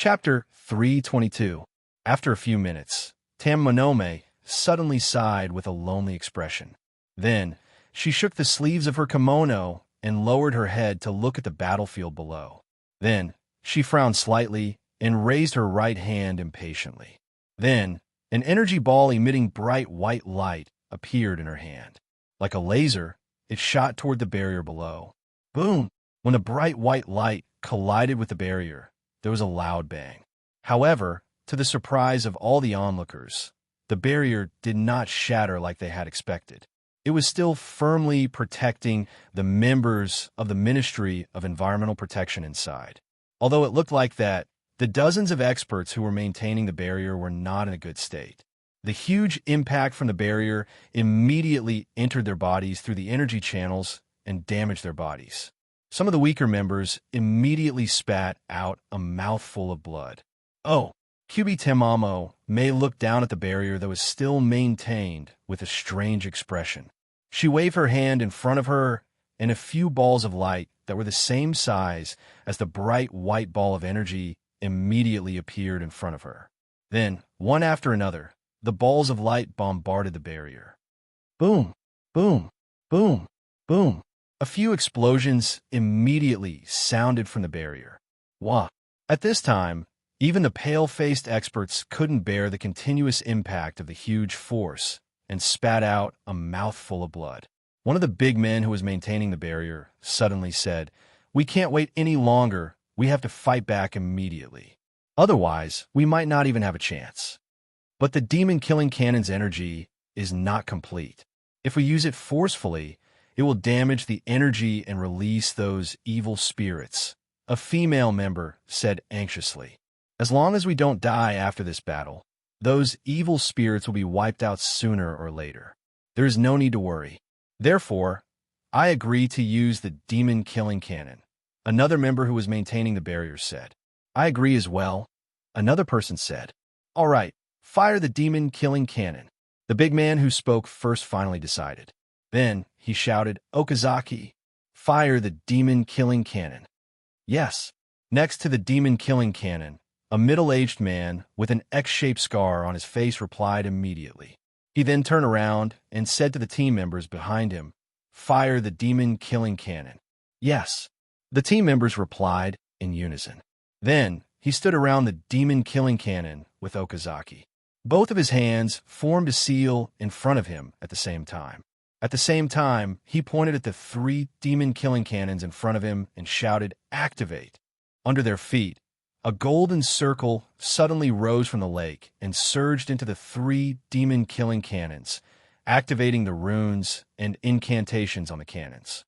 Chapter 322. After a few minutes, Tam Monome suddenly sighed with a lonely expression. Then, she shook the sleeves of her kimono and lowered her head to look at the battlefield below. Then, she frowned slightly and raised her right hand impatiently. Then, an energy ball emitting bright white light appeared in her hand. Like a laser, it shot toward the barrier below. Boom! When the bright white light collided with the barrier, there was a loud bang. However, to the surprise of all the onlookers, the barrier did not shatter like they had expected. It was still firmly protecting the members of the Ministry of Environmental Protection inside. Although it looked like that, the dozens of experts who were maintaining the barrier were not in a good state. The huge impact from the barrier immediately entered their bodies through the energy channels and damaged their bodies. Some of the weaker members immediately spat out a mouthful of blood. Oh, QB Temamo May looked down at the barrier that was still maintained with a strange expression. She waved her hand in front of her, and a few balls of light that were the same size as the bright white ball of energy immediately appeared in front of her. Then, one after another, the balls of light bombarded the barrier. Boom, boom, boom, boom. A few explosions immediately sounded from the barrier. Wah! At this time, even the pale-faced experts couldn't bear the continuous impact of the huge force and spat out a mouthful of blood. One of the big men who was maintaining the barrier suddenly said, "We can't wait any longer. We have to fight back immediately. Otherwise, we might not even have a chance." But the demon-killing cannon's energy is not complete. If we use it forcefully, it will damage the energy and release those evil spirits, a female member said anxiously. As long as we don't die after this battle, those evil spirits will be wiped out sooner or later. There is no need to worry. Therefore, I agree to use the demon-killing cannon, another member who was maintaining the barrier said. I agree as well, another person said. All right, fire the demon-killing cannon. The big man who spoke first finally decided. Then he shouted, Okazaki, fire the demon-killing cannon. Yes. Next to the demon-killing cannon, a middle-aged man with an X-shaped scar on his face replied immediately. He then turned around and said to the team members behind him, fire the demon-killing cannon. Yes. The team members replied in unison. Then he stood around the demon-killing cannon with Okazaki. Both of his hands formed a seal in front of him at the same time. At the same time, he pointed at the 3 demon-killing cannons in front of him and shouted, activate. Under their feet, a golden circle suddenly rose from the lake and surged into the 3 demon-killing cannons, activating the runes and incantations on the cannons.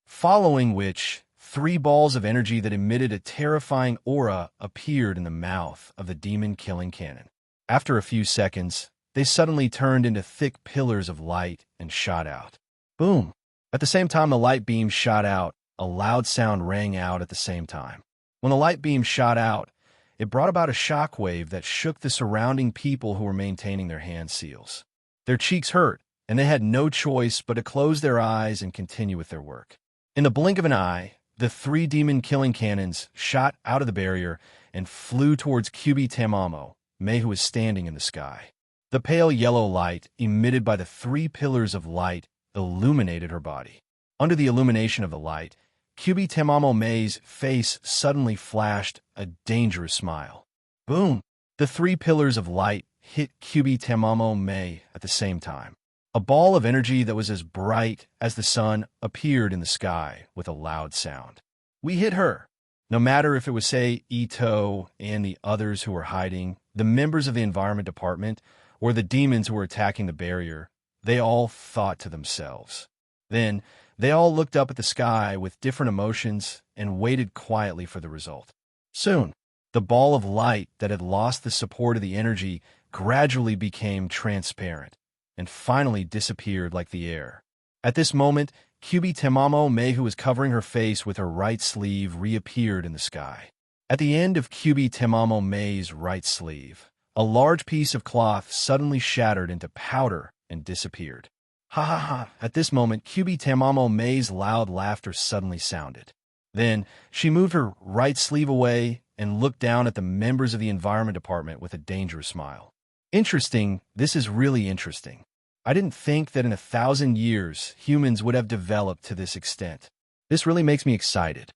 Following which, 3 balls of energy that emitted a terrifying aura appeared in the mouth of the demon-killing cannon. After a few seconds, they suddenly turned into thick pillars of light and shot out. Boom! At the same time the light beam shot out, a loud sound rang out at the same time. When the light beam shot out, it brought about a shockwave that shook the surrounding people who were maintaining their hand seals. Their cheeks hurt, and they had no choice but to close their eyes and continue with their work. In the blink of an eye, the 3 demon-killing cannons shot out of the barrier and flew towards QB Tamamo, May who was standing in the sky. The pale yellow light emitted by the 3 pillars of light illuminated her body. Under the illumination of the light, QB Tamamo May's face suddenly flashed a dangerous smile. Boom! The 3 pillars of light hit QB Tamamo May at the same time. A ball of energy that was as bright as the sun appeared in the sky with a loud sound. We hit her. No matter if it was, say, Ito and the others who were hiding, the members of the Environment Department, or the demons who were attacking the barrier, they all thought to themselves. Then, they all looked up at the sky with different emotions and waited quietly for the result. Soon, the ball of light that had lost the support of the energy gradually became transparent and finally disappeared like the air. At this moment, QB Tamamo May, who was covering her face with her right sleeve, reappeared in the sky. At the end of QB Tamamo May's right sleeve, a large piece of cloth suddenly shattered into powder and disappeared. Ha ha ha! At this moment, QB Tamamo May's loud laughter suddenly sounded. Then, she moved her right sleeve away and looked down at the members of the Environment Department with a dangerous smile. Interesting, this is really interesting. I didn't think that in 1,000 years, humans would have developed to this extent. This really makes me excited.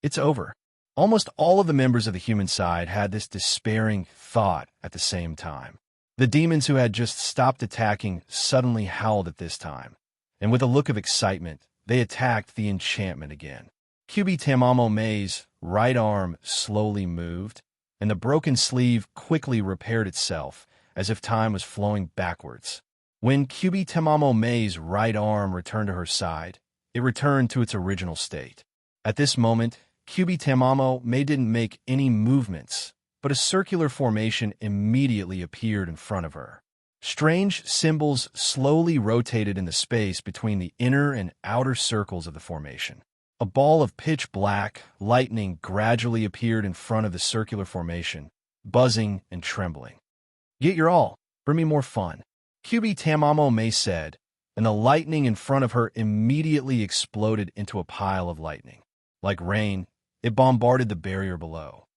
It's over. Almost all of the members of the human side had this despairing thought at the same time. The demons who had just stopped attacking suddenly howled at this time, and with a look of excitement, they attacked the enchantment again. QB Tamamo May's right arm slowly moved, and the broken sleeve quickly repaired itself, as if time was flowing backwards. When QB Tamamo May's right arm returned to her side, it returned to its original state. At this moment, QB Tamamo May didn't make any movements, but a circular formation immediately appeared in front of her. Strange symbols slowly rotated in the space between the inner and outer circles of the formation. A ball of pitch black lightning gradually appeared in front of the circular formation, buzzing and trembling. "Get your all. Bring me more fun," QB Tamamo May said, and the lightning in front of her immediately exploded into a pile of lightning. Like rain, it bombarded the barrier below.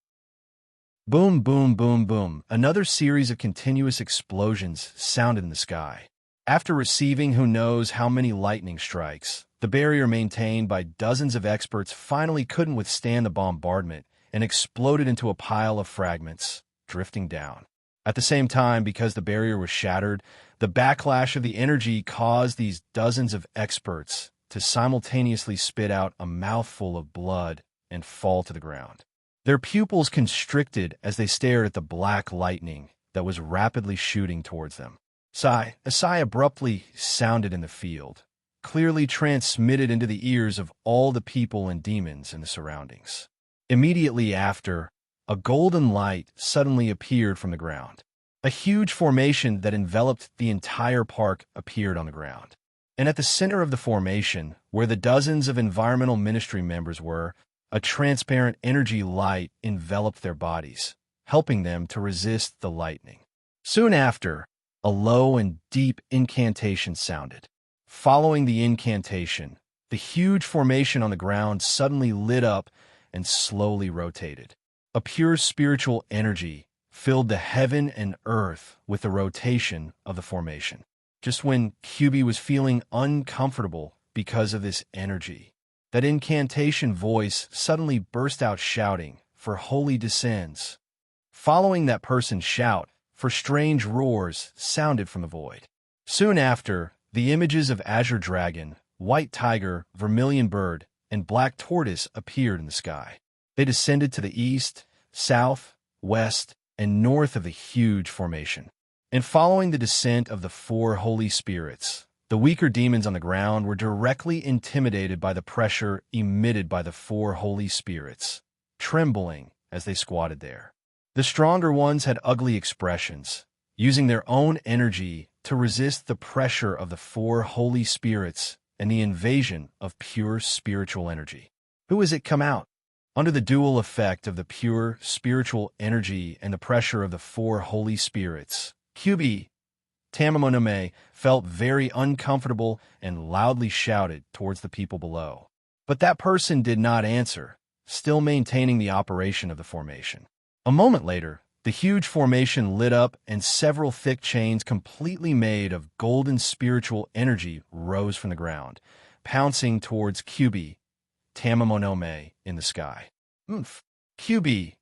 Boom, boom, boom, boom. Another series of continuous explosions sounded in the sky. After receiving who knows how many lightning strikes, the barrier maintained by dozens of experts finally couldn't withstand the bombardment and exploded into a pile of fragments, drifting down. At the same time, because the barrier was shattered, the backlash of the energy caused these dozens of experts to simultaneously spit out a mouthful of blood and fall to the ground. Their pupils constricted as they stared at the black lightning that was rapidly shooting towards them. A sigh abruptly sounded in the field, clearly transmitted into the ears of all the people and demons in the surroundings. Immediately after, a golden light suddenly appeared from the ground. A huge formation that enveloped the entire park appeared on the ground. And at the center of the formation, where the dozens of environmental ministry members were, a transparent energy light enveloped their bodies, helping them to resist the lightning. Soon after, a low and deep incantation sounded. Following the incantation, the huge formation on the ground suddenly lit up and slowly rotated. A pure spiritual energy filled the heaven and earth with the rotation of the formation. Just when QB was feeling uncomfortable because of this energy, that incantation voice suddenly burst out shouting, "For holy descends." Following that person's shout, for strange roars sounded from the void. Soon after, the images of azure dragon, white tiger, vermilion bird, and black tortoise appeared in the sky. They descended to the east, south, west, and north of the huge formation. And following the descent of the 4 holy spirits, the weaker demons on the ground were directly intimidated by the pressure emitted by the 4 holy spirits, trembling as they squatted there. The stronger ones had ugly expressions, using their own energy to resist the pressure of the 4 holy spirits and the invasion of pure spiritual energy. Who has it come out? Under the dual effect of the pure spiritual energy and the pressure of the 4 holy spirits, QB Tamamonome felt very uncomfortable and loudly shouted towards the people below. But that person did not answer, still maintaining the operation of the formation. A moment later, the huge formation lit up and several thick chains completely made of golden spiritual energy rose from the ground, pouncing towards QB Tamamonome in the sky. "Oomph!" QB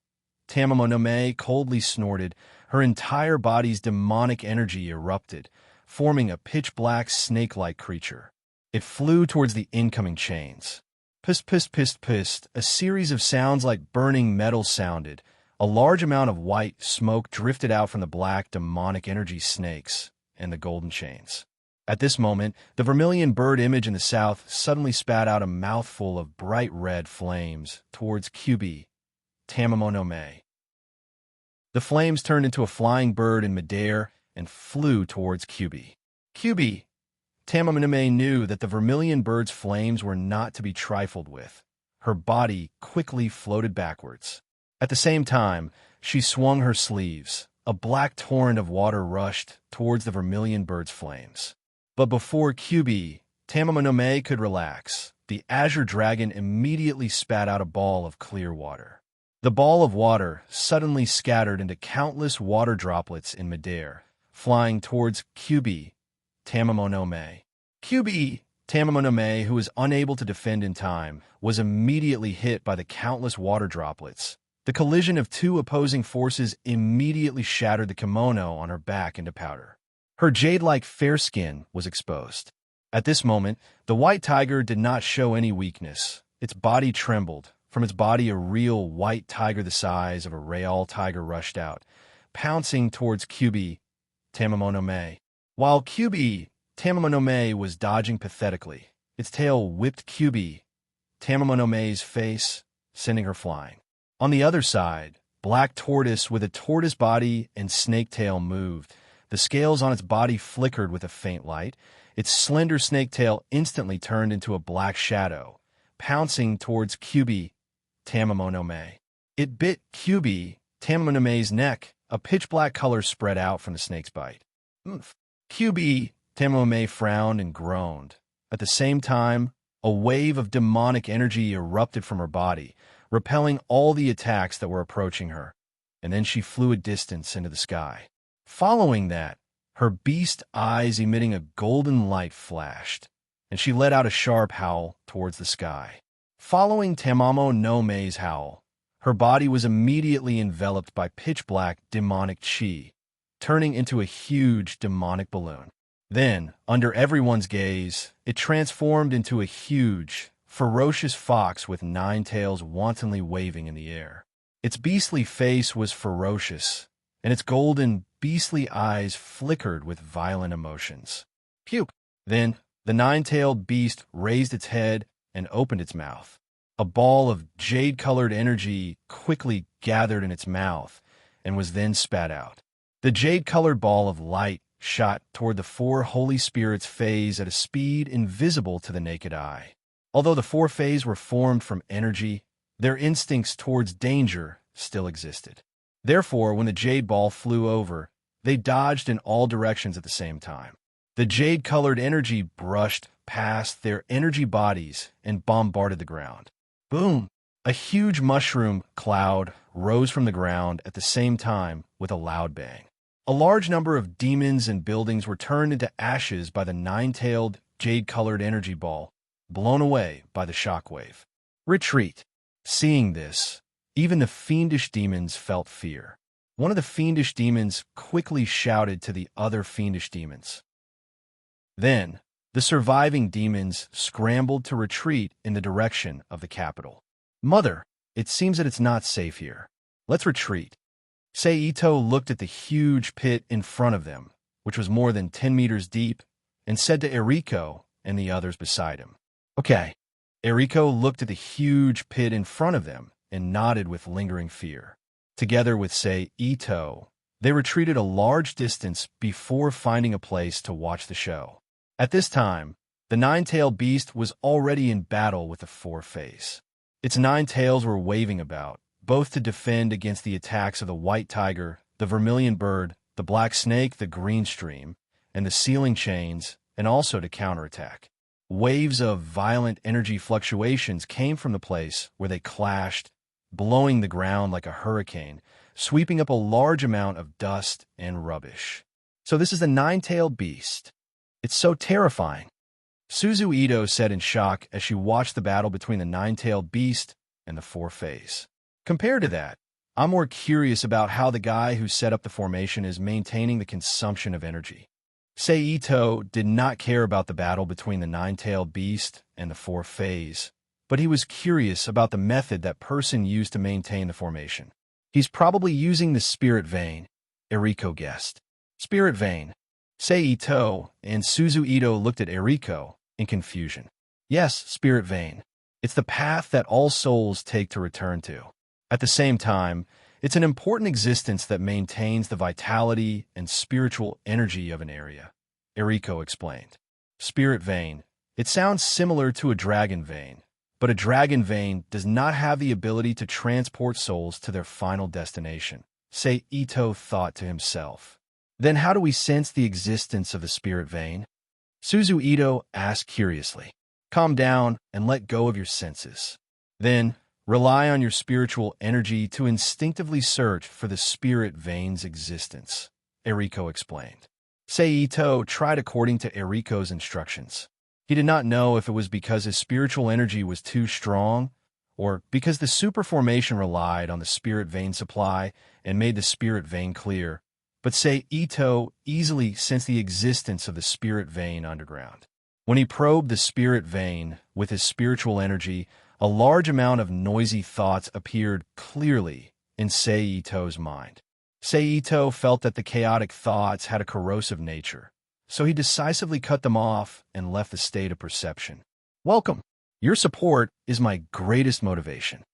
Tamamonome coldly snorted. Her entire body's demonic energy erupted, forming a pitch-black snake-like creature. It flew towards the incoming chains. Pist, pist, pist, pist. A series of sounds like burning metal sounded. A large amount of white smoke drifted out from the black demonic energy snakes and the golden chains. At this moment, the vermilion bird image in the south suddenly spat out a mouthful of bright red flames towards QB Tamamonome. The flames turned into a flying bird in midair and flew towards QB. QB Tamamonome knew that the vermilion bird's flames were not to be trifled with. Her body quickly floated backwards. At the same time, she swung her sleeves. A black torrent of water rushed towards the vermilion bird's flames. But before QB Tamamonome could relax, the azure dragon immediately spat out a ball of clear water. The ball of water suddenly scattered into countless water droplets in midair, flying towards Kyubi Tamamonome. Kyubi Tamamonome, who was unable to defend in time, was immediately hit by the countless water droplets. The collision of two opposing forces immediately shattered the kimono on her back into powder. Her jade-like fair skin was exposed. At this moment, the white tiger did not show any weakness. Its body trembled. From its body, a real white tiger the size of a real tiger rushed out, pouncing towards Kyubi Tamamonome. While Kyubi Tamamonome was dodging pathetically, its tail whipped Kyubi Tamamonome's face, sending her flying. On the other side, Black Tortoise with a tortoise body and snake tail moved. The scales on its body flickered with a faint light. Its slender snake tail instantly turned into a black shadow, pouncing towards Kyubi Tamamonome. It bit Kyubi Tamamonome's neck. A pitch-black color spread out from the snake's bite. Kyubi Tamamonome frowned and groaned. At the same time, a wave of demonic energy erupted from her body, repelling all the attacks that were approaching her, and then she flew a distance into the sky. Following that, her beast eyes emitting a golden light flashed, and she let out a sharp howl towards the sky. Following Tamamonome's howl, her body was immediately enveloped by pitch-black demonic chi, turning into a huge demonic balloon. Then, under everyone's gaze, it transformed into a huge, ferocious fox with 9 tails wantonly waving in the air. Its beastly face was ferocious, and its golden, beastly eyes flickered with violent emotions. Puke! Then, the 9-tailed beast raised its head and opened its mouth. A ball of jade-colored energy quickly gathered in its mouth and was then spat out. The jade-colored ball of light shot toward the 4 Holy Spirits' phase at a speed invisible to the naked eye. Although the 4 phases were formed from energy, their instincts towards danger still existed. Therefore, when the jade ball flew over, they dodged in all directions at the same time. The jade-colored energy brushed past their energy bodies and bombarded the ground. Boom! A huge mushroom cloud rose from the ground at the same time with a loud bang. A large number of demons and buildings were turned into ashes by the 9-tailed, jade-colored energy ball, blown away by the shockwave. Retreat! Seeing this, even the fiendish demons felt fear. One of the fiendish demons quickly shouted to the other fiendish demons. Then, the surviving demons scrambled to retreat in the direction of the capital. Mother, it seems that it's not safe here. Let's retreat. Seito looked at the huge pit in front of them, which was more than 10 meters deep, and said to Eriko and the others beside him, "Okay." Eriko looked at the huge pit in front of them and nodded with lingering fear. Together with Seito, they retreated a large distance before finding a place to watch the show. At this time, the 9-tailed beast was already in battle with the 4 phase. Its 9 tails were waving about, both to defend against the attacks of the white tiger, the vermilion bird, the black snake, the green stream, and the sealing chains, and also to counterattack. Waves of violent energy fluctuations came from the place where they clashed, blowing the ground like a hurricane, sweeping up a large amount of dust and rubbish. So this is the 9-tailed beast. It's so terrifying. Suzu Ito said in shock as she watched the battle between the 9-tailed beast and the 4 phase. Compared to that, I'm more curious about how the guy who set up the formation is maintaining the consumption of energy. Seito did not care about the battle between the 9-tailed beast and the 4 phase, but he was curious about the method that person used to maintain the formation. He's probably using the spirit vein, Eriko guessed. Spirit vein. Seito and Suzu Ito looked at Eriko in confusion. Yes, spirit vein. It's the path that all souls take to return to. At the same time, it's an important existence that maintains the vitality and spiritual energy of an area, Eriko explained. Spirit vein. It sounds similar to a dragon vein, but a dragon vein does not have the ability to transport souls to their final destination, Seito thought to himself. Then how do we sense the existence of the spirit vein? Suzu Ito asked curiously. Calm down and let go of your senses. Then, Rely on your spiritual energy to instinctively search for the spirit vein's existence, Eriko explained. Seito tried according to Eriko's instructions. He did not know if it was because his spiritual energy was too strong or because the superformation relied on the spirit vein supply and made the spirit vein clear, but Seito easily sensed the existence of the spirit vein underground. When he probed the spirit vein with his spiritual energy, a large amount of noisy thoughts appeared clearly in Seito's mind. Seito felt that the chaotic thoughts had a corrosive nature, so he decisively cut them off and left the state of perception. Welcome. Your support is my greatest motivation.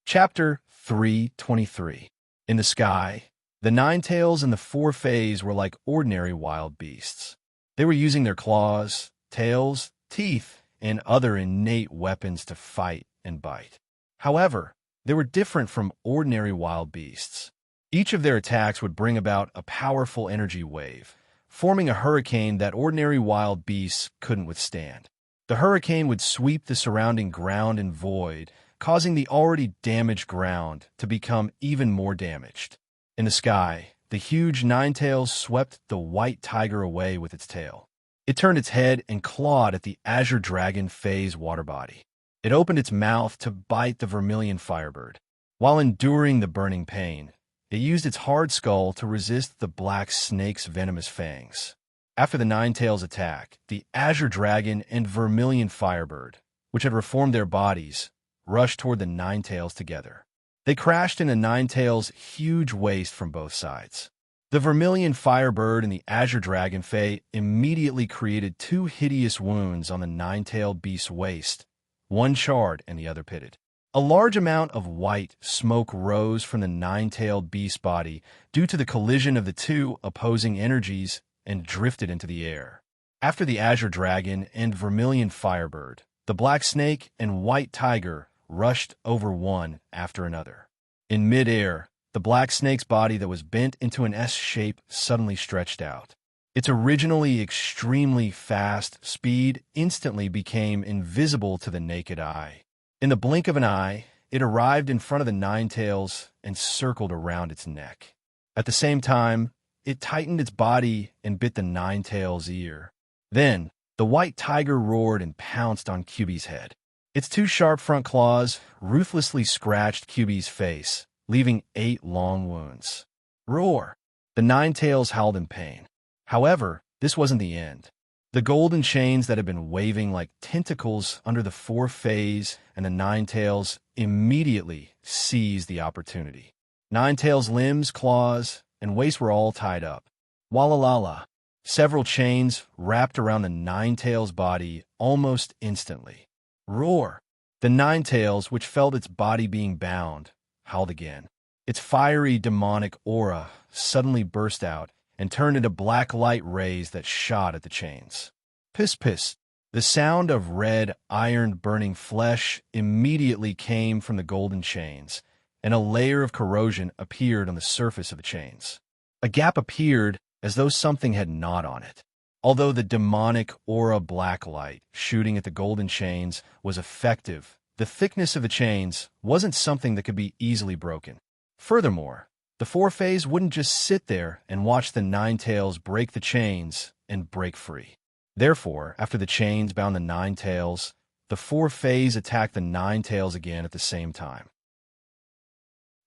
Chapter 323. In the sky, the nine-tails and the four fays were like ordinary wild beasts. They were using their claws, tails, teeth, and other innate weapons to fight and bite. However, they were different from ordinary wild beasts. Each of their attacks would bring about a powerful energy wave, forming a hurricane that ordinary wild beasts couldn't withstand. The hurricane would sweep the surrounding ground and void, causing the already damaged ground to become even more damaged. In the sky, the huge nine-tails swept the white tiger away with its tail. It turned its head and clawed at the azure dragon Fae's water body. It opened its mouth to bite the vermilion firebird. While enduring the burning pain, it used its hard skull to resist the black snake's venomous fangs. After the nine-tails attack, the azure dragon and vermilion firebird, which had reformed their bodies, rushed toward the nine-tails together. They crashed into Nine-Tails' huge waist from both sides. The vermilion firebird and the azure dragon Fae immediately created two hideous wounds on the nine-tailed beast's waist, one charred and the other pitted. A large amount of white smoke rose from the nine-tailed beast's body due to the collision of the two opposing energies and drifted into the air. After the azure dragon and vermilion firebird, the black snake and white tiger rushed over one after another. In mid-air, the black snake's body that was bent into an S shape suddenly stretched out. Its originally extremely fast speed instantly became invisible to the naked eye. In the blink of an eye, it arrived in front of the nine-tails and circled around its neck. At the same time, it tightened its body and bit the nine-tails' ear. Then, the white tiger roared and pounced on QB's head. Its two sharp front claws ruthlessly scratched QB's face, leaving 8 long wounds. Roar! The nine-tails howled in pain. However, this wasn't the end. The golden chains that had been waving like tentacles under the four fays and the nine-tails immediately seized the opportunity. Nine-tails' limbs, claws, and waist were all tied up. Walalala! Several chains wrapped around the nine-tails' body almost instantly. Roar! The nine-tails, which felt its body being bound, howled again. Its fiery demonic aura suddenly burst out and turned into black light rays that shot at the chains. Piss piss! The sound of red, iron-burning flesh immediately came from the golden chains, and a layer of corrosion appeared on the surface of the chains. A gap appeared as though something had gnawed on it. Although the demonic aura black light shooting at the golden chains was effective, the thickness of the chains wasn't something that could be easily broken. Furthermore, the four fays wouldn't just sit there and watch the nine-tails break the chains and break free. Therefore, after the chains bound the nine-tails, the four fays attacked the nine-tails again at the same time.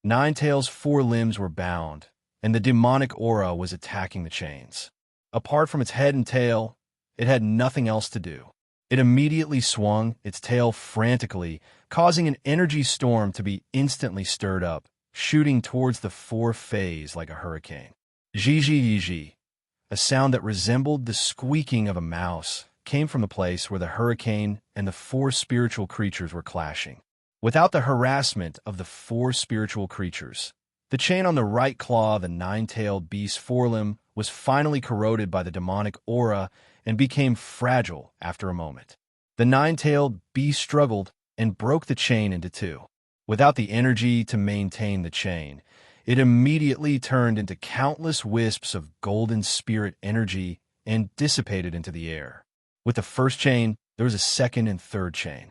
Nine-tails' four limbs were bound, and the demonic aura was attacking the chains. Apart from its head and tail, it had nothing else to do. It immediately swung its tail frantically, causing an energy storm to be instantly stirred up, shooting towards the four fays like a hurricane. Zhi, a sound that resembled the squeaking of a mouse, came from the place where the hurricane and the four spiritual creatures were clashing. Without the harassment of the four spiritual creatures, the chain on the right claw of the nine-tailed beast's forelimb was finally corroded by the demonic aura and became fragile after a moment. The nine-tailed beast struggled and broke the chain into two. Without the energy to maintain the chain, it immediately turned into countless wisps of golden spirit energy and dissipated into the air. With the first chain, there was a second and third chain.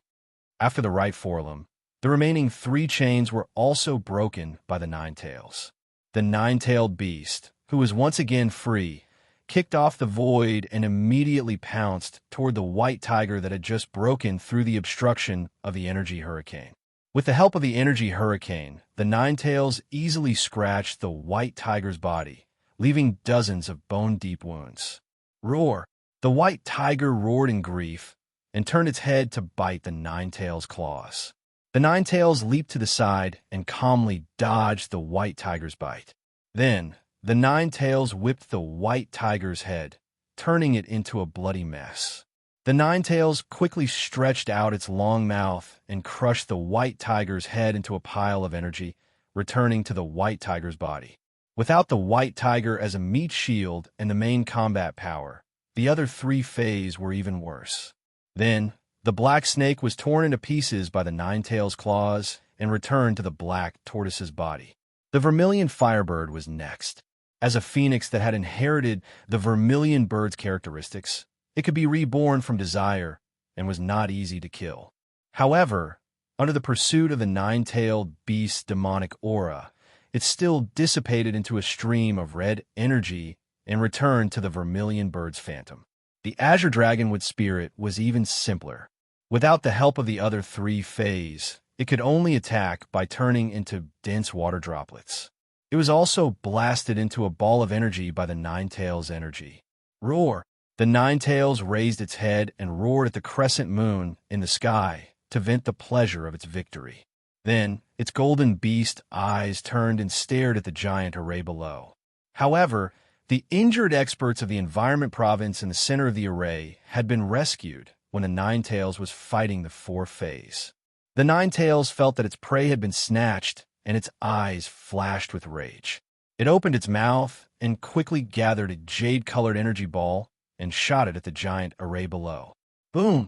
After the right forelimb, the remaining 3 chains were also broken by the nine-tails. The nine-tailed beast, who was once again free, kicked off the void and immediately pounced toward the white tiger that had just broken through the obstruction of the energy hurricane. With the help of the energy hurricane, the nine-tails easily scratched the white tiger's body, leaving dozens of bone-deep wounds. Roar! The white tiger roared in grief and turned its head to bite the nine-tails' claws. The nine-tails leaped to the side and calmly dodged the white tiger's bite. Then, the nine-tails whipped the white tiger's head, turning it into a bloody mess. The nine-tails quickly stretched out its long mouth and crushed the white tiger's head into a pile of energy, returning to the white tiger's body. Without the white tiger as a meat shield and the main combat power, the other 3 fays were even worse. Then, the black snake was torn into pieces by the nine-tails' claws and returned to the black tortoise's body. The vermilion firebird was next. As a phoenix that had inherited the vermilion bird's characteristics, it could be reborn from desire and was not easy to kill. However, under the pursuit of the nine-tailed beast's demonic aura, it still dissipated into a stream of red energy and returned to the vermilion bird's phantom. The azure dragonwood spirit was even simpler. Without the help of the other 3 fays, it could only attack by turning into dense water droplets. It was also blasted into a ball of energy by the nine-tails' energy. Roar! The nine-tails raised its head and roared at the crescent moon in the sky to vent the pleasure of its victory. Then, its golden beast eyes turned and stared at the giant array below. However, the injured experts of the Environment Province in the center of the array had been rescued when the nine-tails was fighting the 4 fays. The nine-tails felt that its prey had been snatched, and its eyes flashed with rage. It opened its mouth and quickly gathered a jade-colored energy ball and shot it at the giant array below. Boom!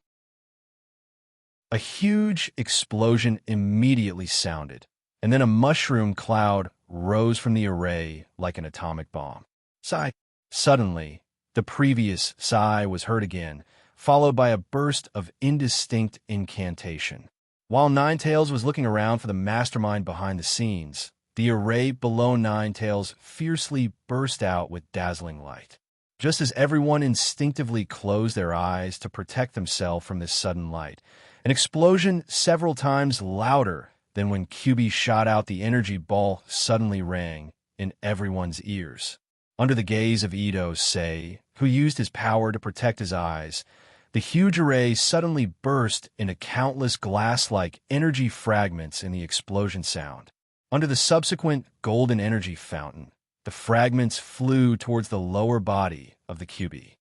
A huge explosion immediately sounded, and then a mushroom cloud rose from the array like an atomic bomb. Sigh. Suddenly, the previous sigh was heard again, followed by a burst of indistinct incantation. While Ninetails was looking around for the mastermind behind the scenes, the array below Ninetails fiercely burst out with dazzling light. Just as everyone instinctively closed their eyes to protect themselves from this sudden light, an explosion several times louder than when QB shot out the energy ball suddenly rang in everyone's ears. Under the gaze of Ito Sei, who used his power to protect his eyes, the huge array suddenly burst into countless glass-like energy fragments in the explosion sound. Under the subsequent golden energy fountain, the fragments flew towards the lower body of the QB.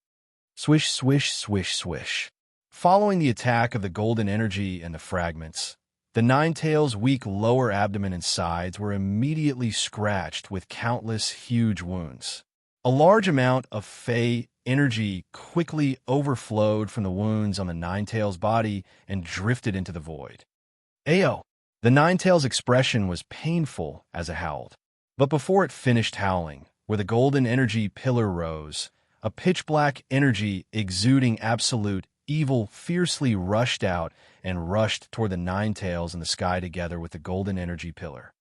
Swish, swish, swish, swish. Following the attack of the golden energy and the fragments, the Ninetails' weak lower abdomen and sides were immediately scratched with countless huge wounds. A large amount of Fey energy quickly overflowed from the wounds on the Ninetails' body and drifted into the void. Ayo! The Ninetails' expression was painful as it howled. But before it finished howling, where the golden energy pillar rose, a pitch-black energy exuding absolute evil fiercely rushed out and rushed toward the Ninetails in the sky together with the golden energy pillar.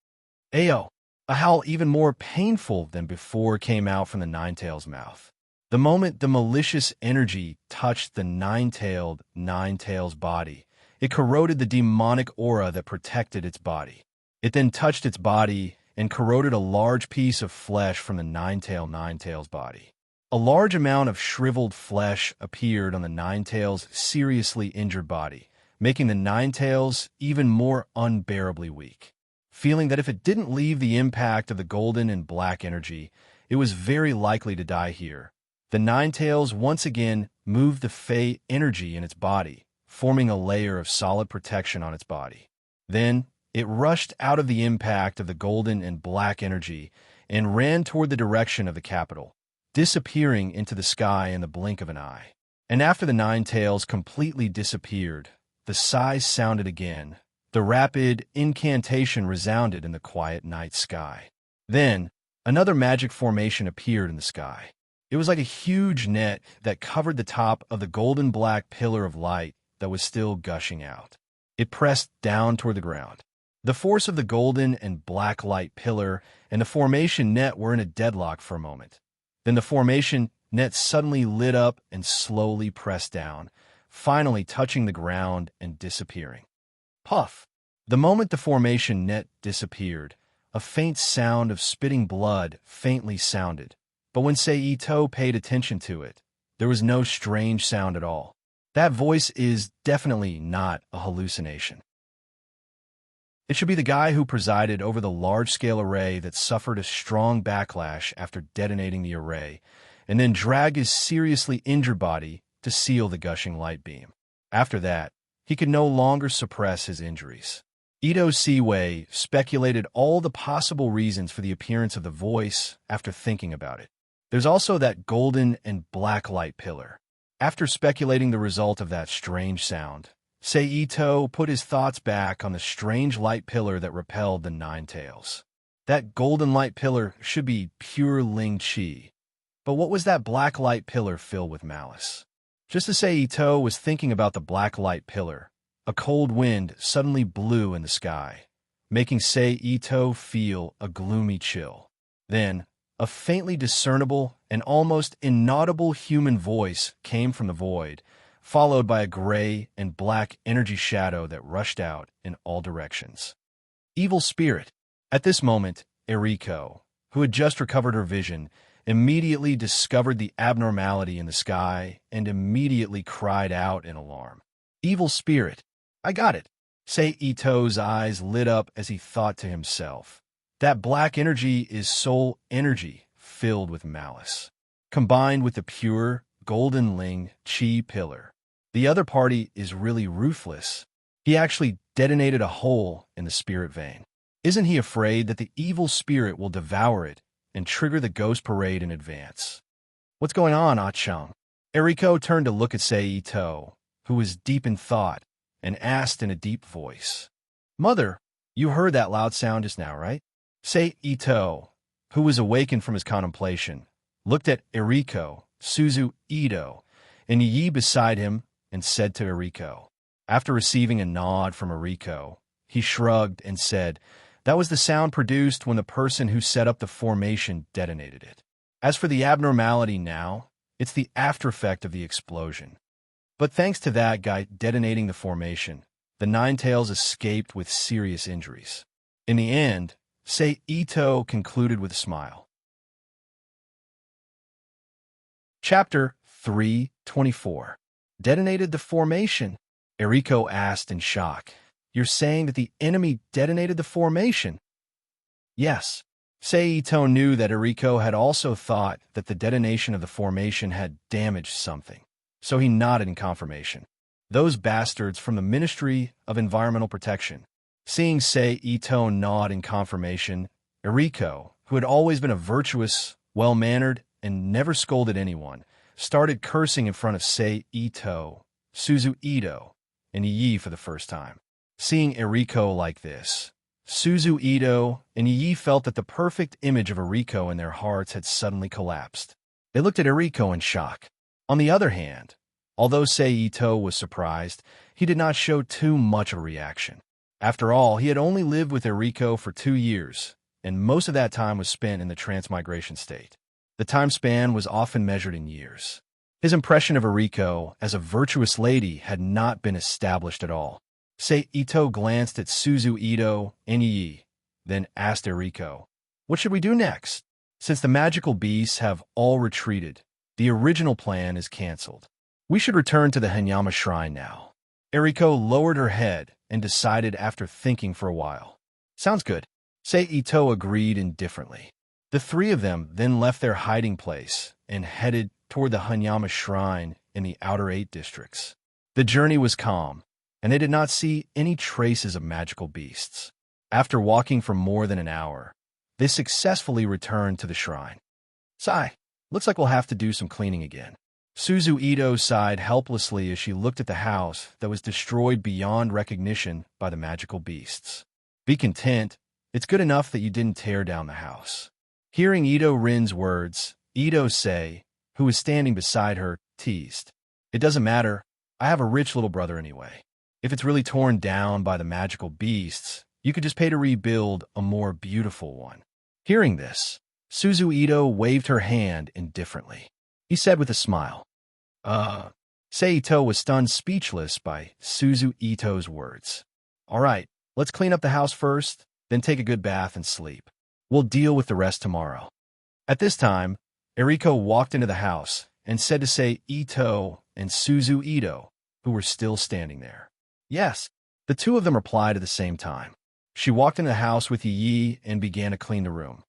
Ayo! A howl even more painful than before came out from the Ninetails' mouth. The moment the malicious energy touched the nine-tailed Ninetails' body, it corroded the demonic aura that protected its body. It then touched its body and corroded a large piece of flesh from the Ninetails' body. A large amount of shriveled flesh appeared on the Ninetails' seriously injured body, making the Ninetails even more unbearably weak. Feeling that if it didn't leave the impact of the golden and black energy, it was very likely to die here, the Ninetails once again moved the Fey energy in its body, forming a layer of solid protection on its body. Then, it rushed out of the impact of the golden and black energy and ran toward the direction of the capital, disappearing into the sky in the blink of an eye. And after the Ninetails completely disappeared, the sighs sounded again. The rapid incantation resounded in the quiet night sky. Then, another magic formation appeared in the sky. It was like a huge net that covered the top of the golden-black pillar of light that was still gushing out. It pressed down toward the ground. The force of the golden and black light pillar and the formation net were in a deadlock for a moment. Then the formation net suddenly lit up and slowly pressed down, finally touching the ground and disappearing. Puff! The moment the formation net disappeared, a faint sound of spitting blood faintly sounded. But when Seito paid attention to it, there was no strange sound at all. That voice is definitely not a hallucination. It should be the guy who presided over the large-scale array that suffered a strong backlash after detonating the array, and then dragged his seriously injured body to seal the gushing light beam. After that, he could no longer suppress his injuries. Ito Seaway speculated all the possible reasons for the appearance of the voice after thinking about it. There's also that golden and black light pillar. After speculating the result of that strange sound, Seito put his thoughts back on the strange light pillar that repelled the nine tails. That golden light pillar should be pure Ling Qi. But what was that black light pillar filled with malice? Just as Seito was thinking about the black light pillar, a cold wind suddenly blew in the sky, making Seito feel a gloomy chill. Then, a faintly discernible and almost inaudible human voice came from the void, followed by a gray and black energy shadow that rushed out in all directions. Evil spirit. At this moment, Eriko, who had just recovered her vision, immediately discovered the abnormality in the sky and immediately cried out in alarm. Evil spirit. I got it. Seito's eyes lit up as he thought to himself. That black energy is soul energy filled with malice, combined with the pure, golden Ling Qi pillar. The other party is really ruthless. He actually detonated a hole in the spirit vein. Isn't he afraid that the evil spirit will devour it and trigger the ghost parade in advance? What's going on, Ah-chung? Eriko turned to look at Seito, who was deep in thought, and asked in a deep voice, Mother, you heard that loud sound just now, right? Seito, who was awakened from his contemplation, looked at Eriko, Suzu Ito, and Yi beside him and said to Eriko. After receiving a nod from Eriko, he shrugged and said, that was the sound produced when the person who set up the formation detonated it. As for the abnormality now, it's the after effect of the explosion. But thanks to that guy detonating the formation, the Nine Tails escaped with serious injuries. In the end, Seito concluded with a smile. Chapter 324. Detonated the formation? Eriko asked in shock. You're saying that the enemy detonated the formation? Yes. Seito knew that Eriko had also thought that the detonation of the formation had damaged something, so he nodded in confirmation. Those bastards from the Ministry of Environmental Protection. Seeing Seito nod in confirmation, Eriko, who had always been a virtuous, well-mannered, and never scolded anyone, started cursing in front of Seito, Suzu Ito, and Yi for the first time. Seeing Eriko like this, Suzu Ito and Yi felt that the perfect image of Eriko in their hearts had suddenly collapsed. They looked at Eriko in shock. On the other hand, although Seito was surprised, he did not show too much of a reaction. After all, he had only lived with Eriko for 2 years, and most of that time was spent in the transmigration state. The time span was often measured in years. His impression of Eriko as a virtuous lady had not been established at all. Seito glanced at Suzu Ito and Yi, then asked Eriko, what should we do next? Since the magical beasts have all retreated, the original plan is cancelled. We should return to the Hanyama Shrine now. Eriko lowered her head and decided after thinking for a while. Sounds good. Seito agreed indifferently. The three of them then left their hiding place and headed toward the Hanyama Shrine in the outer 8 districts. The journey was calm, and they did not see any traces of magical beasts. After walking for more than an hour, they successfully returned to the shrine. Sigh, looks like we'll have to do some cleaning again. Suzu Ito sighed helplessly as she looked at the house that was destroyed beyond recognition by the magical beasts. Be content, it's good enough that you didn't tear down the house. Hearing Ito Rin's words, Ito Sei, who was standing beside her, teased. It doesn't matter, I have a rich little brother anyway. If it's really torn down by the magical beasts, you could just pay to rebuild a more beautiful one. Hearing this, Suzu Ito waved her hand indifferently. He said with a smile, Seito was stunned speechless by Suzu Ito's words. All right, let's clean up the house first, then take a good bath and sleep. We'll deal with the rest tomorrow. At this time, Eriko walked into the house and said to Seito and Suzu Ito, who were still standing there. Yes, the two of them replied at the same time. She walked into the house with Yi and began to clean the room.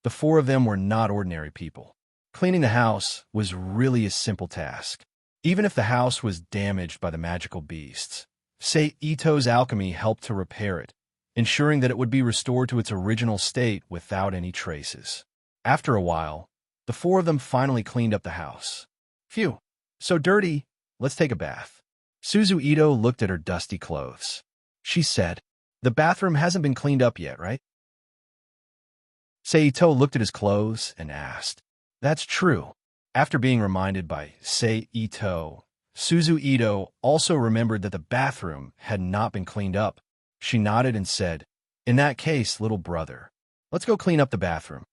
The four of them were not ordinary people. Cleaning the house was really a simple task. Even if the house was damaged by the magical beasts, Seito's alchemy helped to repair it, ensuring that it would be restored to its original state without any traces. After a while, the four of them finally cleaned up the house. Phew, so dirty, let's take a bath. Suzu Ito looked at her dusty clothes. She said, the bathroom hasn't been cleaned up yet, right? Seito looked at his clothes and asked, that's true. After being reminded by Seito, Suzu Ito also remembered that the bathroom had not been cleaned up. She nodded and said, in that case, little brother, let's go clean up the bathroom.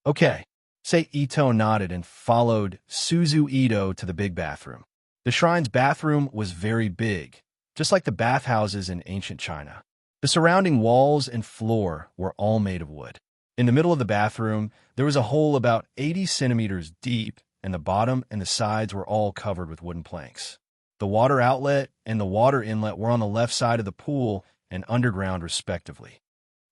Okay. Seito nodded and followed Suzu Ito to the big bathroom. The shrine's bathroom was very big, just like the bathhouses in ancient China. The surrounding walls and floor were all made of wood. In the middle of the bathroom, there was a hole about 80 centimeters deep, and the bottom and the sides were all covered with wooden planks. The water outlet and the water inlet were on the left side of the pool and underground respectively.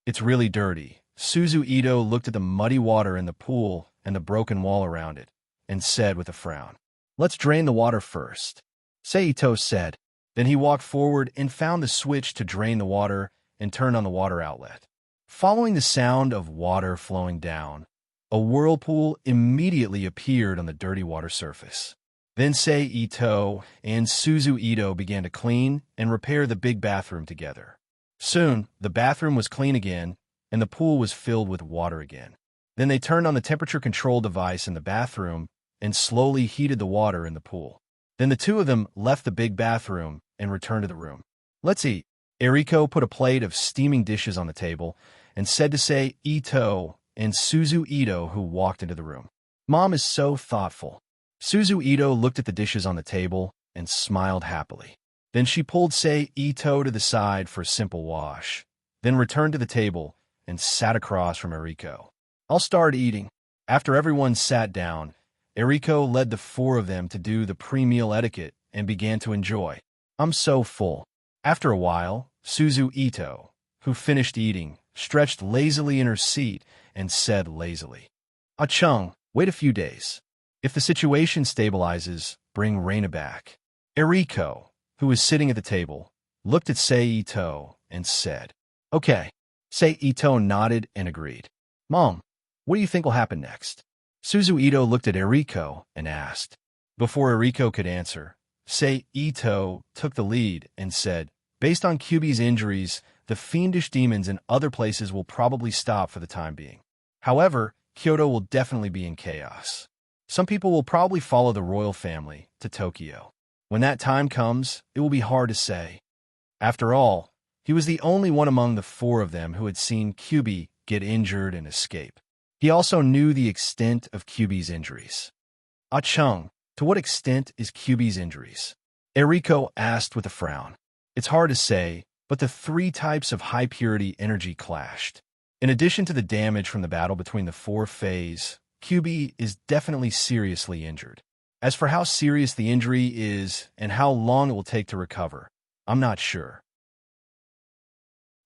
It's really dirty. Suzu Ito looked at the muddy water in the pool and the broken wall around it, and said with a frown, let's drain the water first. Seito said. Then he walked forward and found the switch to drain the water and turned on the water outlet. Following the sound of water flowing down, a whirlpool immediately appeared on the dirty water surface. Then Seito and Suzu Ito began to clean and repair the big bathroom together. Soon, the bathroom was clean again, and the pool was filled with water again. Then they turned on the temperature control device in the bathroom and slowly heated the water in the pool. Then the two of them left the big bathroom and returned to the room. Let's eat. Eriko put a plate of steaming dishes on the table and said to Seito and Suzu Ito, who walked into the room. Mom is so thoughtful. Suzu Ito looked at the dishes on the table and smiled happily. Then she pulled Seito to the side for a simple wash, then returned to the table and sat across from Eriko. I'll start eating. After everyone sat down, Eriko led the four of them to do the pre-meal etiquette and began to enjoy. I'm so full. After a while, Suzu Ito, who finished eating, stretched lazily in her seat and said lazily, Ah-chung, wait a few days. If the situation stabilizes, bring Reina back. Eriko, who was sitting at the table, looked at Seito and said, okay. Seito nodded and agreed. Mom, what do you think will happen next? Suzu Ito looked at Eriko and asked. Before Eriko could answer, Seito took the lead and said, based on Kyubi's injuries, the fiendish demons in other places will probably stop for the time being. However, Kyoto will definitely be in chaos. Some people will probably follow the royal family to Tokyo. When that time comes, it will be hard to say. After all, he was the only one among the four of them who had seen Kyubi get injured and escape. He also knew the extent of Kyubi's injuries. Ah-chung, to what extent is Kyubi's injuries? Eriko asked with a frown. It's hard to say, but the three types of high-purity energy clashed. In addition to the damage from the battle between the four Fays, Kyubi is definitely seriously injured. As for how serious the injury is and how long it will take to recover, I'm not sure.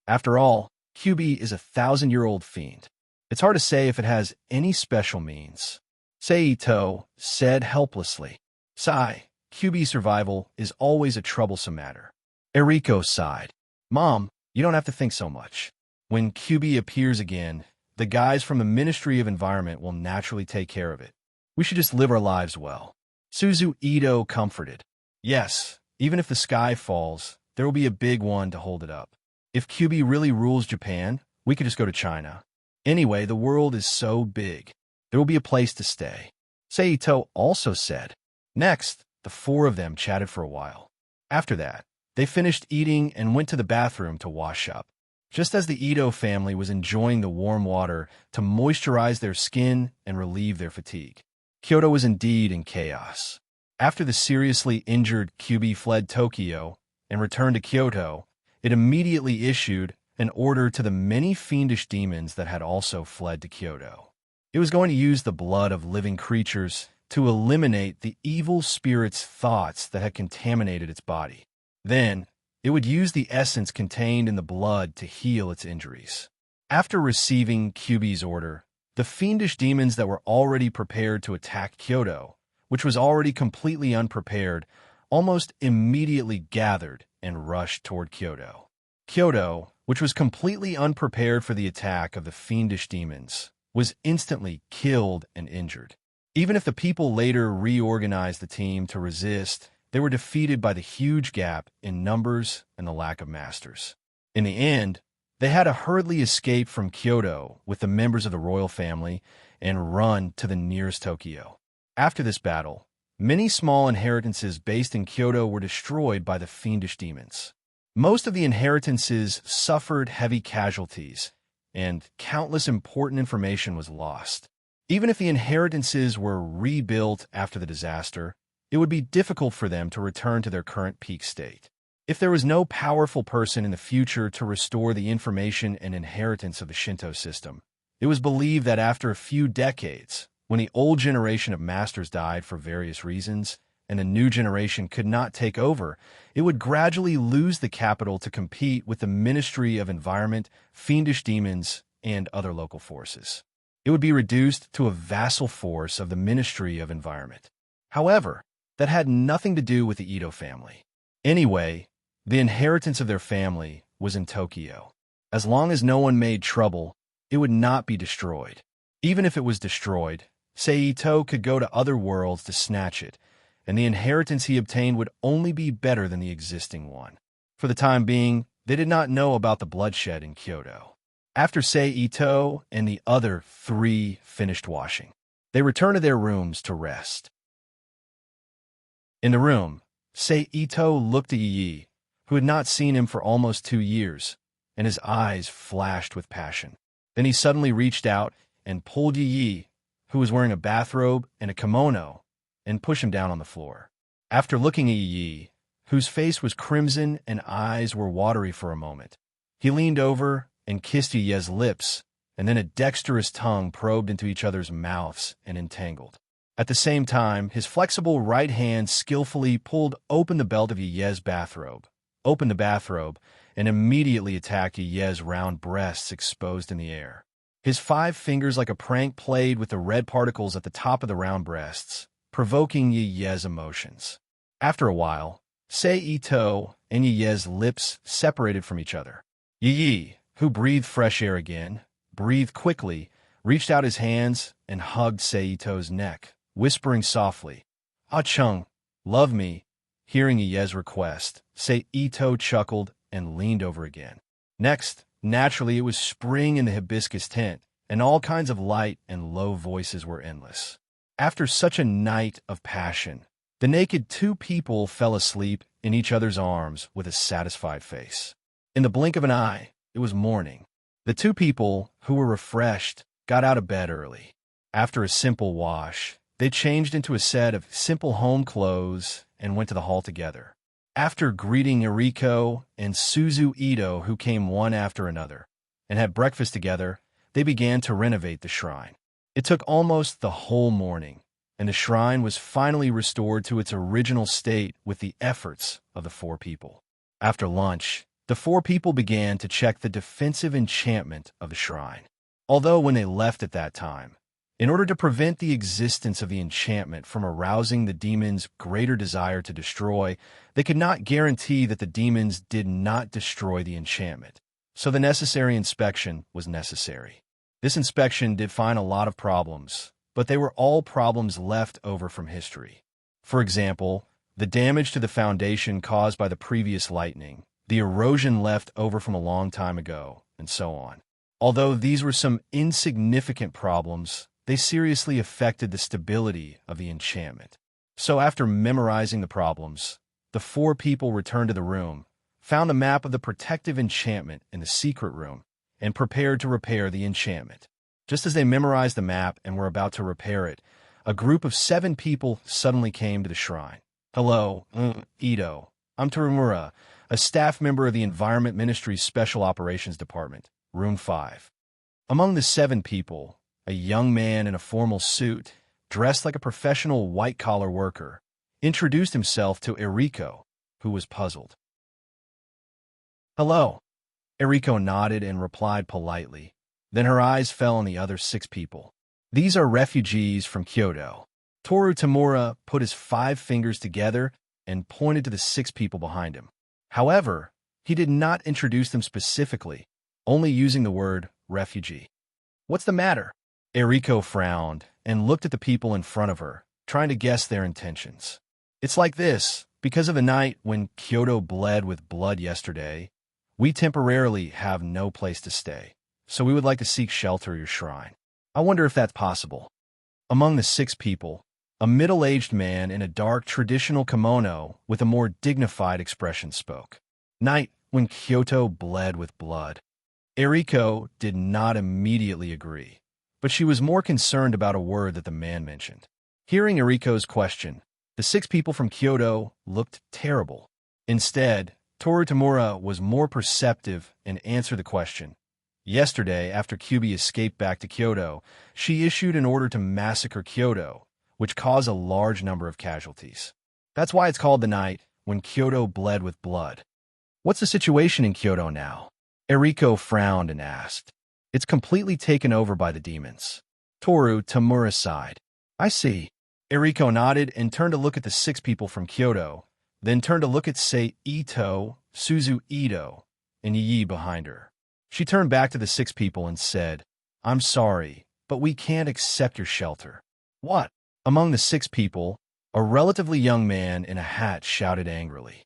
After all, Kyubi is a 1,000-year-old fiend. It's hard to say if it has any special means. Seito said helplessly. Sigh, Kyubi's survival is always a troublesome matter. Eriko sighed. Mom, you don't have to think so much. When Kyubi appears again, the guys from the Ministry of Environment will naturally take care of it. We should just live our lives well. Suzu Ito comforted. Yes, even if the sky falls, there will be a big one to hold it up. If Kyubi really rules Japan, we could just go to China. Anyway, the world is so big. There will be a place to stay. Seito also said. Next, the four of them chatted for a while. After that, They finished eating and went to the bathroom to wash up. Just as the Ito family was enjoying the warm water to moisturize their skin and relieve their fatigue, Kyoto was indeed in chaos. After the seriously injured Kyubi fled Tokyo and returned to Kyoto, it immediately issued an order to the many fiendish demons that had also fled to Kyoto. It was going to use the blood of living creatures to eliminate the evil spirit's thoughts that had contaminated its body. Then, it would use the essence contained in the blood to heal its injuries. After receiving Kyubi's order, the fiendish demons that were already prepared to attack Kyoto, which was already completely unprepared, almost immediately gathered and rushed toward Kyoto. Kyoto, which was completely unprepared for the attack of the fiendish demons, was instantly killed and injured. Even if the people later reorganized the team to resist, they were defeated by the huge gap in numbers and the lack of masters. In the end, they had to hurriedly escape from Kyoto with the members of the royal family and run to the nearest Tokyo. After this battle, many small inheritances based in Kyoto were destroyed by the fiendish demons. Most of the inheritances suffered heavy casualties, and countless important information was lost. Even if the inheritances were rebuilt after the disaster, it would be difficult for them to return to their current peak state. If there was no powerful person in the future to restore the information and inheritance of the Shinto system, it was believed that after a few decades, when the old generation of masters died for various reasons, and a new generation could not take over, it would gradually lose the capital to compete with the Ministry of Environment, fiendish demons, and other local forces. It would be reduced to a vassal force of the Ministry of Environment. However, that had nothing to do with the Ito family. Anyway, the inheritance of their family was in Tokyo. As long as no one made trouble, it would not be destroyed. Even if it was destroyed, Seito could go to other worlds to snatch it, and the inheritance he obtained would only be better than the existing one. For the time being, they did not know about the bloodshed in Kyoto. After Seito and the other three finished washing, they returned to their rooms to rest. In the room, Seito looked at Yi, who had not seen him for almost 2 years, and his eyes flashed with passion. Then he suddenly reached out and pulled Yi, who was wearing a bathrobe and a kimono, and pushed him down on the floor. After looking at Yi, whose face was crimson and eyes were watery for a moment, he leaned over and kissed Yi's lips, and then a dexterous tongue probed into each other's mouths and entangled. At the same time, his flexible right hand skillfully pulled open the belt of Yi's bathrobe, opened the bathrobe, and immediately attacked Yi's round breasts exposed in the air. His 5 fingers like a prank played with the red particles at the top of the round breasts, provoking Yi's emotions. After a while, Seito and Yi's lips separated from each other. Yi, who breathed fresh air again, breathed quickly, reached out his hands and hugged Seito's neck, whispering softly, "Ah Chung, love me." Hearing Yi's request, Seito chuckled and leaned over again. Next, naturally, it was spring in the hibiscus tent, and all kinds of light and low voices were endless. After such a night of passion, the naked 2 people fell asleep in each other's arms with a satisfied face. In the blink of an eye, it was morning. The 2 people, who were refreshed, got out of bed early. After a simple wash, they changed into a set of simple home clothes and went to the hall together. After greeting Eriko and Suzu Ito, who came one after another, and had breakfast together, they began to renovate the shrine. It took almost the whole morning, and the shrine was finally restored to its original state with the efforts of the 4 people. After lunch, the 4 people began to check the defensive enchantment of the shrine. Although when they left at that time, in order to prevent the existence of the enchantment from arousing the demons' greater desire to destroy, they could not guarantee that the demons did not destroy the enchantment, so the necessary inspection was necessary. This inspection did find a lot of problems, but they were all problems left over from history. For example, the damage to the foundation caused by the previous lightning, the erosion left over from a long time ago, and so on. Although these were some insignificant problems, they seriously affected the stability of the enchantment. So after memorizing the problems, the 4 people returned to the room found a map of the protective enchantment in the secret room, and prepared to repair the enchantment. Just as they memorized the map and were about to repair it, a group of 7 people suddenly came to the shrine. Hello, Ito. I'm Tarumura, a staff member of the Environment Ministry's Special Operations Department, Room 5. Among the 7 people, a young man in a formal suit, dressed like a professional white-collar worker, introduced himself to Eriko, who was puzzled. Hello. Eriko nodded and replied politely. Then her eyes fell on the other 6 people. These are refugees from Kyoto. Toru Tamura put his 5 fingers together and pointed to the 6 people behind him. However, he did not introduce them specifically, only using the word refugee. What's the matter? Eriko frowned and looked at the people in front of her, trying to guess their intentions. It's like this. Because of the night when Kyoto bled with blood yesterday, we temporarily have no place to stay, so we would like to seek shelter at your shrine. I wonder if that's possible. Among the 6 people, a middle-aged man in a dark traditional kimono with a more dignified expression spoke. Night when Kyoto bled with blood. Eriko did not immediately agree, but she was more concerned about a word that the man mentioned. Hearing Eriko's question, the 6 people from Kyoto looked terrible. Instead, Toru Tamura was more perceptive and answered the question. Yesterday, after Kyubi escaped back to Kyoto, she issued an order to massacre Kyoto, which caused a large number of casualties. That's why it's called the night when Kyoto bled with blood. What's the situation in Kyoto now? Eriko frowned and asked. It's completely taken over by the demons. Toru Tamura sighed. I see. Eriko nodded and turned to look at the 6 people from Kyoto, then turned to look at Sei Ito, Suzu Ito, and Yi behind her. She turned back to the 6 people and said, I'm sorry, but we can't accept your shelter. What? Among the 6 people, a relatively young man in a hat shouted angrily.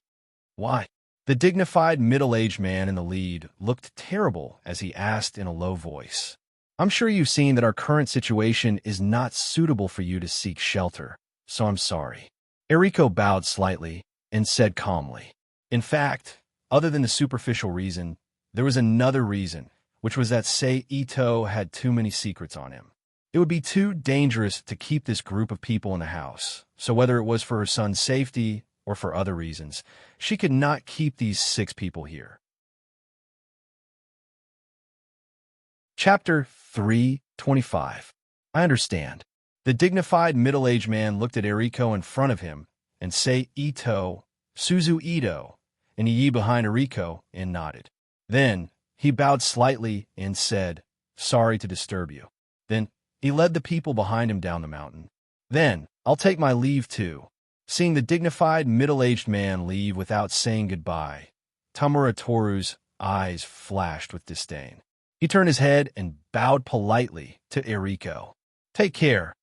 Why? The dignified middle-aged man in the lead looked terrible as he asked in a low voice. I'm sure you've seen that our current situation is not suitable for you to seek shelter, so I'm sorry. Eriko bowed slightly and said calmly. In fact, other than the superficial reason, there was another reason, which was that Sei Ito had too many secrets on him. It would be too dangerous to keep this group of people in the house, so whether it was for her son's safety or for other reasons, she could not keep these 6 people here. Chapter 3:25. I understand. The dignified middle-aged man looked at Eriko in front of him and Sei Ito, Suzu Ito, and Yi behind Eriko and nodded. Then he bowed slightly and said, Sorry to disturb you. Then he led the people behind him down the mountain. Then I'll take my leave too. Seeing the dignified middle-aged man leave without saying goodbye, Tamura Toru's eyes flashed with disdain. He turned his head and bowed politely to Eriko. Take care,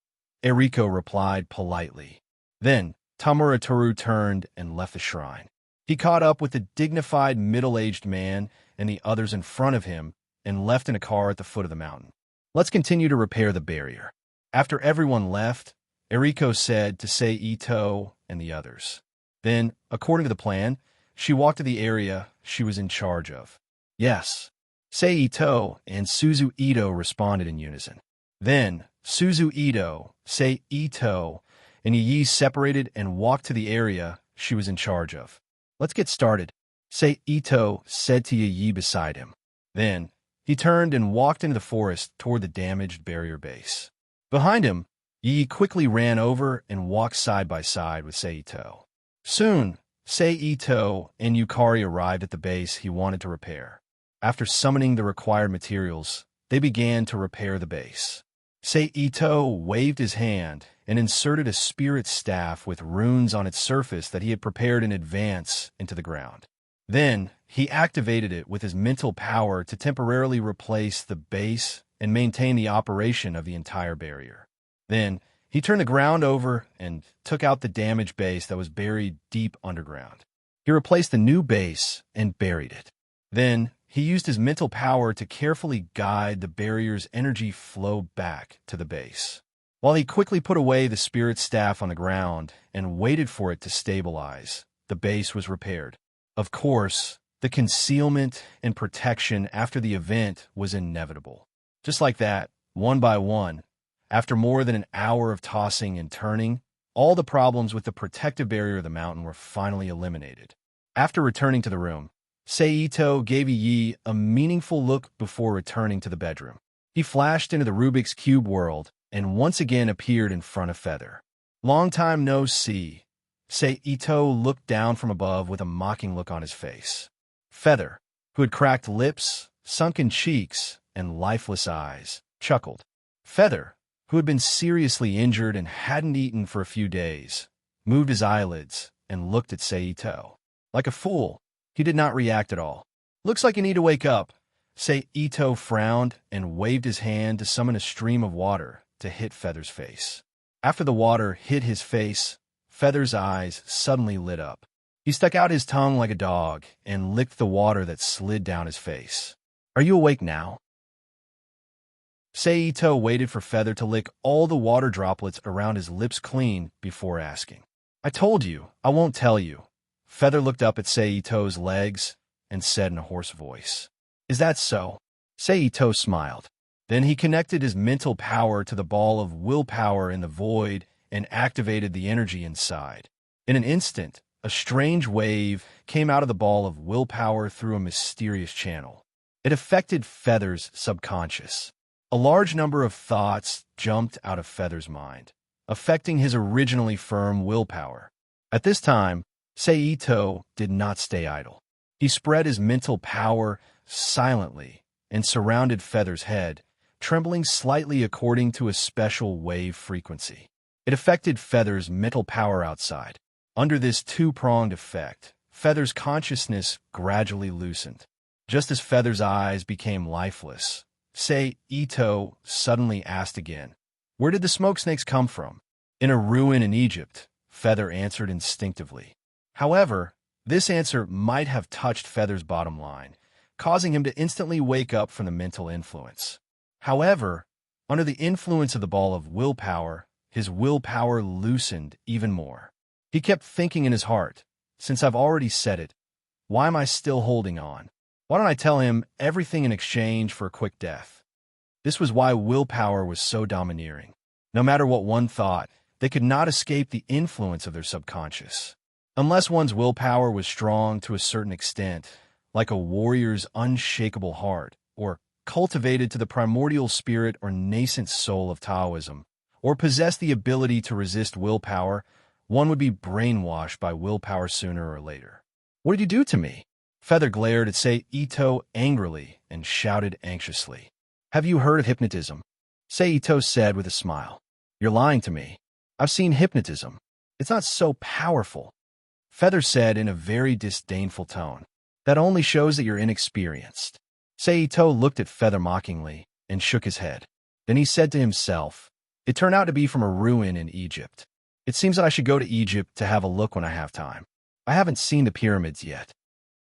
Eriko replied politely. Then Tamura Toru turned and left the shrine. He caught up with the dignified middle-aged man and the others in front of him and left in a car at the foot of the mountain. Let's continue to repair the barrier. After everyone left, Eriko said to Sei Ito and the others. Then, according to the plan, she walked to the area she was in charge of. Yes. Sei Ito and Suzu Ito responded in unison. Then, Suzu Ito, Sei Ito, and Yi separated and walked to the area she was in charge of. Let's get started, Sei Ito said to Yi beside him. Then, he turned and walked into the forest toward the damaged barrier base. Behind him, Yi quickly ran over and walked side by side with Sei Ito. Soon, Sei Ito and Yukari arrived at the base he wanted to repair. After summoning the required materials, they began to repair the base. Sei Ito waved his hand and inserted a spirit staff with runes on its surface that he had prepared in advance into the ground. Then, he activated it with his mental power to temporarily replace the base and maintain the operation of the entire barrier. Then, he turned the ground over and took out the damaged base that was buried deep underground. He replaced the new base and buried it. Then, he used his mental power to carefully guide the barrier's energy flow back to the base. While he quickly put away the spirit staff on the ground and waited for it to stabilize, the base was repaired. Of course, The concealment and protection after the event was inevitable. Just like that, one by one, after more than an hour of tossing and turning, all the problems with the protective barrier of the mountain were finally eliminated. After returning to the room, Seito gave Yi a meaningful look before returning to the bedroom. He flashed into the Rubik's Cube world and once again appeared in front of Feather. "Long time no see." Seito looked down from above with a mocking look on his face. Feather, who had cracked lips, sunken cheeks, and lifeless eyes, chuckled. Feather, who had been seriously injured and hadn't eaten for a few days, moved his eyelids and looked at Seito. Like a fool, he did not react at all. "Looks like you need to wake up." Seito frowned and waved his hand to summon a stream of water to hit Feather's face. After the water hit his face, Feather's eyes suddenly lit up. He stuck out his tongue like a dog and licked the water that slid down his face. "Are you awake now?" Seito waited for Feather to lick all the water droplets around his lips clean before asking. "I told you, I won't tell you." Feather looked up at Seito's legs and said in a hoarse voice, "Is that so?" Seito smiled. Then he connected his mental power to the ball of willpower in the void and activated the energy inside. In an instant, a strange wave came out of the ball of willpower through a mysterious channel. It affected Feather's subconscious. A large number of thoughts jumped out of Feather's mind, affecting his originally firm willpower. At this time, Seito did not stay idle. He spread his mental power silently and surrounded Feather's head, trembling slightly according to a special wave frequency. It affected Feather's mental power outside. Under this two-pronged effect, Feather's consciousness gradually loosened. Just as Feather's eyes became lifeless, Seito suddenly asked again, "Where did the smoke snakes come from?" "In a ruin in Egypt," Feather answered instinctively. However, this answer might have touched Feather's bottom line, causing him to instantly wake up from the mental influence. However, under the influence of the ball of willpower, his willpower loosened even more. He kept thinking in his heart, "Since I've already said it, why am I still holding on? Why don't I tell him everything in exchange for a quick death?" This was why willpower was so domineering. No matter what one thought, they could not escape the influence of their subconscious. Unless one's willpower was strong to a certain extent, like a warrior's unshakable heart, or cultivated to the primordial spirit or nascent soul of Taoism, or possessed the ability to resist willpower, one would be brainwashed by willpower sooner or later. "What did you do to me?" Feather glared at Seito angrily and shouted anxiously. "Have you heard of hypnotism?" Seito said with a smile. "You're lying to me. I've seen hypnotism. It's not so powerful." Feather said in a very disdainful tone. "That only shows that you're inexperienced." Seito looked at Feather mockingly and shook his head. Then he said to himself, "It turned out to be from a ruin in Egypt. It seems that I should go to Egypt to have a look when I have time. I haven't seen the pyramids yet."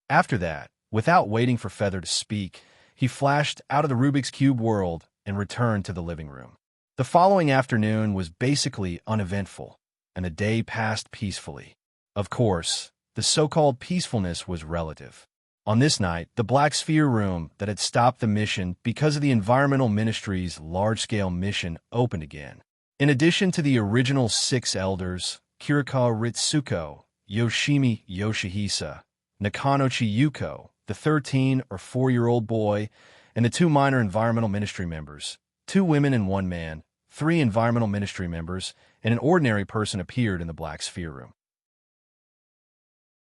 After that, without waiting for Feather to speak, he flashed out of the Rubik's Cube world and returned to the living room. The following afternoon was basically uneventful, and the day passed peacefully. Of course, the so-called peacefulness was relative. On this night, the Black Sphere room that had stopped the mission because of the Environmental Ministry's large-scale mission opened again. In addition to the original 6 elders, Kiriko Ritsuko, Yoshimi Yoshihisa, Nakanochi Yuko, the 13 or 4-year-old boy, and the 2 minor Environmental Ministry members, 2 women and 1 man, 3 Environmental Ministry members, and an ordinary person appeared in the Black Sphere room.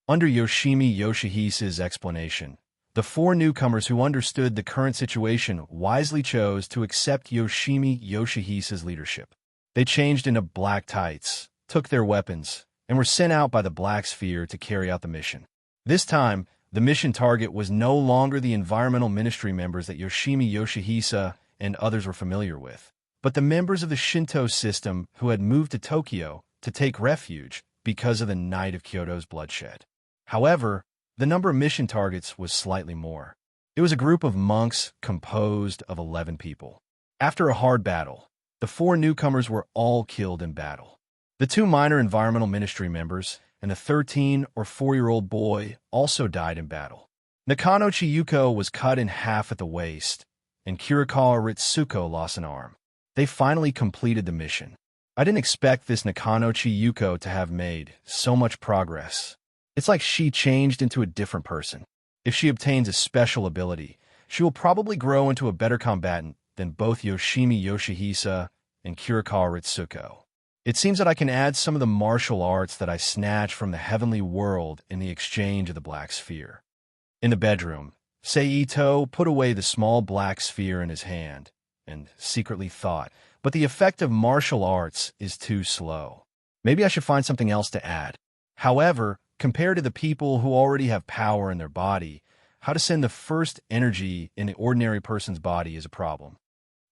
Under Yoshimi Yoshihisa's explanation, the 4 newcomers who understood the current situation wisely chose to accept Yoshimi Yoshihisa's leadership. They changed into black tights, took their weapons, and were sent out by the Black Sphere to carry out the mission. This time, the mission target was no longer the Environmental Ministry members that Yoshimi Yoshihisa and others were familiar with, but the members of the Shinto system who had moved to Tokyo to take refuge because of the night of Kyoto's bloodshed. However, the number of mission targets was slightly more. It was a group of monks composed of 11 people. After a hard battle, the 4 newcomers were all killed in battle. The 2 minor Environmental Ministry members and the 13 or 4-year-old boy also died in battle. Nakano Chiyuko was cut in half at the waist, and Kirikawa Ritsuko lost an arm. They finally completed the mission. I didn't expect this Nakano Chiyuko to have made so much progress. It's like she changed into a different person. If she obtains a special ability, she will probably grow into a better combatant than both Yoshimi Yoshihisa and Kirikawa Ritsuko. It seems that I can add some of the martial arts that I snatched from the heavenly world in the exchange of the black sphere. In the bedroom, Seito put away the small black sphere in his hand and secretly thought, but the effect of martial arts is too slow. Maybe I should find something else to add. However, compared to the people who already have power in their body, how to send the first energy in an ordinary person's body is a problem.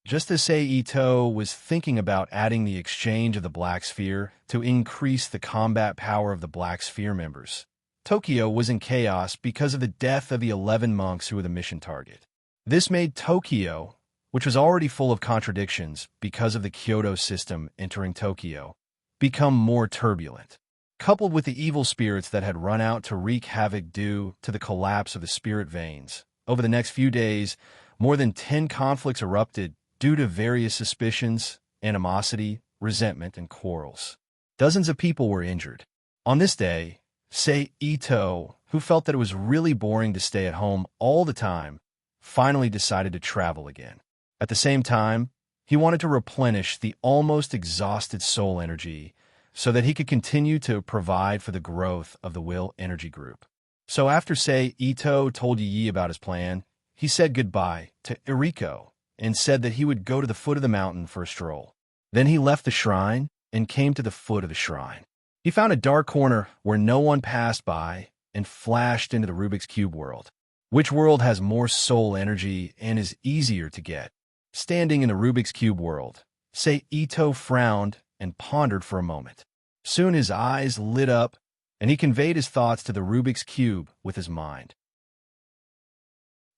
Just as Seito was thinking about adding the exchange of the Black Sphere to increase the combat power of the Black Sphere members, Tokyo was in chaos because of the death of the 11 monks who were the mission target. This made Tokyo, which was already full of contradictions because of the Kyoto system entering Tokyo, become more turbulent. Coupled with the evil spirits that had run out to wreak havoc due to the collapse of the spirit veins, over the next few days, more than 10 conflicts erupted due to various suspicions, animosity, resentment, and quarrels. Dozens of people were injured. On this day, Seito, who felt that it was really boring to stay at home all the time, finally decided to travel again. At the same time, he wanted to replenish the almost exhausted soul energy so that he could continue to provide for the growth of the Will Energy Group. So after Seito told Yi about his plan, he said goodbye to Eriko and said that he would go to the foot of the mountain for a stroll. Then he left the shrine and came to the foot of the shrine. He found a dark corner where no one passed by and flashed into the Rubik's Cube world. Which world has more soul energy and is easier to get? Standing in the Rubik's Cube world, Seito frowned and pondered for a moment. Soon his eyes lit up, and he conveyed his thoughts to the Rubik's Cube with his mind.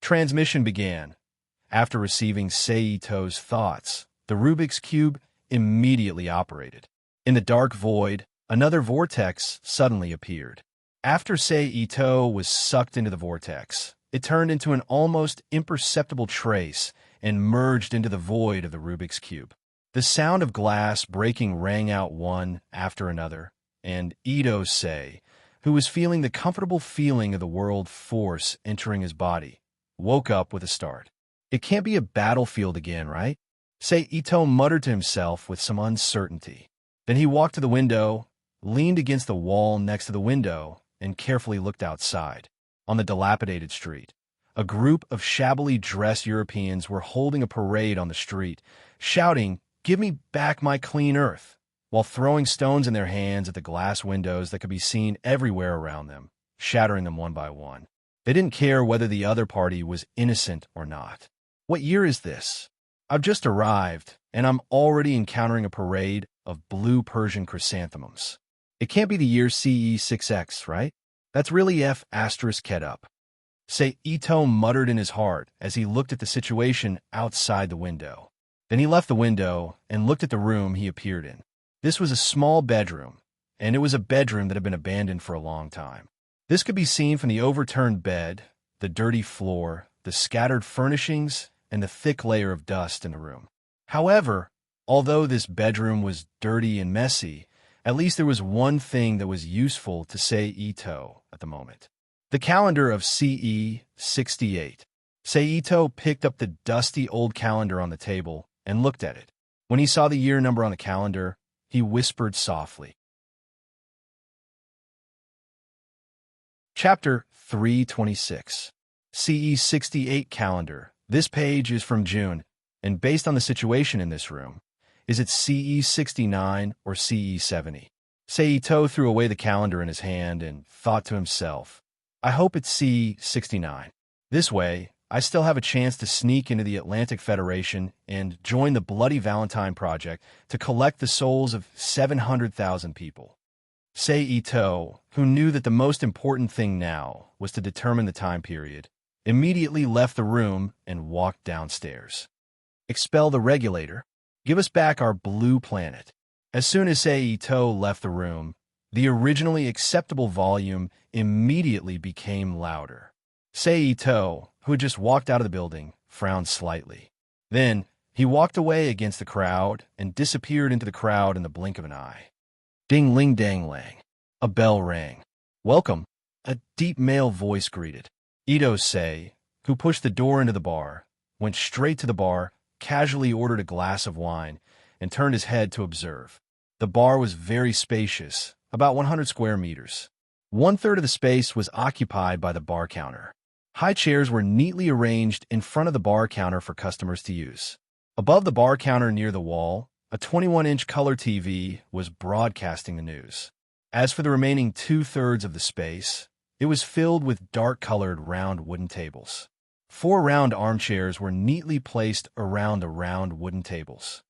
Transmission began. After receiving Seito's thoughts, the Rubik's Cube immediately operated. In the dark void, another vortex suddenly appeared. After Seito was sucked into the vortex, it turned into an almost imperceptible trace and merged into the void of the Rubik's Cube. The sound of glass breaking rang out one after another, and Ito-sei, who was feeling the comfortable feeling of the world force entering his body, woke up with a start. It can't be a battlefield again, right? Seito muttered to himself with some uncertainty. Then he walked to the window, leaned against the wall next to the window, and carefully looked outside. On the dilapidated street, a group of shabbily dressed Europeans were holding a parade on the street, shouting, "Give me back my clean earth," while throwing stones in their hands at the glass windows that could be seen everywhere around them, shattering them one by one. They didn't care whether the other party was innocent or not. What year is this? I've just arrived, and I'm already encountering a parade of blue Persian chrysanthemums. It can't be the year CE 6X, right? That's really F*** up. Seito muttered in his heart as he looked at the situation outside the window. Then he left the window and looked at the room he appeared in. This was a small bedroom, and it was a bedroom that had been abandoned for a long time. This could be seen from the overturned bed, the dirty floor, the scattered furnishings, and the thick layer of dust in the room. However, although this bedroom was dirty and messy, at least there was one thing that was useful to Seito at the moment. The calendar of CE 68. Seito picked up the dusty old calendar on the table and looked at it. When he saw the year number on the calendar, he whispered softly. Chapter 326. CE 68 calendar. This page is from June, and based on the situation in this room, is it CE 69 or CE 70? Seito threw away the calendar in his hand and thought to himself, I hope it's CE 69. This way, I still have a chance to sneak into the Atlantic Federation and join the Bloody Valentine Project to collect the souls of 700,000 people. Seito, who knew that the most important thing now was to determine the time period, immediately left the room and walked downstairs. Expel the regulator. Give us back our blue planet. As soon as Seito left the room, the originally acceptable volume immediately became louder. Ito, who had just walked out of the building, frowned slightly. Then, he walked away against the crowd and disappeared into the crowd in the blink of an eye. Ding-ling-dang-lang. A bell rang. "Welcome," a deep male voice greeted. Ito, who pushed the door into the bar, went straight to the bar, casually ordered a glass of wine, and turned his head to observe. The bar was very spacious, about 100 square meters. One-third of the space was occupied by the bar counter. High chairs were neatly arranged in front of the bar counter for customers to use. Above the bar counter near the wall, a 21-inch color TV was broadcasting the news. As for the remaining two-thirds of the space, it was filled with dark-colored round wooden tables. 4 round armchairs were neatly placed around the round wooden tables.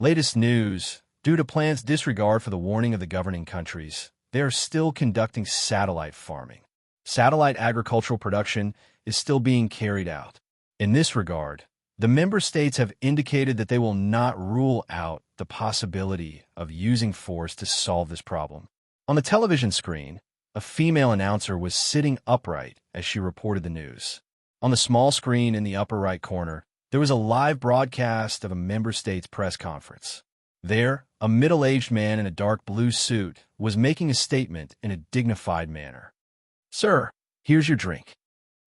Latest news: due to plants' disregard for the warning of the governing countries, they are still conducting satellite farming. Satellite agricultural production is still being carried out. In this regard, the member states have indicated that they will not rule out the possibility of using force to solve this problem. On the television screen, a female announcer was sitting upright as she reported the news. On the small screen in the upper right corner, there was a live broadcast of a member state's press conference. There, a middle-aged man in a dark blue suit was making a statement in a dignified manner. "Sir, here's your drink."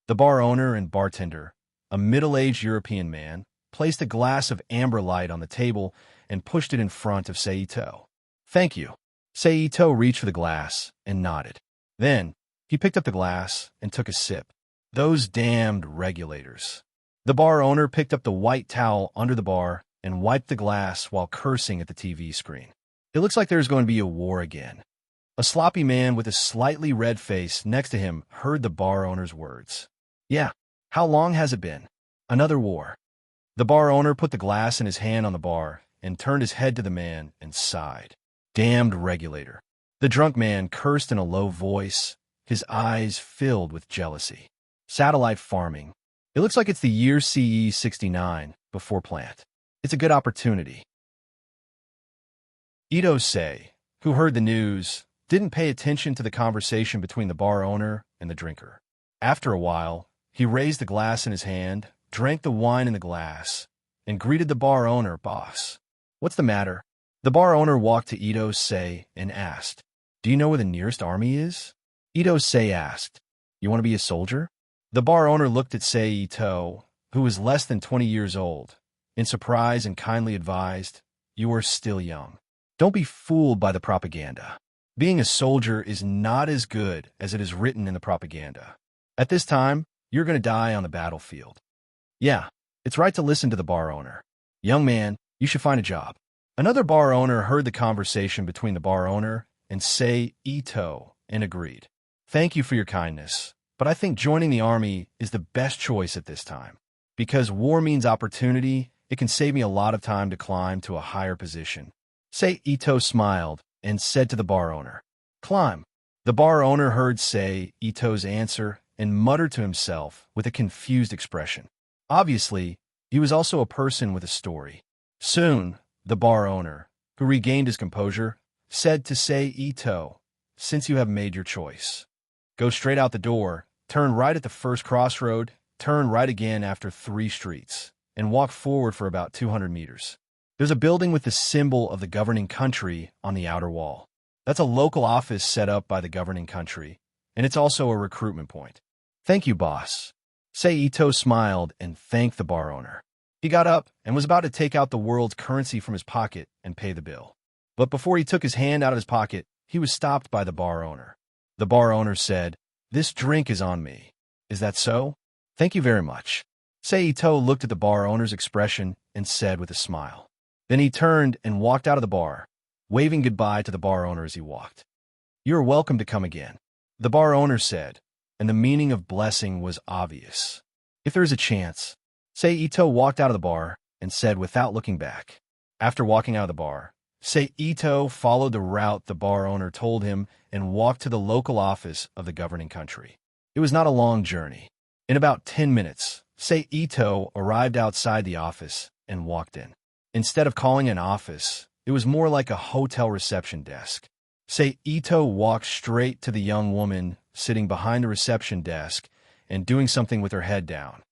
The bar owner and bartender, a middle-aged European man, placed a glass of amber light on the table and pushed it in front of Ito. "Thank you." Ito reached for the glass and nodded. Then, he picked up the glass and took a sip. Those damned regulators. The bar owner picked up the white towel under the bar and wiped the glass while cursing at the TV screen. "It looks like there's going to be a war again." A sloppy man with a slightly red face next to him heard the bar owner's words. "Yeah, how long has it been? Another war." The bar owner put the glass in his hand on the bar and turned his head to the man and sighed. "Damned regulator." The drunk man cursed in a low voice, his eyes filled with jealousy. Satellite farming. It looks like it's the year CE 69, before plant. It's a good opportunity. Ito, who heard the news, didn't pay attention to the conversation between the bar owner and the drinker. After a while, he raised the glass in his hand, drank the wine in the glass, and greeted the bar owner, "Boss, what's the matter?" The bar owner walked to Ito and asked, "Do you know where the nearest army is?" Ito asked, "You want to be a soldier?" The bar owner looked at Ito, who was less than 20 years old, in surprise and kindly advised, "You are still young. Don't be fooled by the propaganda. Being a soldier is not as good as it is written in the propaganda. At this time, you're going to die on the battlefield." "Yeah, it's right to listen to the bar owner. Young man, you should find a job." Another bar owner heard the conversation between the bar owner and Ito and agreed. "Thank you for your kindness, but I think joining the army is the best choice at this time. Because war means opportunity, it can save me a lot of time to climb to a higher position." Ito smiled and said to the bar owner, "Climb." The bar owner heard Ito's answer and muttered to himself with a confused expression. Obviously, he was also a person with a story. Soon, the bar owner, who regained his composure, said to Ito, "Since you have made your choice, go straight out the door, turn right at the first crossroad, turn right again after 3 streets, and walk forward for about 200 meters. There's a building with the symbol of the governing country on the outer wall. That's a local office set up by the governing country, and it's also a recruitment point." "Thank you, boss." Ito smiled and thanked the bar owner. He got up and was about to take out the world's currency from his pocket and pay the bill. But before he took his hand out of his pocket, he was stopped by the bar owner. The bar owner said, "This drink is on me. Is that so? Thank you very much." Ito looked at the bar owner's expression and said with a smile. Then he turned and walked out of the bar, waving goodbye to the bar owner as he walked. "You are welcome to come again," the bar owner said, and the meaning of blessing was obvious. "If there is a chance." Ito walked out of the bar and said without looking back. After walking out of the bar, Ito followed the route the bar owner told him and walked to the local office of the governing country. It was not a long journey. In about 10 minutes, Ito arrived outside the office and walked in. Instead of calling an office, it was more like a hotel reception desk. Ito walked straight to the young woman sitting behind the reception desk and doing something with her head down.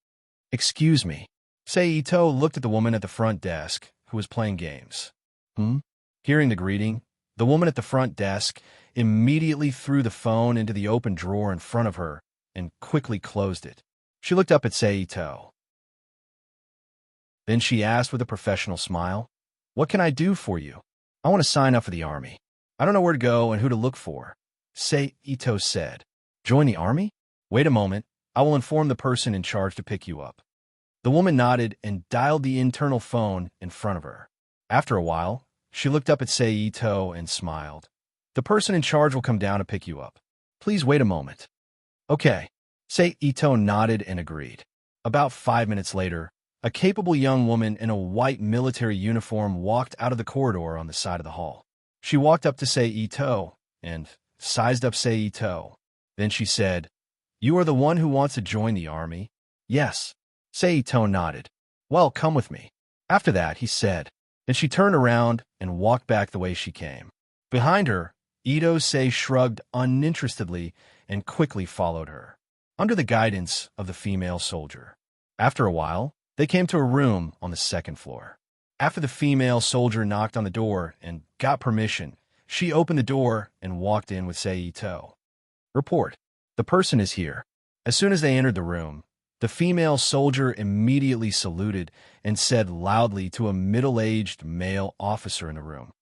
"Excuse me." Seito looked at the woman at the front desk, who was playing games. "Hmm?" Hearing the greeting, the woman at the front desk immediately threw the phone into the open drawer in front of her and quickly closed it. She looked up at Seito. Then she asked with a professional smile, "What can I do for you?" "I want to sign up for the army. I don't know where to go and who to look for," Seito said. "Join the army? Wait a moment. I will inform the person in charge to pick you up." The woman nodded and dialed the internal phone in front of her. After a while, she looked up at Seito and smiled. "The person in charge will come down to pick you up. Please wait a moment." "Okay." Seito nodded and agreed. About 5 minutes later, a capable young woman in a white military uniform walked out of the corridor on the side of the hall. She walked up to Seito and sized up Seito. Then she said, "You are the one who wants to join the army?" "Yes." Seito nodded. "Well, come with me." After that, he said. Then she turned around and walked back the way she came. Behind her, Ito-sei shrugged uninterestedly and quickly followed her, under the guidance of the female soldier. After a while, they came to a room on the second floor. After the female soldier knocked on the door and got permission, she opened the door and walked in with Seito. "Report. The person is here." As soon as they entered the room, the female soldier immediately saluted and said loudly to a middle-aged male officer in the room,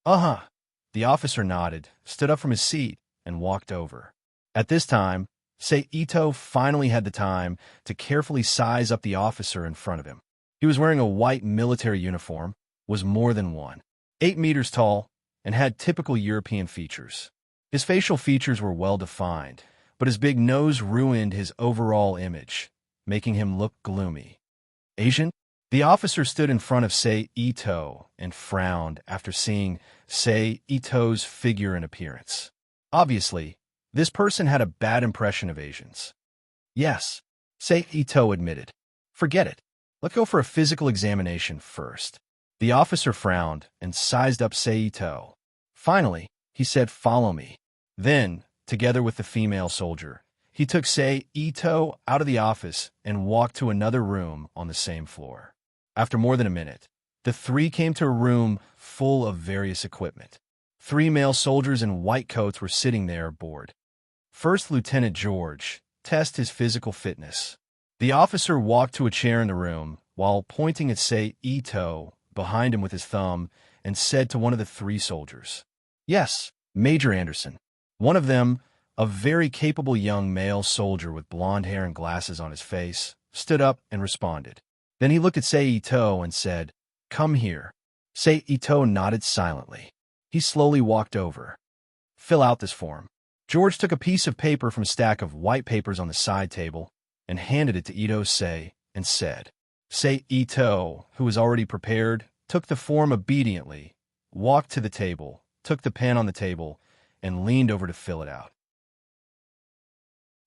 "Uh-huh." The officer nodded, stood up from his seat, and walked over. At this time, Seito finally had the time to carefully size up the officer in front of him. He was wearing a white military uniform, was more than 8 meters tall, and had typical European features. His facial features were well-defined, but his big nose ruined his overall image, making him look gloomy. "Asian?" The officer stood in front of Seito and frowned after seeing Seito's figure and appearance. Obviously, this person had a bad impression of Asians. "Yes," Seito admitted. "Forget it. Let's go for a physical examination first." The officer frowned and sized up Seito. Finally, he said, "Follow me." Then, together with the female soldier, he took Seito out of the office and walked to another room on the same floor. After more than a minute, the three came to a room full of various equipment. 3 male soldiers in white coats were sitting there, bored. First Lieutenant George, test his physical fitness. The officer walked to a chair in the room while pointing at Seito behind him with his thumb and said to one of the 3 soldiers, "Yes, Major Anderson." One of them, a very capable young male soldier with blonde hair and glasses on his face, stood up and responded. Then he looked at Seito and said, "Come here." Seito nodded silently. He slowly walked over. "Fill out this form." George took a piece of paper from a stack of white papers on the side table and handed it to Ito-sei and said. Seito, who was already prepared, took the form obediently, walked to the table, took the pen on the table, and leaned over to fill it out.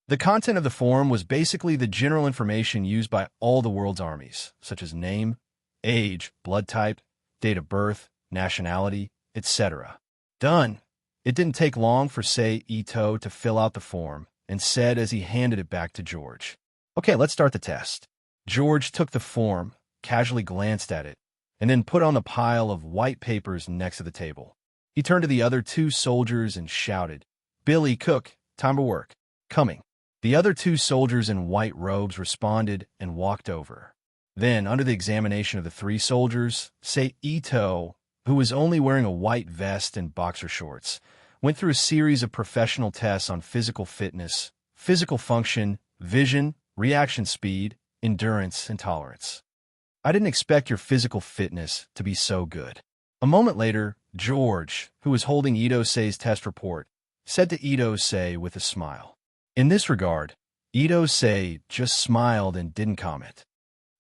The content of the form was basically the general information used by all the world's armies, such as name, age, blood type, date of birth, nationality, etc. Done. It didn't take long for Seito to fill out the form and said as he handed it back to George, "Okay, let's start the test." George took the form, casually glanced at it, and then put on the pile of white papers next to the table. He turned to the other 2 soldiers and shouted, "Billy, Cook, time to work. Coming." The other 2 soldiers in white robes responded and walked over. Then, under the examination of the 3 soldiers, Seito, who was only wearing a white vest and boxer shorts, went through a series of professional tests on physical fitness, physical function, vision, reaction speed, endurance, and tolerance. "I didn't expect your physical fitness to be so good." A moment later, George, who was holding Ito-sei's test report, said to Ito-sei with a smile. In this regard, Ito-sei just smiled and didn't comment.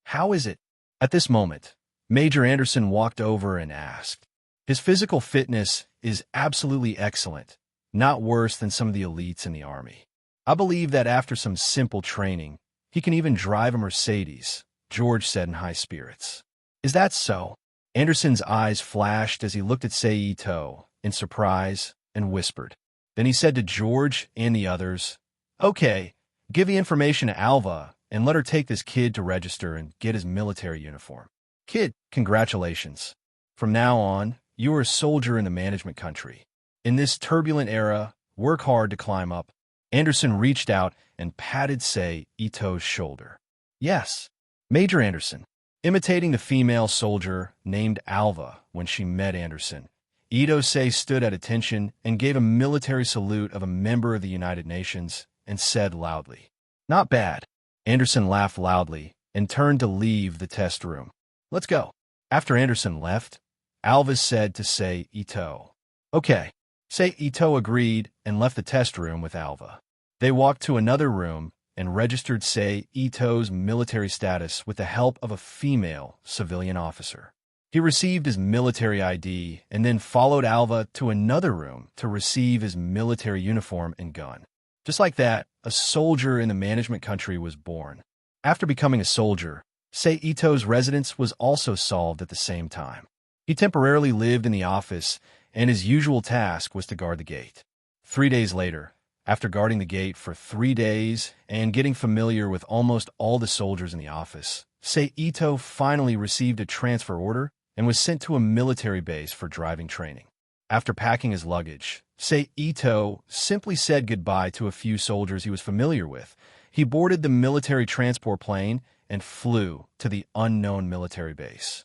"How is it?" At this moment, Major Anderson walked over and asked. "His physical fitness is absolutely excellent, not worse than some of the elites in the army. I believe that after some simple training, he can even drive a Mercedes," George said in high spirits. "Is that so?" Anderson's eyes flashed as he looked at Seito in surprise and whispered. Then he said to George and the others, "Okay, Give the information to Alva and let her take this kid to register and get his military uniform. Kid, congratulations. From now on, you are a soldier in the management country. In this turbulent era, work hard to climb up. Anderson reached out and patted Sei Ito's shoulder. Yes, Major Anderson. Imitating the female soldier named Alva when she met Anderson, Ito Sei stood at attention and gave a military salute of a member of the United Nations and said loudly, "Not bad." Anderson laughed loudly and turned to leave the test room. "Let's go." After Anderson left, Alva said to Sei Ito, "Okay." Sei Ito agreed and left the test room with Alva. They walked to another room and registered Sei Ito's military status with the help of a female civilian officer. He received his military ID and then followed Alva to another room to receive his military uniform and gun. Just like that, a soldier in the management country was born. After becoming a soldier, Sei Ito's residence was also solved at the same time. He temporarily lived in the office, and his usual task was to guard the gate. 3 days later, after guarding the gate for 3 days and getting familiar with almost all the soldiers in the office, Sei Ito finally received a transfer order and was sent to a military base for driving training. After packing his luggage, Sei Ito simply said goodbye to a few soldiers he was familiar with. He boarded the military transport plane and flew to the unknown military base.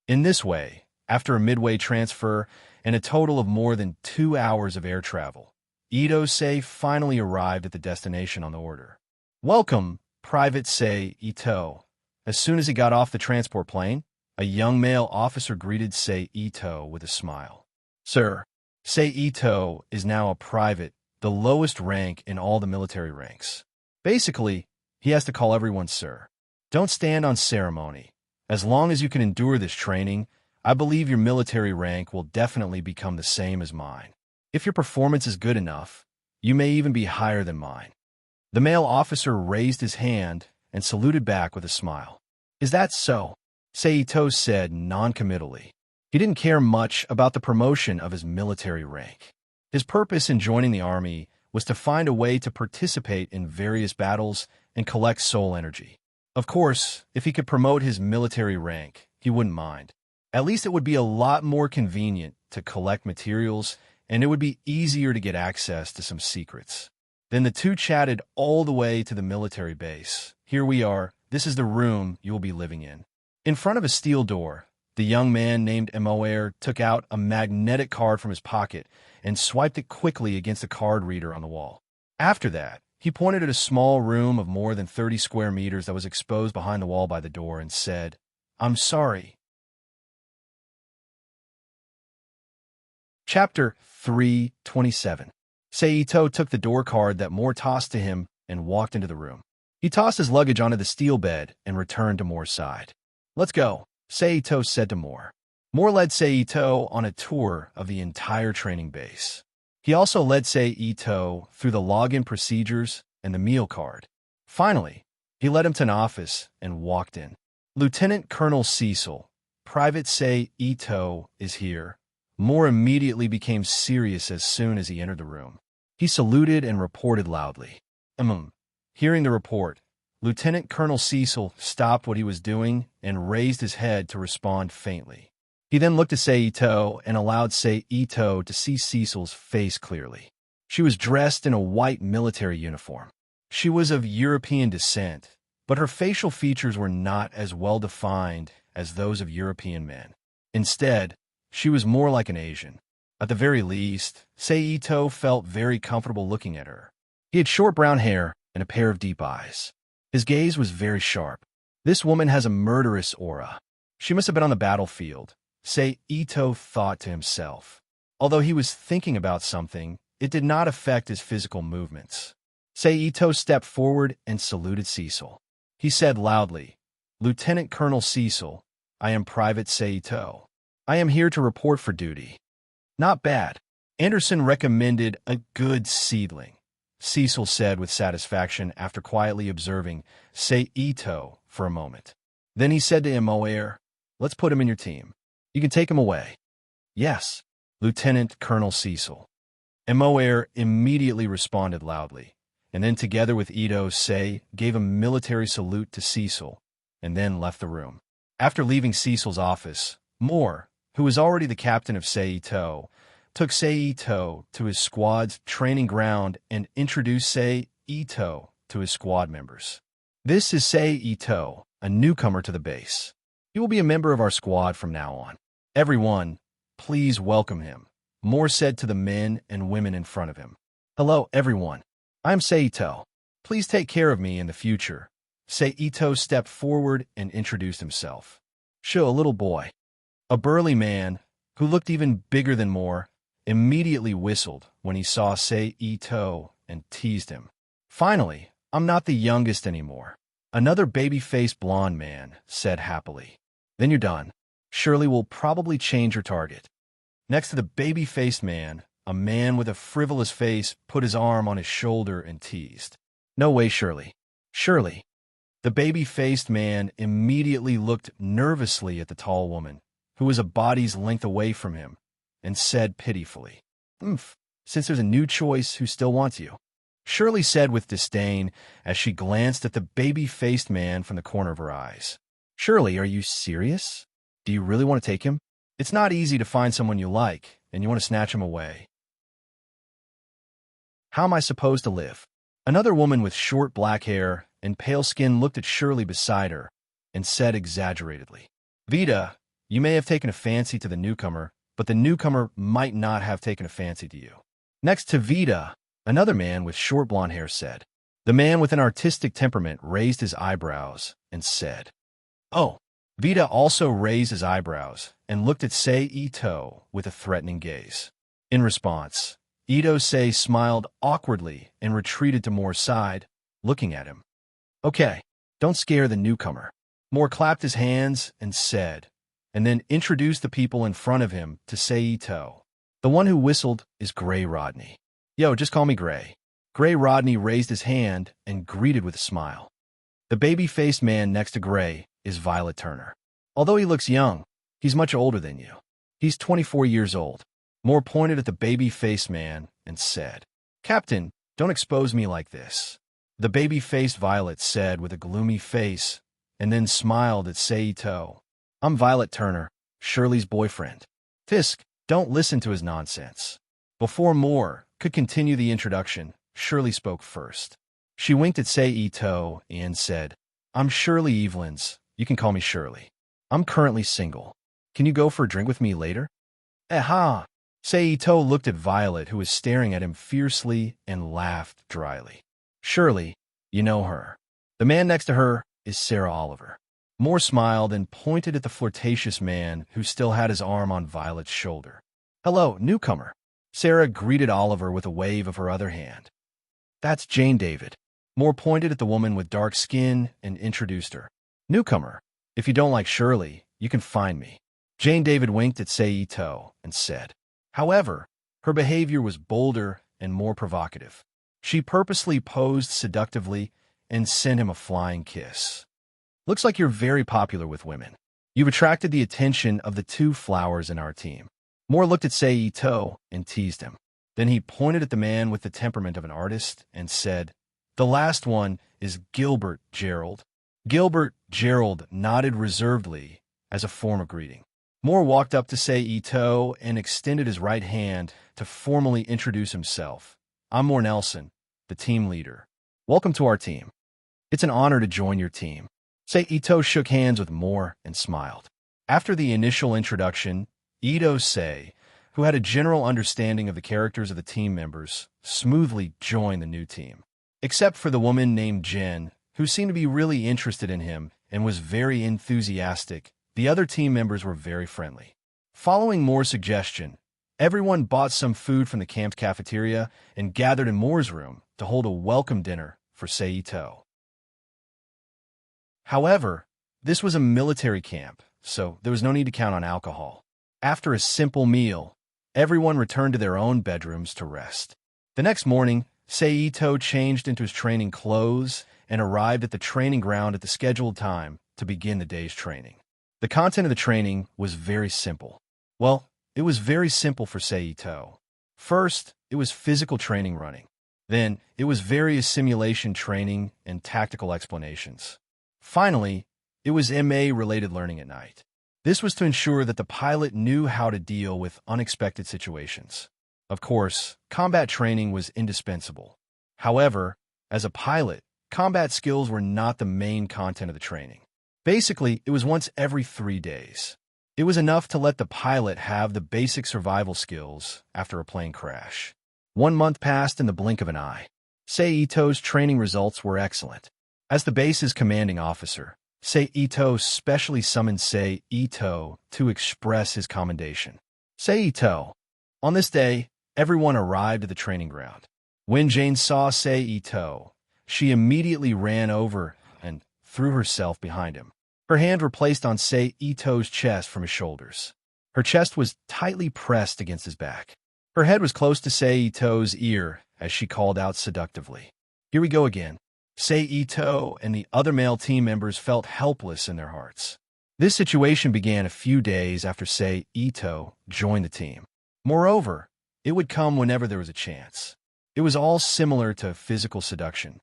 In this way, after a midway transfer and a total of more than 2 hours of air travel, Ito Sei finally arrived at the destination on the order. "Welcome, Private Sei Ito." As soon as he got off the transport plane, a young male officer greeted Sei Ito with a smile. "Sir, Sei Ito is now a private, the lowest rank in all the military ranks. Basically, he has to call everyone sir. Don't stand on ceremony. As long as you can endure this training, I believe your military rank will definitely become the same as mine. If your performance is good enough, you may even be higher than mine." The male officer raised his hand and saluted back with a smile. "Is that so?" Sei Ito said non-committally. He didn't care much about the promotion of his military rank. His purpose in joining the army was to find a way to participate in various battles and collect soul energy. Of course, if he could promote his military rank, he wouldn't mind. At least it would be a lot more convenient to collect materials, and it would be easier to get access to some secrets. Then the two chatted all the way to the military base. "Here we are. This is the room you will be living in." In front of a steel door, the young man named Emoer took out a magnetic card from his pocket and swiped it quickly against the card reader on the wall. After that, he pointed at a small room of more than 30 square meters that was exposed behind the wall by the door and said, "I'm sorry." Chapter 327. Sei Ito took the door card that Moore tossed to him and walked into the room. He tossed his luggage onto the steel bed and returned to Moore's side. "Let's go," Sei Ito said to Moore. Moore led Sei Ito on a tour of the entire training base. He also led Sei Ito through the login procedures and the meal card. Finally, he led him to an office and walked in. "Lieutenant Colonel Cecil, Private Sei Ito is here." Moore immediately became serious as soon as he entered the room. He saluted and reported loudly. Hearing the report, Lieutenant Colonel Cecil stopped what he was doing and raised his head to respond faintly. He then looked at Sei Ito and allowed Sei Ito to see Cecil's face clearly. She was dressed in a white military uniform. She was of European descent, but her facial features were not as well defined as those of European men. Instead, she was more like an Asian. At the very least, Sei Ito felt very comfortable looking at her. He had short brown hair and a pair of deep eyes. His gaze was very sharp. "This woman has a murderous aura. She must have been on the battlefield," Sei Ito thought to himself. Although he was thinking about something, it did not affect his physical movements. Sei Ito stepped forward and saluted Cecil. He said loudly, "Lieutenant Colonel Cecil, I am Private Sei Ito. I am here to report for duty." "Not bad." Anderson recommended a good seedling, Cecil said with satisfaction after quietly observing Sei Ito for a moment. Then he said to Emoer, "Let's put him in your team. You can take him away." "Yes, Lieutenant Colonel Cecil." Emoer immediately responded loudly. and then together with Ito, Sei gave a military salute to Cecil, and then left the room. After leaving Cecil's office, Moore, who was already the captain of Sei Ito, took Sei Ito to his squad's training ground and introduced Sei Ito to his squad members. This is Sei Ito, a newcomer to the base. He will be a member of our squad from now on. Everyone, please welcome him, Moore said to the men and women in front of him. Hello, everyone. I'm Sei Ito. Please take care of me in the future. Sei Ito stepped forward and introduced himself. Show a little boy. A burly man, who looked even bigger than Moore, immediately whistled when he saw Sei Ito and teased him. Finally, I'm not the youngest anymore. Another baby-faced blonde man said happily. Then you're done. Shirley will probably change her target. Next to the baby-faced man, a man with a frivolous face put his arm on his shoulder and teased. No way, Shirley. Shirley. The baby-faced man immediately looked nervously at the tall woman, who was a body's length away from him, and said pitifully, since there's a new choice who still wants you. Shirley said with disdain as she glanced at the baby-faced man from the corner of her eyes. Shirley, are you serious? Do you really want to take him? It's not easy to find someone you like, and you want to snatch him away. How am I supposed to live? Another woman with short black hair and pale skin looked at Shirley beside her and said exaggeratedly, Vita, you may have taken a fancy to the newcomer, but the newcomer might not have taken a fancy to you. Next to Vita, another man with short blonde hair said. The man with an artistic temperament raised his eyebrows and said, Oh. Vita also raised his eyebrows and looked at Sei Ito with a threatening gaze. In response, Ito Sei smiled awkwardly and retreated to Moore's side, looking at him. Okay, don't scare the newcomer. Moore clapped his hands and said, and then introduced the people in front of him to Sei Ito. The one who whistled is Gray Rodney. Yo, just call me Gray. Gray Rodney raised his hand and greeted with a smile. The baby-faced man next to Gray is Violet Turner. Although he looks young, he's much older than you. He's 24 years old. Moore pointed at the baby-faced man and said, Captain, don't expose me like this. The baby-faced Violet said with a gloomy face and then smiled at Sei Ito. I'm Violet Turner, Shirley's boyfriend. Fisk, don't listen to his nonsense. Before Moore could continue the introduction, Shirley spoke first. She winked at Sei Ito and said, I'm Shirley Evelyn's. You can call me Shirley. I'm currently single. Can you go for a drink with me later? Aha! Sei Ito looked at Violet, who was staring at him fiercely, and laughed dryly. Shirley, you know her. The man next to her is Sarah Oliver. Moore smiled and pointed at the flirtatious man who still had his arm on Violet's shoulder. Hello, newcomer. Sarah greeted Oliver with a wave of her other hand. That's Jane David. Moore pointed at the woman with dark skin and introduced her. Newcomer, if you don't like Shirley, you can find me. Jane David winked at Sei Ito and said. However, her behavior was bolder and more provocative. She purposely posed seductively and sent him a flying kiss. Looks like you're very popular with women. You've attracted the attention of the two flowers in our team. Moore looked at Sei Ito and teased him. Then he pointed at the man with the temperament of an artist and said, The last one is Gilbert Gerald. Gilbert Gerald nodded reservedly as a form of greeting. Moore walked up to Sei Ito and extended his right hand to formally introduce himself. I'm Moore Nelson, the team leader. Welcome to our team. It's an honor to join your team. Sei Ito shook hands with Moore and smiled. After the initial introduction, Ito Sei, who had a general understanding of the characters of the team members, smoothly joined the new team. Except for the woman named Jen, who seemed to be really interested in him and was very enthusiastic, the other team members were very friendly. Following Moore's suggestion, everyone bought some food from the camp's cafeteria and gathered in Moore's room to hold a welcome dinner for Sei Ito. However, this was a military camp, so there was no need to count on alcohol. After a simple meal, everyone returned to their own bedrooms to rest. The next morning, Sei Ito changed into his training clothes and arrived at the training ground at the scheduled time to begin the day's training. The content of the training was very simple. Well, it was very simple for Sei Ito. First, it was physical training running. Then, it was various simulation training and tactical explanations. Finally, it was MA-related learning at night. This was to ensure that the pilot knew how to deal with unexpected situations. Of course, combat training was indispensable. However, as a pilot, combat skills were not the main content of the training. Basically, it was once every 3 days. It was enough to let the pilot have the basic survival skills after a plane crash. 1 month passed in the blink of an eye. Seito's training results were excellent. As the base's commanding officer, Seito specially summoned Seito to express his commendation. Seito. On this day, everyone arrived at the training ground. When Jane saw Seito, she immediately ran over and threw herself behind him. Her hands were placed on Seito's chest from his shoulders. Her chest was tightly pressed against his back. Her head was close to Seito's ear as she called out seductively, "Here we go again." Seito and the other male team members felt helpless in their hearts. This situation began a few days after Seito joined the team. Moreover, it would come whenever there was a chance. It was all similar to physical seduction.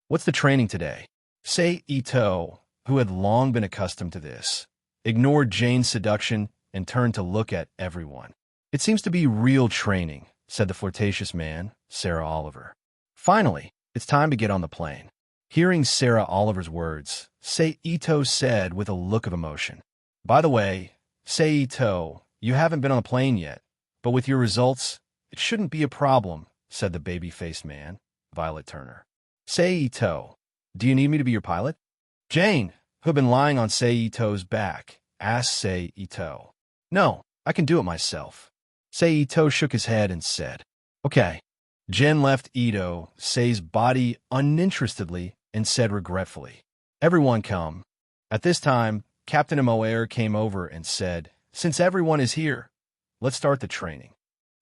"What's the training today?" Seito, who had long been accustomed to this, ignored Jane's seduction and turned to look at everyone. "It seems to be real training," said the flirtatious man, Sarah Oliver. "Finally, it's time to get on the plane." Hearing Sarah Oliver's words, Seito said with a look of emotion, "By the way, Seito, you haven't been on a plane yet, but with your results, it shouldn't be a problem," said the baby-faced man, Violet Turner. "Seito, do you need me to be your pilot?" Jane, who had been lying on Seito's back, asked Seito. "No, I can do it myself." Seito shook his head and said, "Okay." Jen left Sei's body uninterestedly and said regretfully, "Everyone come." At this time, Captain Moer came over and said, "Since everyone is here, let's start the training."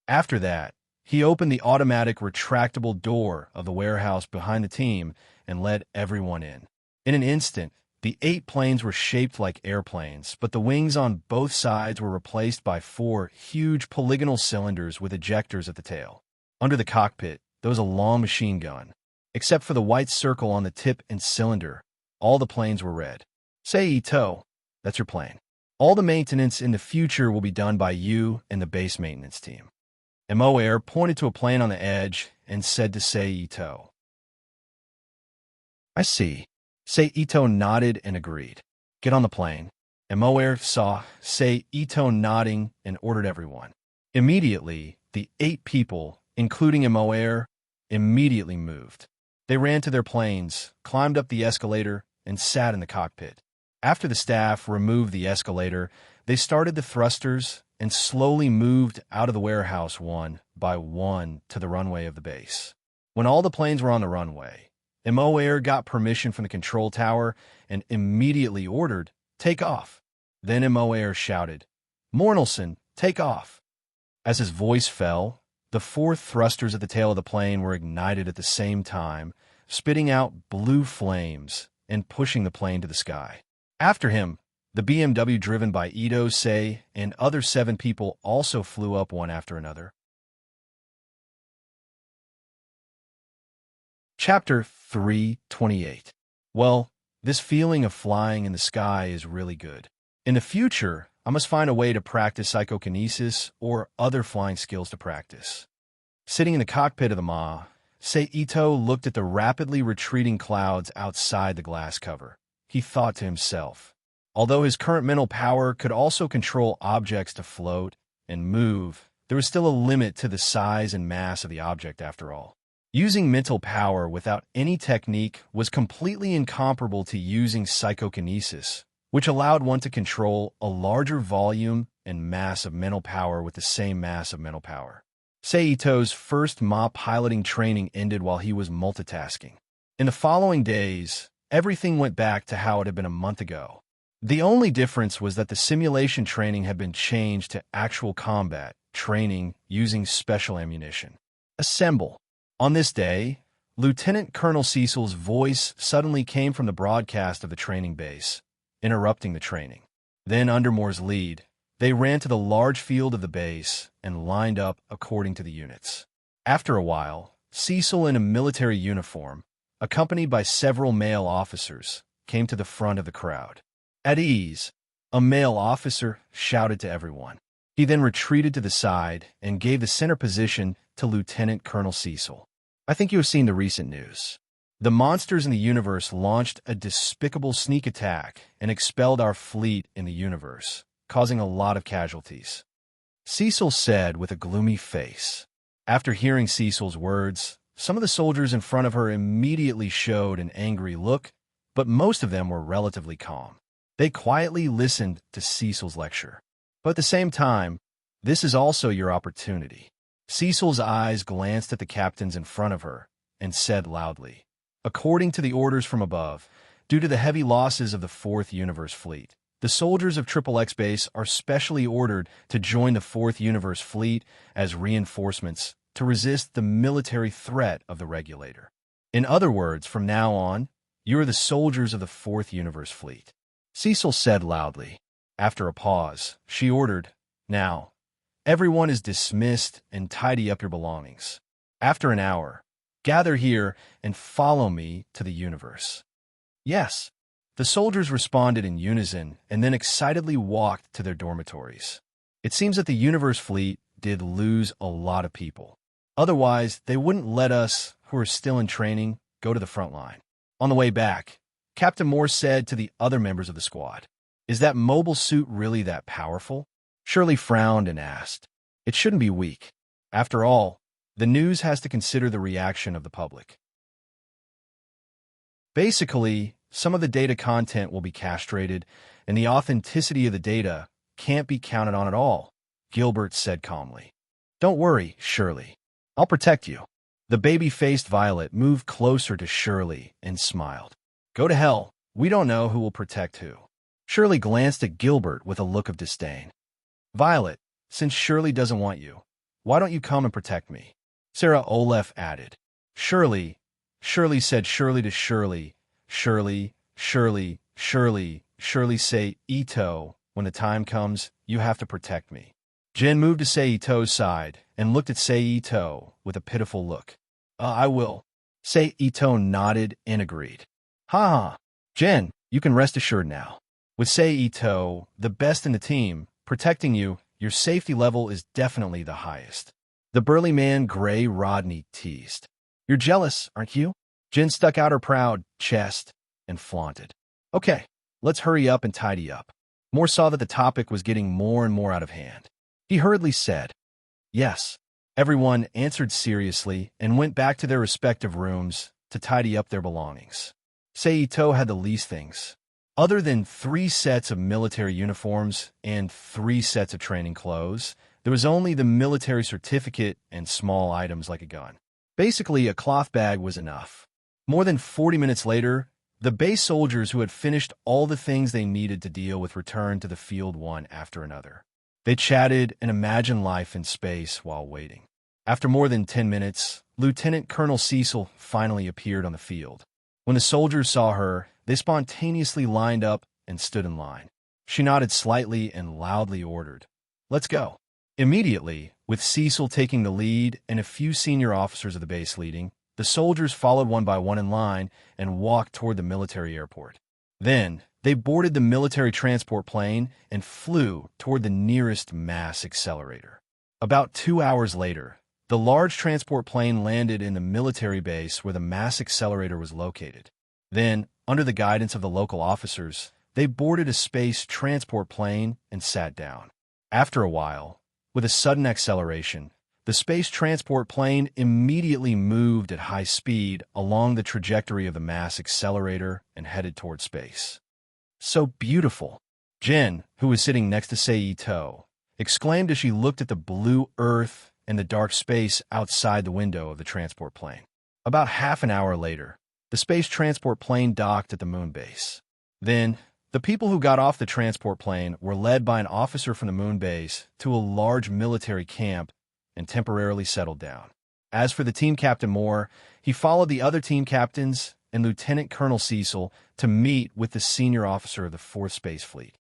After that, he opened the automatic retractable door of the warehouse behind the team and let everyone in. In an instant, the 8 planes were shaped like airplanes, but the wings on both sides were replaced by 4 huge polygonal cylinders with ejectors at the tail. Under the cockpit, there was a long machine gun. Except for the white circle on the tip and cylinder, all the planes were red. "Seito, that's your plane. All the maintenance in the future will be done by you and the base maintenance team." Moer pointed to a plane on the edge and said to Seito, "I see." Seito nodded and agreed. "Get on the plane." Moer saw Seito nodding and ordered everyone. Immediately, the 8 people, including Moer, immediately moved. They ran to their planes, climbed up the escalator, and sat in the cockpit. After the staff removed the escalator, they started the thrusters and slowly moved out of the warehouse one by one to the runway of the base. When all the planes were on the runway, Moer got permission from the control tower and immediately ordered, "Take off." Then Moer shouted, "Mornelson, take off." As his voice fell, the 4 thrusters at the tail of the plane were ignited at the same time, spitting out blue flames and pushing the plane to the sky. After him, the BMW driven by Sei and other 7 people also flew up one after another. Chapter 328. Well, this feeling of flying in the sky is really good. In the future, I must find a way to practice psychokinesis or other flying skills to practice. Sitting in the cockpit of the Ma, Seito looked at the rapidly retreating clouds outside the glass cover. He thought to himself, although his current mental power could also control objects to float and move, there was still a limit to the size and mass of the object after all. Using mental power without any technique was completely incomparable to using psychokinesis, which allowed one to control a larger volume and mass of mental power with the same mass of mental power. Seito's first Ma piloting training ended while he was multitasking. In the following days, everything went back to how it had been a month ago. The only difference was that the simulation training had been changed to actual combat training using special ammunition. Assemble. On this day, Lieutenant Colonel Cecil's voice suddenly came from the broadcast of the training base, interrupting the training. Then, under Moore's lead, they ran to the large field of the base and lined up according to the units. After a while, Cecil, in a military uniform, accompanied by several male officers, came to the front of the crowd. At ease, a male officer shouted to everyone. He then retreated to the side and gave the center position to Lieutenant Colonel Cecil. I think you have seen the recent news. The monsters in the universe launched a despicable sneak attack and expelled our fleet in the universe, causing a lot of casualties. Cecil said with a gloomy face. After hearing Cecil's words, some of the soldiers in front of her immediately showed an angry look, but most of them were relatively calm. They quietly listened to Cecil's lecture. But at the same time, this is also your opportunity. Cecil's eyes glanced at the captains in front of her and said loudly, "According to the orders from above, due to the heavy losses of the 4th Universe Fleet, the soldiers of XXX Base are specially ordered to join the 4th Universe Fleet as reinforcements to resist the military threat of the Regulator. In other words, from now on, you are the soldiers of the 4th Universe Fleet." Cecil said loudly. After a pause, she ordered, "Now, everyone is dismissed and tidy up your belongings. After an hour, gather here and follow me to the universe." Yes. The soldiers responded in unison and then excitedly walked to their dormitories. It seems that the Universe Fleet did lose a lot of people. Otherwise, they wouldn't let us, who are still in training, go to the front line. On the way back, Captain Moore said to the other members of the squad, "Is that mobile suit really that powerful?" Shirley frowned and asked, "It shouldn't be weak. After all, the news has to consider the reaction of the public." Basically, some of the data content will be castrated, and the authenticity of the data can't be counted on at all, Gilbert said calmly. "Don't worry, Shirley. I'll protect you." The baby-faced Violet moved closer to Shirley and smiled. "Go to hell. We don't know who will protect who." Shirley glanced at Gilbert with a look of disdain. "Violet, since Shirley doesn't want you, why don't you come and protect me?" Sarah Olef added. "Shirley," Shirley said Shirley to Shirley, "Shirley, Shirley, Shirley, Shirley say Ito, when the time comes, you have to protect me." Jen moved to Seito's side and looked at Seito with a pitiful look. I will." Seito nodded and agreed. "Ha ha. Jen, you can rest assured now. With Seito, the best in the team, protecting you, your safety level is definitely the highest." The burly man, Gray Rodney, teased. "You're jealous, aren't you?" Jen stuck out her proud chest and flaunted. "Okay, let's hurry up and tidy up." Moore saw that the topic was getting more and more out of hand. He hurriedly said, "Yes." Everyone answered seriously and went back to their respective rooms to tidy up their belongings. Seito had the least things. Other than 3 sets of military uniforms and 3 sets of training clothes, there was only the military certificate and small items like a gun. Basically, a cloth bag was enough. More than 40 minutes later, the base soldiers who had finished all the things they needed to deal with returned to the field one after another. They chatted and imagined life in space while waiting. After more than 10 minutes, Lieutenant Colonel Cecil finally appeared on the field. When the soldiers saw her, they spontaneously lined up and stood in line. She nodded slightly and loudly ordered, "Let's go." Immediately, with Cecil taking the lead and a few senior officers of the base leading, the soldiers followed one by one in line and walked toward the military airport. Then, they boarded the military transport plane and flew toward the nearest mass accelerator. About 2 hours later, the large transport plane landed in the military base where the mass accelerator was located. Then, under the guidance of the local officers, they boarded a space transport plane and sat down. After a while, with a sudden acceleration, the space transport plane immediately moved at high speed along the trajectory of the mass accelerator and headed toward space. "So beautiful," Jen, who was sitting next to Seito, exclaimed as she looked at the blue earth and the dark space outside the window of the transport plane. About half an hour later, the space transport plane docked at the moon base. Then, the people who got off the transport plane were led by an officer from the moon base to a large military camp and temporarily settled down. As for the team captain Moore, he followed the other team captains and Lieutenant Colonel Cecil to meet with the senior officer of the 4th Space Fleet.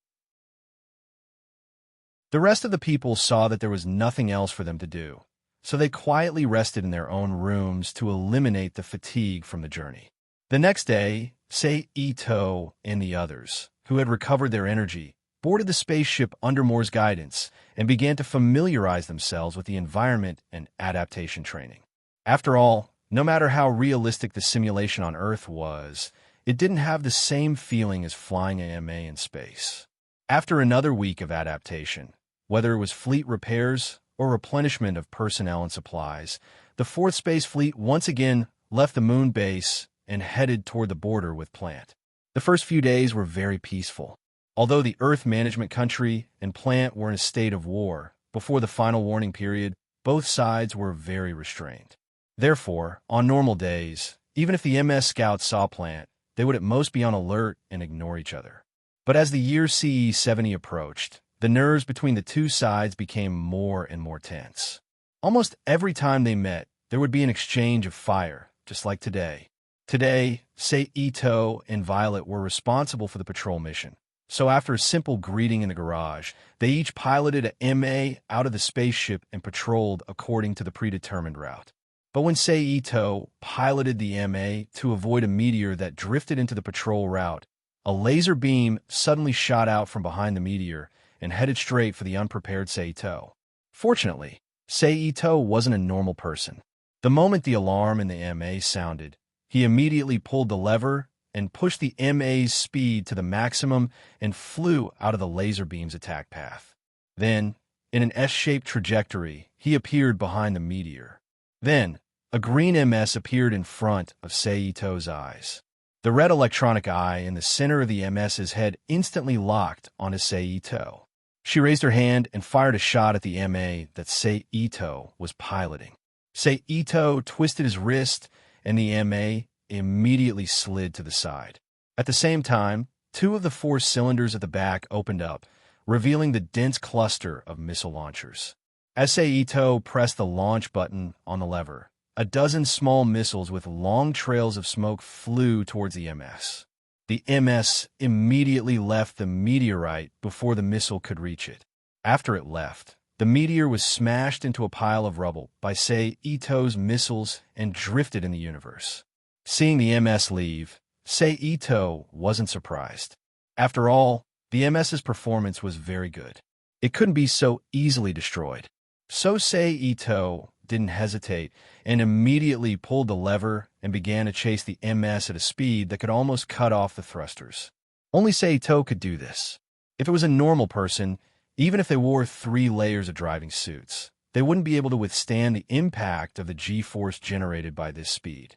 The rest of the people saw that there was nothing else for them to do, so they quietly rested in their own rooms to eliminate the fatigue from the journey. The next day, Sei Ito and the others, who had recovered their energy, boarded the spaceship under Moore's guidance and began to familiarize themselves with the environment and adaptation training. After all, no matter how realistic the simulation on Earth was, it didn't have the same feeling as flying AMA in space. After another week of adaptation, whether it was fleet repairs or replenishment of personnel and supplies, the 4th Space Fleet once again left the moon base and headed toward the border with Plant. The first few days were very peaceful. Although the Earth Management Country and Plant were in a state of war, before the final warning period, both sides were very restrained. Therefore, on normal days, even if the MS scouts saw Plant, they would at most be on alert and ignore each other. But as the year CE 70 approached, the nerves between the two sides became more and more tense. Almost every time they met, there would be an exchange of fire, just like today. Today, Sei Ito and Violet were responsible for the patrol mission. So after a simple greeting in the garage, they each piloted a MA out of the spaceship and patrolled according to the predetermined route. But when Sei Ito piloted the MA to avoid a meteor that drifted into the patrol route, a laser beam suddenly shot out from behind the meteor and headed straight for the unprepared Sei Ito. Fortunately, Sei Ito wasn't a normal person. The moment the alarm in the MA sounded, he immediately pulled the lever and pushed the MA's speed to the maximum and flew out of the laser beam's attack path. Then, in an S-shaped trajectory, he appeared behind the meteor. Then, a green MS appeared in front of Sei Ito's eyes. The red electronic eye in the center of the MS's head instantly locked onto Sei Ito. She raised her hand and fired a shot at the MA that Sei Ito was piloting. Sei Ito twisted his wrist, and the MA immediately slid to the side. At the same time, 2 of the 4 cylinders at the back opened up, revealing the dense cluster of missile launchers. As Sei Ito pressed the launch button on the lever, a dozen small missiles with long trails of smoke flew towards the MS. The MS immediately left the meteorite before the missile could reach it. After it left, the meteor was smashed into a pile of rubble by Sei Ito's missiles and drifted in the universe. Seeing the MS leave, Sei Ito wasn't surprised. After all, the MS's performance was very good. It couldn't be so easily destroyed. So Sei Ito didn't hesitate and immediately pulled the lever and began to chase the MS at a speed that could almost cut off the thrusters. Only Sei Ito could do this. If it was a normal person, even if they wore 3 layers of driving suits, they wouldn't be able to withstand the impact of the G-force generated by this speed.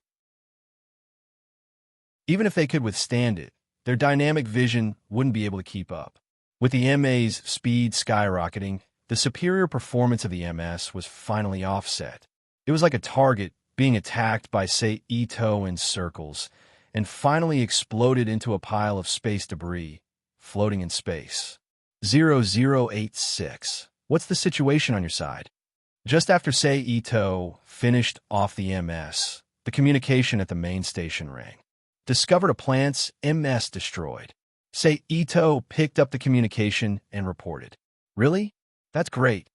Even if they could withstand it, their dynamic vision wouldn't be able to keep up. With the MA's speed skyrocketing, the superior performance of the MS was finally offset. It was like a target being attacked by Sei Ito in circles, and finally exploded into a pile of space debris, floating in space. 0086. What's the situation on your side? Just after Sei Ito finished off the MS, the communication at the main station rang. Discovered a plant's MS destroyed. Sei Ito picked up the communication and reported. Really? That's great.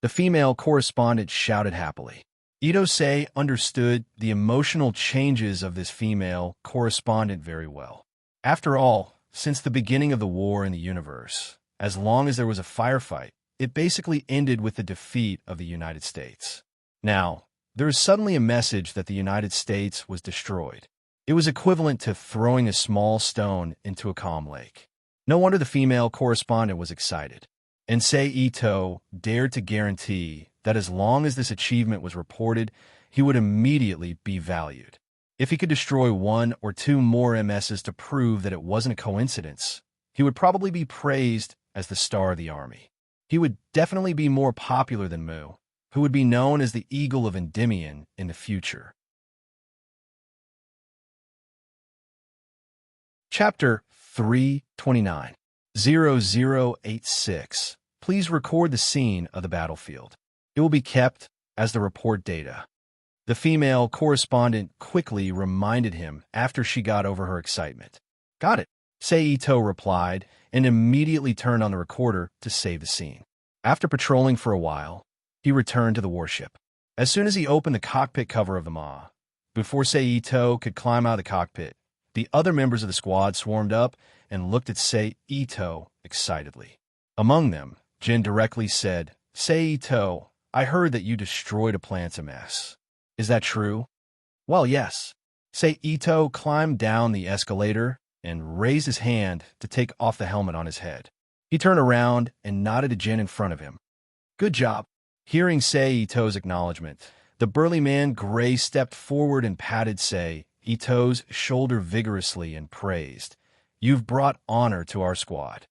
The female correspondent shouted happily. Ito-sei understood the emotional changes of this female correspondent very well. After all, since the beginning of the war in the universe, as long as there was a firefight, it basically ended with the defeat of the United States. Now, there is suddenly a message that the United States was destroyed. It was equivalent to throwing a small stone into a calm lake. No wonder the female correspondent was excited. And Sei Ito dared to guarantee that as long as this achievement was reported, he would immediately be valued. If he could destroy 1 or 2 more MSs to prove that it wasn't a coincidence, he would probably be praised as the star of the army. He would definitely be more popular than Mu, who would be known as the Eagle of Endymion in the future. Chapter 329. 0086. Please record the scene of the battlefield. It will be kept as the report data. The female correspondent quickly reminded him after she got over her excitement. Got it, Sei Ito replied, and immediately turned on the recorder to save the scene. After patrolling for a while, he returned to the warship. As soon as he opened the cockpit cover of the Ma, before Seito could climb out of the cockpit, the other members of the squad swarmed up and looked at Seito excitedly. Among them, Jin directly said, Seito, I heard that you destroyed a plant's mess. Is that true? Well, yes. Seito climbed down the escalator and raised his hand to take off the helmet on his head. He turned around and nodded to Jin in front of him. Good job. Hearing Seito's acknowledgement, the burly man Gray stepped forward and patted Seito's shoulder vigorously and praised, You've brought honor to our squad.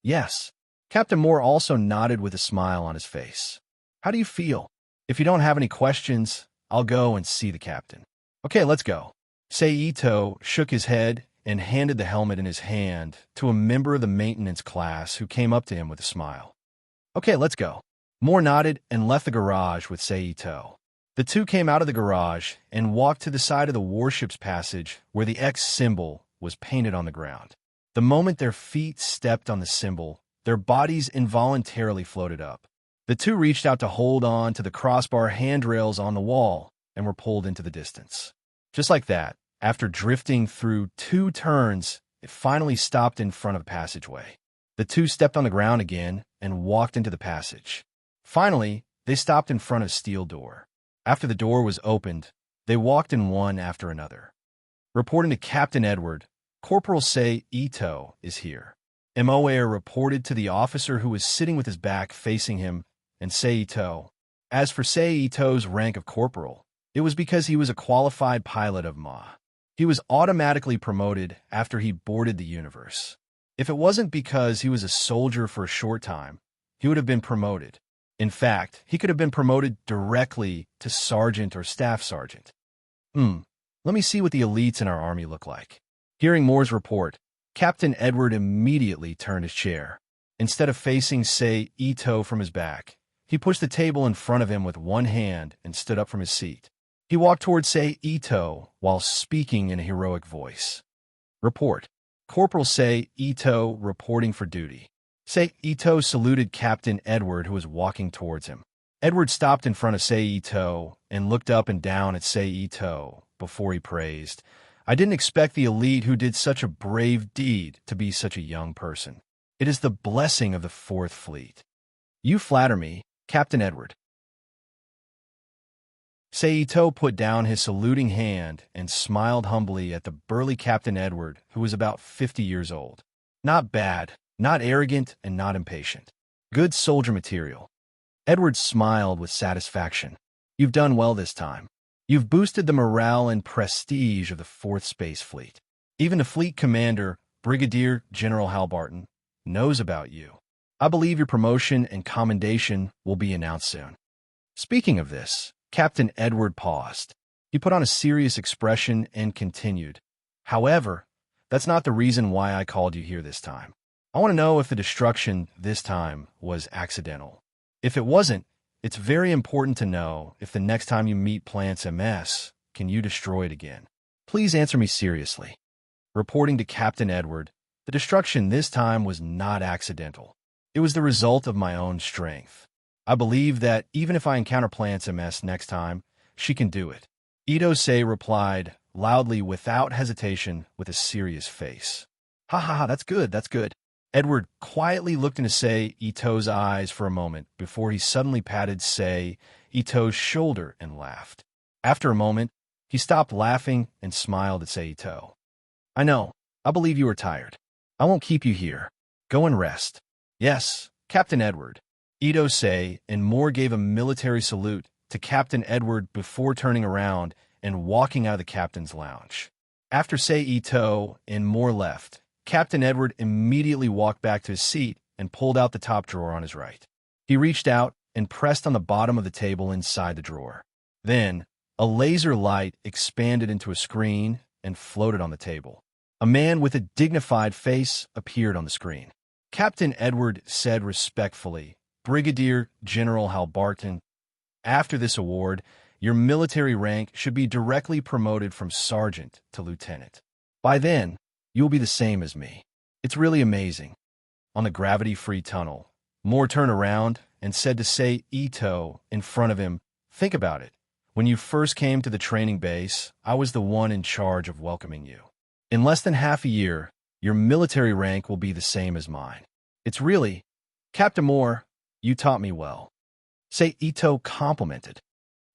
Yes. Captain Moore also nodded with a smile on his face. How do you feel? If you don't have any questions, I'll go and see the captain. Okay, let's go. Seito shook his head and handed the helmet in his hand to a member of the maintenance class who came up to him with a smile. Okay, let's go. Moore nodded and left the garage with Seito. The two came out of the garage and walked to the side of the warship's passage where the X symbol was painted on the ground. The moment their feet stepped on the symbol, their bodies involuntarily floated up. The two reached out to hold on to the crossbar handrails on the wall and were pulled into the distance. Just like that, after drifting through 2 turns, it finally stopped in front of the passageway. The two stepped on the ground again and walked into the passage. Finally, they stopped in front of a steel door. After the door was opened, they walked in one after another. Reporting to Captain Edward, Corporal Seito is here. Moa reported to the officer who was sitting with his back facing him, and Seito. As for Seito's rank of corporal, it was because he was a qualified pilot of Ma. He was automatically promoted after he boarded the universe. If it wasn't because he was a soldier for a short time, he would have been promoted. In fact, he could have been promoted directly to sergeant or staff sergeant. Let me see what the elites in our army look like. Hearing Moore's report, Captain Edward immediately turned his chair. Instead of facing Seito from his back, he pushed the table in front of him with one hand and stood up from his seat. He walked towards Seito while speaking in a heroic voice. Report. Corporal Seito reporting for duty. Seito saluted Captain Edward, who was walking towards him. Edward stopped in front of Seito and looked up and down at Seito before he praised, I didn't expect the elite who did such a brave deed to be such a young person. It is the blessing of the 4th Fleet. You flatter me, Captain Edward. Seito put down his saluting hand and smiled humbly at the burly Captain Edward, who was about 50 years old. Not bad, not arrogant, and not impatient. Good soldier material. Edward smiled with satisfaction. You've done well this time. You've boosted the morale and prestige of the 4th Space Fleet. Even the fleet commander, Brigadier General Halbarton, knows about you. I believe your promotion and commendation will be announced soon. Speaking of this, Captain Edward paused. He put on a serious expression and continued. However, that's not the reason why I called you here this time. I want to know if the destruction this time was accidental. If it wasn't, it's very important to know if the next time you meet Plants MS, can you destroy it again? Please answer me seriously. Reporting to Captain Edward, the destruction this time was not accidental. It was the result of my own strength. I believe that even if I encounter Plants MS next time, she can do it. Idose replied loudly without hesitation with a serious face. Ha ha ha, that's good, that's good. Edward quietly looked into Seito's eyes for a moment before he suddenly patted Seito's shoulder and laughed. After a moment, he stopped laughing and smiled at Seito. I know. I believe you are tired. I won't keep you here. Go and rest. Yes, Captain Edward. Idose and Moore gave a military salute to Captain Edward before turning around and walking out of the captain's lounge. After Seito and Moore left, Captain Edward immediately walked back to his seat and pulled out the top drawer on his right. He reached out and pressed on the bottom of the table inside the drawer. Then, a laser light expanded into a screen and floated on the table. A man with a dignified face appeared on the screen. Captain Edward said respectfully, Brigadier General Halbarton, after this award, your military rank should be directly promoted from sergeant to lieutenant. By then, you'll be the same as me. It's really amazing. On the gravity-free tunnel, Moore turned around and said to Seito in front of him, Think about it. When you first came to the training base, I was the one in charge of welcoming you. In less than half a year, your military rank will be the same as mine. It's really, Captain Moore, you taught me well. Say Ito complimented.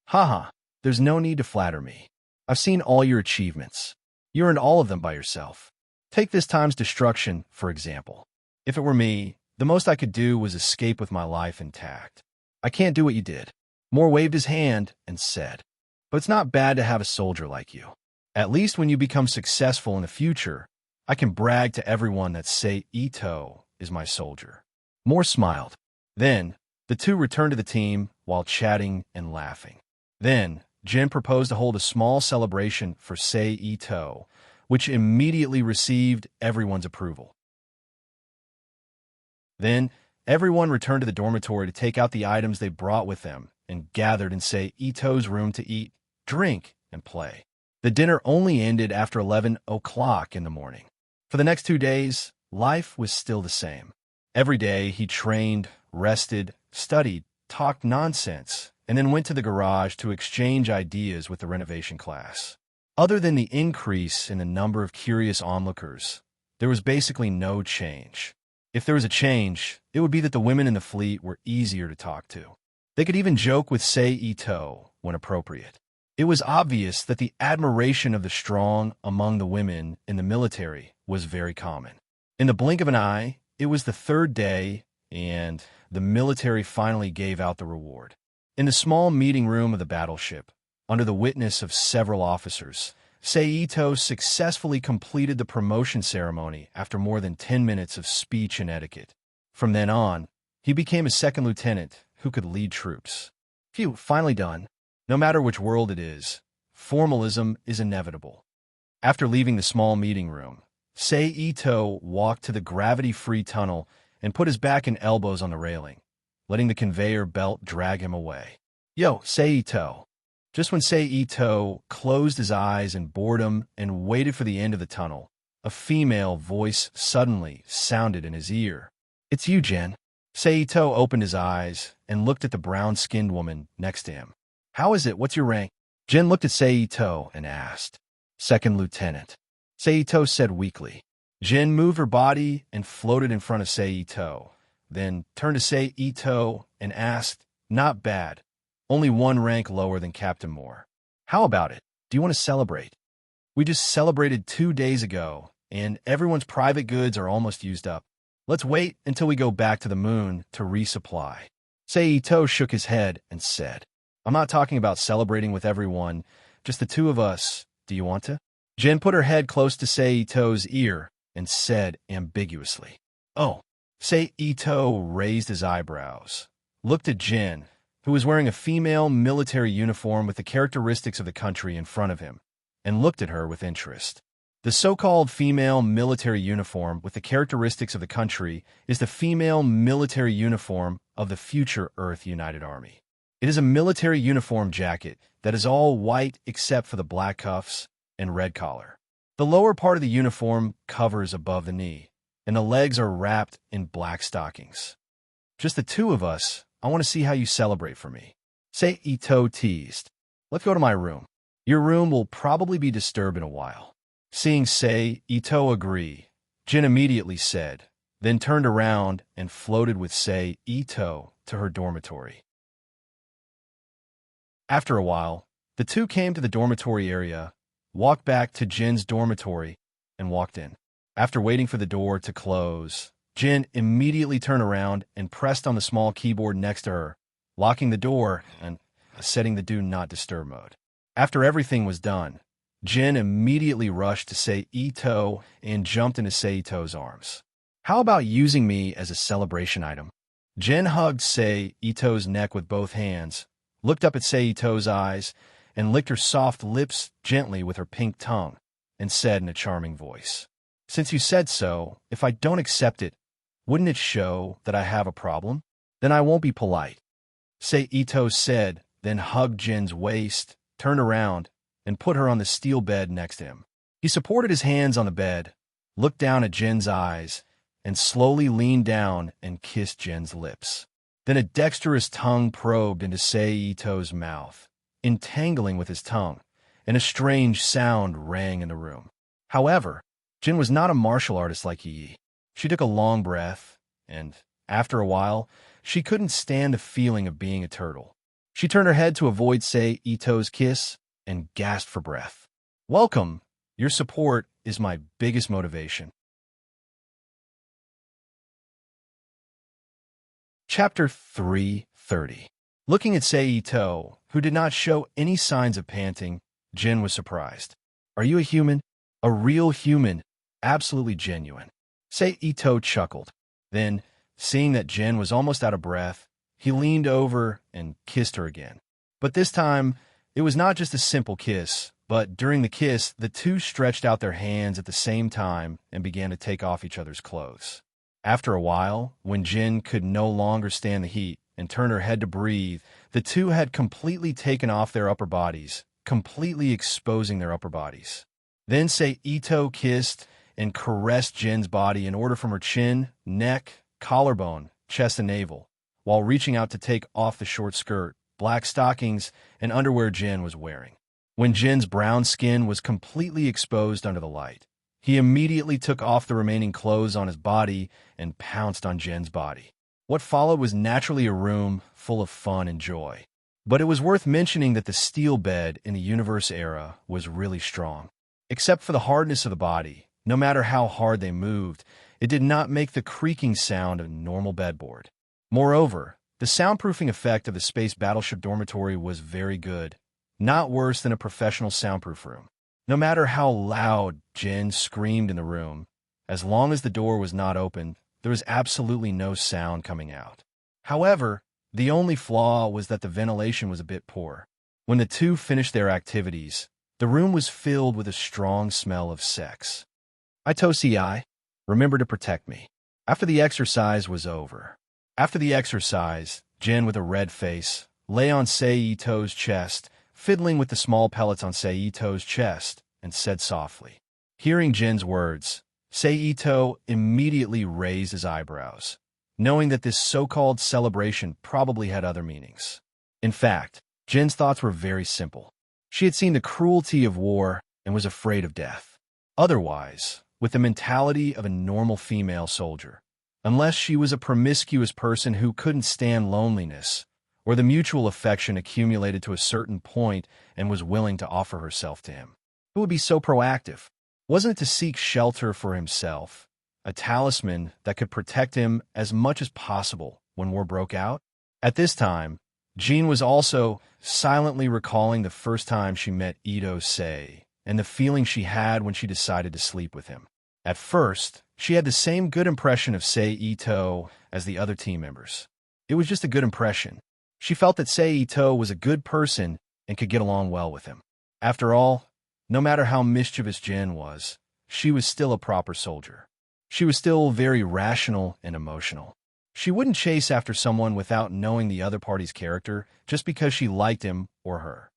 Haha, there's no need to flatter me. I've seen all your achievements. You earned all of them by yourself. Take this time's destruction, for example. If it were me, the most I could do was escape with my life intact. I can't do what you did. Moore waved his hand and said, but it's not bad to have a soldier like you. At least when you become successful in the future, I can brag to everyone that Sei Ito is my soldier. Moore smiled. Then, the two returned to the team while chatting and laughing. Then, Jin proposed to hold a small celebration for Sei Ito, which immediately received everyone's approval. Then, everyone returned to the dormitory to take out the items they brought with them and gathered in Sei Ito's room to eat, drink, and play. The dinner only ended after 11 o'clock in the morning. For the next 2 days, life was still the same. Every day, he trained, rested, studied, talked nonsense, and then went to the garage to exchange ideas with the renovation class. Other than the increase in the number of curious onlookers, there was basically no change. If there was a change, it would be that the women in the fleet were easier to talk to. They could even joke with Sei Ito when appropriate. It was obvious that the admiration of the strong among the women in the military was very common. In the blink of an eye, it was the third day, and the military finally gave out the reward. In the small meeting room of the battleship, under the witness of several officers, Sei Ito successfully completed the promotion ceremony after more than 10 minutes of speech and etiquette. From then on, he became a second lieutenant who could lead troops. Phew, finally done. No matter which world it is, formalism is inevitable. After leaving the small meeting room, Sei Ito walked to the gravity-free tunnel and put his back and elbows on the railing, letting the conveyor belt drag him away. Yo, Sei Ito. Just when Sei Ito closed his eyes in boredom and waited for the end of the tunnel, a female voice suddenly sounded in his ear. It's you, Jin. Sei Ito opened his eyes and looked at the brown-skinned woman next to him. How is it? What's your rank? Jin looked at Sei Ito and asked. Second lieutenant. Sei Ito said weakly. Jin moved her body and floated in front of Sei Ito, then turned to Sei Ito and asked, not bad. Only one rank lower than Captain Moore. How about it? Do you want to celebrate? We just celebrated 2 days ago, and everyone's private goods are almost used up. Let's wait until we go back to the moon to resupply. Sei Ito shook his head and said, I'm not talking about celebrating with everyone, just the two of us. Do you want to? Jin put her head close to Sei Ito's ear and said ambiguously, Oh. Sei Ito raised his eyebrows, looked at Jin, who was wearing a female military uniform with the characteristics of the country in front of him, and looked at her with interest. The so-called female military uniform with the characteristics of the country is the female military uniform of the future Earth United Army. It is a military uniform jacket that is all white except for the black cuffs and red collar. The lower part of the uniform covers above the knee, and the legs are wrapped in black stockings. Just the two of us. I want to see how you celebrate for me. Sei Ito teased. Let's go to my room. Your room will probably be disturbed in a while. Seeing Sei Ito agree, Jin immediately said, then turned around and floated with Sei Ito to her dormitory. After a while, the two came to the dormitory area, walked back to Jin's dormitory, and walked in. After waiting for the door to close, Jin immediately turned around and pressed on the small keyboard next to her, locking the door and setting the Do Not Disturb mode. After everything was done, Jin immediately rushed to Sei Ito and jumped into Sei Ito's arms. How about using me as a celebration item? Jin hugged Sei Ito's neck with both hands, looked up at Sei Ito's eyes, and licked her soft lips gently with her pink tongue, and said in a charming voice, Since you said so, if I don't accept it, wouldn't it show that I have a problem? Then I won't be polite. Sei Ito said, then hugged Jin's waist, turned around, and put her on the steel bed next to him. He supported his hands on the bed, looked down at Jin's eyes, and slowly leaned down and kissed Jin's lips. Then a dexterous tongue probed into Sei Ito's mouth, entangling with his tongue, and a strange sound rang in the room. However, Jin was not a martial artist like Yi. She took a long breath, and, after a while, she couldn't stand the feeling of being a turtle. She turned her head to avoid Sei Ito's kiss and gasped for breath. "Welcome. Your support is my biggest motivation." Chapter 330. Looking at Sei Ito, who did not show any signs of panting, Jin was surprised. "Are you a human? A real human? Absolutely genuine." Sei Ito chuckled. Then, seeing that Jin was almost out of breath, he leaned over and kissed her again. But this time, it was not just a simple kiss, but during the kiss, the two stretched out their hands at the same time and began to take off each other's clothes. After a while, when Jin could no longer stand the heat and turn her head to breathe, the two had completely taken off their upper bodies, completely exposing their upper bodies. Then Sei Ito kissed and caressed Jin's body in order from her chin, neck, collarbone, chest, and navel, while reaching out to take off the short skirt, black stockings, and underwear Jin was wearing. When Jin's brown skin was completely exposed under the light, he immediately took off the remaining clothes on his body and pounced on Jin's body. What followed was naturally a room full of fun and joy. But it was worth mentioning that the steel bed in the universe era was really strong. Except for the hardness of the body, no matter how hard they moved, it did not make the creaking sound of a normal bedboard. Moreover, the soundproofing effect of the space battleship dormitory was very good, not worse than a professional soundproof room. No matter how loud Jin screamed in the room, as long as the door was not open, there was absolutely no sound coming out. However, the only flaw was that the ventilation was a bit poor. When the two finished their activities, the room was filled with a strong smell of sex. "Itosi, remember to protect me." After the exercise was over. After the exercise, Jin, with a red face, lay on Sei Ito's chest, fiddling with the small pellets on Sei Ito's chest, and said softly. Hearing Jin's words, Sei Ito immediately raised his eyebrows, knowing that this so-called celebration probably had other meanings. In fact, Jin's thoughts were very simple. She had seen the cruelty of war and was afraid of death. Otherwise, with the mentality of a normal female soldier, unless she was a promiscuous person who couldn't stand loneliness, or the mutual affection accumulated to a certain point and was willing to offer herself to him. Who would be so proactive? Wasn't it to seek shelter for himself, a talisman that could protect him as much as possible when war broke out? At this time, Jean was also silently recalling the first time she met Ito Sei and the feeling she had when she decided to sleep with him. At first, she had the same good impression of Sei Ito as the other team members. It was just a good impression. She felt that Sei Ito was a good person and could get along well with him. After all, no matter how mischievous Jin was, she was still a proper soldier. She was still very rational and emotional. She wouldn't chase after someone without knowing the other party's character just because she liked him or her.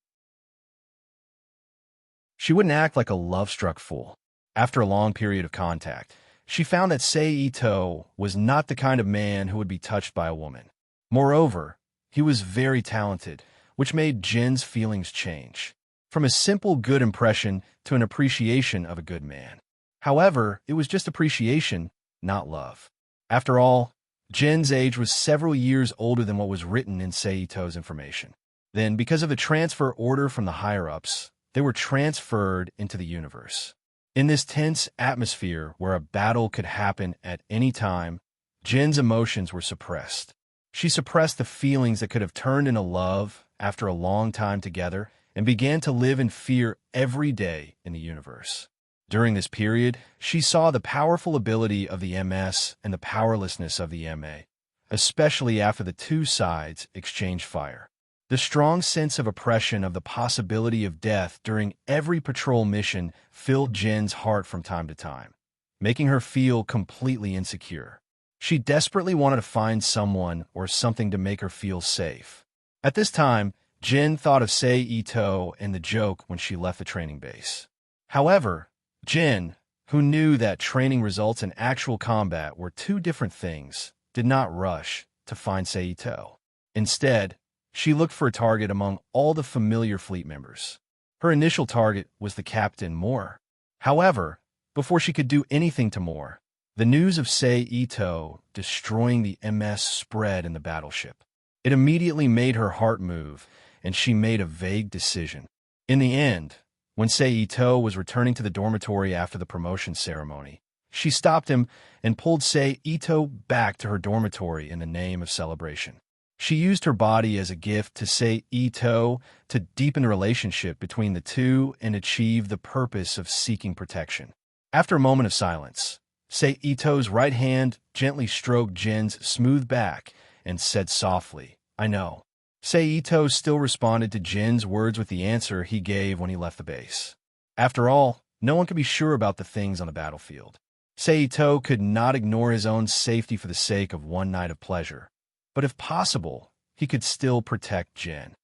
She wouldn't act like a love-struck fool. After a long period of contact, she found that Sei Ito was not the kind of man who would be touched by a woman. Moreover, he was very talented, which made Jin's feelings change, from a simple good impression to an appreciation of a good man. However, it was just appreciation, not love. After all, Jin's age was several years older than what was written in Sei Ito's information. Then, because of the transfer order from the higher-ups, they were transferred into the universe. In this tense atmosphere where a battle could happen at any time, Jin's emotions were suppressed. She suppressed the feelings that could have turned into love after a long time together and began to live in fear every day in the universe. During this period, she saw the powerful ability of the MS and the powerlessness of the MA, especially after the two sides exchanged fire. The strong sense of oppression of the possibility of death during every patrol mission filled Jin's heart from time to time, making her feel completely insecure. She desperately wanted to find someone or something to make her feel safe. At this time, Jin thought of Sei Ito and the joke when she left the training base. However, Jin, who knew that training results and actual combat were two different things, did not rush to find Saito. Instead, she looked for a target among all the familiar fleet members. Her initial target was the Captain Moore. However, before she could do anything to Moore, the news of Saito destroying the MS spread in the battleship. It immediately made her heart move, and she made a vague decision. In the end, when Saito was returning to the dormitory after the promotion ceremony, she stopped him and pulled Saito back to her dormitory in the name of celebration. She used her body as a gift to Saito to deepen the relationship between the two and achieve the purpose of seeking protection. After a moment of silence, Saito's right hand gently stroked Jin's smooth back and said softly, "I know." Saito still responded to Jin's words with the answer he gave when he left the base. After all, no one could be sure about the things on the battlefield. Saito could not ignore his own safety for the sake of one night of pleasure. But if possible, he could still protect Jin.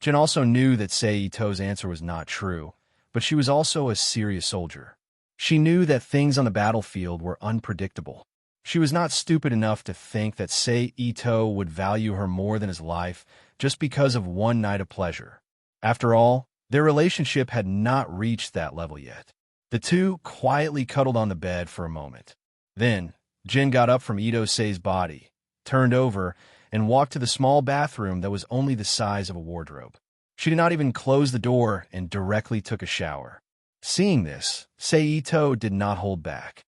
Jin also knew that Saito's answer was not true, but she was also a serious soldier. She knew that things on the battlefield were unpredictable. She was not stupid enough to think that Saito would value her more than his life just because of one night of pleasure. After all, their relationship had not reached that level yet. The two quietly cuddled on the bed for a moment. Then, Jin got up from Ito-sei's body, turned over, and walked to the small bathroom that was only the size of a wardrobe. She did not even close the door and directly took a shower. Seeing this, Saito did not hold back.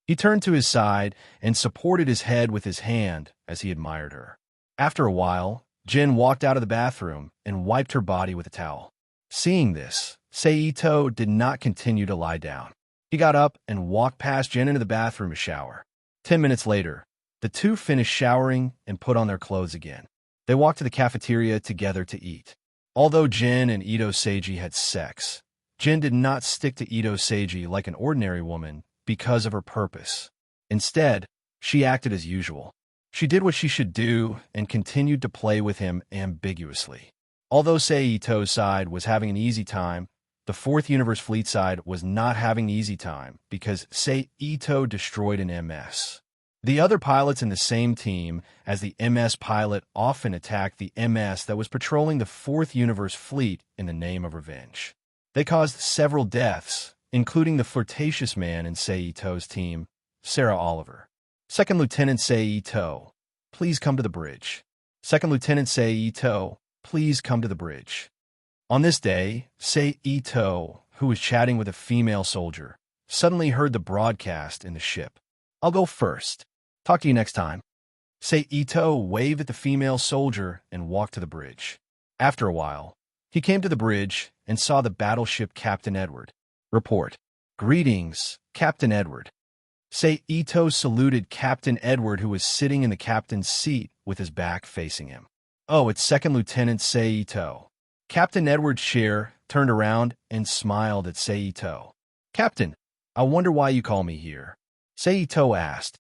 He turned to his side and supported his head with his hand as he admired her. After a while, Jin walked out of the bathroom and wiped her body with a towel. Seeing this, Saito did not continue to lie down. He got up and walked past Jin into the bathroom to shower. 10 minutes later, the two finished showering and put on their clothes again. They walked to the cafeteria together to eat. Although Jin and Ito-seiji had sex, Jin did not stick to Ito-seiji like an ordinary woman because of her purpose. Instead, she acted as usual. She did what she should do and continued to play with him ambiguously. Although Saito's side was having an easy time, the Fourth Universe Fleet side was not having an easy time because Saito destroyed an MS. The other pilots in the same team as the MS pilot often attacked the MS that was patrolling the Fourth Universe Fleet in the name of revenge. They caused several deaths, including the flirtatious man in Saito's team, Sarah Oliver. Second Lieutenant Saito, please come to the bridge. Second Lieutenant Saito, please come to the bridge. On this day, Saito, who was chatting with a female soldier, suddenly heard the broadcast in the ship. "I'll go first. Talk to you next time." Saito waved at the female soldier and walked to the bridge. After a while, he came to the bridge and saw the battleship Captain Edward. Report. "Greetings, Captain Edward." Saito saluted Captain Edward, who was sitting in the captain's seat with his back facing him. "Oh, it's Second Lieutenant Saito." Captain Edward's chair turned around and smiled at Saito. "Captain, I wonder why you call me here." Saito asked.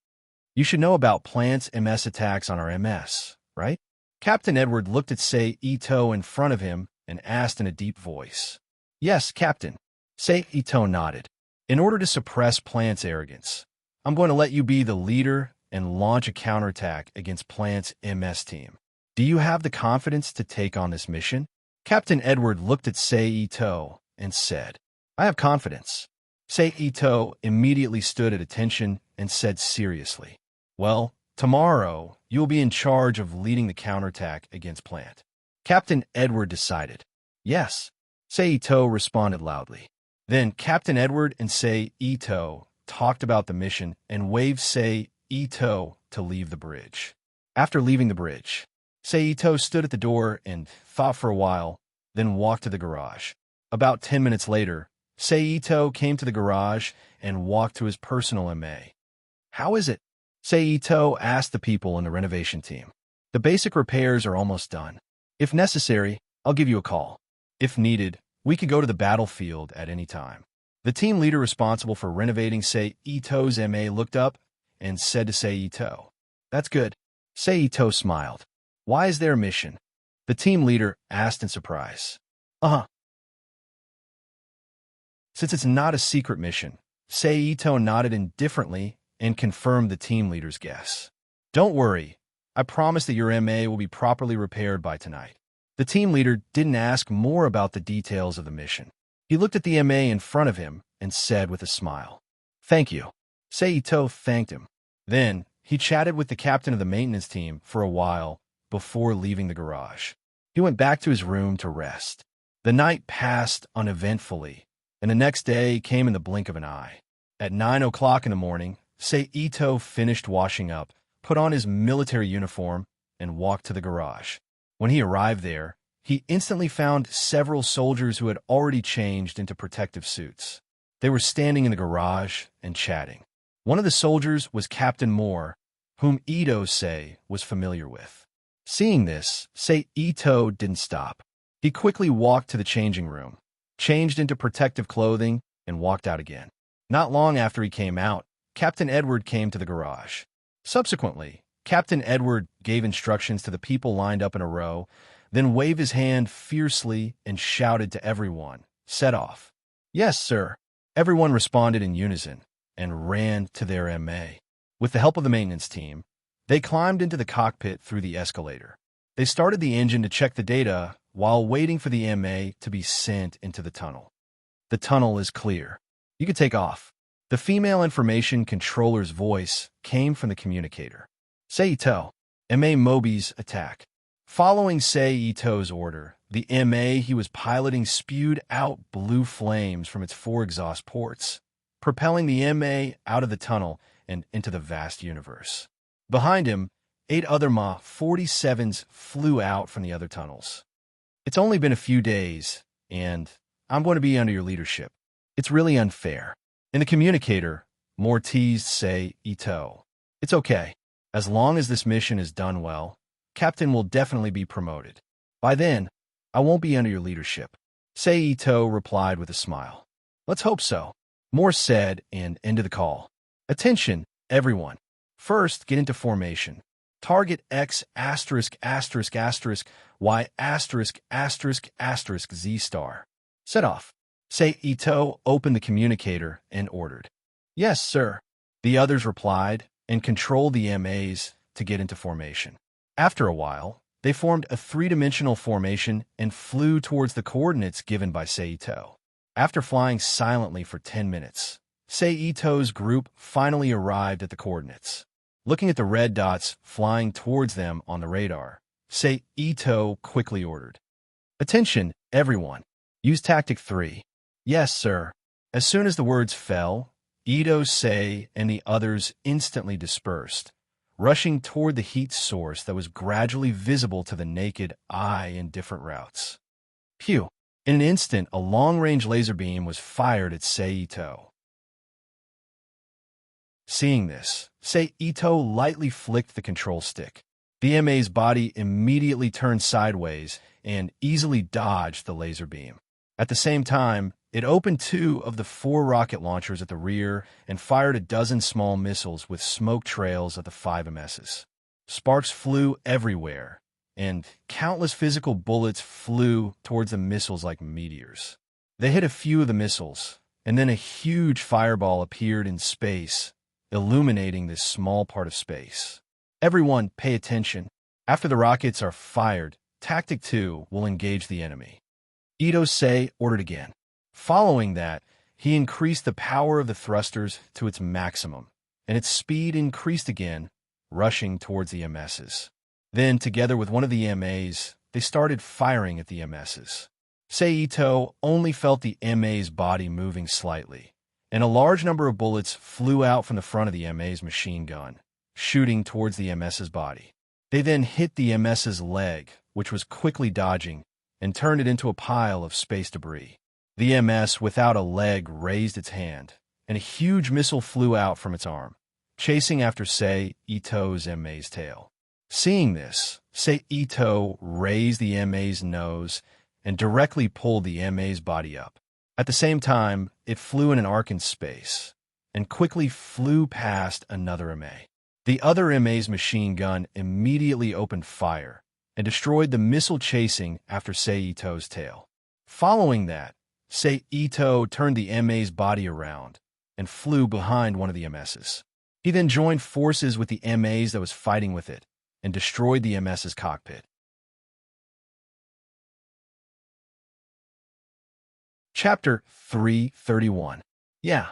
"You should know about Plant's MS attacks on our MS, right?" Captain Edward looked at Saito in front of him and asked in a deep voice. "Yes, Captain." Saito nodded. "In order to suppress Plant's arrogance, I'm going to let you be the leader and launch a counterattack against Plant's MS team. Do you have the confidence to take on this mission?" Captain Edward looked at Saito and said, "I have confidence." Saito immediately stood at attention and said seriously, "Well, tomorrow you will be in charge of leading the counterattack against Plant." Captain Edward decided. "Yes." Saito responded loudly. Then Captain Edward and Saito talked about the mission and waved Saito to leave the bridge. After leaving the bridge, Saito stood at the door and thought for a while, then walked to the garage. About 10 minutes later, Saito came to the garage and walked to his personal MA. "How is it?" Saito asked the people in the renovation team. "The basic repairs are almost done. If necessary, I'll give you a call. If needed, we could go to the battlefield at any time." The team leader responsible for renovating Saito's MA looked up and said to Saito, "That's good." Saito smiled. "Why is there a mission?" The team leader asked in surprise. Since it's not a secret mission, Saito nodded indifferently and confirmed the team leader's guess. "Don't worry. I promise that your MA will be properly repaired by tonight." The team leader didn't ask more about the details of the mission. He looked at the MA in front of him and said with a smile, "Thank you." Seito thanked him. Then, he chatted with the captain of the maintenance team for a while before leaving the garage. He went back to his room to rest. The night passed uneventfully, and the next day came in the blink of an eye. At 9 o'clock in the morning, Seito finished washing up, put on his military uniform, and walked to the garage. When he arrived there, he instantly found several soldiers who had already changed into protective suits. They were standing in the garage and chatting. One of the soldiers was Captain Moore, whom Ito-sei was familiar with. Seeing this, Ito didn't stop. He quickly walked to the changing room, changed into protective clothing, and walked out again. Not long after he came out, Captain Edward came to the garage. Subsequently, Captain Edward gave instructions to the people lined up in a row, then waved his hand fiercely and shouted to everyone, "Set off." "Yes, sir." Everyone responded in unison and ran to their MA. With the help of the maintenance team, they climbed into the cockpit through the escalator. They started the engine to check the data while waiting for the MA to be sent into the tunnel. "The tunnel is clear. You can take off." The female information controller's voice came from the communicator. "Seito, MA Mobi's attack." Following Seito's order, the MA he was piloting spewed out blue flames from its 4 exhaust ports, propelling the MA out of the tunnel and into the vast universe. Behind him, 8 other Ma-47s flew out from the other tunnels. "It's only been a few days, and I'm going to be under your leadership. It's really unfair." In the communicator, Moore teased Seito. "It's okay. As long as this mission is done well, Captain will definitely be promoted. By then, I won't be under your leadership." Seito replied with a smile. "Let's hope so," Moore said and ended the call. "Attention, everyone. First, get into formation. Target X asterisk asterisk asterisk Y asterisk asterisk asterisk Z star. Set off." Seito opened the communicator and ordered. "Yes, sir." The others replied and controlled the MAs to get into formation. After a while, they formed a 3-dimensional formation and flew towards the coordinates given by Seito. After flying silently for 10 minutes, Seito's group finally arrived at the coordinates. Looking at the red dots flying towards them on the radar, Seito quickly ordered, "Attention, everyone. Use Tactic 3. "Yes, sir." As soon as the words fell, Ito-sei and the others instantly dispersed, rushing toward the heat source that was gradually visible to the naked eye in different routes. Phew! In an instant, a long-range laser beam was fired at Seito. Seeing this, Seito lightly flicked the control stick. The MA's body immediately turned sideways and easily dodged the laser beam. At the same time, it opened 2 of the 4 rocket launchers at the rear and fired a dozen small missiles with smoke trails at the 5 MSs. Sparks flew everywhere, and countless physical bullets flew towards the missiles like meteors. They hit a few of the missiles, and then a huge fireball appeared in space, illuminating this small part of space. "Everyone, pay attention. After the rockets are fired, Tactic 2 will engage the enemy." Ito-sei ordered again. Following that, he increased the power of the thrusters to its maximum, and its speed increased again, rushing towards the MSs. Then, together with one of the MAs, they started firing at the MSs. Seito only felt the MA's body moving slightly, and a large number of bullets flew out from the front of the MA's machine gun, shooting towards the MS's body. They then hit the MS's leg, which was quickly dodging, and turned it into a pile of space debris. The MS without a leg raised its hand, and a huge missile flew out from its arm, chasing after Seito's MA's tail. Seeing this, Seito raised the MA's nose and directly pulled the MA's body up. At the same time, it flew in an arc in space, and quickly flew past another MA. The other MA's machine gun immediately opened fire and destroyed the missile chasing after Seito's tail. Following that, Seito turned the MA's body around and flew behind one of the MSs. He then joined forces with the MAs that was fighting with it and destroyed the MS's cockpit. Chapter 331. Yeah.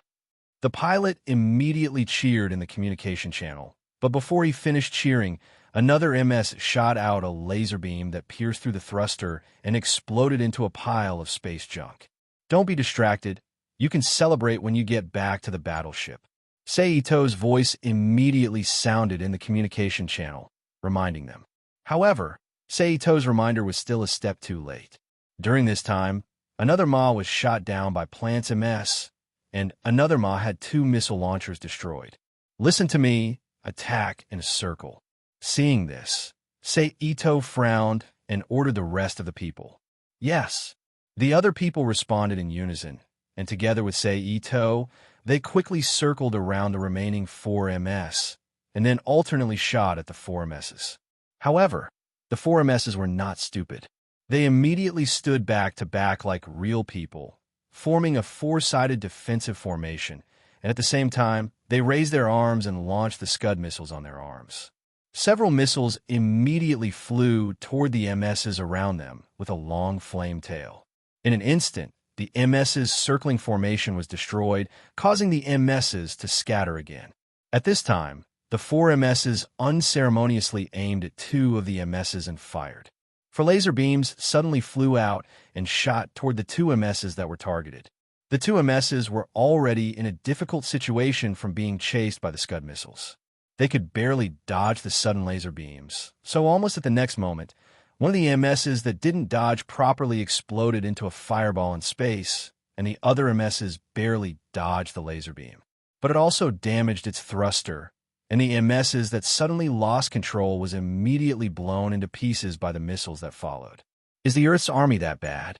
The pilot immediately cheered in the communication channel, but before he finished cheering, another MS shot out a laser beam that pierced through the thruster and exploded into a pile of space junk. Don't be distracted. You can celebrate when you get back to the battleship. Seito's voice immediately sounded in the communication channel, reminding them. However, Seito's reminder was still a step too late. During this time, another Ma was shot down by Plant's MS, and another Ma had 2 missile launchers destroyed. Listen to me, attack in a circle. Seeing this, Seito frowned and ordered the rest of the people. Yes. The other people responded in unison, and together with Seito, they quickly circled around the remaining 4 MS, and then alternately shot at the 4 MSs. However, the 4 MSs were not stupid. They immediately stood back to back like real people, forming a 4-sided defensive formation, and at the same time, they raised their arms and launched the Scud missiles on their arms. Several missiles immediately flew toward the MSs around them with a long flame tail. In an instant, the MS's circling formation was destroyed, causing the MSs to scatter again. At this time, the 4 MSs unceremoniously aimed at 2 of the MSs and fired. 4 laser beams suddenly flew out and shot toward the 2 MSs that were targeted. The 2 MSs were already in a difficult situation from being chased by the Scud missiles. They could barely dodge the sudden laser beams, so almost at the next moment, one of the MSs that didn't dodge properly exploded into a fireball in space, and the other MSs barely dodged the laser beam. But it also damaged its thruster, and the MSs that suddenly lost control was immediately blown into pieces by the missiles that followed. Is the Earth's army that bad?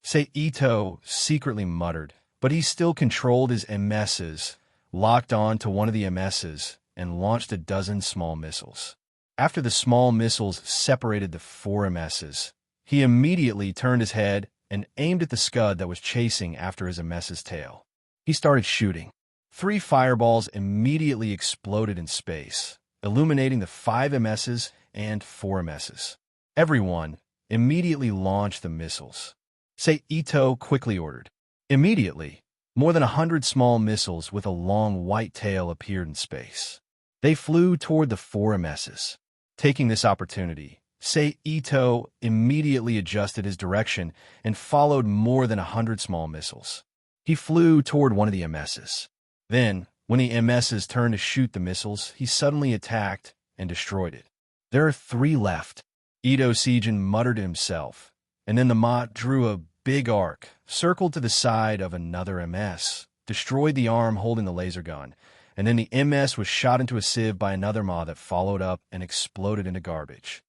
Seito secretly muttered, but he still controlled his MSs, locked on to one of the MSs, and launched a dozen small missiles. After the small missiles separated the 4 MSs, he immediately turned his head and aimed at the Scud that was chasing after his MS's tail. He started shooting. 3 fireballs immediately exploded in space, illuminating the 5 MSs and 4 MSs. Everyone immediately launched the missiles. Seito quickly ordered. Immediately, more than 100 small missiles with a long white tail appeared in space. They flew toward the 4 MSs. Taking this opportunity, Seito immediately adjusted his direction and followed more than 100 small missiles. He flew toward one of the MSs. Then, when the MSs turned to shoot the missiles, he suddenly attacked and destroyed it. There are 3 left, Ito Seijin muttered to himself, and then the Mott drew a big arc, circled to the side of another MS, destroyed the arm holding the laser gun, and then the MS was shot into a sieve by another Ma that followed up and exploded into garbage.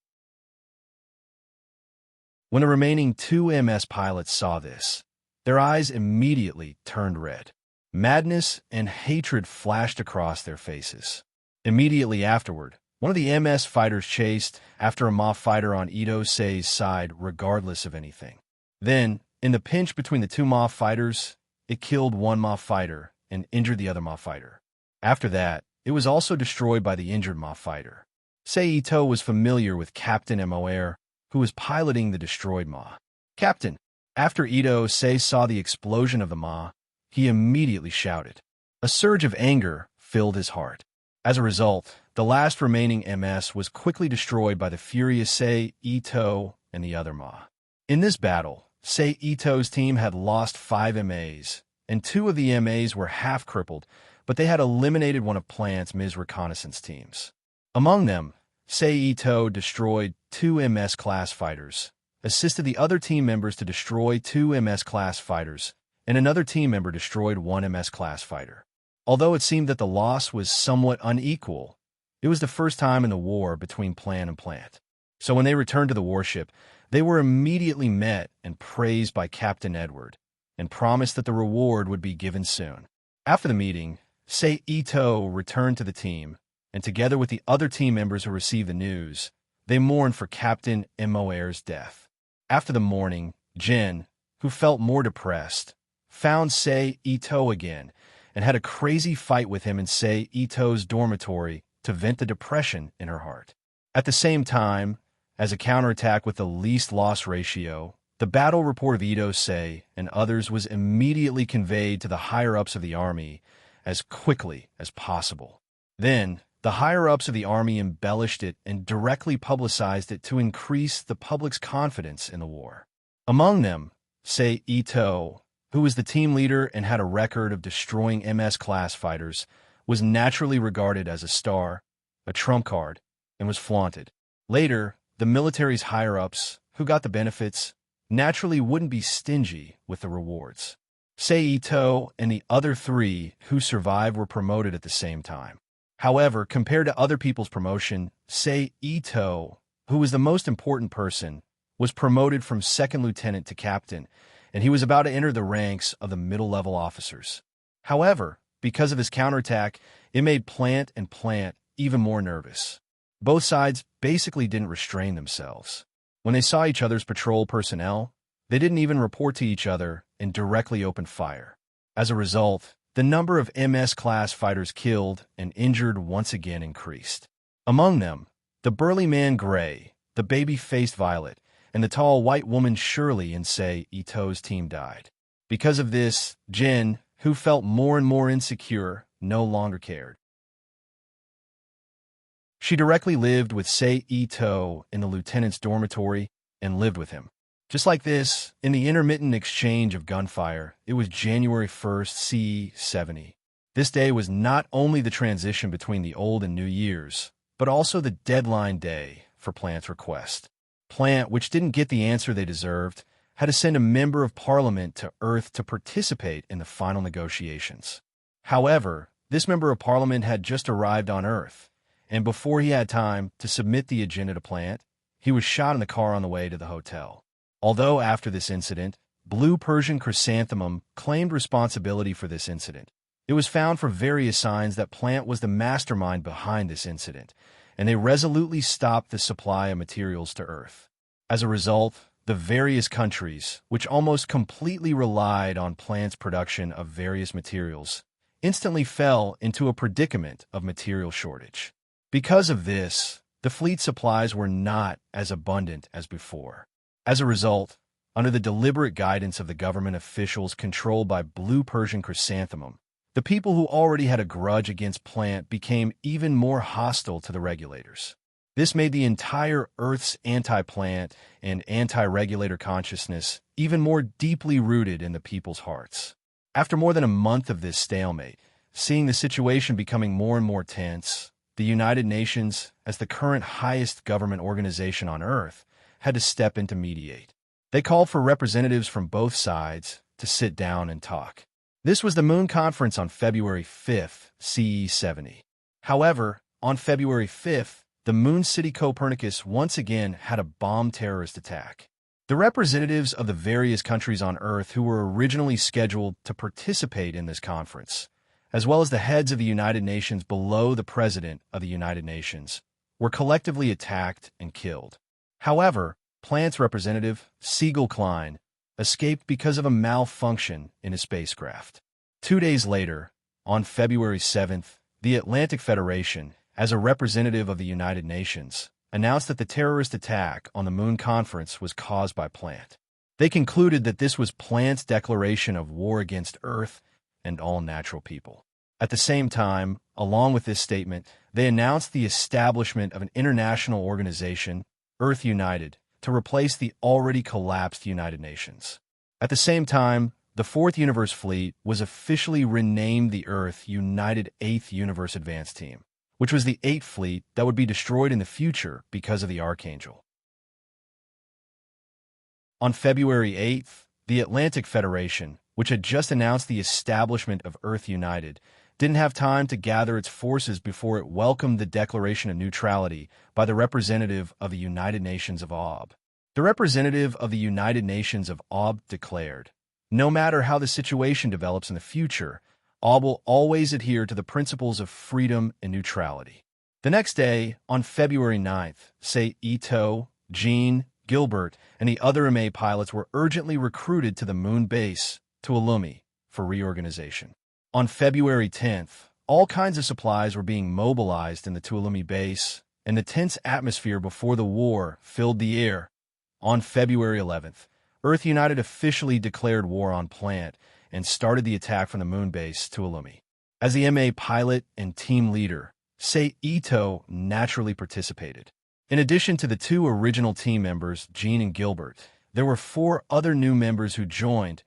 When the remaining 2 MS pilots saw this, their eyes immediately turned red. Madness and hatred flashed across their faces. Immediately afterward, one of the MS fighters chased after a Ma fighter on Ito Sei's side regardless of anything. Then, in the pinch between the 2 Ma fighters, it killed 1 Ma fighter and injured the other Ma fighter. After that, it was also destroyed by the injured Ma fighter. Seito was familiar with Captain Moer, who was piloting the destroyed Ma. Captain, after Ito Sei saw the explosion of the Ma, he immediately shouted. A surge of anger filled his heart. As a result, the last remaining MS was quickly destroyed by the furious Seito and the other Ma. In this battle, Seito's team had lost 5 MAs, and 2 of the MAs were half crippled, but they had eliminated one of Plant's MIS reconnaissance teams. Among them, Seito destroyed 2 MS-class fighters, assisted the other team members to destroy 2 MS-class fighters, and another team member destroyed 1 MS-class fighter. Although it seemed that the loss was somewhat unequal, it was the first time in the war between Plant and Plant. So when they returned to the warship, they were immediately met and praised by Captain Edward, and promised that the reward would be given soon. After the meeting, Seito returned to the team, and together with the other team members who received the news, they mourned for Captain Moer's death. After the mourning, Jin, who felt more depressed, found Seito again and had a crazy fight with him in Sei Ito's dormitory to vent the depression in her heart. At the same time, as a counterattack with the least loss ratio, the battle report of Ito, Sei, and others was immediately conveyed to the higher-ups of the army as quickly as possible. Then, the higher-ups of the army embellished it and directly publicized it to increase the public's confidence in the war. Among them, Sei Ito, who was the team leader and had a record of destroying MS-class fighters, was naturally regarded as a star, a trump card, and was flaunted. Later, the military's higher-ups, who got the benefits, naturally wouldn't be stingy with the rewards. Sei Ito and the other three who survived were promoted at the same time. However, compared to other people's promotion, Sei Ito, who was the most important person, was promoted from second lieutenant to captain, and he was about to enter the ranks of the middle-level officers. However, because of his counterattack, it made Plant even more nervous. Both sides basically didn't restrain themselves. When they saw each other's patrol personnel, they didn't even report to each other and directly opened fire. As a result, the number of MS-class fighters killed and injured once again increased. Among them, the burly man Gray, the baby-faced Violet, and the tall white woman Shirley in Sei Ito's team died. Because of this, Jin, who felt more and more insecure, no longer cared. She directly lived with Sei Ito in the lieutenant's dormitory and lived with him. Just like this, in the intermittent exchange of gunfire, it was January 1st, CE 70. This day was not only the transition between the old and new years, but also the deadline day for Plant's request. Plant, which didn't get the answer they deserved, had to send a member of parliament to Earth to participate in the final negotiations. However, this member of parliament had just arrived on Earth, and before he had time to submit the agenda to Plant, he was shot in the car on the way to the hotel. Although after this incident, Blue Persian Chrysanthemum claimed responsibility for this incident, it was found for various signs that Plant was the mastermind behind this incident, and they resolutely stopped the supply of materials to Earth. As a result, the various countries, which almost completely relied on Plant's production of various materials, instantly fell into a predicament of material shortage. Because of this, the fleet supplies were not as abundant as before. As a result, under the deliberate guidance of the government officials controlled by Blue Persian Chrysanthemum, the people who already had a grudge against Plant became even more hostile to the regulators. This made the entire Earth's anti-Plant and anti-regulator consciousness even more deeply rooted in the people's hearts. After more than a month of this stalemate, seeing the situation becoming more and more tense, the United Nations, as the current highest government organization on Earth, had to step in to mediate. They called for representatives from both sides to sit down and talk. This was the Moon Conference on February 5th, CE 70. However, on February 5th, the Moon City Copernicus once again had a bomb terrorist attack. The representatives of the various countries on Earth who were originally scheduled to participate in this conference, as well as the heads of the United Nations below the President of the United Nations, were collectively attacked and killed. However, Plant's representative, Siegel Klein, escaped because of a malfunction in his spacecraft. 2 days later, on February 7th, the Atlantic Federation, as a representative of the United Nations, announced that the terrorist attack on the Moon Conference was caused by Plant. They concluded that this was Plant's declaration of war against Earth and all natural people. At the same time, along with this statement, they announced the establishment of an international organization, Earth United, to replace the already collapsed United Nations. At the same time, the Fourth Universe Fleet was officially renamed the Earth United Eighth Universe Advance Team, which was the 8th fleet that would be destroyed in the future because of the Archangel. On February 8th, the Atlantic Federation, which had just announced the establishment of Earth United, didn't have time to gather its forces before it welcomed the declaration of neutrality by the representative of the United Nations of OB. The representative of the United Nations of OB declared, "No matter how the situation develops in the future, OB will always adhere to the principles of freedom and neutrality." The next day, on February 9th, Sei Ito, Jean, Gilbert, and the other MA pilots were urgently recruited to the moon base, to Illumi, for reorganization. On February 10th, all kinds of supplies were being mobilized in the Tuolumne base, and the tense atmosphere before the war filled the air. On February 11th, Earth United officially declared war on Plant and started the attack from the moon base Tuolumne. As the MA pilot and team leader, Sei Ito naturally participated. In addition to the two original team members, Jean and Gilbert, there were 4 other new members who joined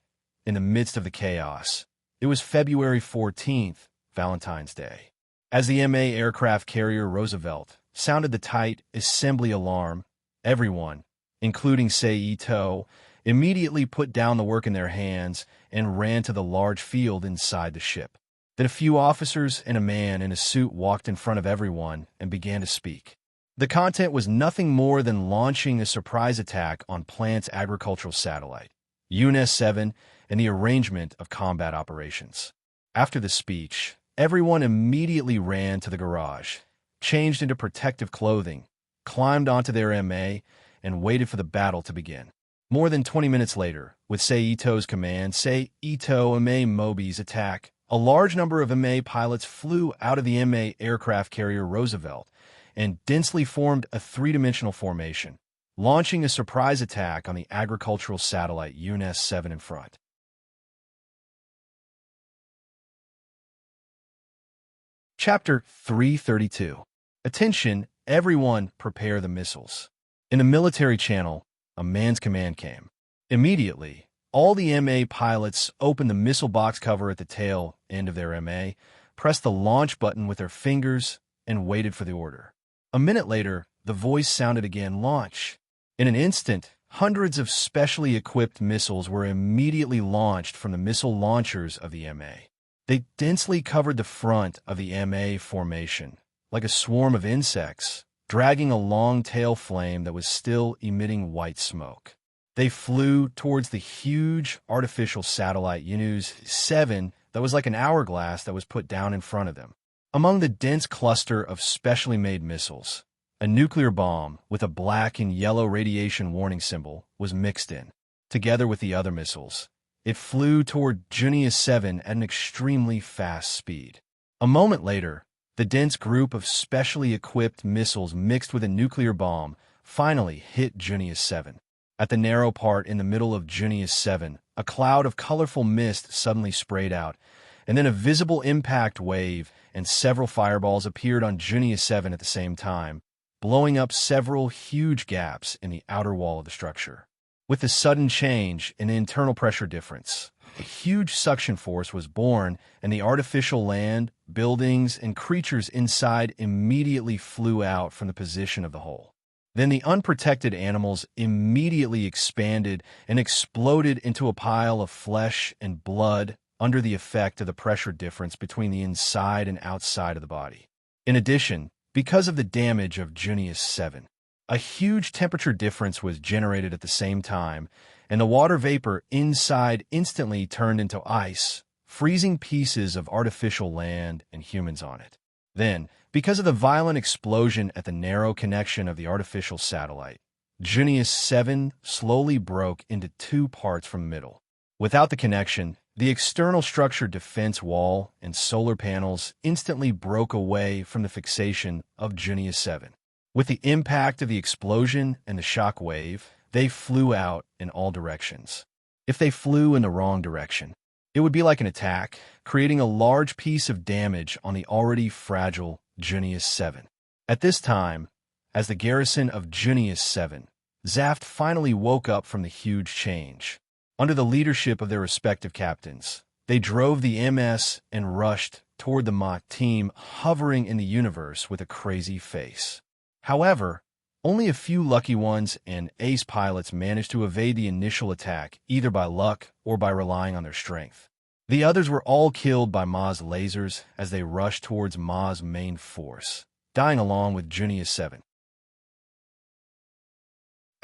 in the midst of the chaos. It was February 14th, Valentine's Day. As the MA aircraft carrier Roosevelt sounded the tight assembly alarm, everyone, including Sei Ito, immediately put down the work in their hands and ran to the large field inside the ship. Then a few officers and a man in a suit walked in front of everyone and began to speak. The content was nothing more than launching a surprise attack on Plant's agricultural satellite, UNS-7, and the arrangement of combat operations. After the speech, everyone immediately ran to the garage, changed into protective clothing, climbed onto their MA, and waited for the battle to begin. More than 20 minutes later, with Sei Ito's command, Sei Ito MA Mobi's attack, a large number of MA pilots flew out of the MA aircraft carrier Roosevelt and densely formed a 3-dimensional formation, launching a surprise attack on the agricultural satellite UNS-7 in front. Chapter 332. Attention, everyone, prepare the missiles. In the military channel, a man's command came. Immediately, all the MA pilots opened the missile box cover at the tail end of their MA, pressed the launch button with their fingers, and waited for the order. A minute later, the voice sounded again, launch. In an instant, hundreds of specially equipped missiles were immediately launched from the missile launchers of the MA. They densely covered the front of the MA formation, like a swarm of insects, dragging a long tail flame that was still emitting white smoke. They flew towards the huge artificial satellite UNS-7 that was like an hourglass that was put down in front of them. Among the dense cluster of specially made missiles, a nuclear bomb with a black and yellow radiation warning symbol was mixed in. Together with the other missiles, it flew toward UNS-7 at an extremely fast speed. A moment later, the dense group of specially equipped missiles mixed with a nuclear bomb finally hit UNS-7. At the narrow part in the middle of UNS-7, a cloud of colorful mist suddenly sprayed out, and then a visible impact wave and several fireballs appeared on UNS-7 at the same time, blowing up several huge gaps in the outer wall of the structure. With the sudden change in the internal pressure difference, a huge suction force was born, and the artificial land, buildings, and creatures inside immediately flew out from the position of the hole. Then the unprotected animals immediately expanded and exploded into a pile of flesh and blood under the effect of the pressure difference between the inside and outside of the body. In addition, because of the damage of UNS-7, a huge temperature difference was generated at the same time, and the water vapor inside instantly turned into ice, freezing pieces of artificial land and humans on it. Then, because of the violent explosion at the narrow connection of the artificial satellite, UNS-7 slowly broke into 2 parts from the middle. Without the connection, the external structure defense wall and solar panels instantly broke away from the fixation of UNS-7. With the impact of the explosion and the shock wave, they flew out in all directions. If they flew in the wrong direction, it would be like an attack, creating a large piece of damage on the already fragile UNS-7. At this time, as the garrison of UNS-7, Zaft finally woke up from the huge change. Under the leadership of their respective captains, they drove the MS and rushed toward the mock team hovering in the universe with a crazy face. However, only a few lucky ones and ace pilots managed to evade the initial attack either by luck or by relying on their strength. The others were all killed by Ma's lasers as they rushed towards Ma's main force, dying along with UNS-7.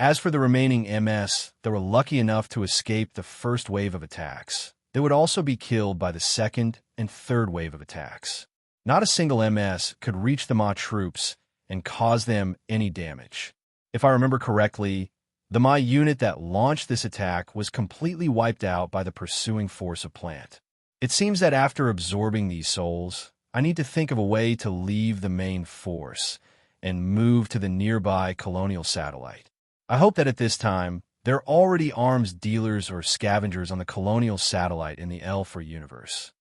As for the remaining MS that were lucky enough to escape the first wave of attacks, they would also be killed by the second and third wave of attacks. Not a single MS could reach the Ma troops and cause them any damage. If I remember correctly, the Ma unit that launched this attack was completely wiped out by the pursuing force of Plant. It seems that after absorbing these souls, I need to think of a way to leave the main force and move to the nearby colonial satellite. I hope that at this time, there are already arms dealers or scavengers on the colonial satellite in the Alpha universe.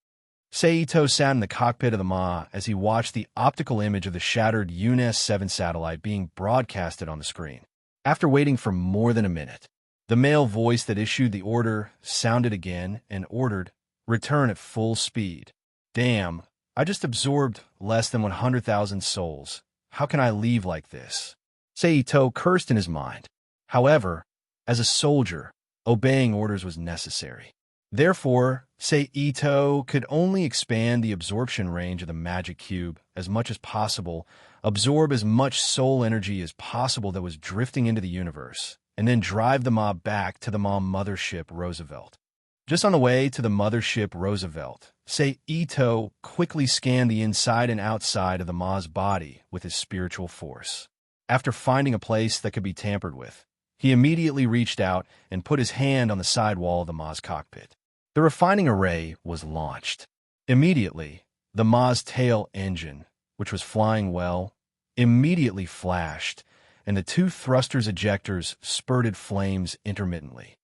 Saito sat in the cockpit of the Ma as he watched the optical image of the shattered UNS-7 satellite being broadcasted on the screen. After waiting for more than a minute, the male voice that issued the order sounded again and ordered, "Return at full speed." Damn, I just absorbed less than 100,000 souls. How can I leave like this? Saito cursed in his mind. However, as a soldier, obeying orders was necessary. Therefore, Saito could only expand the absorption range of the magic cube as much as possible, absorb as much soul energy as possible that was drifting into the universe, and then drive the mob back to the mothership Roosevelt. Just on the way to the mothership Roosevelt, Saito quickly scanned the inside and outside of the Ma's body with his spiritual force. After finding a place that could be tampered with, he immediately reached out and put his hand on the side wall of the Ma's cockpit. The refining array was launched. Immediately, the Ma's tail engine, which was flying well, immediately flashed, and the two thrusters' ejectors spurted flames intermittently.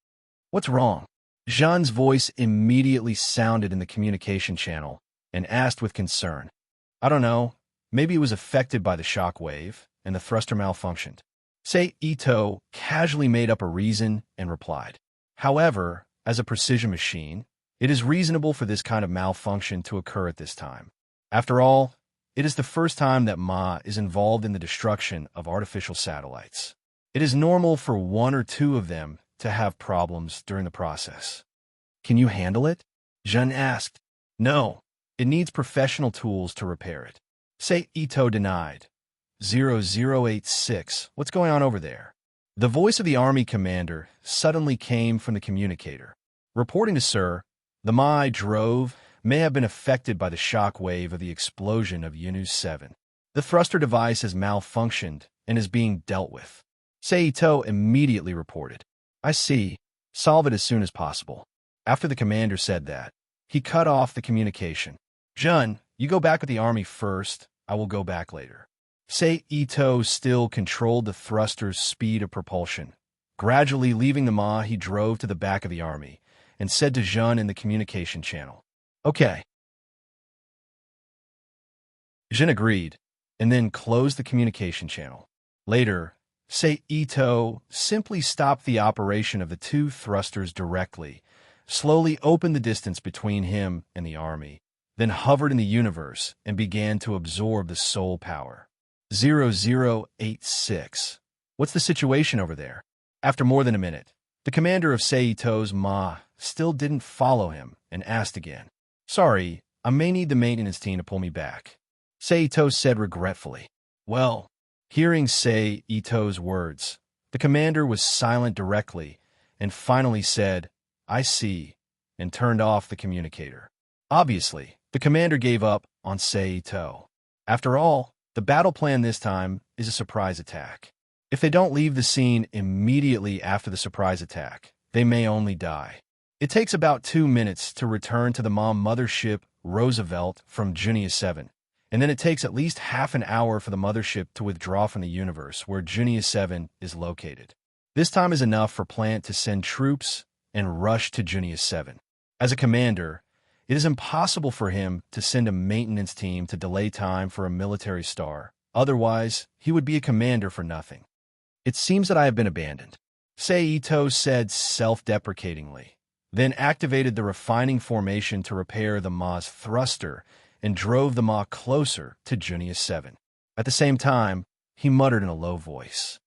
"What's wrong?" Jean's voice immediately sounded in the communication channel and asked with concern. "I don't know. Maybe it was affected by the shock wave, and the thruster malfunctioned." Saito casually made up a reason and replied. However, as a precision machine, it is reasonable for this kind of malfunction to occur at this time. After all, it is the first time that Ma is involved in the destruction of artificial satellites. It is normal for one or two of them to have problems during the process. "Can you handle it?" Jean asked. "No, it needs professional tools to repair it." Saito denied. 0086, what's going on over there? The voice of the army commander suddenly came from the communicator. "Reporting to Sir, the Ma I drove may have been affected by the shock wave of the explosion of UNS-7. The thruster device has malfunctioned and is being dealt with." Saito immediately reported. "I see. Solve it as soon as possible." After the commander said that, he cut off the communication. "Jun, you go back with the army first. I will go back later." Saito still controlled the thruster's speed of propulsion. Gradually leaving the Ma, he drove to the back of the army and said to Jun in the communication channel, "Okay." Jun agreed, and then closed the communication channel. Later, Saito simply stopped the operation of the two thrusters directly, slowly opened the distance between him and the army, then hovered in the universe and began to absorb the soul power. 0086. What's the situation over there? After more than a minute, the commander of Saito's Ma still didn't follow him and asked again. "Sorry, I may need the maintenance team to pull me back," Saito said regretfully. Well, hearing Saito's words, the commander was silent directly and finally said, "I see," and turned off the communicator. Obviously, the commander gave up on Saito. After all, the battle plan this time is a surprise attack. If they don't leave the scene immediately after the surprise attack, they may only die. It takes about 2 minutes to return to the mothership Roosevelt from UNS-7, and then it takes at least half an hour for the mothership to withdraw from the universe where UNS-7 is located. This time is enough for Plant to send troops and rush to UNS-7. As a commander, it is impossible for him to send a maintenance team to delay time for a military star. Otherwise, he would be a commander for nothing. "It seems that I have been abandoned," Saito said self-deprecatingly, then activated the refining formation to repair the Ma's thruster and drove the Ma closer to UNS-7. At the same time, he muttered in a low voice,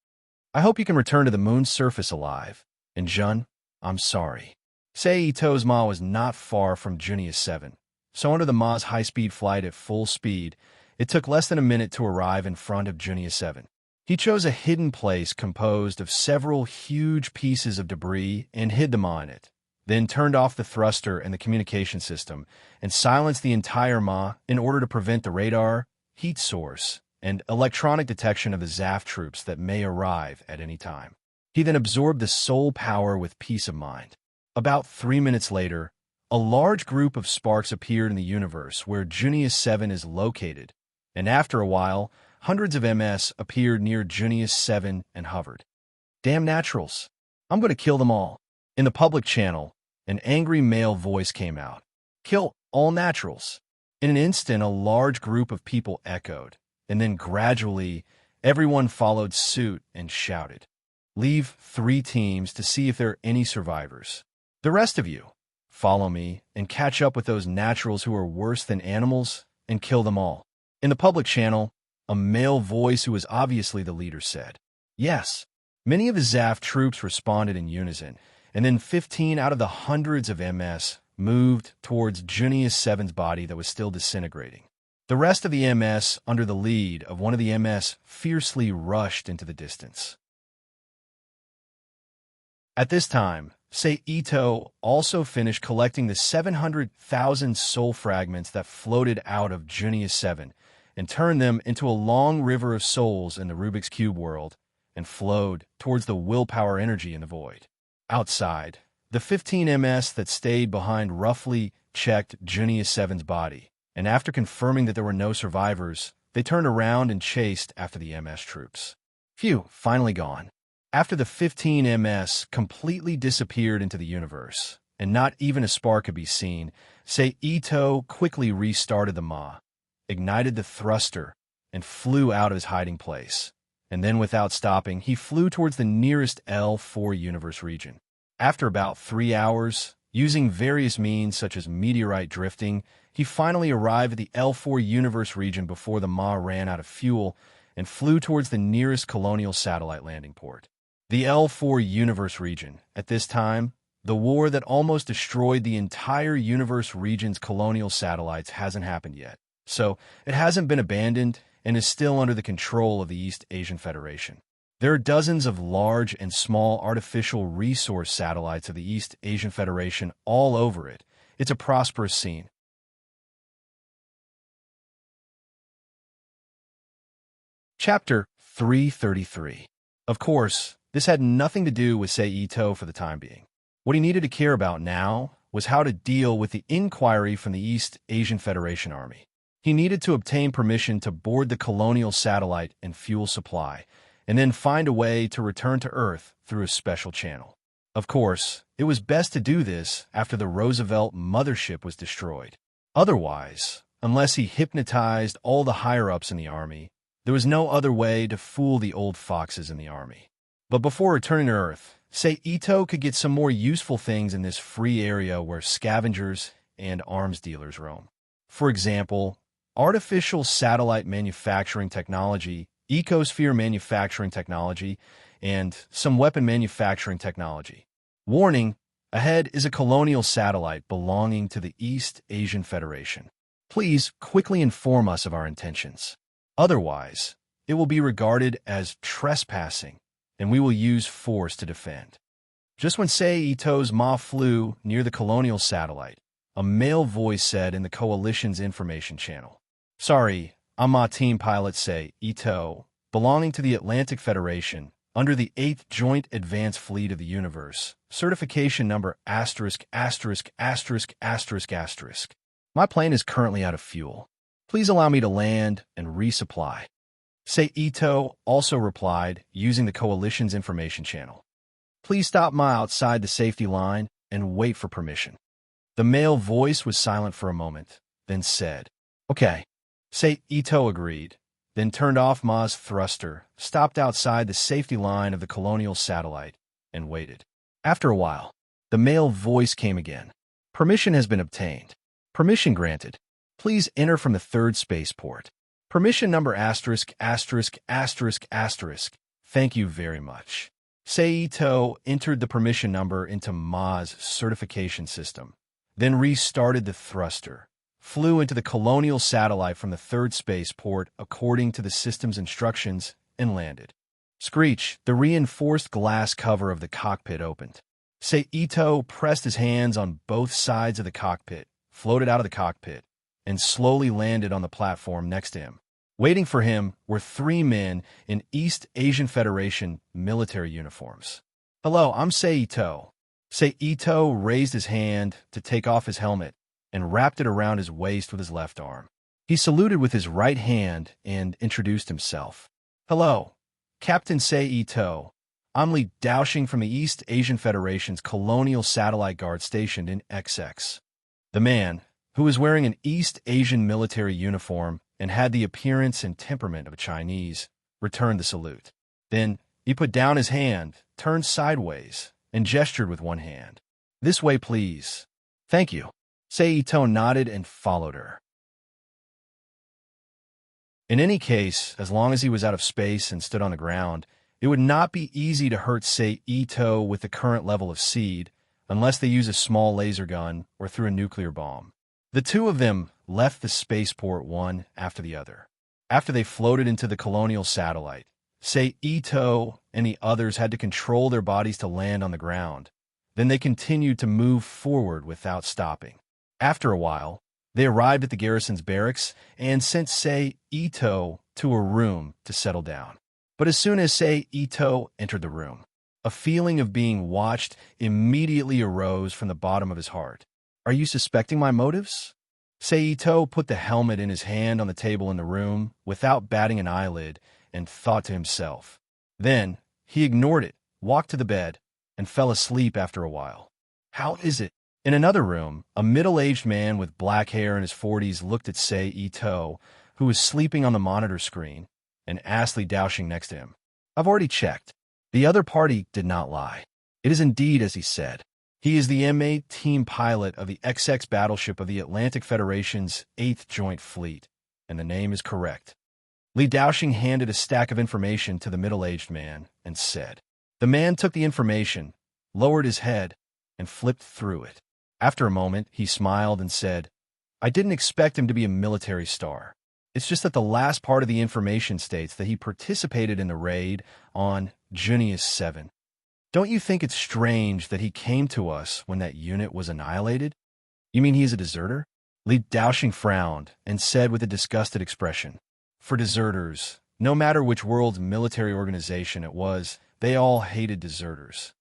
"I hope you can return to the moon's surface alive. And Jun, I'm sorry." Saito's Ma was not far from UNS-7, so under the Ma's high-speed flight at full speed, it took less than a minute to arrive in front of UNS-7. He chose a hidden place composed of several huge pieces of debris and hid the Ma in it, then turned off the thruster and the communication system and silenced the entire Ma in order to prevent the radar, heat source, and electronic detection of the ZAF troops that may arrive at any time. He then absorbed the soul power with peace of mind. About 3 minutes later, a large group of sparks appeared in the universe where Junius 7 is located, and after a while, hundreds of MS appeared near Junius 7 and hovered. Damn naturals. I'm going to kill them all. In the public channel, an angry male voice came out. Kill all naturals. In an instant, a large group of people echoed, and then gradually, everyone followed suit and shouted. Leave 3 teams to see if there are any survivors. The rest of you, follow me and catch up with those naturals who are worse than animals and kill them all. In the public channel, a male voice who was obviously the leader said, Yes. Many of the ZAF troops responded in unison, and then 15 out of the hundreds of MS moved towards Junius 7's body that was still disintegrating. The rest of the MS, under the lead of one of the MS, fiercely rushed into the distance. At this time, Ito also finished collecting the 700,000 soul fragments that floated out of Junius 7 and turned them into a long river of souls in the Rubik's Cube world and flowed towards the willpower energy in the void. Outside, the 15 MS that stayed behind roughly checked Junius 7's body, and after confirming that there were no survivors, they turned around and chased after the MS troops. Phew, finally gone. After the 15 MS completely disappeared into the universe, and not even a spark could be seen, Ito quickly restarted the Ma, ignited the thruster, and flew out of his hiding place. And then without stopping, he flew towards the nearest L4 universe region. After about 3 hours, using various means such as meteorite drifting, he finally arrived at the L4 universe region before the Ma ran out of fuel and flew towards the nearest colonial satellite landing port. The L4 universe region, at this time, the war that almost destroyed the entire universe region's colonial satellites hasn't happened yet. So, it hasn't been abandoned and is still under the control of the East Asian Federation. There are dozens of large and small artificial resource satellites of the East Asian Federation all over it. It's a prosperous scene. Chapter 333. Of course, this had nothing to do with Ito for the time being. What he needed to care about now was how to deal with the inquiry from the East Asian Federation Army. He needed to obtain permission to board the colonial satellite and fuel supply, and then find a way to return to Earth through a special channel. Of course, it was best to do this after the Roosevelt mothership was destroyed. Otherwise, unless he hypnotized all the higher-ups in the Army, there was no other way to fool the old foxes in the Army. But before returning to Earth, Ito could get some more useful things in this free area where scavengers and arms dealers roam. For example, artificial satellite manufacturing technology, ecosphere manufacturing technology, and some weapon manufacturing technology. Warning, ahead is a colonial satellite belonging to the East Asian Federation. Please quickly inform us of our intentions. Otherwise, it will be regarded as trespassing, and we will use force to defend. Just when Ito's Ma flew near the colonial satellite, a male voice said in the Coalition's information channel, Sorry, I'm Ma team pilot Ito, belonging to the Atlantic Federation, under the 8th Joint Advanced Fleet of the Universe, certification number ***********. My plane is currently out of fuel. Please allow me to land and resupply. Ito also replied using the Coalition's information channel. Please stop Ma outside the safety line and wait for permission. The male voice was silent for a moment, then said, Okay. Ito agreed, then turned off Ma's thruster, stopped outside the safety line of the colonial satellite, and waited. After a while, the male voice came again. Permission has been obtained. Permission granted. Please enter from the 3rd spaceport. Permission number *********. Thank you very much. Ito entered the permission number into Ma's certification system, then restarted the thruster, flew into the colonial satellite from the 3rd spaceport according to the system's instructions, and landed. Screech, the reinforced glass cover of the cockpit opened. Ito pressed his hands on both sides of the cockpit, floated out of the cockpit, and slowly landed on the platform next to him. Waiting for him were 3 men in East Asian Federation military uniforms. Hello, I'm Ito. Ito raised his hand to take off his helmet and wrapped it around his waist with his left arm. He saluted with his right hand and introduced himself. "Hello, Captain Ito. I'm Li Daoxing from the East Asian Federation's Colonial Satellite Guard stationed in XX." The man, who was wearing an East Asian military uniform and had the appearance and temperament of a Chinese, returned the salute. Then he put down his hand, turned sideways, and gestured with one hand. "This way, please." "Thank you." Ito nodded and followed her. In any case, as long as he was out of space and stood on the ground, it would not be easy to hurt Ito with the current level of seed, unless they use a small laser gun or threw a nuclear bomb. The two of them left the spaceport one after the other. After they floated into the colonial satellite, Ito and the others had to control their bodies to land on the ground. Then they continued to move forward without stopping. After a while, they arrived at the garrison's barracks and sent Ito to a room to settle down. But as soon as Ito entered the room, a feeling of being watched immediately arose from the bottom of his heart. "Are you suspecting my motives?" Ito put the helmet in his hand on the table in the room without batting an eyelid and thought to himself. Then he ignored it, walked to the bed, and fell asleep after a while. "How is it?" In another room, a middle-aged man with black hair in his 40s looked at Ito, who was sleeping on the monitor screen, and asked Li Daoxing next to him. "I've already checked." The other party did not lie. It is indeed as he said. He is the MA team pilot of the XX battleship of the Atlantic Federation's 8th Joint Fleet, and the name is correct. Li Daoxing handed a stack of information to the middle-aged man and said. The man took the information, lowered his head, and flipped through it. After a moment, he smiled and said, "I didn't expect him to be a military star. It's just that the last part of the information states that he participated in the raid on Junius 7. Don't you think it's strange that he came to us when that unit was annihilated?" "You mean he is a deserter?" Li Daoxing frowned and said with a disgusted expression, "For deserters, no matter which world's military organization it was, they all hated deserters.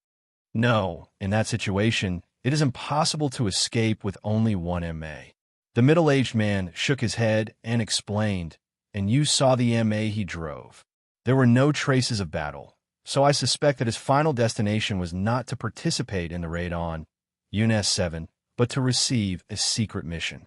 No, in that situation, it is impossible to escape with only one MA." The middle-aged man shook his head and explained, "And you saw the MA he drove. There were no traces of battle, so I suspect that his final destination was not to participate in the raid on Junius 7, but to receive a secret mission.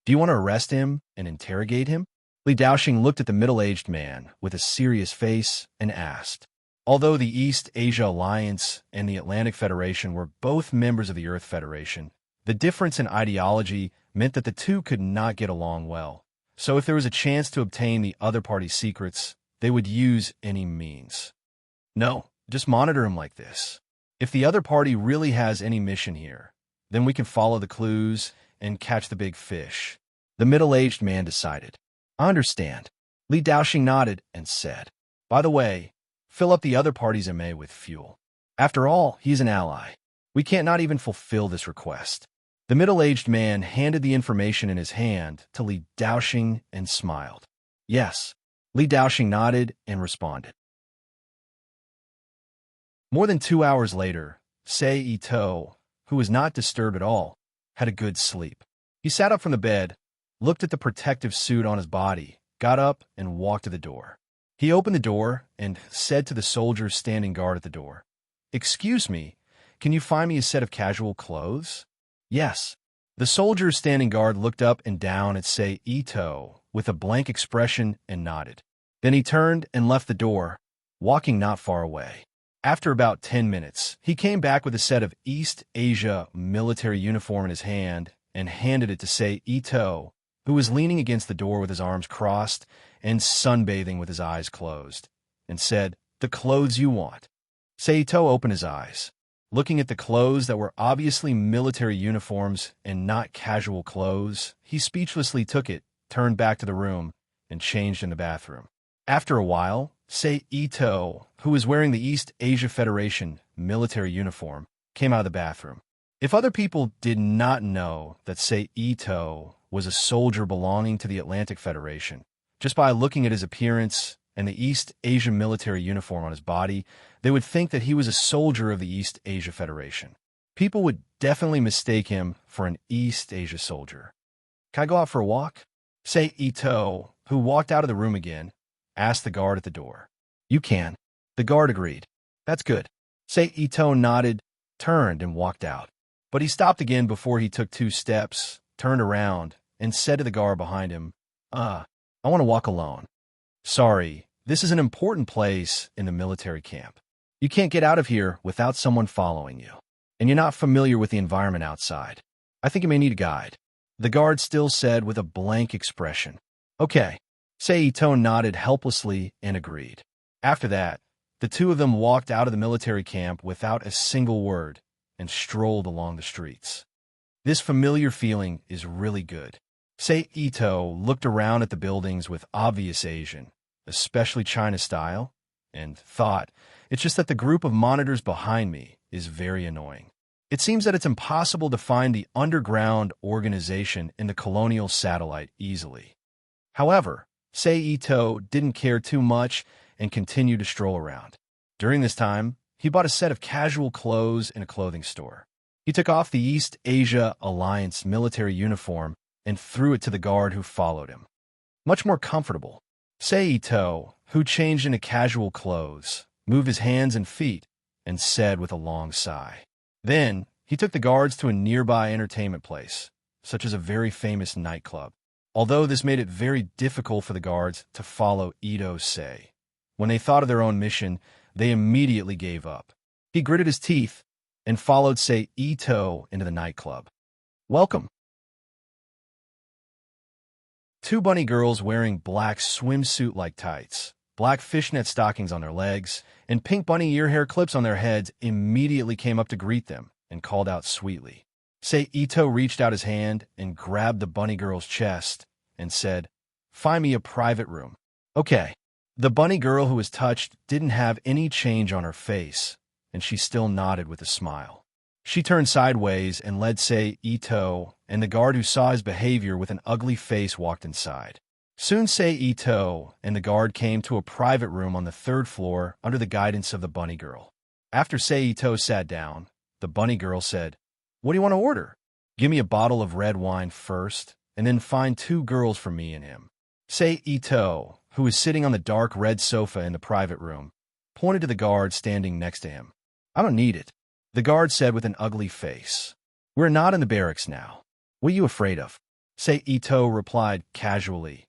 Do you want to arrest him and interrogate him?" Li Daoxing looked at the middle-aged man with a serious face and asked. Although the East Asia Alliance and the Atlantic Federation were both members of the Earth Federation, the difference in ideology meant that the two could not get along well. So if there was a chance to obtain the other party's secrets, they would use any means. "No, just monitor him like this. If the other party really has any mission here, then we can follow the clues and catch the big fish," the middle-aged man decided. "I understand." Li Daoxing nodded and said, "By the way, fill up the other party's MA with fuel. After all, he's an ally. We can't not even fulfill this request." The middle-aged man handed the information in his hand to Li Daoxing and smiled. "Yes." Li Daoxing nodded and responded. More than 2 hours later, Ito, who was not disturbed at all, had a good sleep. He sat up from the bed, looked at the protective suit on his body, got up, and walked to the door. He opened the door and said to the soldiers standing guard at the door, "Excuse me, can you find me a set of casual clothes?" "Yes." The soldiers standing guard looked up and down at Ito with a blank expression and nodded. Then he turned and left the door, walking not far away. After about 10 minutes, he came back with a set of East Asia military uniform in his hand and handed it to Ito, who was leaning against the door with his arms crossed and sunbathing with his eyes closed, and said, "The clothes you want." Ito opened his eyes. Looking at the clothes that were obviously military uniforms and not casual clothes, he speechlessly took it, turned back to the room, and changed in the bathroom. After a while, Ito, who was wearing the East Asia Federation military uniform, came out of the bathroom. If other people did not know that Ito was a soldier belonging to the Atlantic Federation, just by looking at his appearance and the East Asia military uniform on his body, they would think that he was a soldier of the East Asia Federation. People would definitely mistake him for an East Asia soldier. Can I go out for a walk? Say Ito, who walked out of the room again, asked the guard at the door. You can. The guard agreed. That's good. Say Ito nodded, turned, and walked out. But he stopped again before he took 2 steps, turned around, and said to the guard behind him, I want to walk alone. Sorry, this is an important place in the military camp. You can't get out of here without someone following you. And you're not familiar with the environment outside. I think you may need a guide. The guard still said with a blank expression. Okay. Seito nodded helplessly and agreed. After that, the two of them walked out of the military camp without a single word and strolled along the streets. This familiar feeling is really good. Seito looked around at the buildings with obvious Asian, especially China style, and thought, it's just that the group of monitors behind me is very annoying. It seems that it's impossible to find the underground organization in the colonial satellite easily. However, Seito didn't care too much and continued to stroll around. During this time, he bought a set of casual clothes in a clothing store. He took off the East Asia Alliance military uniform and threw it to the guard who followed him. Much more comfortable. Seito, who changed into casual clothes, moved his hands and feet and said with a long sigh. Then, he took the guards to a nearby entertainment place, such as a very famous nightclub, although this made it very difficult for the guards to follow Ito's say. When they thought of their own mission, they immediately gave up. He gritted his teeth and followed Ito into the nightclub. Welcome. 2 bunny girls wearing black swimsuit-like tights, black fishnet stockings on their legs, and pink bunny ear hair clips on their heads immediately came up to greet them and called out sweetly. Ito reached out his hand and grabbed the bunny girl's chest and said, "Find me a private room." Okay. The bunny girl who was touched didn't have any change on her face, and she still nodded with a smile. She turned sideways and led Ito, and the guard who saw his behavior with an ugly face walked inside. Soon Ito and the guard came to a private room on the 3rd floor under the guidance of the bunny girl. After Ito sat down, the bunny girl said, "What do you want to order? Give me a bottle of red wine first, and then find 2 girls for me and him." Ito, who was sitting on the dark red sofa in the private room, pointed to the guard standing next to him. "I don't need it," the guard said with an ugly face. "We're not in the barracks now. What are you afraid of?" Ito replied casually,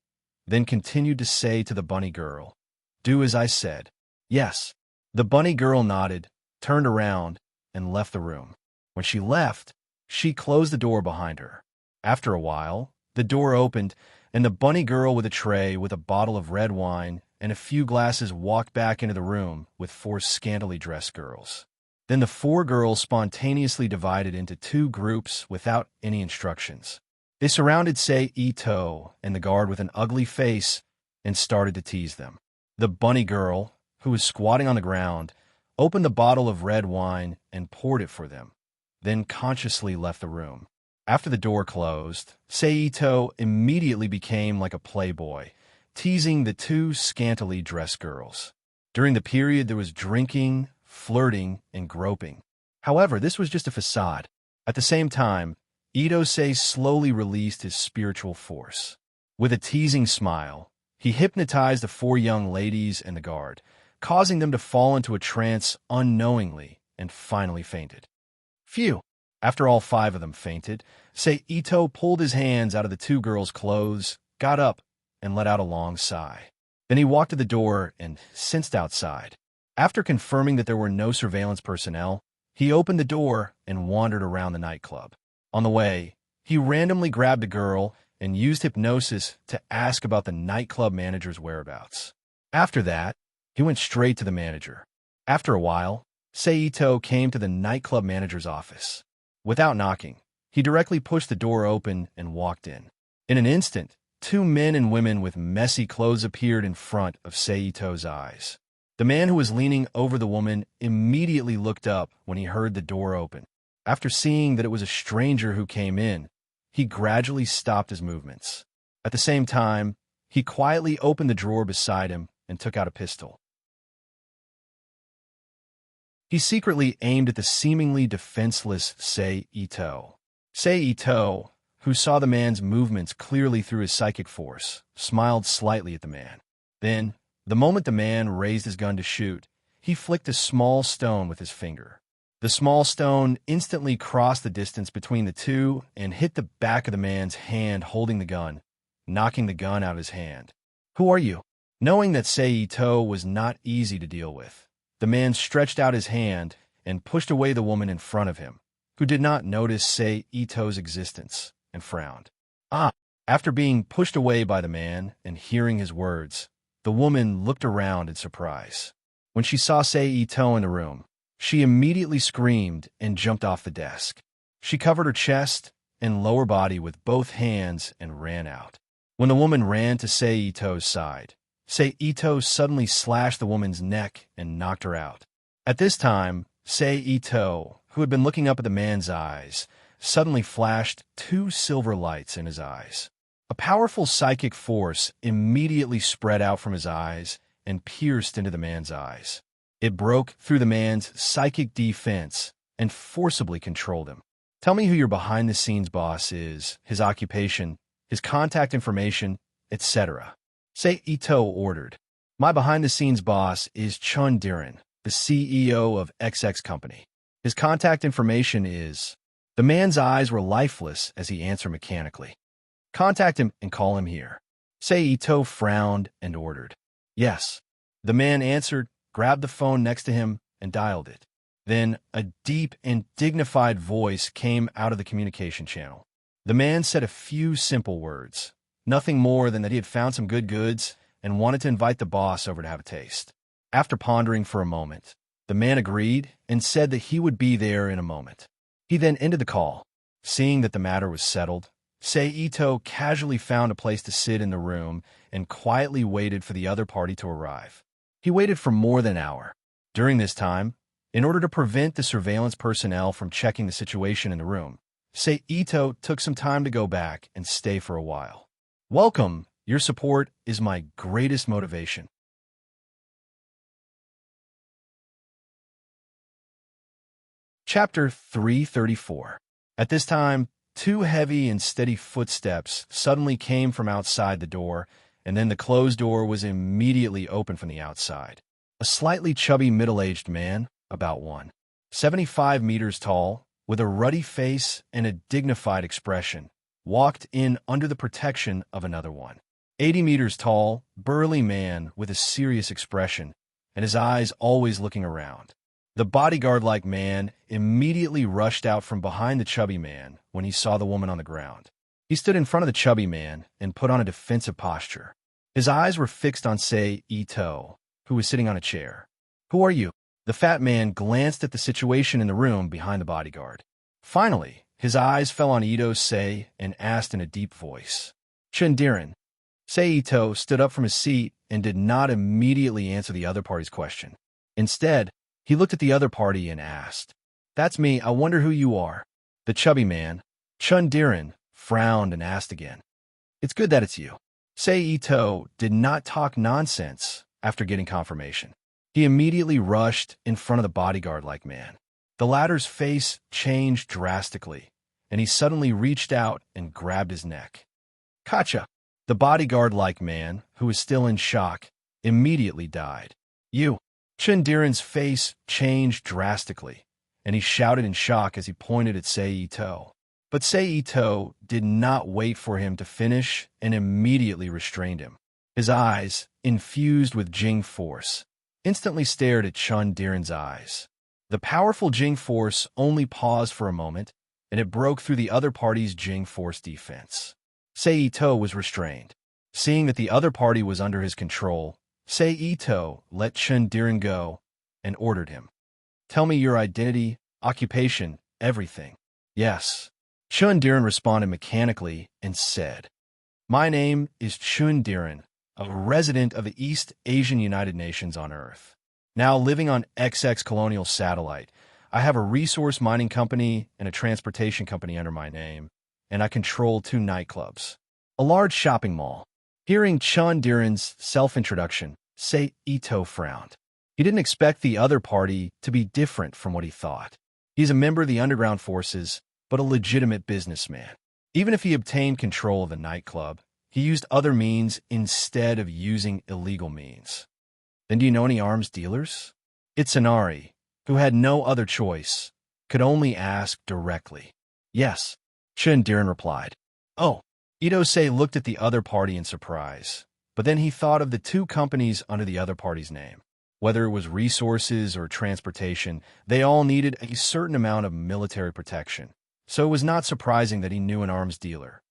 then continued to say to the bunny girl, "Do as I said." "Yes." The bunny girl nodded, turned around, and left the room. When she left, she closed the door behind her. After a while, the door opened, and the bunny girl with a tray with a bottle of red wine and a few glasses walked back into the room with 4 scantily dressed girls. Then the 4 girls spontaneously divided into 2 groups without any instructions. They surrounded Ito and the guard with an ugly face and started to tease them. The bunny girl, who was squatting on the ground, opened the bottle of red wine and poured it for them, then consciously left the room. After the door closed, Ito immediately became like a playboy, teasing the 2 scantily dressed girls. During the period, there was drinking, flirting, and groping. However, this was just a facade. At the same time, Ito slowly released his spiritual force. With a teasing smile, he hypnotized the 4 young ladies and the guard, causing them to fall into a trance unknowingly and finally fainted. Phew! After all 5 of them fainted, Ito pulled his hands out of the 2 girls' clothes, got up, and let out a long sigh. Then he walked to the door and sensed outside. After confirming that there were no surveillance personnel, he opened the door and wandered around the nightclub. On the way, he randomly grabbed a girl and used hypnosis to ask about the nightclub manager's whereabouts. After that, he went straight to the manager. After a while, Ito came to the nightclub manager's office. Without knocking, he directly pushed the door open and walked in. In an instant, 2 men and women with messy clothes appeared in front of Ito's eyes. The man who was leaning over the woman immediately looked up when he heard the door open. After seeing that it was a stranger who came in, he gradually stopped his movements. At the same time, he quietly opened the drawer beside him and took out a pistol. He secretly aimed at the seemingly defenseless Sei Ito. Sei Ito, who saw the man's movements clearly through his psychic force, smiled slightly at the man. Then, the moment the man raised his gun to shoot, he flicked a small stone with his finger. The small stone instantly crossed the distance between the two and hit the back of the man's hand holding the gun, knocking the gun out of his hand. "Who are you?" Knowing that Sei Ito was not easy to deal with, the man stretched out his hand and pushed away the woman in front of him, who did not notice Sei Ito's existence, and frowned. "Ah!" After being pushed away by the man and hearing his words, the woman looked around in surprise. When she saw Sei Ito in the room, she immediately screamed and jumped off the desk. She covered her chest and lower body with both hands and ran out. When the woman ran to Sei Ito's side, Sei Ito suddenly slashed the woman's neck and knocked her out. At this time, Sei Ito, who had been looking up at the man's eyes, suddenly flashed two silver lights in his eyes. A powerful psychic force immediately spread out from his eyes and pierced into the man's eyes. It broke through the man's psychic defense and forcibly controlled him. "Tell me who your behind-the-scenes boss is, his occupation, his contact information, etc." Sei Ito ordered. "My behind-the-scenes boss is Chun Diren, the CEO of XX Company. His contact information is..." The man's eyes were lifeless as he answered mechanically. "Contact him and call him here." Sei Ito frowned and ordered. "Yes." The man answered, grabbed the phone next to him, and dialed it. Then a deep and dignified voice came out of the communication channel. The man said a few simple words, nothing more than that he had found some good goods and wanted to invite the boss over to have a taste. After pondering for a moment, the man agreed and said that he would be there in a moment. He then ended the call. Seeing that the matter was settled, Sei Ito casually found a place to sit in the room and quietly waited for the other party to arrive. He waited for more than an hour. During this time, in order to prevent the surveillance personnel from checking the situation in the room, Sei Ito took some time to go back and stay for a while. "Welcome. Your support is my greatest motivation." Chapter 334. At this time, two heavy and steady footsteps suddenly came from outside the door, and then the closed door was immediately opened from the outside. A slightly chubby middle-aged man, about 1.75 meters tall, with a ruddy face and a dignified expression, walked in under the protection of another 1.80 meters tall, burly man with a serious expression, and his eyes always looking around. The bodyguard-like man immediately rushed out from behind the chubby man when he saw the woman on the ground. He stood in front of the chubby man and put on a defensive posture. His eyes were fixed on Sei Ito, who was sitting on a chair. "Who are you?" The fat man glanced at the situation in the room behind the bodyguard. Finally, his eyes fell on Ito's Sei and asked in a deep voice, "Chun Diren." Sei Ito stood up from his seat and did not immediately answer the other party's question. Instead, he looked at the other party and asked, "That's me. I wonder who you are." The chubby man, Chun Diren, frowned and asked again, "It's good that it's you." Sei Ito did not talk nonsense after getting confirmation. He immediately rushed in front of the bodyguard-like man. The latter's face changed drastically, and he suddenly reached out and grabbed his neck. "Kacha!" The bodyguard-like man, who was still in shock, immediately died. "You!" Chun Diren's face changed drastically, and he shouted in shock as he pointed at Sei Ito. But Sei Ito did not wait for him to finish and immediately restrained him. His eyes, infused with Jing force, instantly stared at Chun Diren's eyes. The powerful Jing force only paused for a moment, and it broke through the other party's Jing force defense. Sei Ito was restrained. Seeing that the other party was under his control, Sei Ito let Chun Diren go and ordered him, "Tell me your identity, occupation, everything." "Yes." Chun Diren responded mechanically and said, "My name is Chun Diren, a resident of the East Asian United Nations on Earth. Now living on XX Colonial Satellite, I have a resource mining company and a transportation company under my name, and I control 2 nightclubs, a large shopping mall." Hearing Chun Diren's self-introduction, Sei Ito frowned. He didn't expect the other party to be different from what he thought. He's a member of the underground forces, but a legitimate businessman. Even if he obtained control of the nightclub, he used other means instead of using illegal means. Then do you know any arms dealers? Itsunari, who had no other choice, could only ask directly. Yes, Diren replied. Oh, Itose looked at the other party in surprise, but then he thought of the two companies under the other party's name. Whether it was resources or transportation, they all needed a certain amount of military protection, so it was not surprising that he knew an arms dealer.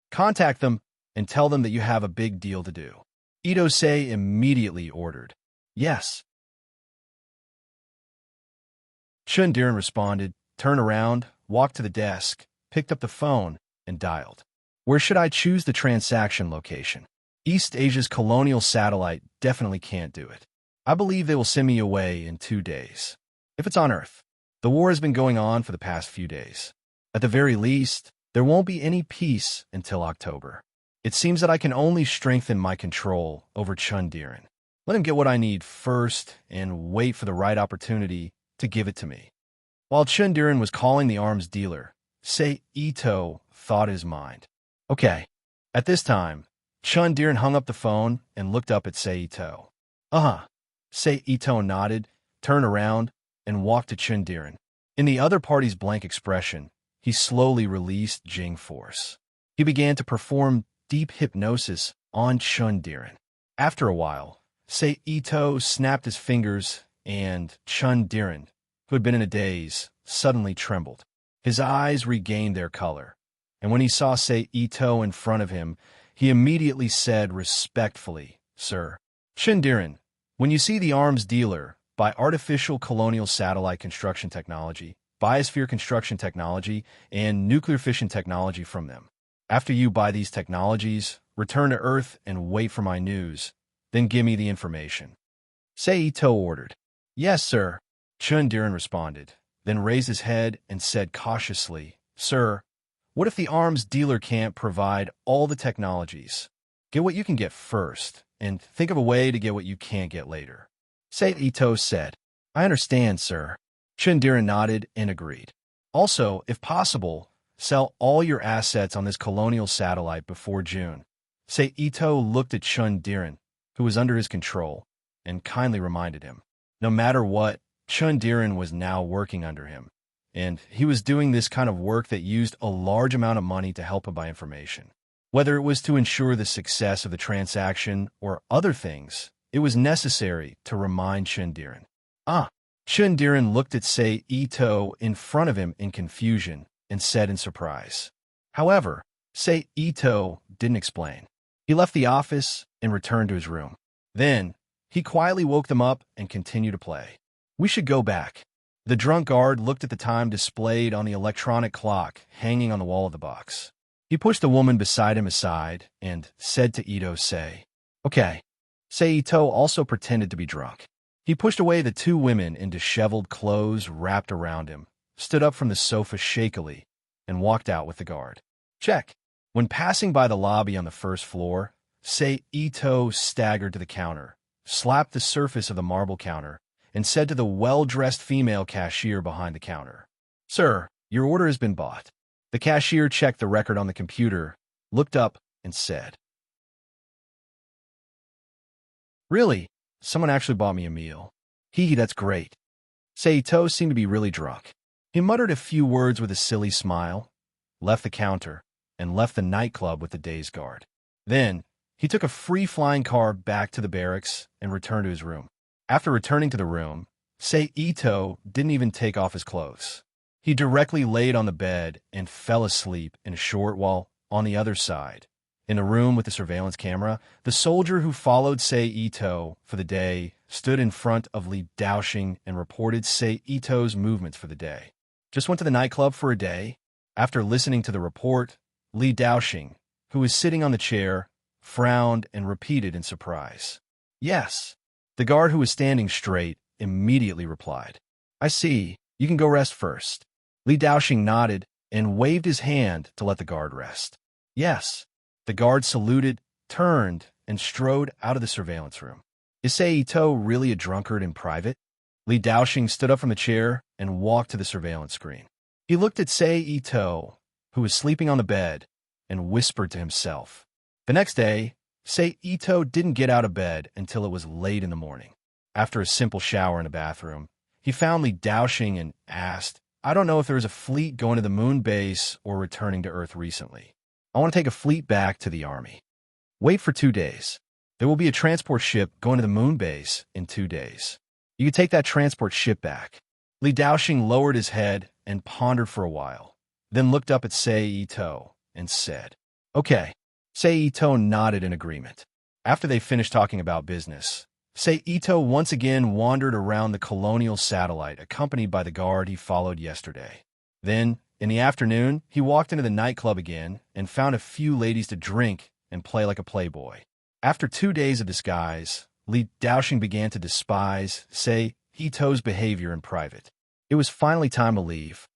Contact them and tell them that you have a big deal to do. Itose immediately ordered. Yes. Diren responded, turned around, walked to the desk, picked up the phone, and dialed. Where should I choose the transaction location? East Asia's colonial satellite definitely can't do it. I believe they will send me away in 2 days. If it's on Earth, the war has been going on for the past few days. At the very least, there won't be any peace until October. It seems that I can only strengthen my control over Diren. Let him get what I need first and wait for the right opportunity to give it to me. While Diren was calling the arms dealer, Sei Ito thought his mind. Okay. At this time, Diren hung up the phone and looked up at Sei Ito. Uh-huh. Sei Ito nodded, turned around, and walked to Diren. In the other party's blank expression, he slowly released Jing Force. He began to perform deep hypnosis on Diren. After a while, Sei Ito snapped his fingers, and Diren, who had been in a daze, suddenly trembled. His eyes regained their color, and when he saw Sei Ito in front of him, he immediately said respectfully, Sir, Diren, when you see the arms dealer, buy artificial colonial satellite construction technology, biosphere construction technology, and nuclear fission technology from them. After you buy these technologies, return to Earth and wait for my news, then give me the information. Sei Ito ordered. Yes, sir, Diren responded, then raised his head and said cautiously, Sir, what if the arms dealer can't provide all the technologies? Get what you can get first, and think of a way to get what you can't get later. Sei Ito said, I understand, sir. Diren nodded and agreed. Also, if possible, sell all your assets on this colonial satellite before June. Sei Ito looked at Diren, who was under his control, and kindly reminded him. No matter what, Diren was now working under him, and he was doing this kind of work that used a large amount of money to help him buy information. Whether it was to ensure the success of the transaction or other things, it was necessary to remind Diren. Diren looked at Sei Ito in front of him in confusion and said in surprise. However, Sei Ito didn't explain. He left the office and returned to his room. Then, he quietly woke them up and continued to play. We should go back. The drunk guard looked at the time displayed on the electronic clock hanging on the wall of the box. He pushed the woman beside him aside and said to Itose, Okay. Sei Ito also pretended to be drunk. He pushed away the two women in disheveled clothes wrapped around him, stood up from the sofa shakily, and walked out with the guard. Check. When passing by the lobby on the first floor, Sei Ito staggered to the counter, slapped the surface of the marble counter, and said to the well-dressed female cashier behind the counter, Sir, your order has been bought. The cashier checked the record on the computer, looked up, and said, Really? Someone actually bought me a meal. That's great. Sei Ito seemed to be really drunk. He muttered a few words with a silly smile, left the counter, and left the nightclub with the day's guard. Then, he took a free-flying car back to the barracks and returned to his room. After returning to the room, Sei Ito didn't even take off his clothes. He directly laid on the bed and fell asleep in a short while on the other side. In the room with the surveillance camera, the soldier who followed Sei Ito for the day stood in front of Li Daoxing and reported Sei Ito's movements for the day. Just went to the nightclub for a day. After listening to the report, Li Daoxing, who was sitting on the chair, frowned and repeated in surprise. Yes. The guard who was standing straight immediately replied. I see. You can go rest first. Li Daoxing nodded and waved his hand to let the guard rest. Yes. The guard saluted, turned, and strode out of the surveillance room. Is Ito really a drunkard in private? Li Daoxing stood up from the chair and walked to the surveillance screen. He looked at Ito, who was sleeping on the bed, and whispered to himself. The next day, Ito didn't get out of bed until it was late in the morning. After a simple shower in the bathroom, he found Li Daoxing and asked, I don't know if there is a fleet going to the moon base or returning to Earth recently. I want to take a fleet back to the army. Wait for 2 days. There will be a transport ship going to the moon base in 2 days. You can take that transport ship back. Li Daoxing lowered his head and pondered for a while, then looked up at Ito and said, Okay. Ito nodded in agreement. After they finished talking about business, Ito once again wandered around the colonial satellite accompanied by the guard he followed yesterday. Then, in the afternoon, he walked into the nightclub again and found a few ladies to drink and play like a playboy. After 2 days of disguise, Li Daoxing began to despise Ito's behavior in private. It was finally time to leave.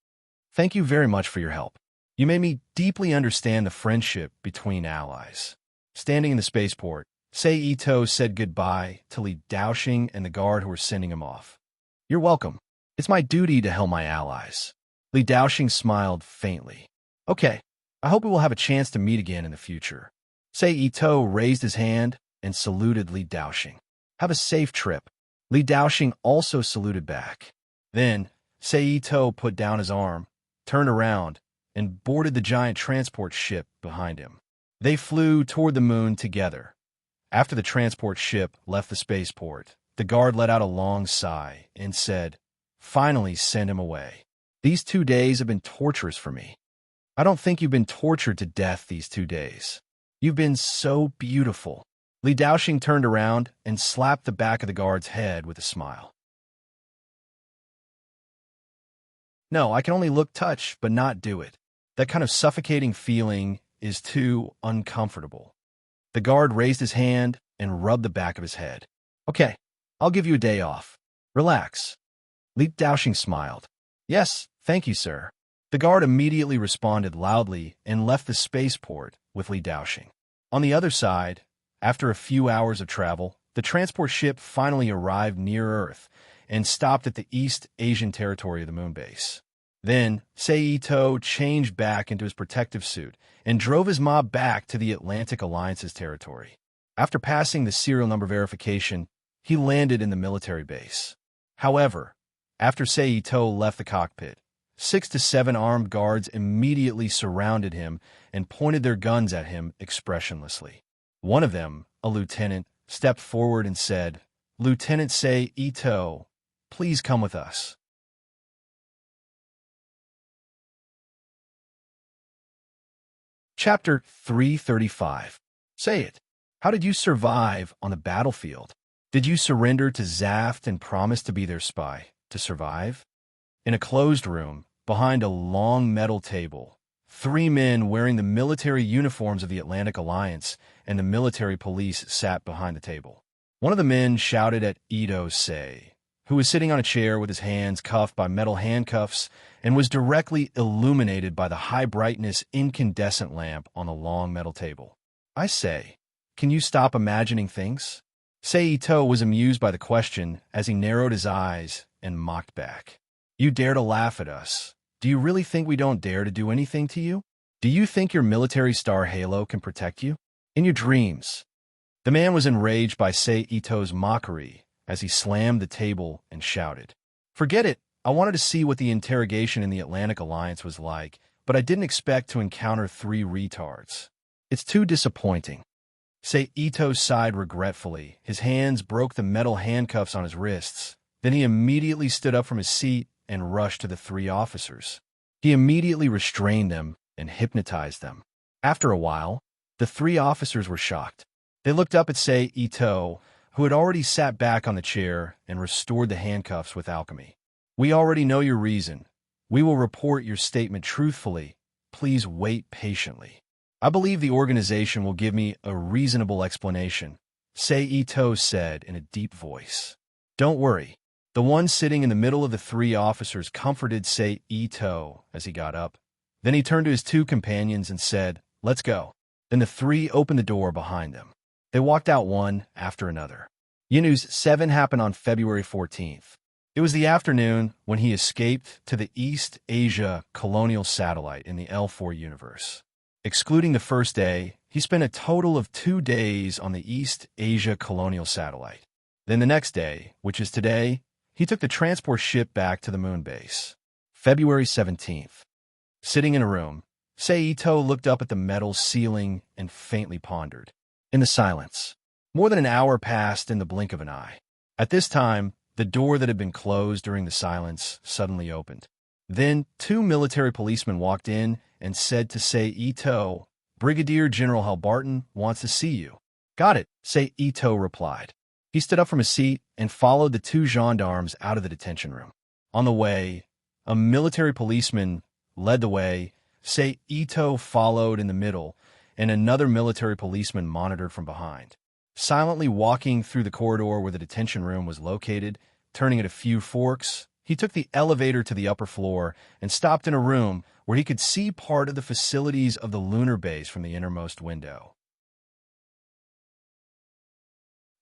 Thank you very much for your help. You made me deeply understand the friendship between allies. Standing in the spaceport, Ito said goodbye to Li Daoxing and the guard who were sending him off. You're welcome. It's my duty to help my allies. Li Daoxing smiled faintly. Okay, I hope we will have a chance to meet again in the future. Ito raised his hand and saluted Li Daoxing. Have a safe trip. Li Daoxing also saluted back. Then, Ito put down his arm, turned around, and boarded the giant transport ship behind him. They flew toward the moon together. After the transport ship left the spaceport, the guard let out a long sigh and said, Finally send him away. These 2 days have been torturous for me. I don't think you've been tortured to death these 2 days. You've been so beautiful. Li Daoxing turned around and slapped the back of the guard's head with a smile. No, I can only look, touch, but not do it. That kind of suffocating feeling is too uncomfortable. The guard raised his hand and rubbed the back of his head. Okay, I'll give you a day off. Relax. Li Daoxing smiled. Yes, thank you, sir. The guard immediately responded loudly and left the spaceport with Li Daoxing. On the other side, after a few hours of travel, the transport ship finally arrived near Earth and stopped at the East Asian territory of the moon base. Then, Ito changed back into his protective suit and drove his mob back to the Atlantic Alliance's territory. After passing the serial number verification, he landed in the military base. However, after Ito left the cockpit, 6 to 7 armed guards immediately surrounded him and pointed their guns at him expressionlessly. One of them, a lieutenant, stepped forward and said, Lieutenant Ito, please come with us. Chapter 335. Say it. How did you survive on the battlefield? Did you surrender to Zaft and promise to be their spy, to survive? In a closed room, behind a long metal table, 3 men wearing the military uniforms of the Atlantic Alliance and the military police sat behind the table. One of the men shouted at Ito Sei, who was sitting on a chair with his hands cuffed by metal handcuffs and was directly illuminated by the high-brightness incandescent lamp on the long metal table. I say, can you stop imagining things? Ito was amused by the question as he narrowed his eyes and mocked back. You dare to laugh at us. Do you really think we don't dare to do anything to you? Do you think your military star halo can protect you? In your dreams. The man was enraged by Ito's mockery as he slammed the table and shouted, Forget it. I wanted to see what the interrogation in the Atlantic Alliance was like, but I didn't expect to encounter 3 retards. It's too disappointing. Ito sighed regretfully. His hands broke the metal handcuffs on his wrists. Then he immediately stood up from his seat and rushed to the 3 officers. He immediately restrained them and hypnotized them. After a while, the 3 officers were shocked. They looked up at Ito, who had already sat back on the chair and restored the handcuffs with alchemy. We already know your reason. We will report your statement truthfully. Please wait patiently. I believe the organization will give me a reasonable explanation, Ito said in a deep voice. Don't worry. The one sitting in the middle of the 3 officers comforted Ito as he got up. Then he turned to his 2 companions and said, Let's go. Then the 3 opened the door behind them. They walked out one after another. Yinu's 7 happened on February 14th. It was the afternoon when he escaped to the East Asia colonial satellite in the L4 universe. Excluding the first day, he spent a total of 2 days on the East Asia colonial satellite. Then the next day, which is today, he took the transport ship back to the moon base. February 17th. Sitting in a room, Seito looked up at the metal ceiling and faintly pondered. In the silence, more than an hour passed in the blink of an eye. At this time, the door that had been closed during the silence suddenly opened. Then 2 military policemen walked in and said to Seito, "Brigadier General Halbarton wants to see you." "Got it," Seito replied. He stood up from his seat and followed the 2 gendarmes out of the detention room. On the way, a military policeman led the way, Seito followed in the middle, and another military policeman monitored from behind. Silently walking through the corridor where the detention room was located, turning at a few forks, he took the elevator to the upper floor and stopped in a room where he could see part of the facilities of the lunar base from the innermost window.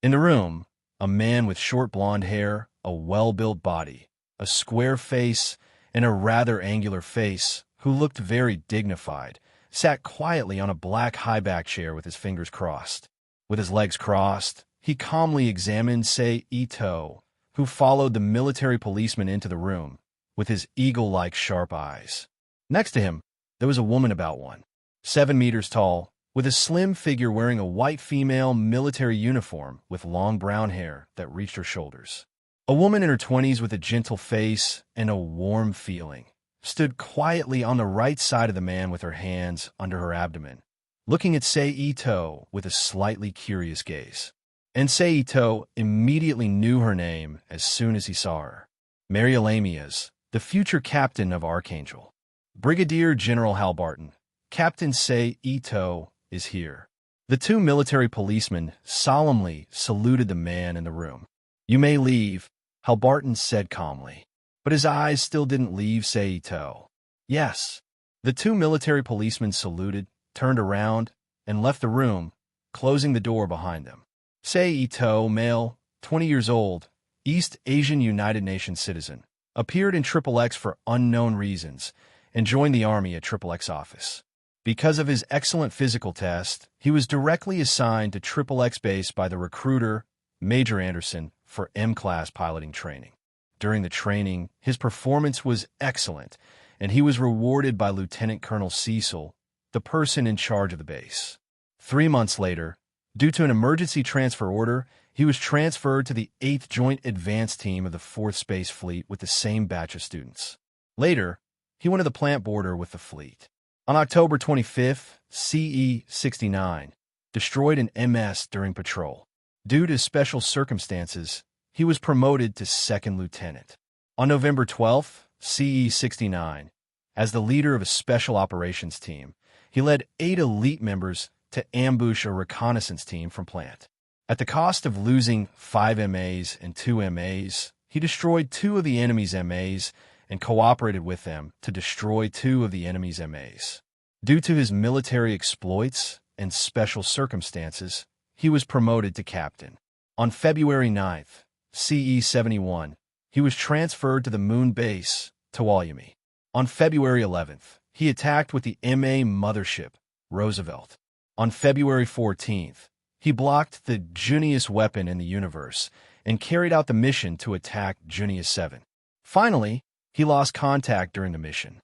In the room, a man with short blonde hair, a well-built body, a square face, and a rather angular face, who looked very dignified, sat quietly on a black high-back chair with his fingers crossed. With his legs crossed, he calmly examined Seito, who followed the military policeman into the room, with his eagle-like sharp eyes. Next to him, there was a woman about 1.7 meters tall, with a slim figure wearing a white female military uniform with long brown hair that reached her shoulders. A woman in her 20s with a gentle face and a warm feeling stood quietly on the right side of the man with her hands under her abdomen, looking at Seito with a slightly curious gaze. And Seito immediately knew her name as soon as he saw her. Mary Elamias, the future captain of Archangel. Brigadier General Halbarton, Captain Seito is here. The 2 military policemen solemnly saluted the man in the room. "You may leave," Halbarton said calmly. But his eyes still didn't leave Seito. "Yes." The 2 military policemen saluted, turned around, and left the room, closing the door behind them. Seito, male, 20 years old, East Asian United Nations citizen, appeared in XXX for unknown reasons and joined the Army at XXX office. Because of his excellent physical test, he was directly assigned to XXX base by the recruiter, Major Anderson, for M-class piloting training. During the training, his performance was excellent, and he was rewarded by Lieutenant Colonel Cecil, the person in charge of the base. 3 months later, due to an emergency transfer order, he was transferred to the 8th Joint Advance Team of the 4th Space Fleet with the same batch of students. Later, he went to the plant border with the fleet. On October 25th, CE-69 destroyed an MS during patrol. Due to special circumstances, he was promoted to 2nd lieutenant. On November 12th, CE-69, as the leader of a special operations team, he led 8 elite members to ambush a reconnaissance team from plant. At the cost of losing 5 MAs and 2 MAs, he destroyed 2 of the enemy's MAs and cooperated with them to destroy 2 of the enemy's MAs. Due to his military exploits and special circumstances, he was promoted to captain. On February 9th, CE-71, he was transferred to the moon base, Tuwalumi. On February 11th, he attacked with the MA mothership, Roosevelt. On February 14th, he blocked the Junius weapon in the universe and carried out the mission to attack Junius 7. Finally, he lost contact during the mission.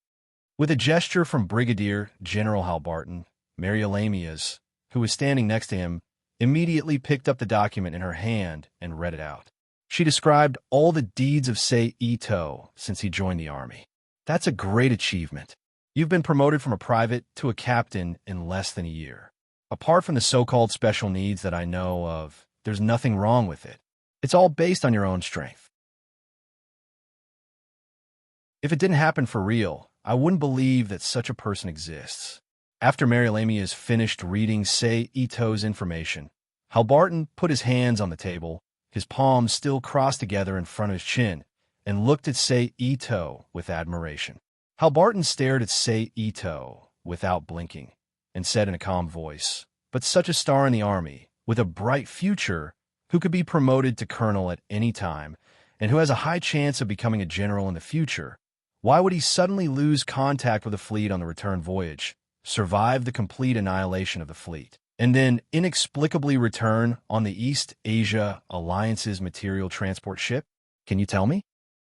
With a gesture from Brigadier General Halbarton, Mary Elamias, who was standing next to him, immediately picked up the document in her hand and read it out. She described all the deeds of Seito since he joined the Army. "That's a great achievement. You've been promoted from a private to a captain in less than a year. Apart from the so-called special needs that I know of, there's nothing wrong with it. It's all based on your own strength. If it didn't happen for real, I wouldn't believe that such a person exists." After Mary Elamias finished reading Seito's information, Halbarton put his hands on the table, his palms still crossed together in front of his chin, and looked at Seito with admiration. Halbarton stared at Seito without blinking and said in a calm voice, "But such a star in the Army, with a bright future, who could be promoted to colonel at any time, and who has a high chance of becoming a general in the future, why would he suddenly lose contact with the fleet on the return voyage, survive the complete annihilation of the fleet, and then inexplicably return on the East Asia Alliance's material transport ship? Can you tell me?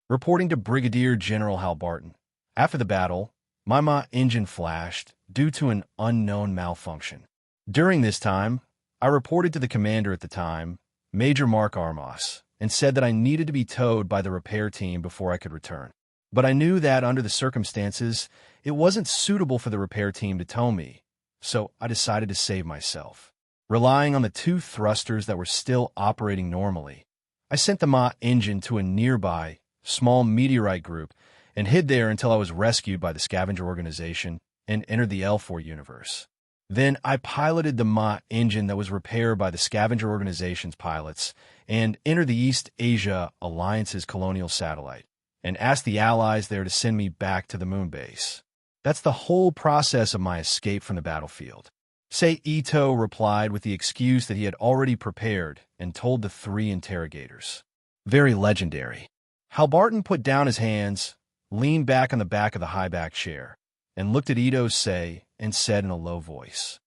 Reporting to Brigadier General Hal Barton. After the battle, my engine flashed due to an unknown malfunction. During this time, I reported to the commander at the time, Major Mark Armos, and said that I needed to be towed by the repair team before I could return. But I knew that under the circumstances, it wasn't suitable for the repair team to tow me, so I decided to save myself. Relying on the two thrusters that were still operating normally, I sent the Ma engine to a nearby, small meteorite group and hid there until I was rescued by the scavenger organization and entered the L4 universe. Then I piloted the Ma engine that was repaired by the scavenger organization's pilots and entered the East Asia Alliance's colonial satellite, and asked the allies there to send me back to the moon base. That's the whole process of my escape from the battlefield. Sei Ito replied with the excuse that he had already prepared and told the three interrogators. Very legendary. Hal Barton put down his hands, leaned back on the back of the high-back chair, and looked at Ito Sei and said in a low voice,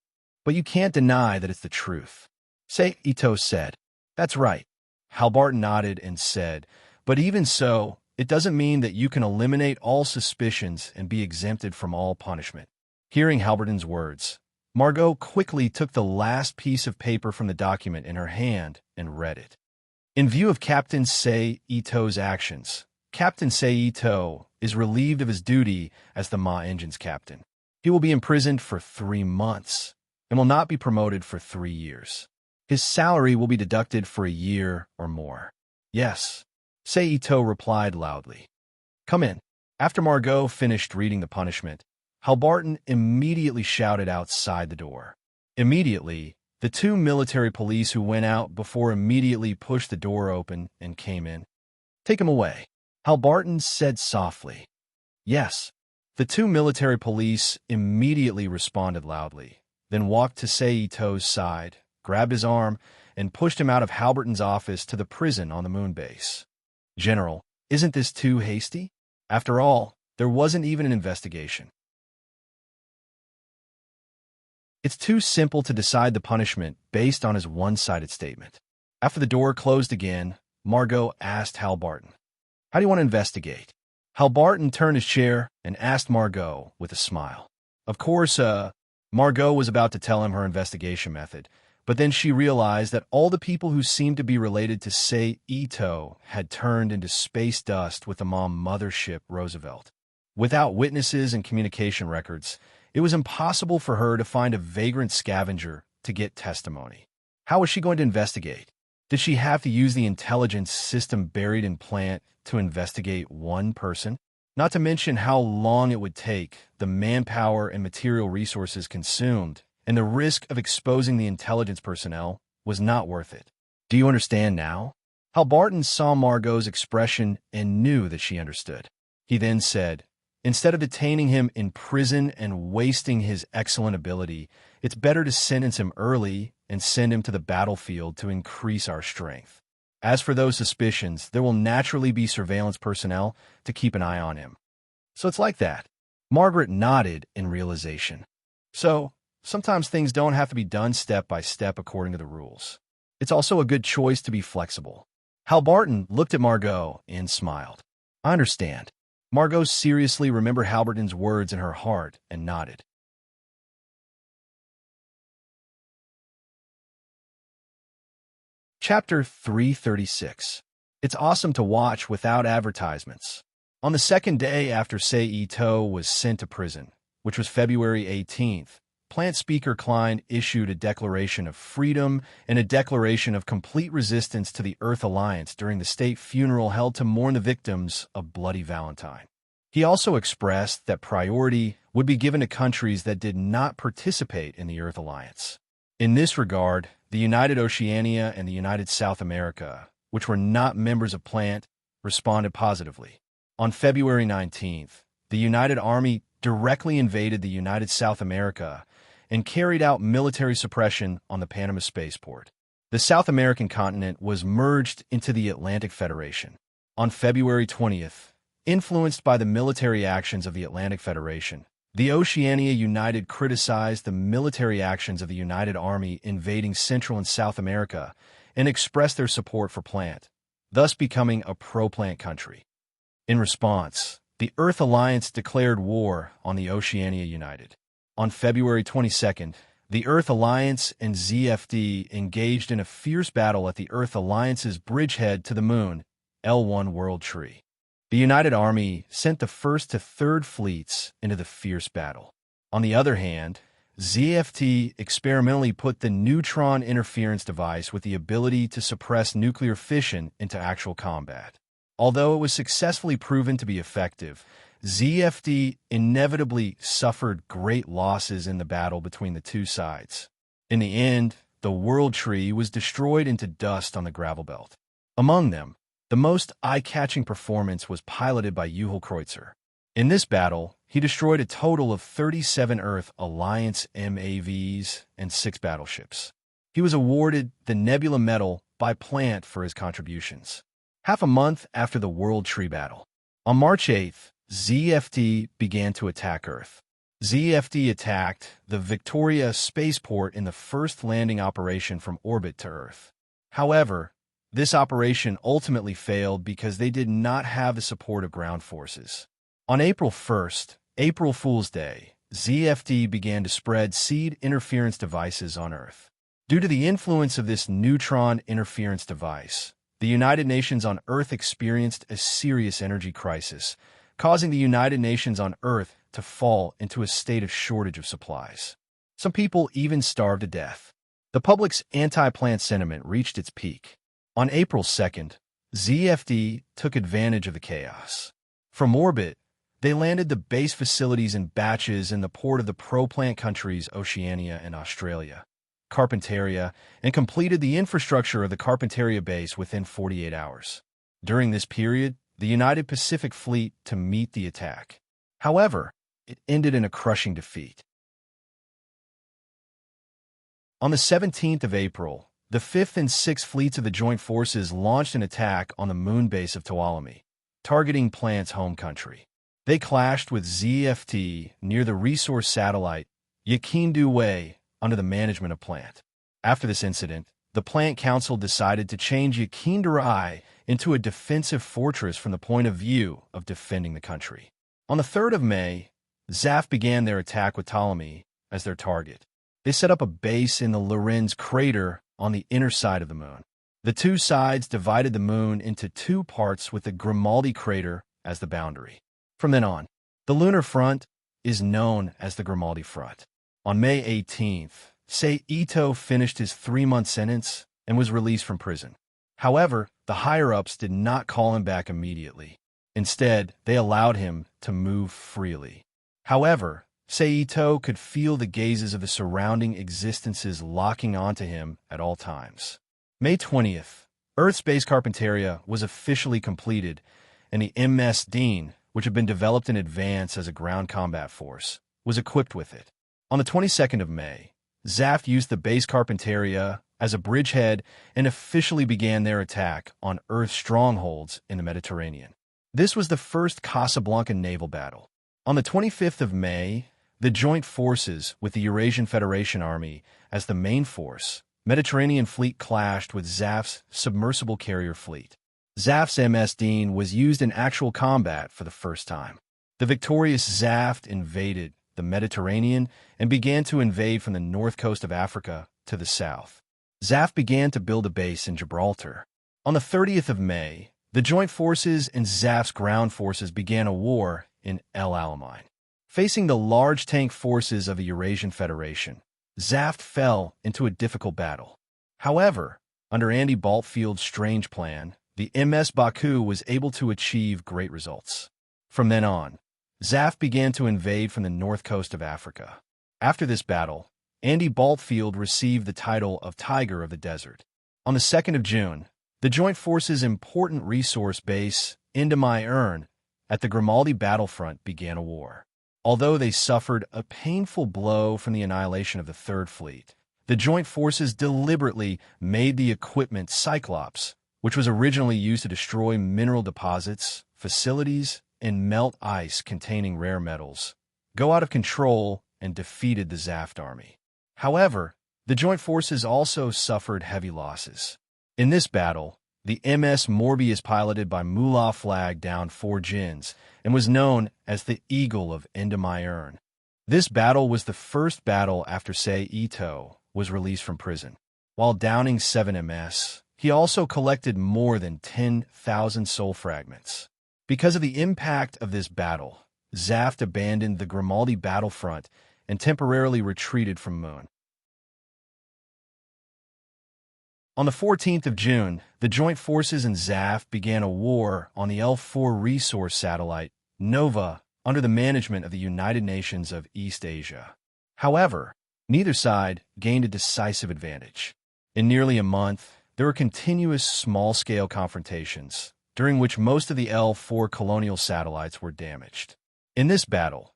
"But you can't deny that it's the truth." Sei Ito said, "That's right." Hal Barton nodded and said, "But even so, it doesn't mean that you can eliminate all suspicions and be exempted from all punishment." Hearing Halberton's words, Margot quickly took the last piece of paper from the document in her hand and read it. In view of Captain Sei Ito's actions, Captain Sei Ito is relieved of his duty as the Ma engine's captain. He will be imprisoned for 3 months and will not be promoted for 3 years. His salary will be deducted for a year or more. Yes, Sei Ito replied loudly. Come in. After Margot finished reading the punishment, Hal Barton immediately shouted outside the door. Immediately, the 2 military police who went out before immediately pushed the door open and came in. Take him away, Hal Barton said softly. Yes. The 2 military police immediately responded loudly, then walked to Sei Ito's side, grabbed his arm, and pushed him out of Halberton's office to the prison on the moon base. General, isn't this too hasty? After all, there wasn't even an investigation. It's too simple to decide the punishment based on his one-sided statement. After the door closed again, Margot asked Hal Barton, "How do you want to investigate?" Hal Barton turned his chair and asked Margot with a smile. Of course, Margot was about to tell him her investigation method, but then she realized that all the people who seemed to be related to Sei Ito had turned into space dust with the mom mothership Roosevelt. Without witnesses and communication records, it was impossible for her to find a vagrant scavenger to get testimony. How was she going to investigate? Did she have to use the intelligence system buried in plant to investigate one person? Not to mention how long it would take, the manpower and material resources consumed, and the risk of exposing the intelligence personnel was not worth it. Do you understand now? Hal Barton saw Margot's expression and knew that she understood. He then said, "Instead of detaining him in prison and wasting his excellent ability, it's better to sentence him early and send him to the battlefield to increase our strength. As for those suspicions, there will naturally be surveillance personnel to keep an eye on him." So it's like that. Margaret nodded in realization. So, sometimes things don't have to be done step by step according to the rules. It's also a good choice to be flexible. Hal Barton looked at Margot and smiled. I understand. Margot seriously remembered Halberton's words in her heart and nodded. Chapter 336. It's awesome to watch without advertisements. On the second day after Sei Ito was sent to prison, which was February 18th, Plant Speaker Klein issued a declaration of freedom and a declaration of complete resistance to the Earth Alliance during the state funeral held to mourn the victims of Bloody Valentine. He also expressed that priority would be given to countries that did not participate in the Earth Alliance. In this regard, the United Oceania and the United South America, which were not members of Plant, responded positively. On February 19th, the United Army directly invaded the United South America and carried out military suppression on the Panama spaceport. The South American continent was merged into the Atlantic Federation. On February 20th, influenced by the military actions of the Atlantic Federation, the Oceania United criticized the military actions of the United Army invading Central and South America and expressed their support for Plant, thus becoming a pro-Plant country. In response, the Earth Alliance declared war on the Oceania United. On February 22nd, the Earth Alliance and ZFD engaged in a fierce battle at the Earth Alliance's bridgehead to the Moon, L1 World Tree. The United Army sent the 1st to 3rd Fleets into the fierce battle. On the other hand, ZFT experimentally put the neutron interference device with the ability to suppress nuclear fission into actual combat. Although it was successfully proven to be effective, ZFD inevitably suffered great losses in the battle between the two sides. In the end, the World Tree was destroyed into dust on the gravel belt. Among them, the most eye-catching performance was piloted by Juhel Kreutzer. In this battle, he destroyed a total of 37 Earth Alliance MAVs and 6 battleships. He was awarded the Nebula Medal by Plant for his contributions. Half a month after the World Tree battle, on March 8th, ZFT began to attack Earth. ZFT attacked the Victoria spaceport in the first landing operation from orbit to Earth. However, this operation ultimately failed because they did not have the support of ground forces. On April 1st, April Fool's Day, ZFT began to spread seed interference devices on Earth. Due to the influence of this neutron interference device, the United Nations on Earth experienced a serious energy crisis, causing the United Nations on Earth to fall into a state of shortage of supplies. Some people even starved to death. The public's anti-plant sentiment reached its peak. On April 2nd, ZFD took advantage of the chaos. From orbit, they landed the base facilities in batches in the port of the pro-plant countries Oceania and Australia, Carpentaria, and completed the infrastructure of the Carpentaria base within 48 hours. During this period, the United Pacific Fleet to meet the attack. However, it ended in a crushing defeat. On the 17th of April, the 5th and 6th Fleets of the Joint Forces launched an attack on the moon base of Tuolumne, targeting Plant's home country. They clashed with ZFT near the resource satellite Yakindu Way under the management of Plant. After this incident, the Plant Council decided to change Yakindu into a defensive fortress from the point of view of defending the country. On the 3rd of May, ZAF began their attack with Ptolemy as their target. They set up a base in the Lorenz crater on the inner side of the moon. The two sides divided the moon into 2 parts with the Grimaldi crater as the boundary. From then on, the lunar front is known as the Grimaldi Front. On May 18th, Sei Ito finished his 3-month sentence and was released from prison. However, the higher-ups did not call him back immediately. Instead, they allowed him to move freely. However, Sei Ito could feel the gazes of the surrounding existences locking onto him at all times. May 20th, Earth's base Carpentaria was officially completed, and the MS Dean, which had been developed in advance as a ground combat force, was equipped with it. On the 22nd of May, ZAF used the base Carpentaria as a bridgehead and officially began their attack on Earth's strongholds in the Mediterranean. This was the first Casablanca naval battle. On the 25th of May, the joint forces with the Eurasian Federation Army as the main force, Mediterranean fleet clashed with ZAF's submersible carrier fleet. ZAF's MS Dean was used in actual combat for the first time. The victorious ZAF invaded the Mediterranean and began to invade from the north coast of Africa to the south. ZAF began to build a base in Gibraltar. On the 30th of May, the joint forces and ZAF's ground forces began a war in El Alamein. Facing the large tank forces of the Eurasian Federation, ZAF fell into a difficult battle. However, under Andy Baltfield's strange plan, the MS Baku was able to achieve great results. From then on, ZAF began to invade from the north coast of Africa. After this battle, Andy Baltfield received the title of Tiger of the Desert. On the 2nd of June, the Joint Forces' important resource base, Indamai at the Grimaldi battlefront began a war. Although they suffered a painful blow from the annihilation of the Third Fleet, the joint forces deliberately made the equipment Cyclops, which was originally used to destroy mineral deposits, facilities, and melt ice containing rare metals, go out of control and defeated the Zaft army. However, the joint forces also suffered heavy losses. In this battle, the MS Morbius piloted by Mullah flagged down 4 Jins and was known as the Eagle of Endymion. This battle was the first battle after Ito was released from prison. While downing 7 MS, he also collected more than 10,000 soul fragments. Because of the impact of this battle, Zaft abandoned the Grimaldi battlefront and temporarily retreated from Moon. On the 14th of June, the joint forces and Zaft began a war on the L4 resource satellite, Nova, under the management of the United Nations of East Asia. However, neither side gained a decisive advantage. In nearly a month, there were continuous small-scale confrontations, during which most of the L4 colonial satellites were damaged. In this battle,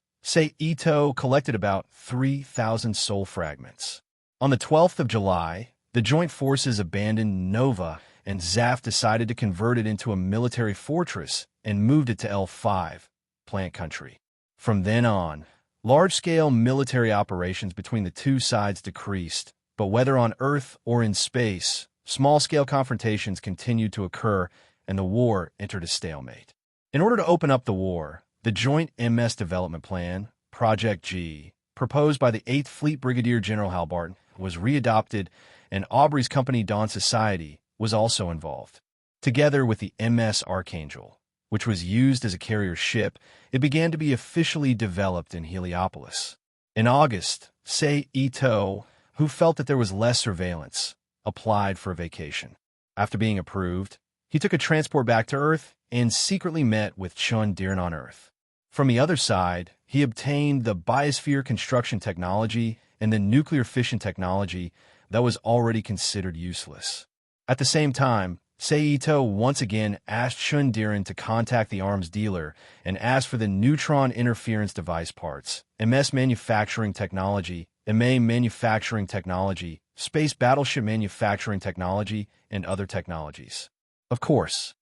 Ito collected about 3,000 soul fragments. On the 12th of July, the joint forces abandoned Nova, and Zaft decided to convert it into a military fortress and moved it to L5, Plant Country. From then on, large-scale military operations between the two sides decreased, but whether on Earth or in space, small-scale confrontations continued to occur, and the war entered a stalemate. In order to open up the war, the Joint MS Development Plan, Project G, proposed by the 8th Fleet Brigadier General Hal Barton, was readopted, and Aubrey's company Dawn Society was also involved. Together with the MS Archangel, which was used as a carrier ship, it began to be officially developed in Heliopolis. In August, Ito, who felt that there was less surveillance, applied for a vacation. After being approved, he took a transport back to Earth and secretly met with Chun Diran on Earth. From the other side, he obtained the biosphere construction technology and the nuclear fission technology that was already considered useless. At the same time, Ito once again asked Chun Diran to contact the arms dealer and ask for the neutron interference device parts, MS manufacturing technology, MA manufacturing technology, space battleship manufacturing technology, and other technologies. Of course,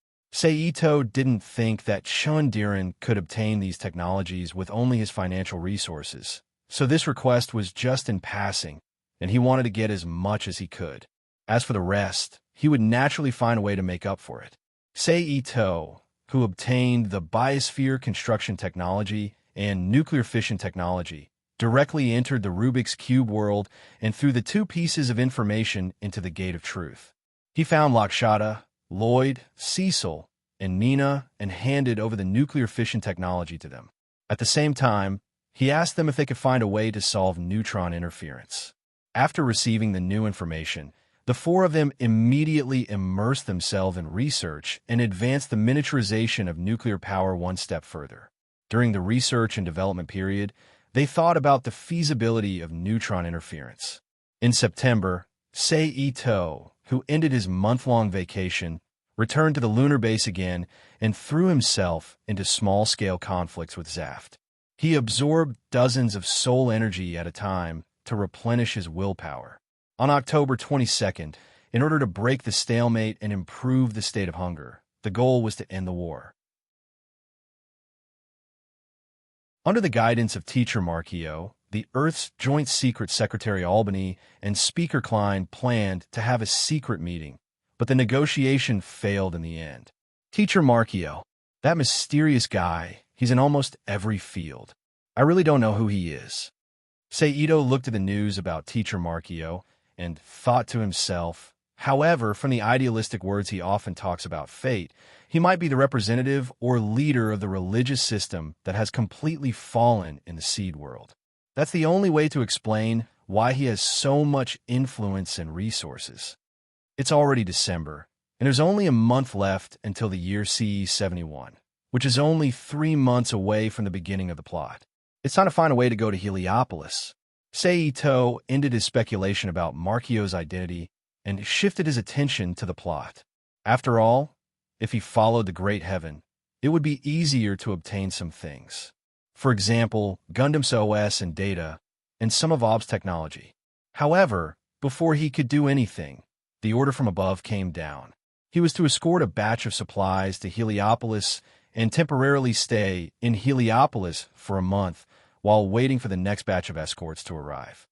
Ito didn't think that Chun Diran could obtain these technologies with only his financial resources, so this request was just in passing, and he wanted to get as much as he could. As for the rest, he would naturally find a way to make up for it. Ito, who obtained the biosphere construction technology and nuclear fission technology, directly entered the Rubik's Cube world and threw the 2 pieces of information into the Gate of Truth. He found Lakshata, Lloyd, Cecil, and Nina and handed over the nuclear fission technology to them. At the same time, he asked them if they could find a way to solve neutron interference. After receiving the new information, the 4 of them immediately immersed themselves in research and advanced the miniaturization of nuclear power one step further. During the research and development period, they thought about the feasibility of neutron interference. In September, Ito, who ended his month-long vacation, returned to the lunar base again and threw himself into small-scale conflicts with Zaft. He absorbed dozens of soul energy at a time to replenish his willpower. On October 22nd, in order to break the stalemate and improve the state of hunger, the goal was to end the war. Under the guidance of Teacher Marchio, the Earth's Joint Secret Secretary Albany and Speaker Klein planned to have a secret meeting, but the negotiation failed in the end. Teacher Marchio, that mysterious guy, he's in almost every field. I really don't know who he is. Ito looked at the news about Teacher Marchio and thought to himself, however, from the idealistic words he often talks about fate, he might be the representative or leader of the religious system that has completely fallen in the seed world. That's the only way to explain why he has so much influence and resources. It's already December, and there's only a month left until the year CE 71, which is only 3 months away from the beginning of the plot. It's time to find a way to go to Heliopolis. Ito ended his speculation about Marchio's identity and shifted his attention to the plot. After all, if he followed the Great Heaven, it would be easier to obtain some things. For example, Gundam's OS and data, and some of OBS technology. However, before he could do anything, the order from above came down. He was to escort a batch of supplies to Heliopolis and temporarily stay in Heliopolis for a month while waiting for the next batch of escorts to arrive.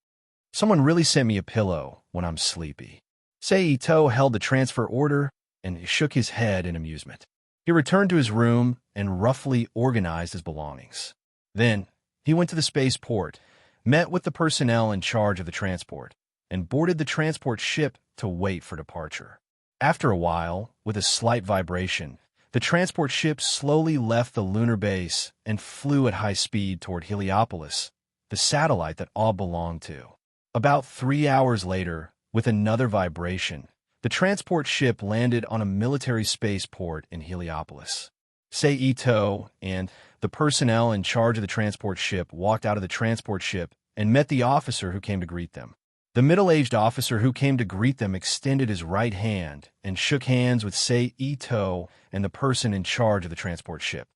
Someone really sent me a pillow when I'm sleepy. Seito held the transfer order and shook his head in amusement. He returned to his room and roughly organized his belongings. Then, he went to the spaceport, met with the personnel in charge of the transport, and boarded the transport ship to wait for departure. After a while, with a slight vibration, the transport ship slowly left the lunar base and flew at high speed toward Heliopolis, the satellite that all belonged to. About 3 hours later, with another vibration, the transport ship landed on a military spaceport in Heliopolis. Seito and the personnel in charge of the transport ship walked out of the transport ship and met the officer who came to greet them. The middle-aged officer who came to greet them extended his right hand and shook hands with Seito and the person in charge of the transport ship.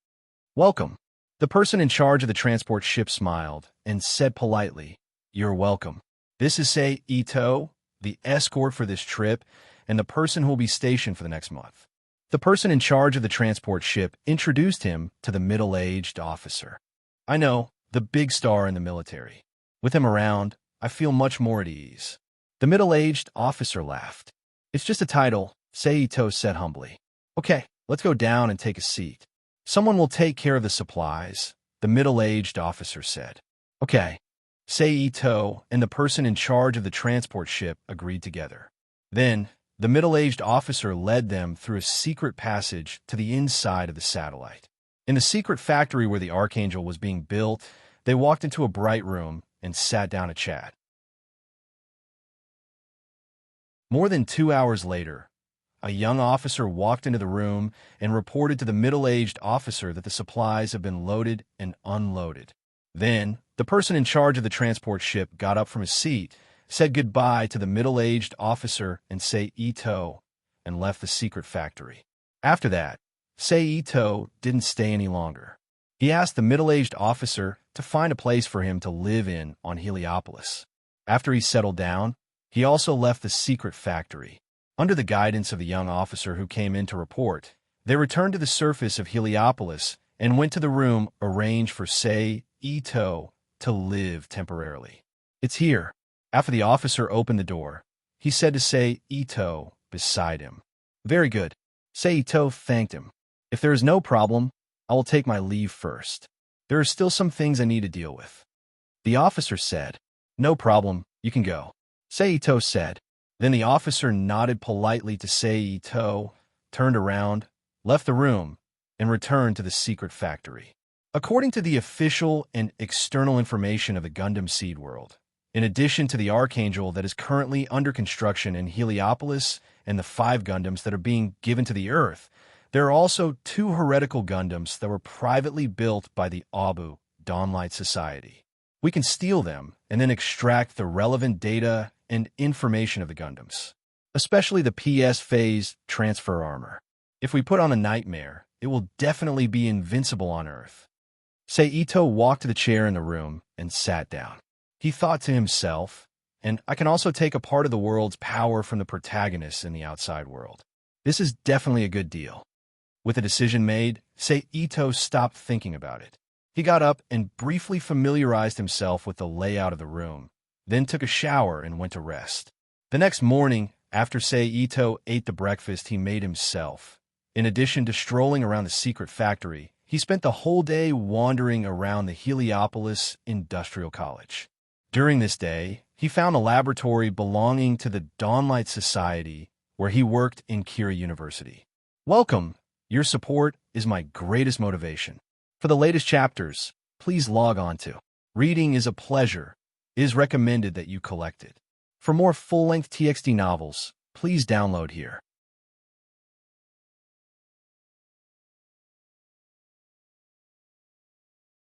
"Welcome." The person in charge of the transport ship smiled and said politely, "You're welcome. This is Seito, the escort for this trip, and the person who will be stationed for the next month." The person in charge of the transport ship introduced him to the middle-aged officer. "I know, the big star in the military. With him around, I feel much more at ease." The middle-aged officer laughed. "It's just a title," Seito said humbly. "Okay, let's go down and take a seat. Someone will take care of the supplies," the middle-aged officer said. "Okay." Seito and the person in charge of the transport ship agreed together. Then, the middle-aged officer led them through a secret passage to the inside of the satellite. In the secret factory where the Archangel was being built, they walked into a bright room and sat down to chat. More than 2 hours later, a young officer walked into the room and reported to the middle-aged officer that the supplies have been loaded and unloaded. Then, the person in charge of the transport ship got up from his seat, said goodbye to the middle-aged officer and Seito, and left the secret factory. After that, Seito didn't stay any longer. He asked the middle-aged officer to find a place for him to live in on Heliopolis. After he settled down, he also left the secret factory. Under the guidance of the young officer who came in to report, they returned to the surface of Heliopolis and went to the room arranged for Seito to live temporarily. "It's here." After the officer opened the door, he said to Seito beside him. "Very good." Seito thanked him. "If there is no problem, I will take my leave first. There are still some things I need to deal with." The officer said, "No problem, you can go." Seito said. Then the officer nodded politely to Seito, turned around, left the room, and returned to the secret factory. According to the official and external information of the Gundam Seed World, in addition to the Archangel that is currently under construction in Heliopolis and the 5 Gundams that are being given to the Earth, there are also 2 heretical Gundams that were privately built by the Abu Dawnlight Society. We can steal them and then extract the relevant data and information of the Gundams, especially the PS phase transfer armor. If we put on a nightmare, it will definitely be invincible on Earth. Seito walked to the chair in the room and sat down. He thought to himself, and I can also take a part of the world's power from the protagonists in the outside world. This is definitely a good deal. With the decision made, Seito stopped thinking about it. He got up and briefly familiarized himself with the layout of the room, then took a shower and went to rest. The next morning, after Seito ate the breakfast he made himself, in addition to strolling around the secret factory, he spent the whole day wandering around the Heliopolis Industrial College. During this day, he found a laboratory belonging to the Dawnlight Society where he worked in Kira University. "Welcome. Your support is my greatest motivation. For the latest chapters, please log on to. Reading is a pleasure. It is recommended that you collect it. For more full-length TXT novels, please download here."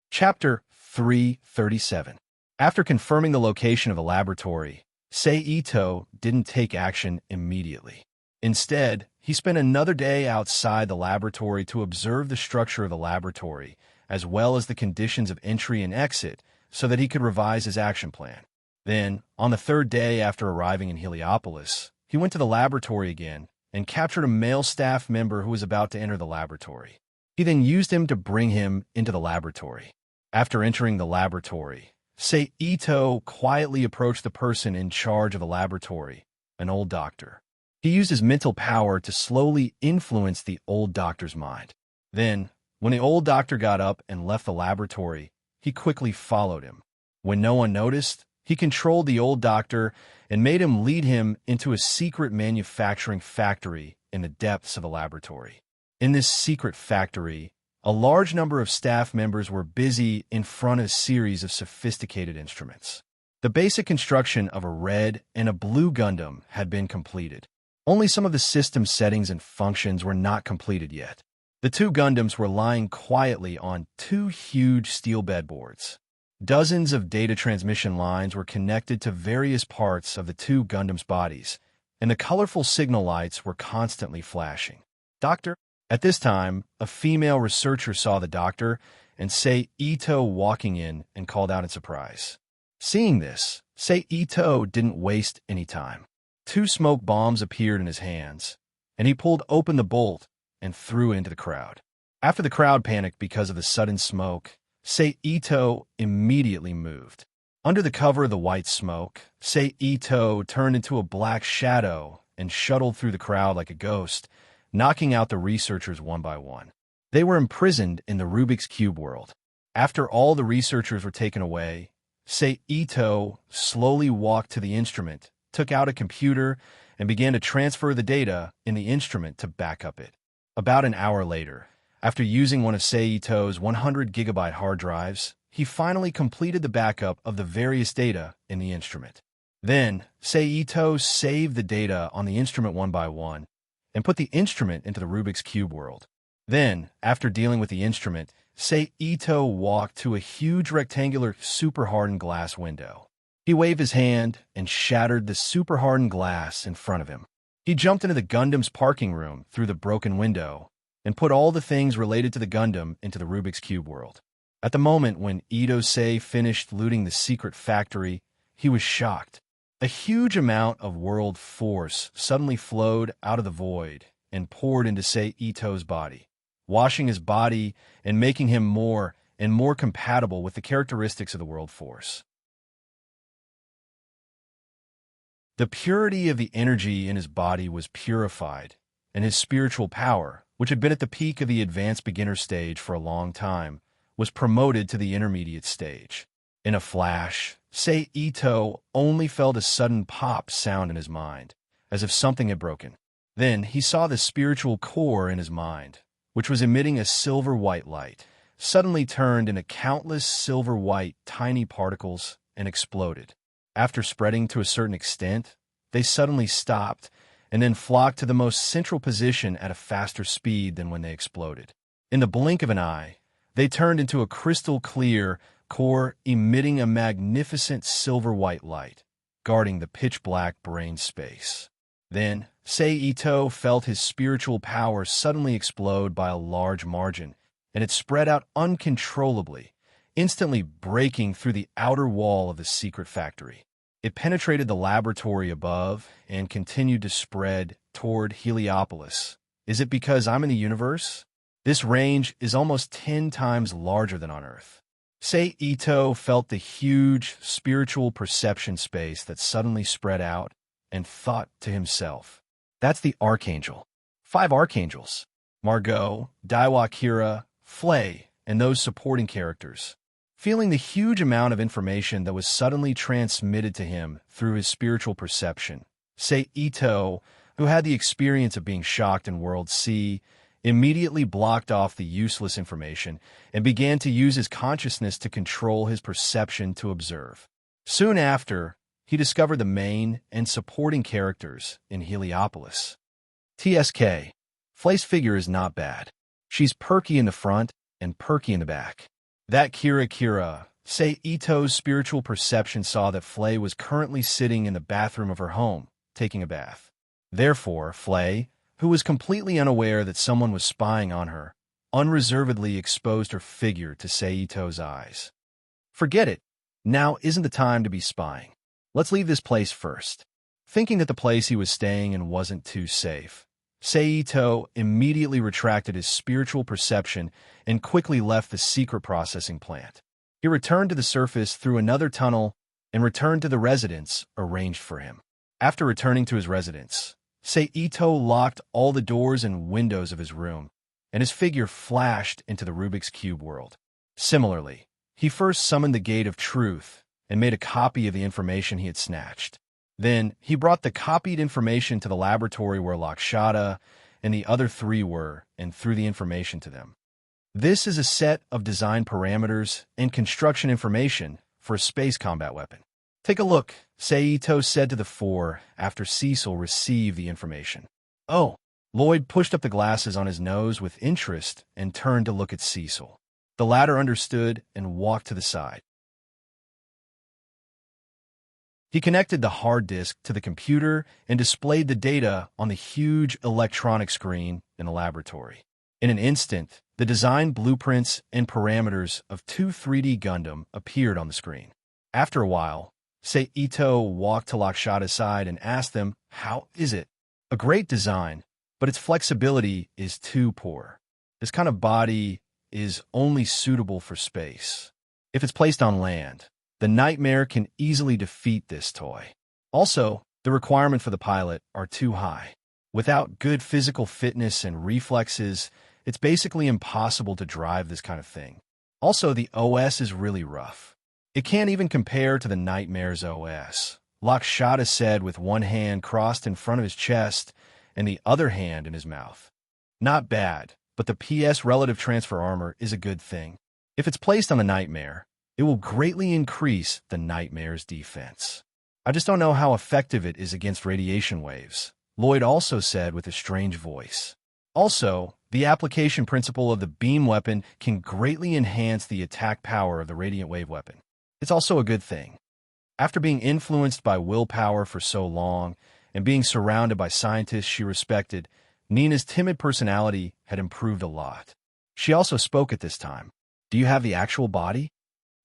Chapter 337. After confirming the location of the laboratory, Seito didn't take action immediately. Instead, he spent another day outside the laboratory to observe the structure of the laboratory, as well as the conditions of entry and exit, so that he could revise his action plan. Then, on the third day after arriving in Heliopolis, he went to the laboratory again and captured a male staff member who was about to enter the laboratory. He then used him to bring him into the laboratory. After entering the laboratory, Ito quietly approached the person in charge of the laboratory, an old doctor. He used his mental power to slowly influence the old doctor's mind. Then, when the old doctor got up and left the laboratory, he quickly followed him. When no one noticed, he controlled the old doctor and made him lead him into a secret manufacturing factory in the depths of the laboratory. In this secret factory, a large number of staff members were busy in front of a series of sophisticated instruments. The basic construction of a red and a blue Gundam had been completed. Only some of the system settings and functions were not completed yet. The two Gundams were lying quietly on two huge steel bedboards. Dozens of data transmission lines were connected to various parts of the two Gundams' bodies, and the colorful signal lights were constantly flashing. Doctor? At this time, a female researcher saw the doctor and Ito walking in and called out in surprise. Seeing this, Ito didn't waste any time. Two smoke bombs appeared in his hands, and he pulled open the bolt and threw it into the crowd. After the crowd panicked because of the sudden smoke, Ito immediately moved. Under the cover of the white smoke, Ito turned into a black shadow and shuttled through the crowd like a ghost, knocking out the researchers one by one. They were imprisoned in the Rubik's Cube world. After all the researchers were taken away, Ito slowly walked to the instrument, took out a computer, and began to transfer the data in the instrument to back up it. About an hour later, after using one of Ito's 100-gigabyte hard drives, he finally completed the backup of the various data in the instrument. Then, Ito saved the data on the instrument one by one, and put the instrument into the Rubik's Cube world. Then, after dealing with the instrument, Ito walked to a huge rectangular super-hardened glass window. He waved his hand and shattered the super-hardened glass in front of him. He jumped into the Gundam's parking room through the broken window and put all the things related to the Gundam into the Rubik's Cube world. At the moment when Ito finished looting the secret factory, he was shocked. A huge amount of world force suddenly flowed out of the void and poured into Ito's body, washing his body and making him more and more compatible with the characteristics of the world force. The purity of the energy in his body was purified, and his spiritual power, which had been at the peak of the advanced beginner stage for a long time, was promoted to the intermediate stage. In a flash, Ito only felt a sudden pop sound in his mind, as if something had broken. Then he saw the spiritual core in his mind, which was emitting a silver-white light, suddenly turned into countless silver-white tiny particles and exploded. After spreading to a certain extent, they suddenly stopped and then flocked to the most central position at a faster speed than when they exploded. In the blink of an eye, they turned into a crystal-clear core emitting a magnificent silver-white light, guarding the pitch-black brain space. Then, Ito felt his spiritual power suddenly explode by a large margin, and it spread out uncontrollably, instantly breaking through the outer wall of the secret factory. It penetrated the laboratory above and continued to spread toward Heliopolis. Is it because I'm in the universe? This range is almost 10 times larger than on Earth. Ito felt the huge spiritual perception space that suddenly spread out and thought to himself, that's the Archangel. 5 Archangels. Margot, Daiwa Kira, Flay, and those supporting characters. Feeling the huge amount of information that was suddenly transmitted to him through his spiritual perception, Ito, who had the experience of being shocked in World C, immediately blocked off the useless information and began to use his consciousness to control his perception to observe. Soon after, he discovered the main and supporting characters in Heliopolis. TSK. Flay's figure is not bad. She's perky in the front and perky in the back. That Kira, Ito's spiritual perception saw that Flay was currently sitting in the bathroom of her home, taking a bath. Therefore, Flay, who was completely unaware that someone was spying on her, unreservedly exposed her figure to Ito's eyes. Forget it. Now isn't the time to be spying. Let's leave this place first. Thinking that the place he was staying in wasn't too safe, Seito immediately retracted his spiritual perception and quickly left the secret processing plant. He returned to the surface through another tunnel and returned to the residence arranged for him. After returning to his residence, Seito locked all the doors and windows of his room, and his figure flashed into the Rubik's Cube world. Similarly, he first summoned the Gate of Truth and made a copy of the information he had snatched. Then, he brought the copied information to the laboratory where Lakshata and the other three were and threw the information to them. This is a set of design parameters and construction information for a space combat weapon. Take a look, Seito said to the four after Cecil received the information. Oh, Lloyd pushed up the glasses on his nose with interest and turned to look at Cecil. The latter understood and walked to the side. He connected the hard disk to the computer and displayed the data on the huge electronic screen in the laboratory. In an instant, the design blueprints and parameters of two 3D Gundam appeared on the screen. After a while, Seito walked to Lakshata's side and asked them, "How is it?" "A great design, but its flexibility is too poor. This kind of body is only suitable for space. If it's placed on land, the Nightmare can easily defeat this toy. Also, the requirements for the pilot are too high. Without good physical fitness and reflexes, it's basically impossible to drive this kind of thing. Also, the OS is really rough. It can't even compare to the Nightmare's OS," Lakshata said with one hand crossed in front of his chest and the other hand in his mouth. "Not bad, but the PS relative transfer armor is a good thing. If it's placed on the Nightmare, it will greatly increase the Nightmare's defense. I just don't know how effective it is against radiation waves," Lloyd also said with a strange voice. "Also, the application principle of the beam weapon can greatly enhance the attack power of the radiant wave weapon. It's also a good thing." After being influenced by willpower for so long and being surrounded by scientists she respected, Nina's timid personality had improved a lot. She also spoke at this time. "Do you have the actual body?"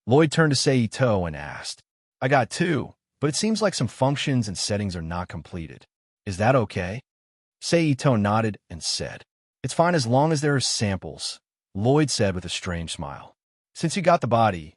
Lloyd turned to Seito and asked. "I got two, but it seems like some functions and settings are not completed. Is that okay?" Seito nodded and said, "It's fine as long as there are samples," Lloyd said with a strange smile. "Since you got the body,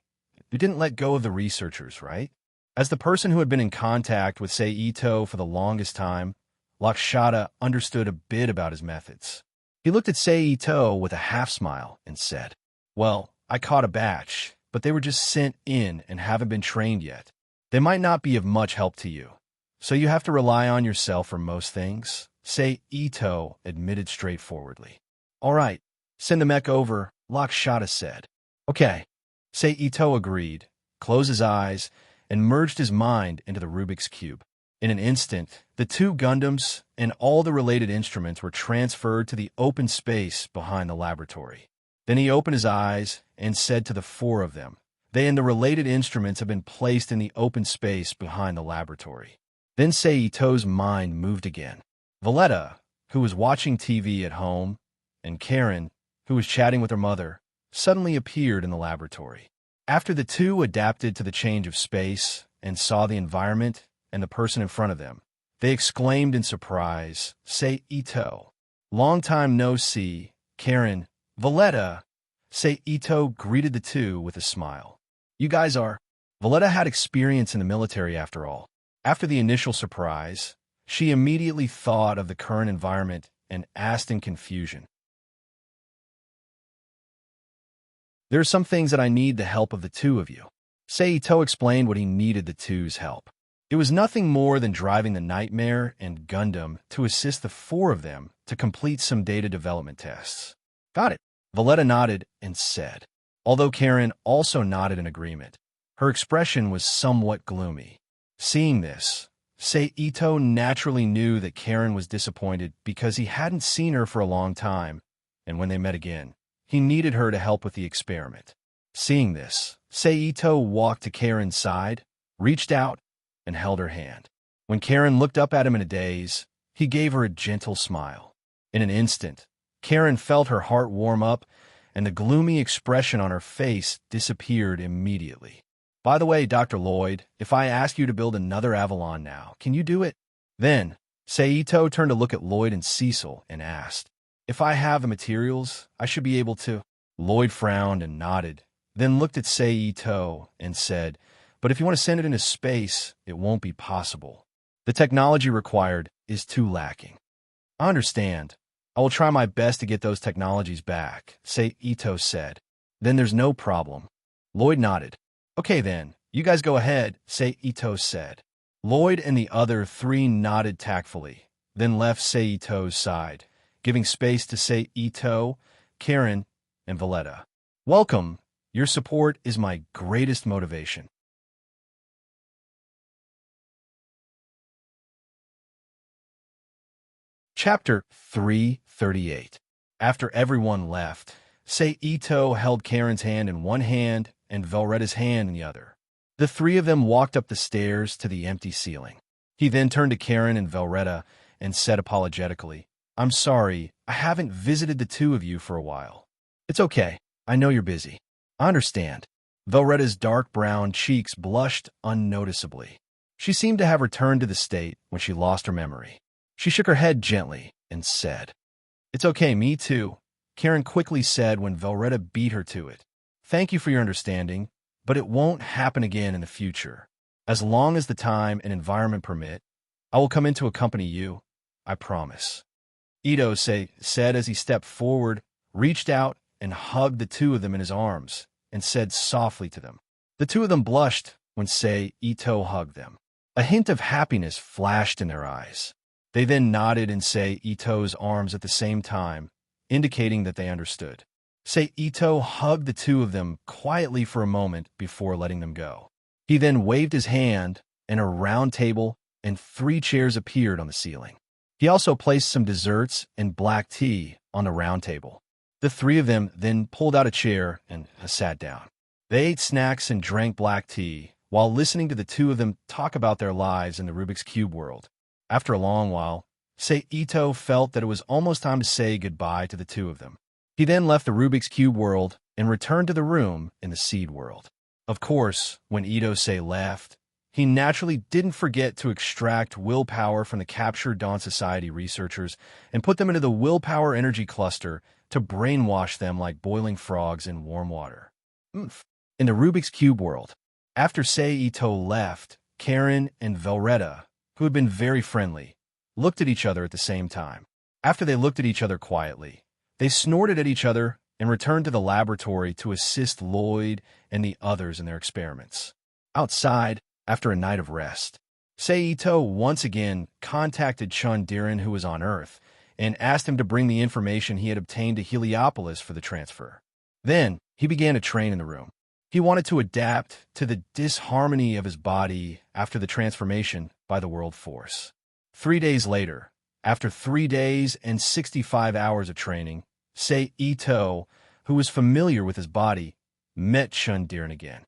you didn't let go of the researchers, right?" As the person who had been in contact with Seito for the longest time, Lakshata understood a bit about his methods. He looked at Seito with a half-smile and said, "Well, I caught a batch, but they were just sent in and haven't been trained yet. They might not be of much help to you, so you have to rely on yourself for most things," Seito admitted straightforwardly. "All right, send the mech over," Lakshata said. "Okay." Seito agreed, closed his eyes, and merged his mind into the Rubik's Cube. In an instant, the two Gundams and all the related instruments were transferred to the open space behind the laboratory. Then he opened his eyes and said to the four of them, "They and the related instruments have been placed in the open space behind the laboratory." Then Seito's mind moved again. Valletta, who was watching TV at home, and Karen, who was chatting with her mother, suddenly appeared in the laboratory. After the two adapted to the change of space and saw the environment and the person in front of them, they exclaimed in surprise, "Seito! Long time no see, Karen, Valletta." Seito greeted the two with a smile. "You guys are..." Valletta had experience in the military after all. After the initial surprise, she immediately thought of the current environment and asked in confusion, "There are some things that I need the help of the two of you." Seito explained what he needed the two's help. It was nothing more than driving the Nightmare and Gundam to assist the four of them to complete some data development tests. "Got it," Valletta nodded and said. Although Karen also nodded in agreement, her expression was somewhat gloomy. Seeing this, Seito naturally knew that Karen was disappointed because he hadn't seen her for a long time, and when they met again, he needed her to help with the experiment. Seeing this, Seito walked to Karen's side, reached out, and held her hand. When Karen looked up at him in a daze, he gave her a gentle smile. In an instant, Karen felt her heart warm up, and the gloomy expression on her face disappeared immediately. By the way, Dr. Lloyd, if I ask you to build another Avalon now, can you do it? Then, Saito turned to look at Lloyd and Cecil and asked, if I have the materials, I should be able to. Lloyd frowned and nodded, then looked at Saito and said, but if you want to send it into space, it won't be possible. The technology required is too lacking. I understand. I will try my best to get those technologies back, Saito said. Then there's no problem. Lloyd nodded. Okay then, you guys go ahead, Saito said. Lloyd and the other three nodded tactfully, then left Saito's side, giving space to Saito, Karen, and Valletta. Welcome. Your support is my greatest motivation. Chapter 338. After everyone left, Saito held Karen's hand in one hand and Velretta's hand in the other. The three of them walked up the stairs to the empty ceiling. He then turned to Karen and Velretta and said apologetically, I'm sorry, I haven't visited the two of you for a while. It's okay. I know you're busy. I understand. Velretta's dark brown cheeks blushed unnoticeably. She seemed to have returned to the state when she lost her memory. She shook her head gently and said, It's okay, me too, Karen quickly said when Velretta beat her to it. Thank you for your understanding, but it won't happen again in the future. As long as the time and environment permit, I will come in to accompany you, I promise. Ito said as he stepped forward, reached out and hugged the two of them in his arms, and said softly to them. The two of them blushed when Ito hugged them. A hint of happiness flashed in their eyes. They then nodded in Ito's arms at the same time, indicating that they understood. Ito hugged the two of them quietly for a moment before letting them go. He then waved his hand, and a round table and 3 chairs appeared on the ceiling. He also placed some desserts and black tea on the round table. The three of them then pulled out a chair and sat down. They ate snacks and drank black tea while listening to the two of them talk about their lives in the Rubik's Cube world. After a long while, Ito felt that it was almost time to say goodbye to the two of them. He then left the Rubik's Cube world and returned to the room in the seed world. Of course, when Ito left, he naturally didn't forget to extract willpower from the captured Dawn Society researchers and put them into the willpower energy cluster to brainwash them like boiling frogs in warm water. In the Rubik's Cube world, after Ito left, Karen and Velretta, who had been very friendly, looked at each other at the same time. After they looked at each other quietly, they snorted at each other and returned to the laboratory to assist Lloyd and the others in their experiments. Outside, after a night of rest, Ito once again contacted Chundiran, who was on Earth, and asked him to bring the information he had obtained to Heliopolis for the transfer. Then, he began to train in the room. He wanted to adapt to the disharmony of his body after the transformation by the World Force. 3 days later, after 3 days and 65 hours of training, Ito, who was familiar with his body, met Chundiran again.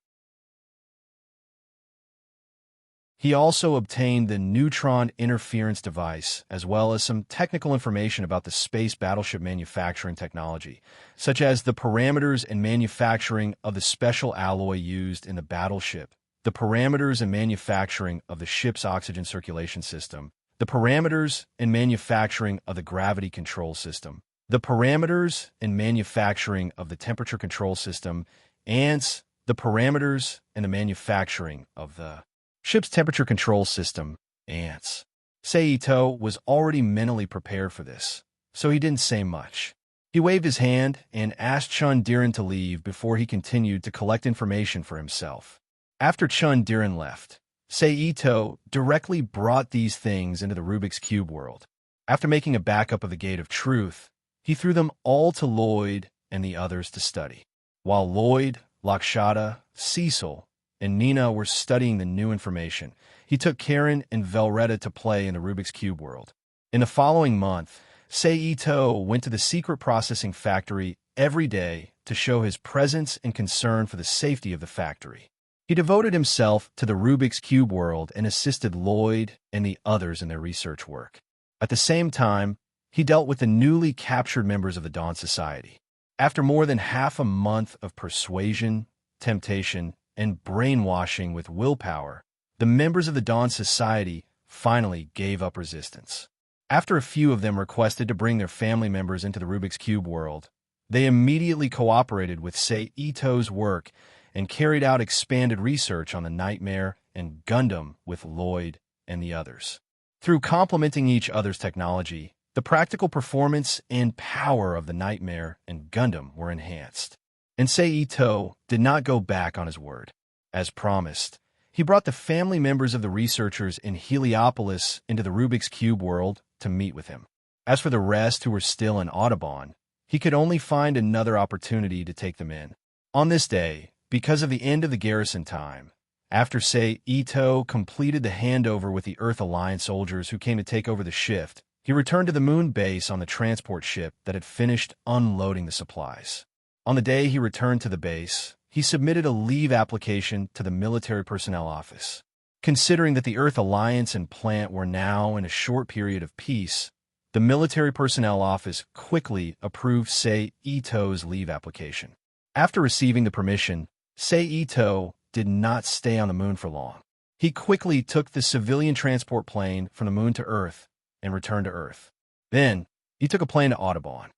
He also obtained the neutron interference device, as well as some technical information about the space battleship manufacturing technology, such as the parameters and manufacturing of the special alloy used in the battleship, the parameters and manufacturing of the ship's oxygen circulation system, the parameters and manufacturing of the gravity control system, the parameters and manufacturing of the temperature control system, and the parameters and the manufacturing of the ship's temperature control system, ants. Ito was already mentally prepared for this, so he didn't say much. He waved his hand and asked Chundiran to leave before he continued to collect information for himself. After Chundiran left, Ito directly brought these things into the Rubik's Cube world. After making a backup of the Gate of Truth, he threw them all to Lloyd and the others to study. While Lloyd, Lakshata, Cecil, and Nina were studying the new information, he took Karen and Velretta to play in the Rubik's Cube world. In the following month, Ito went to the secret processing factory every day to show his presence and concern for the safety of the factory. He devoted himself to the Rubik's Cube world and assisted Lloyd and the others in their research work. At the same time, he dealt with the newly captured members of the Dawn Society. After more than half a month of persuasion, temptation, and brainwashing with willpower, the members of the Dawn Society finally gave up resistance. After a few of them requested to bring their family members into the Rubik's Cube world, they immediately cooperated with Sei Ito's work and carried out expanded research on the Nightmare and Gundam with Lloyd and the others. Through complementing each other's technology, the practical performance and power of the Nightmare and Gundam were enhanced. And Sei Ito did not go back on his word. As promised, he brought the family members of the researchers in Heliopolis into the Rubik's Cube world to meet with him. As for the rest who were still in Audubon, he could only find another opportunity to take them in. On this day, because of the end of the garrison time, after Sei Ito completed the handover with the Earth Alliance soldiers who came to take over the shift, he returned to the moon base on the transport ship that had finished unloading the supplies. On the day he returned to the base, he submitted a leave application to the military personnel office. Considering that the Earth Alliance and plant were now in a short period of peace, the military personnel office quickly approved Sei Ito's leave application. After receiving the permission, Sei Ito did not stay on the moon for long. He quickly took the civilian transport plane from the moon to Earth and returned to Earth. Then, he took a plane to Audubon.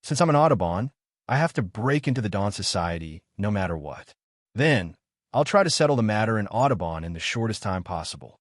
Since I'm an Audubon, I have to break into the Dawn Society no matter what. Then, I'll try to settle the matter in Audubon in the shortest time possible.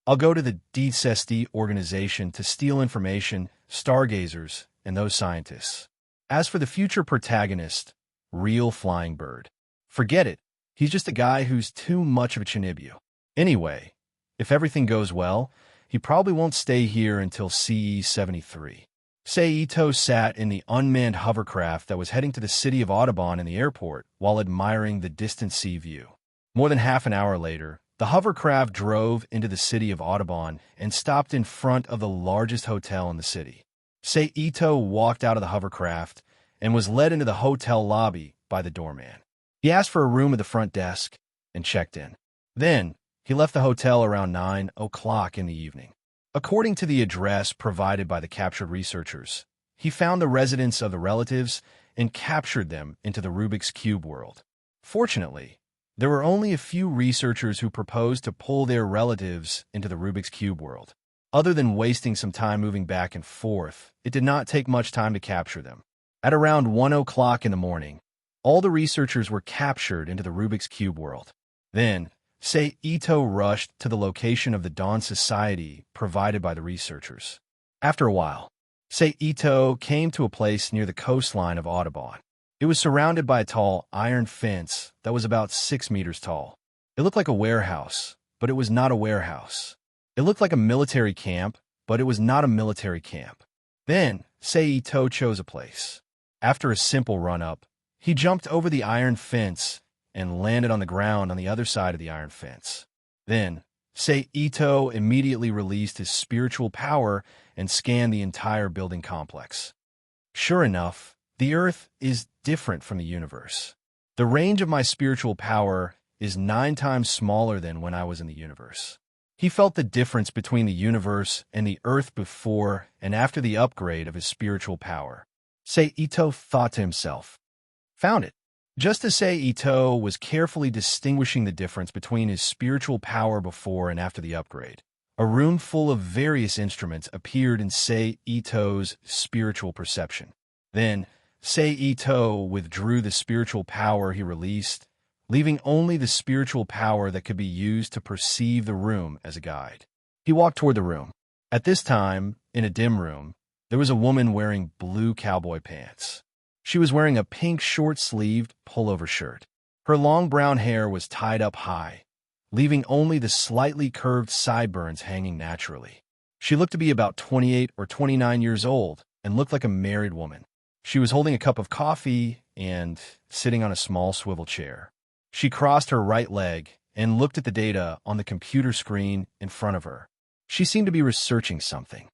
I'll go to the DCESD organization to steal information, stargazers, and those scientists. As for the future protagonist, Real Flying Bird, forget it. He's just a guy who's too much of a Chinibyu. Anyway, if everything goes well, he probably won't stay here until CE 73. Sei Ito sat in the unmanned hovercraft that was heading to the city of Audubon in the airport while admiring the distant sea view. More than half an hour later, the hovercraft drove into the city of Audubon and stopped in front of the largest hotel in the city. Sei Ito walked out of the hovercraft and was led into the hotel lobby by the doorman. He asked for a room at the front desk and checked in. Then, he left the hotel around 9 o'clock in the evening. According to the address provided by the captured researchers, he found the residence of the relatives and captured them into the Rubik's Cube world. Fortunately, there were only a few researchers who proposed to pull their relatives into the Rubik's Cube world. Other than wasting some time moving back and forth, it did not take much time to capture them. At around 1 o'clock in the morning, all the researchers were captured into the Rubik's Cube world. Then, Sei Ito rushed to the location of the Dawn Society provided by the researchers. After a while, Sei Ito came to a place near the coastline of Audubon. It was surrounded by a tall iron fence that was about 6 meters tall. It looked like a warehouse, but it was not a warehouse. It looked like a military camp, but it was not a military camp. Then, Sei Ito chose a place. After a simple run-up, he jumped over the iron fence and landed on the ground on the other side of the iron fence. Then, Sei Ito immediately released his spiritual power and scanned the entire building complex. Sure enough, the Earth is different from the universe. The range of my spiritual power is 9 times smaller than when I was in the universe. He felt the difference between the universe and the Earth before and after the upgrade of his spiritual power. Sei Ito thought to himself, "Found it." Just as Sei Ito was carefully distinguishing the difference between his spiritual power before and after the upgrade, a room full of various instruments appeared in Sei Ito's spiritual perception. Then, Sei Ito withdrew the spiritual power he released, leaving only the spiritual power that could be used to perceive the room as a guide. He walked toward the room. At this time, in a dim room, there was a woman wearing blue cowboy pants. She was wearing a pink short-sleeved pullover shirt. Her long brown hair was tied up high, leaving only the slightly curved sideburns hanging naturally. She looked to be about 28 or 29 years old and looked like a married woman. She was holding a cup of coffee and sitting on a small swivel chair. She crossed her right leg and looked at the data on the computer screen in front of her. She seemed to be researching something.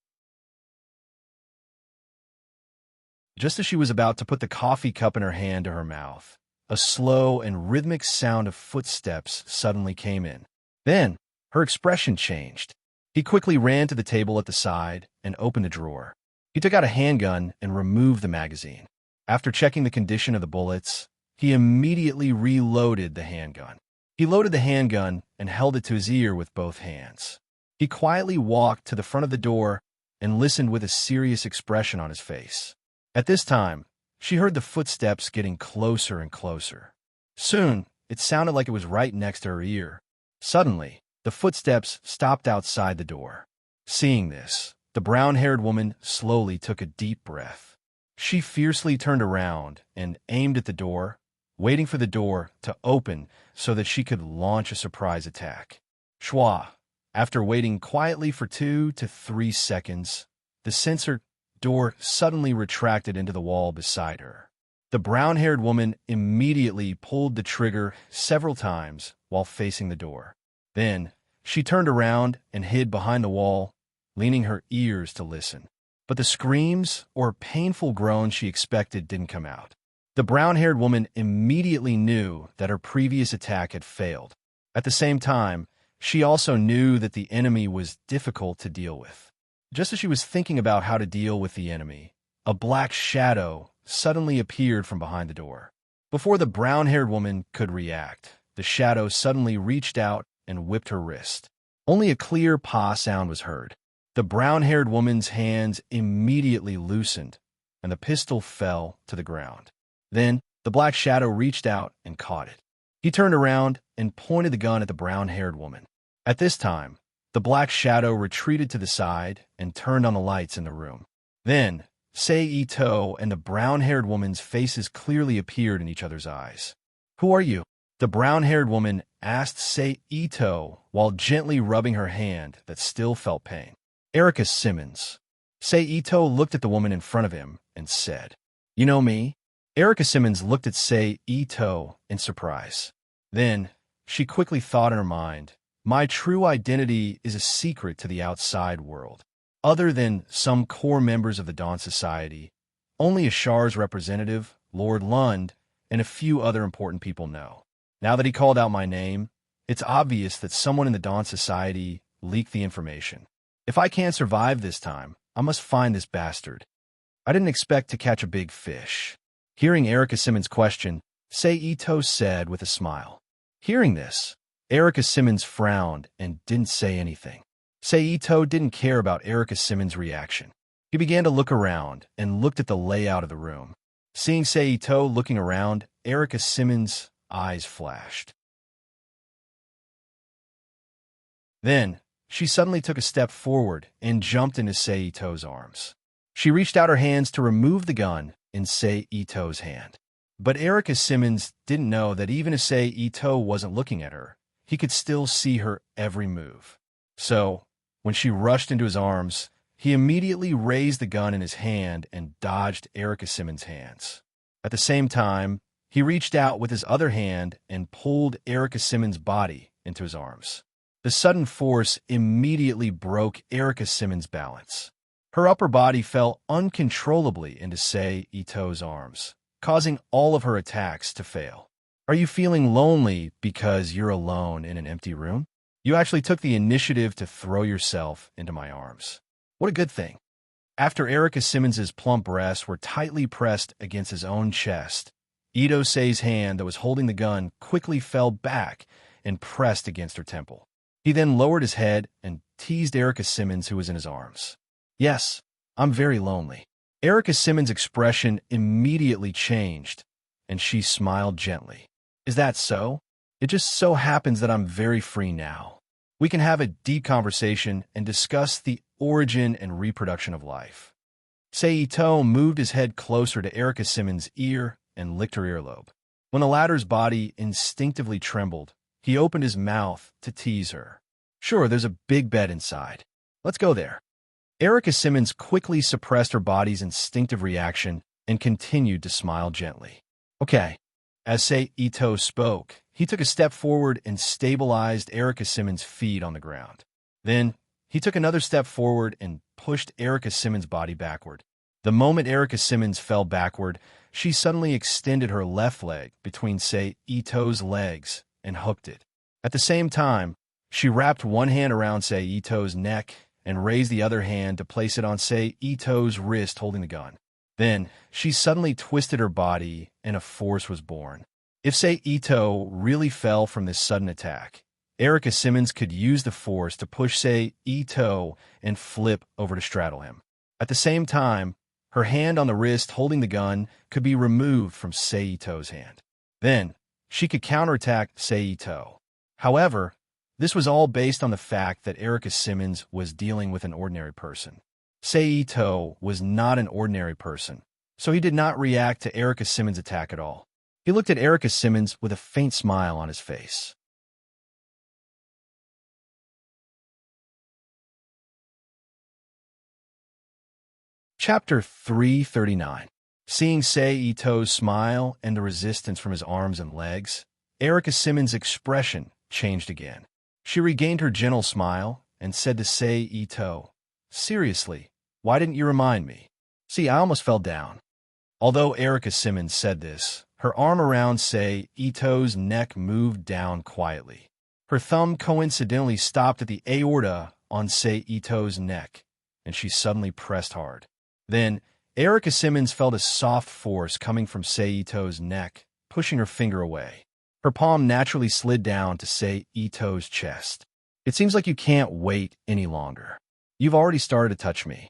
Just as she was about to put the coffee cup in her hand to her mouth, a slow and rhythmic sound of footsteps suddenly came in. Then, her expression changed. He quickly ran to the table at the side and opened a drawer. He took out a handgun and removed the magazine. After checking the condition of the bullets, he immediately reloaded the handgun. He loaded the handgun and held it to his ear with both hands. He quietly walked to the front of the door and listened with a serious expression on his face. At this time, she heard the footsteps getting closer and closer. Soon, it sounded like it was right next to her ear. Suddenly, the footsteps stopped outside the door. Seeing this, the brown-haired woman slowly took a deep breath. She fiercely turned around and aimed at the door, waiting for the door to open so that she could launch a surprise attack. Schwa. After waiting quietly for 2 to 3 seconds, the sensor door suddenly retracted into the wall beside her. The brown-haired woman immediately pulled the trigger several times while facing the door. Then, she turned around and hid behind the wall, leaning her ears to listen. But the screams or painful groans she expected didn't come out. The brown-haired woman immediately knew that her previous attack had failed. At the same time, she also knew that the enemy was difficult to deal with. Just as she was thinking about how to deal with the enemy, a black shadow suddenly appeared from behind the door. Before the brown-haired woman could react, the shadow suddenly reached out and whipped her wrist. Only a clear "pa" sound was heard. The brown-haired woman's hands immediately loosened, and the pistol fell to the ground. Then, the black shadow reached out and caught it. He turned around and pointed the gun at the brown-haired woman. At this time, the black shadow retreated to the side and turned on the lights in the room. Then, Sei-Ito and the brown-haired woman's faces clearly appeared in each other's eyes. "Who are you?" the brown-haired woman asked Sei-Ito while gently rubbing her hand that still felt pain. "Erica Simmons." Sei-Ito looked at the woman in front of him and said, "You know me?" Erica Simmons looked at Sei-Ito in surprise. Then, she quickly thought in her mind, "My true identity is a secret to the outside world. Other than some core members of the Dawn Society, only Ashar's representative, Lord Lund, and a few other important people know. Now that he called out my name, it's obvious that someone in the Dawn Society leaked the information. If I can't survive this time, I must find this bastard. I didn't expect to catch a big fish." Hearing Erica Simmons' question, Sei-Ito said with a smile. Hearing this, Erica Simmons frowned and didn't say anything. Sei-Ito didn't care about Erica Simmons' reaction. He began to look around and looked at the layout of the room. Seeing Sei-Ito looking around, Erica Simmons' eyes flashed. Then, she suddenly took a step forward and jumped into Sei-Ito's arms. She reached out her hands to remove the gun in Sei-Ito's hand. But Erica Simmons didn't know that even if Sei-Ito wasn't looking at her, he could still see her every move. So, when she rushed into his arms, he immediately raised the gun in his hand and dodged Erica Simmons' hands. At the same time, he reached out with his other hand and pulled Erica Simmons' body into his arms. The sudden force immediately broke Erica Simmons' balance. Her upper body fell uncontrollably into Sei-Ito's arms, causing all of her attacks to fail. Are you feeling lonely because you're alone in an empty room? You actually took the initiative to throw yourself into my arms. What a good thing. After Erica Simmons's plump breasts were tightly pressed against his own chest, Ito-Sei's hand that was holding the gun quickly fell back and pressed against her temple. He then lowered his head and teased Erica Simmons, who was in his arms. "Yes, I'm very lonely." Erica Simmons' expression immediately changed, and she smiled gently. "Is that so? It just so happens that I'm very free now. We can have a deep conversation and discuss the origin and reproduction of life." Sei-Ito moved his head closer to Erica Simmons' ear and licked her earlobe. When the latter's body instinctively trembled, he opened his mouth to tease her. "Sure, there's a big bed inside. Let's go there." Erica Simmons quickly suppressed her body's instinctive reaction and continued to smile gently. "Okay." As Sei-Ito spoke, he took a step forward and stabilized Erica Simmons' feet on the ground. Then, he took another step forward and pushed Erica Simmons' body backward. The moment Erica Simmons fell backward, she suddenly extended her left leg between Sei-Ito's legs and hooked it. At the same time, she wrapped one hand around Sei-Ito's neck and raised the other hand to place it on Sei-Ito's wrist holding the gun. Then, she suddenly twisted her body, and a force was born. If, say, Ito really fell from this sudden attack, Erica Simmons could use the force to push, say, Ito and flip over to straddle him. At the same time, her hand on the wrist holding the gun could be removed from Seito's hand. Then, she could counterattack Seito. However, this was all based on the fact that Erica Simmons was dealing with an ordinary person. Seito was not an ordinary person, so he did not react to Erica Simmons' attack at all. He looked at Erica Simmons with a faint smile on his face. Chapter 339. Seeing Seito's smile and the resistance from his arms and legs, Erica Simmons' expression changed again. She regained her gentle smile and said to Seito, "Seriously, why didn't you remind me? See, I almost fell down." Although Erica Simmons said this, her arm around Seito's neck moved down quietly. Her thumb coincidentally stopped at the aorta on Seito's neck, and she suddenly pressed hard. Then, Erica Simmons felt a soft force coming from Seito's neck, pushing her finger away. Her palm naturally slid down to Seito's chest. "It seems like you can't wait any longer. You've already started to touch me."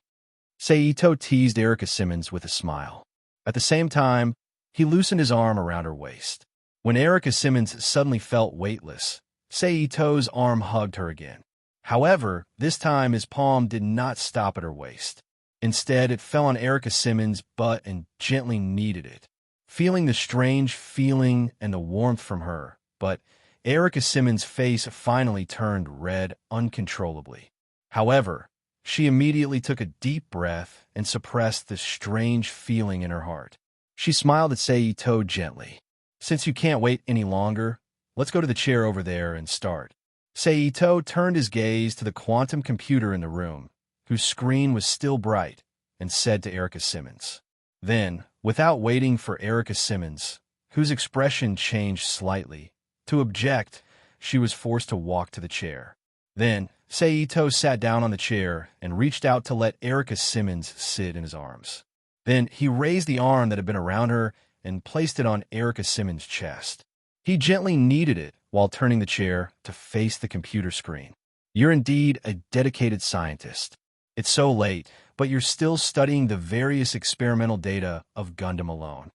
Seito teased Erica Simmons with a smile. At the same time, he loosened his arm around her waist. When Erica Simmons suddenly felt weightless, Seito's arm hugged her again. However, this time his palm did not stop at her waist. Instead, it fell on Erica Simmons' butt and gently kneaded it, feeling the strange feeling and the warmth from her. But Erica Simmons' face finally turned red uncontrollably. However, she immediately took a deep breath and suppressed the strange feeling in her heart. She smiled at Seito gently. "Since you can't wait any longer, let's go to the chair over there and start." Seito turned his gaze to the quantum computer in the room, whose screen was still bright, and said to Erica Simmons. Then, without waiting for Erica Simmons, whose expression changed slightly, to object, she was forced to walk to the chair. Then, Seito sat down on the chair and reached out to let Erica Simmons sit in his arms. Then he raised the arm that had been around her and placed it on Erica Simmons' chest. He gently kneaded it while turning the chair to face the computer screen. "You're indeed a dedicated scientist. It's so late, but you're still studying the various experimental data of Gundam alone."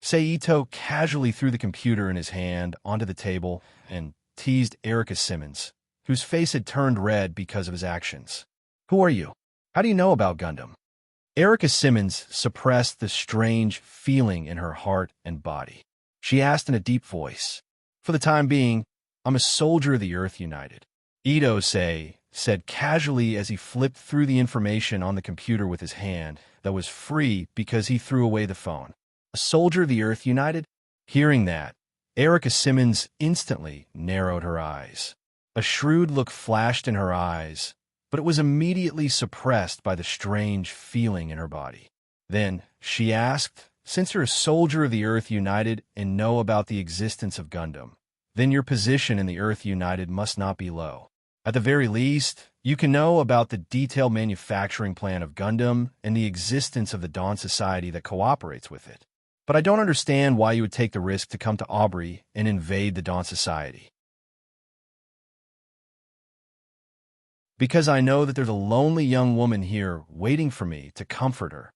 Seito casually threw the computer in his hand onto the table and teased Erica Simmons, whose face had turned red because of his actions. "Who are you? How do you know about Gundam?" Erica Simmons suppressed the strange feeling in her heart and body. She asked in a deep voice, "For the time being, I'm a soldier of the Earth United." Ito said casually as he flipped through the information on the computer with his hand that was free because he threw away the phone. "A soldier of the Earth United?" Hearing that, Erica Simmons instantly narrowed her eyes. A shrewd look flashed in her eyes, but it was immediately suppressed by the strange feeling in her body. Then she asked, "Since you're a soldier of the Earth United and know about the existence of Gundam, then your position in the Earth United must not be low. At the very least, you can know about the detailed manufacturing plan of Gundam and the existence of the Dawn Society that cooperates with it. But I don't understand why you would take the risk to come to Aubrey and invade the Dawn Society." "Because I know that there's a lonely young woman here waiting for me to comfort her,"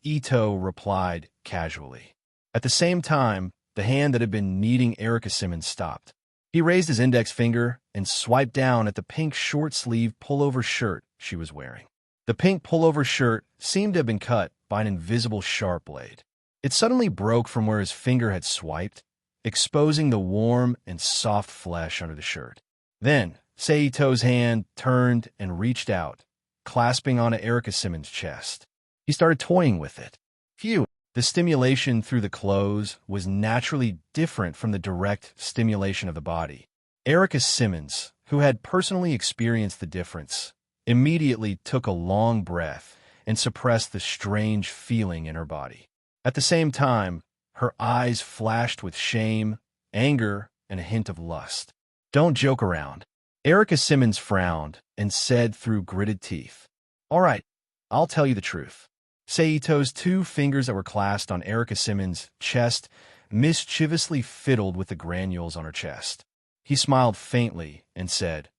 Ito replied casually. At the same time, the hand that had been kneading Erica Simmons stopped. He raised his index finger and swiped down at the pink short-sleeved pullover shirt she was wearing. The pink pullover shirt seemed to have been cut by an invisible sharp blade. It suddenly broke from where his finger had swiped, exposing the warm and soft flesh under the shirt. Then, Seito's hand turned and reached out, clasping onto Erica Simmons' chest. He started toying with it. Phew! The stimulation through the clothes was naturally different from the direct stimulation of the body. Erica Simmons, who had personally experienced the difference, immediately took a long breath and suppressed the strange feeling in her body. At the same time, her eyes flashed with shame, anger, and a hint of lust. "Don't joke around." Erica Simmons frowned and said through gritted teeth, "All right, I'll tell you the truth. Seito's two fingers that were clasped on Erica Simmons' chest mischievously fiddled with the granules on her chest. He smiled faintly and said,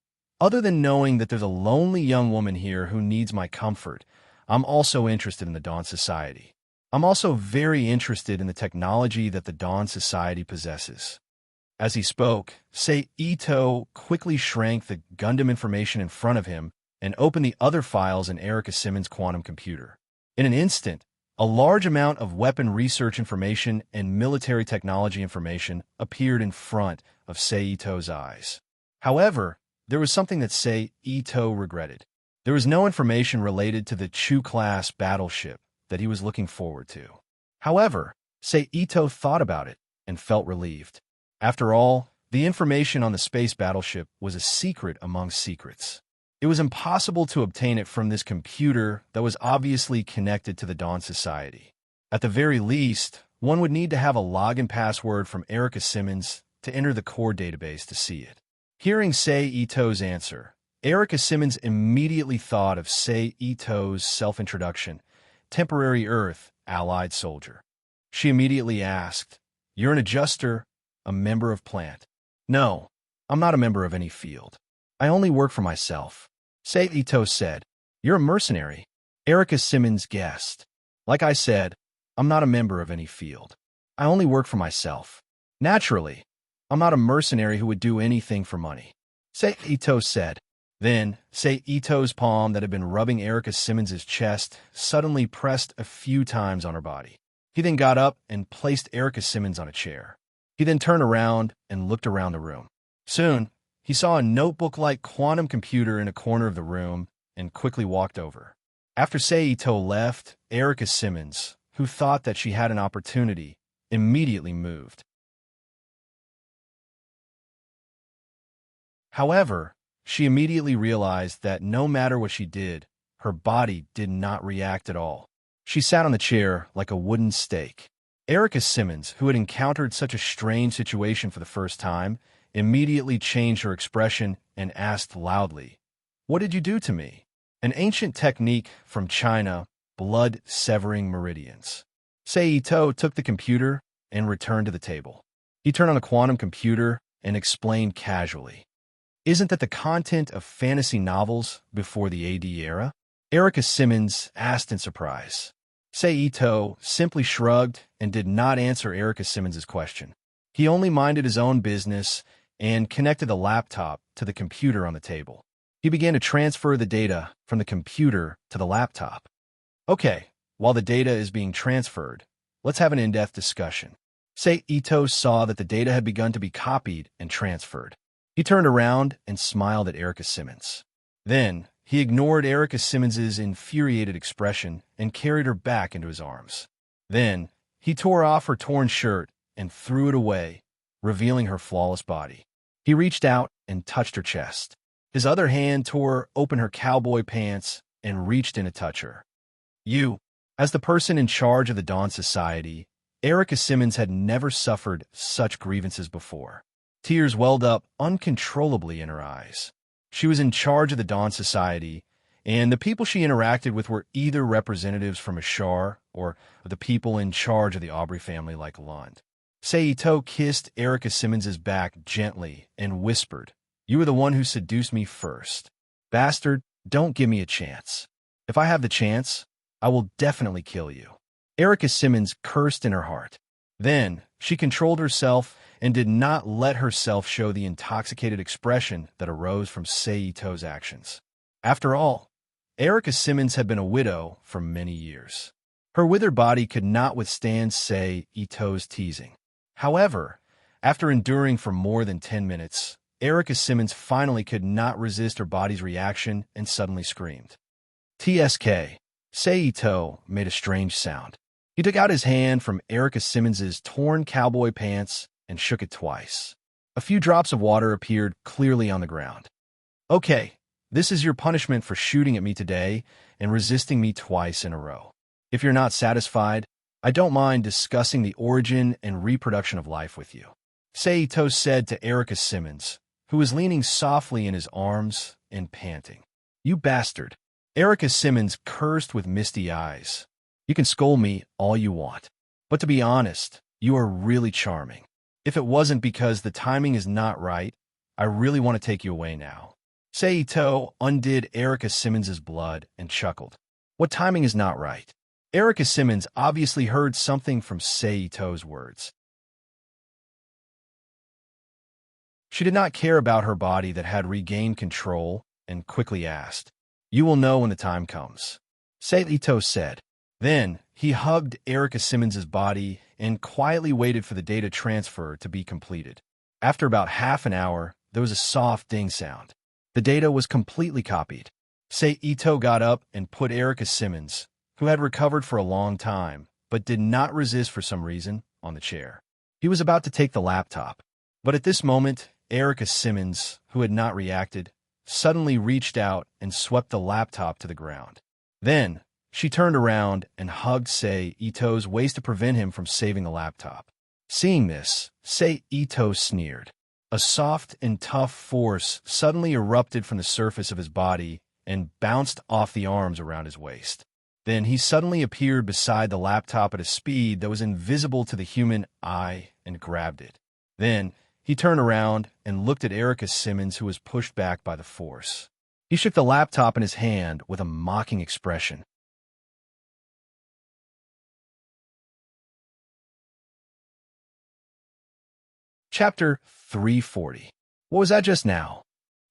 "Other than knowing that there's a lonely young woman here who needs my comfort, I'm also interested in the Dawn Society. I'm also very interested in the technology that the Dawn Society possesses." As he spoke, Seito quickly shrank the Gundam information in front of him and opened the other files in Erica Simmons' quantum computer. In an instant, a large amount of weapon research information and military technology information appeared in front of Seito's eyes. However, there was something that Seito regretted. There was no information related to the Chu-class battleship that he was looking forward to. However, Seito thought about it and felt relieved. After all, the information on the space battleship was a secret among secrets. It was impossible to obtain it from this computer that was obviously connected to the Dawn Society. At the very least, one would need to have a login password from Erica Simmons to enter the core database to see it. Hearing Seito's answer, Erica Simmons immediately thought of Seito's self-introduction, temporary Earth allied soldier. She immediately asked, "You're an adjuster, a member of plant?" "No, I'm not a member of any field. I only work for myself," Seito said. "You're a mercenary?" Erica Simmons guessed. "Like I said, I'm not a member of any field. I only work for myself. Naturally, I'm not a mercenary who would do anything for money," Seito said. Then, Seito's palm that had been rubbing Erica Simmons' chest suddenly pressed a few times on her body. He then got up and placed Erica Simmons on a chair. He then turned around and looked around the room. Soon, he saw a notebook-like quantum computer in a corner of the room and quickly walked over. After Seito left, Erica Simmons, who thought that she had an opportunity, immediately moved. However, she immediately realized that no matter what she did, her body did not react at all. She sat on the chair like a wooden stake. Erica Simmons, who had encountered such a strange situation for the first time, immediately changed her expression and asked loudly, "What did you do to me?" An ancient technique from China, blood-severing meridians. Seito took the computer and returned to the table. He turned on the quantum computer and explained casually, "Isn't that the content of fantasy novels before the AD era?" Erica Simmons asked in surprise. Seito simply shrugged and did not answer Erica Simmons' question. He only minded his own business and connected the laptop to the computer on the table. He began to transfer the data from the computer to the laptop. "Okay, while the data is being transferred, let's have an in-depth discussion." Seito saw that the data had begun to be copied and transferred. He turned around and smiled at Erica Simmons. Then, he ignored Erica Simmons' infuriated expression and carried her back into his arms. Then, he tore off her torn shirt and threw it away, revealing her flawless body. He reached out and touched her chest. His other hand tore open her cowboy pants and reached in to touch her. As the person in charge of the Dawn Society, Erica Simmons had never suffered such grievances before. Tears welled up uncontrollably in her eyes. She was in charge of the Dawn Society, and the people she interacted with were either representatives from Ashar or the people in charge of the Aubrey family like Lund. Seito kissed Erica Simmons' back gently and whispered, "You were the one who seduced me first. Bastard, don't give me a chance. If I have the chance, I will definitely kill you." Erica Simmons cursed in her heart. Then, she controlled herself and did not let herself show the intoxicated expression that arose from Seito's actions. After all, Erica Simmons had been a widow for many years. Her withered body could not withstand Seito's teasing. However, after enduring for more than 10 minutes, Erica Simmons finally could not resist her body's reaction and suddenly screamed. "TSK." Seito made a strange sound. He took out his hand from Erica Simmons' torn cowboy pants and shook it twice. A few drops of water appeared clearly on the ground. "Okay, this is your punishment for shooting at me today and resisting me twice in a row. If you're not satisfied, I don't mind discussing the origin and reproduction of life with you," Seito said to Erica Simmons, who was leaning softly in his arms and panting. "You bastard." Erica Simmons cursed with misty eyes. You can scold me all you want. But to be honest, you are really charming. If it wasn't because the timing is not right, I really want to take you away now. Seito undid Erica Simmons's blood and chuckled. What timing is not right? Erica Simmons obviously heard something from Seito's words. She did not care about her body that had regained control and quickly asked, "You will know when the time comes," Seito said. Then he hugged Erica Simmons's body and quietly waited for the data transfer to be completed. After about half an hour, there was a soft ding sound. The data was completely copied. Seito got up and put Erica Simmons, who had recovered for a long time, but did not resist for some reason, on the chair. He was about to take the laptop. But at this moment, Erica Simmons, who had not reacted, suddenly reached out and swept the laptop to the ground. Then, she turned around and hugged Seito's waist to prevent him from saving the laptop. Seeing this, Seito sneered. A soft and tough force suddenly erupted from the surface of his body and bounced off the arms around his waist. Then he suddenly appeared beside the laptop at a speed that was invisible to the human eye and grabbed it. Then, he turned around and looked at Erica Simmons, who was pushed back by the force. He shook the laptop in his hand with a mocking expression. Chapter 340. What was that just now?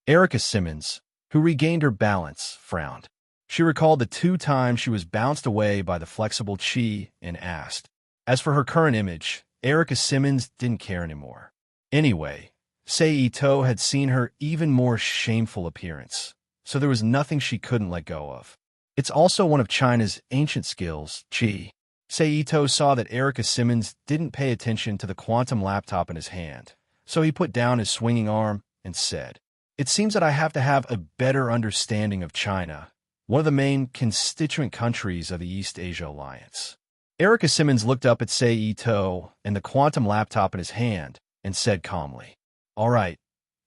Erica Simmons, who regained her balance, frowned. She recalled the 2 times she was bounced away by the flexible chi and asked. As for her current image, Erica Simmons didn't care anymore. Anyway, Seito had seen her even more shameful appearance, so there was nothing she couldn't let go of. It's also one of China's ancient skills, chi. Seito saw that Erica Simmons didn't pay attention to the quantum laptop in his hand, so he put down his swinging arm and said, "It seems that I have to have a better understanding of China, one of the main constituent countries of the East Asia Alliance." Erica Simmons looked up at Seito and the quantum laptop in his hand and said calmly, "All right,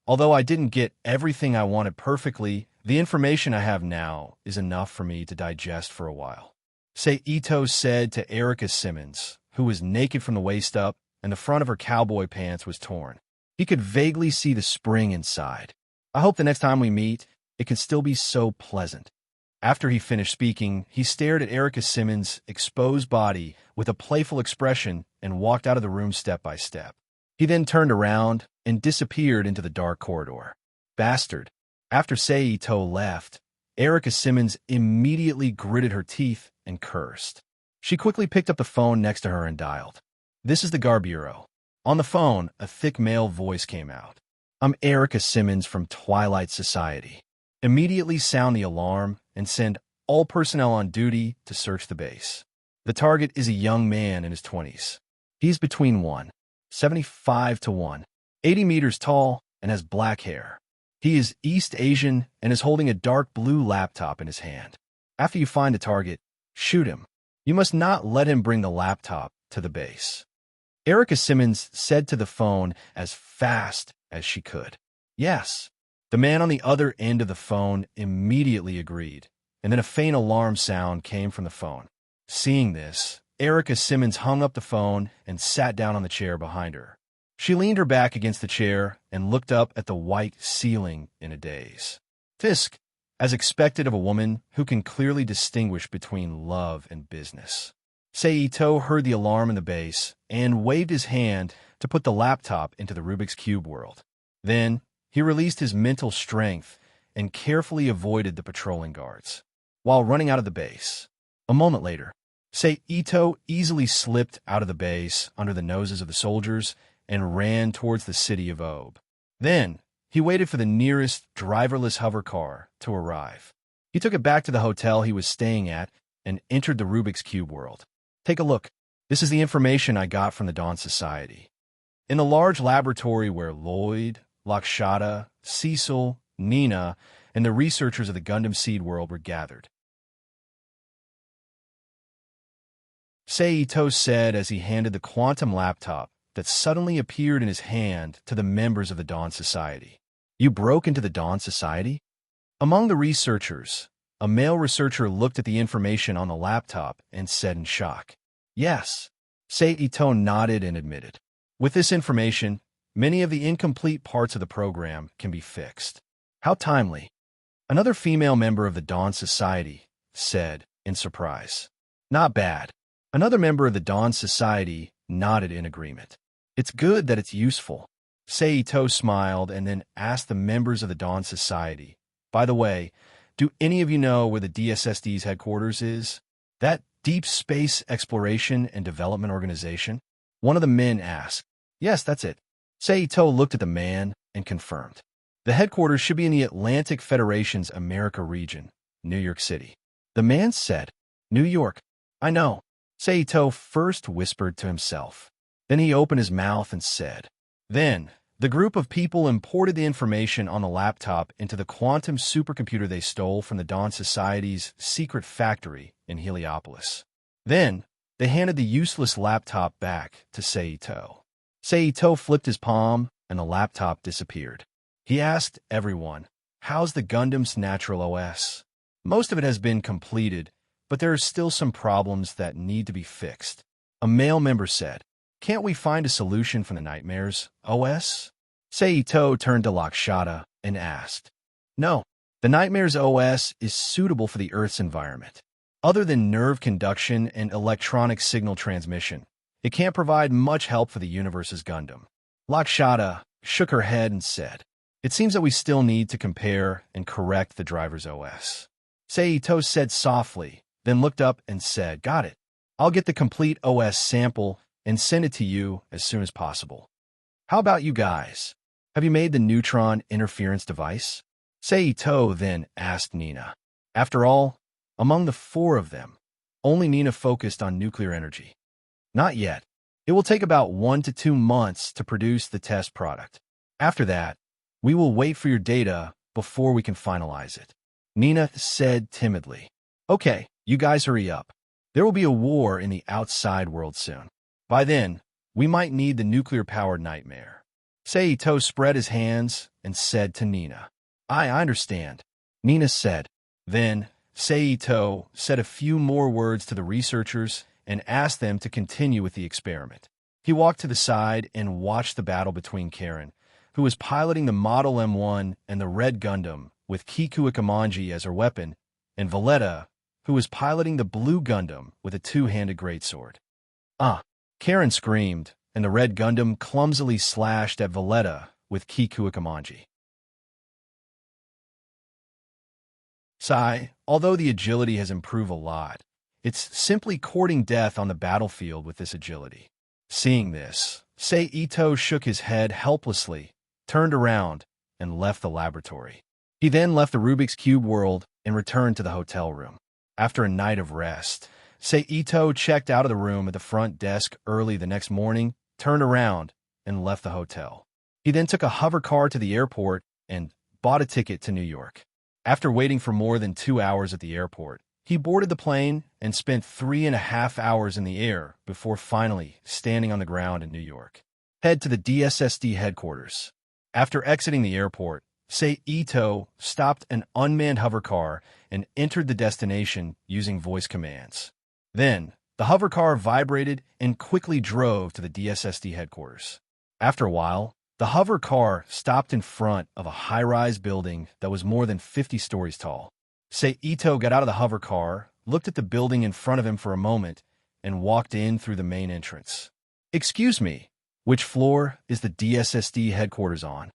although I didn't get everything I wanted perfectly, the information I have now is enough for me to digest for a while." Seito said to Erica Simmons, who was naked from the waist up and the front of her cowboy pants was torn. He could vaguely see the spring inside. "I hope the next time we meet, it can still be so pleasant." After he finished speaking, he stared at Erica Simmons' exposed body with a playful expression and walked out of the room step by step. He then turned around and disappeared into the dark corridor. Bastard. After Seito left, Erica Simmons immediately gritted her teeth and cursed. She quickly picked up the phone next to her and dialed. "This is the Guard Bureau." On the phone, a thick male voice came out. "I'm Erica Simmons from Twilight Society. Immediately sound the alarm and send all personnel on duty to search the base. The target is a young man in his 20s. He's between 175 to 180 meters tall and has black hair. He is East Asian and is holding a dark blue laptop in his hand. After you find the target, shoot him. You must not let him bring the laptop to the base." Erica Simmons said to the phone as fast as she could, "Yes." The man on the other end of the phone immediately agreed, and then a faint alarm sound came from the phone. Seeing this, Erica Simmons hung up the phone and sat down on the chair behind her. She leaned her back against the chair and looked up at the white ceiling in a daze. Fisk, as expected of a woman who can clearly distinguish between love and business. Seito heard the alarm in the base and waved his hand to put the laptop into the Rubik's Cube world. Then, he released his mental strength and carefully avoided the patrolling guards, while running out of the base. A moment later, Seito easily slipped out of the base under the noses of the soldiers and ran towards the city of Ob. Then, he waited for the nearest driverless hover car to arrive. He took it back to the hotel he was staying at and entered the Rubik's Cube world. "Take a look. This is the information I got from the Dawn Society." In the large laboratory where Lloyd, Lakshata, Cecil, Nina, and the researchers of the Gundam Seed world were gathered. Seito said as he handed the quantum laptop that suddenly appeared in his hand to the members of the Dawn Society. "You broke into the Dawn Society?" Among the researchers, A male researcher looked at the information on the laptop and said in shock, "Yes." Saito nodded and admitted, "With this information, many of the incomplete parts of the program can be fixed." How timely. Another female member of the Dawn Society said in surprise. Not bad. Another member of the Dawn Society nodded in agreement. It's good that it's useful. Saito smiled and then asked the members of the Dawn Society, "By the way, do any of you know where the DSSD's headquarters is?" "That Deep Space Exploration and Development Organization?" One of the men asked. "Yes, that's it." Saito looked at the man and confirmed. "The headquarters should be in the Atlantic Federation's America region, New York City." The man said, "New York. I know." Saito first whispered to himself. Then he opened his mouth and said. Then, the group of people imported the information on the laptop into the quantum supercomputer they stole from the Dawn Society's secret factory in Heliopolis. Then, they handed the useless laptop back to Saito. Saito flipped his palm, and the laptop disappeared. He asked everyone, "How's the Gundam's natural OS?" Most of it has been completed, but there are still some problems that need to be fixed. A male member said, "Can't we find a solution for the Nightmare's OS?" Saito turned to Lakshata and asked, "No, the Nightmare's OS is suitable for the Earth's environment. Other than nerve conduction and electronic signal transmission, it can't provide much help for the universe's Gundam." Lakshata shook her head and said, "It seems that we still need to compare and correct the driver's OS." Saito said softly, then looked up and said, "Got it. I'll get the complete OS sample and send it to you as soon as possible. How about you guys? Have you made the neutron interference device?" Saito then asked Nina. After all, among the four of them, only Nina focused on nuclear energy. "Not yet. It will take about 1 to 2 months to produce the test product. After that, we will wait for your data before we can finalize it," Nina said timidly. "Okay, you guys hurry up. There will be a war in the outside world soon. By then, we might need the nuclear-powered Nightmare." Saito spread his hands and said to Nina, I understand," Nina said. Then, Saito said a few more words to the researchers and asked them to continue with the experiment. He walked to the side and watched the battle between Karen, who was piloting the Model M1 and the Red Gundam with Kiku Ikamanji as her weapon, and Valletta, who was piloting the Blue Gundam with a two-handed greatsword. "Ah!" Karen screamed, and the Red Gundam clumsily slashed at Valletta with Kiku Ikamanji. Sigh, although the agility has improved a lot, it's simply courting death on the battlefield with this agility. Seeing this, Saito shook his head helplessly, turned around, and left the laboratory. He then left the Rubik's Cube world and returned to the hotel room. After a night of rest, Saito checked out of the room at the front desk early the next morning, turned around, and left the hotel. He then took a hover car to the airport and bought a ticket to New York. After waiting for more than 2 hours at the airport, he boarded the plane and spent 3.5 hours in the air before finally standing on the ground in New York. Head to the DSSD headquarters. After exiting the airport, Saito stopped an unmanned hover car and entered the destination using voice commands. Then, the hover car vibrated and quickly drove to the DSSD headquarters. After a while, the hover car stopped in front of a high-rise building that was more than 50 stories tall. Saito got out of the hover car, looked at the building in front of him for a moment, and walked in through the main entrance. "Excuse me, which floor is the DSSD headquarters on?"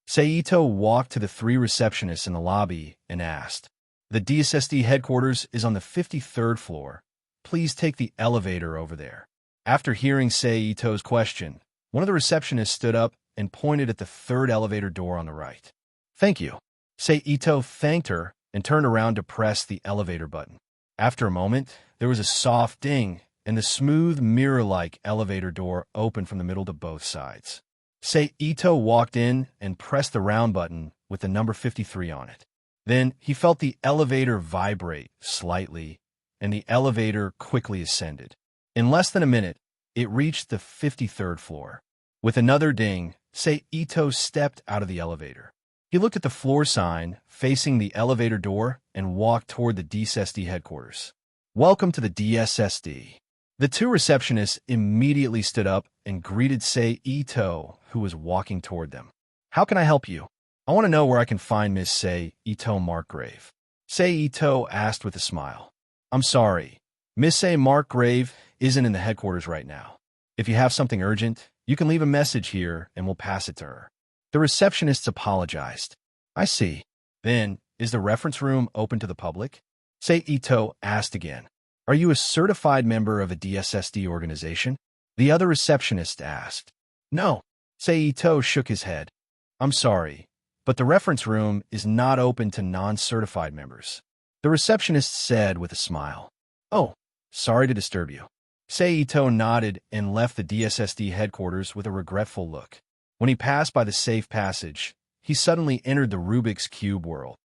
Saito walked to the 3 receptionists in the lobby and asked. "The DSSD headquarters is on the 53rd floor. Please take the elevator over there." After hearing Saito's question, one of the receptionists stood up and pointed at the 3rd elevator door on the right. "Thank you." Saito thanked her and turned around to press the elevator button. After a moment, there was a soft ding, and the smooth, mirror-like elevator door opened from the middle to both sides. Saito walked in and pressed the round button with the number 53 on it. Then he felt the elevator vibrate slightly, and the elevator quickly ascended. In less than a minute, it reached the 53rd floor. With another ding, Saito stepped out of the elevator. He looked at the floor sign facing the elevator door and walked toward the DSSD headquarters. "Welcome to the DSSD." The two receptionists immediately stood up and greeted Sei Ito, who was walking toward them. "How can I help you?" "I want to know where I can find Miss Sei Ito Markgrave," Sei Ito asked with a smile. "I'm sorry, Miss Sei Markgrave isn't in the headquarters right now. If you have something urgent, you can leave a message here and we'll pass it to her." The receptionists apologized. "I see. Then, is the reference room open to the public?" Sei Ito asked again. "Are you a certified member of a DSSD organization?" the other receptionist asked. "No." Sei Ito shook his head. "I'm sorry, but the reference room is not open to non-certified members," the receptionist said with a smile. "Oh, sorry to disturb you." Sei Ito nodded and left the DSSD headquarters with a regretful look. When he passed by the safe passage, he suddenly entered the Rubik's Cube world.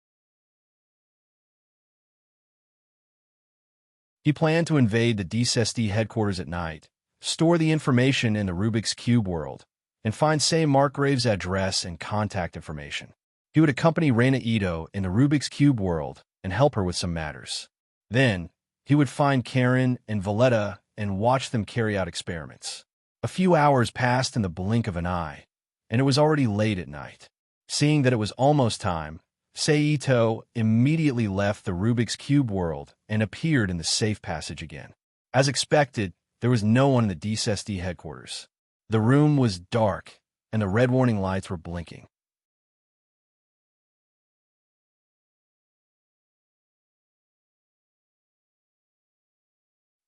He planned to invade the DSSD headquarters at night, store the information in the Rubik's Cube world, and find Sei Markgrave's address and contact information. He would accompany Reina Ito in the Rubik's Cube world and help her with some matters. Then, he would find Karen and Valletta and watch them carry out experiments. A few hours passed in the blink of an eye, and it was already late at night. Seeing that it was almost time, Sei Ito immediately left the Rubik's Cube world and appeared in the safe passage again. As expected, there was no one in the DSSD headquarters. The room was dark, and the red warning lights were blinking.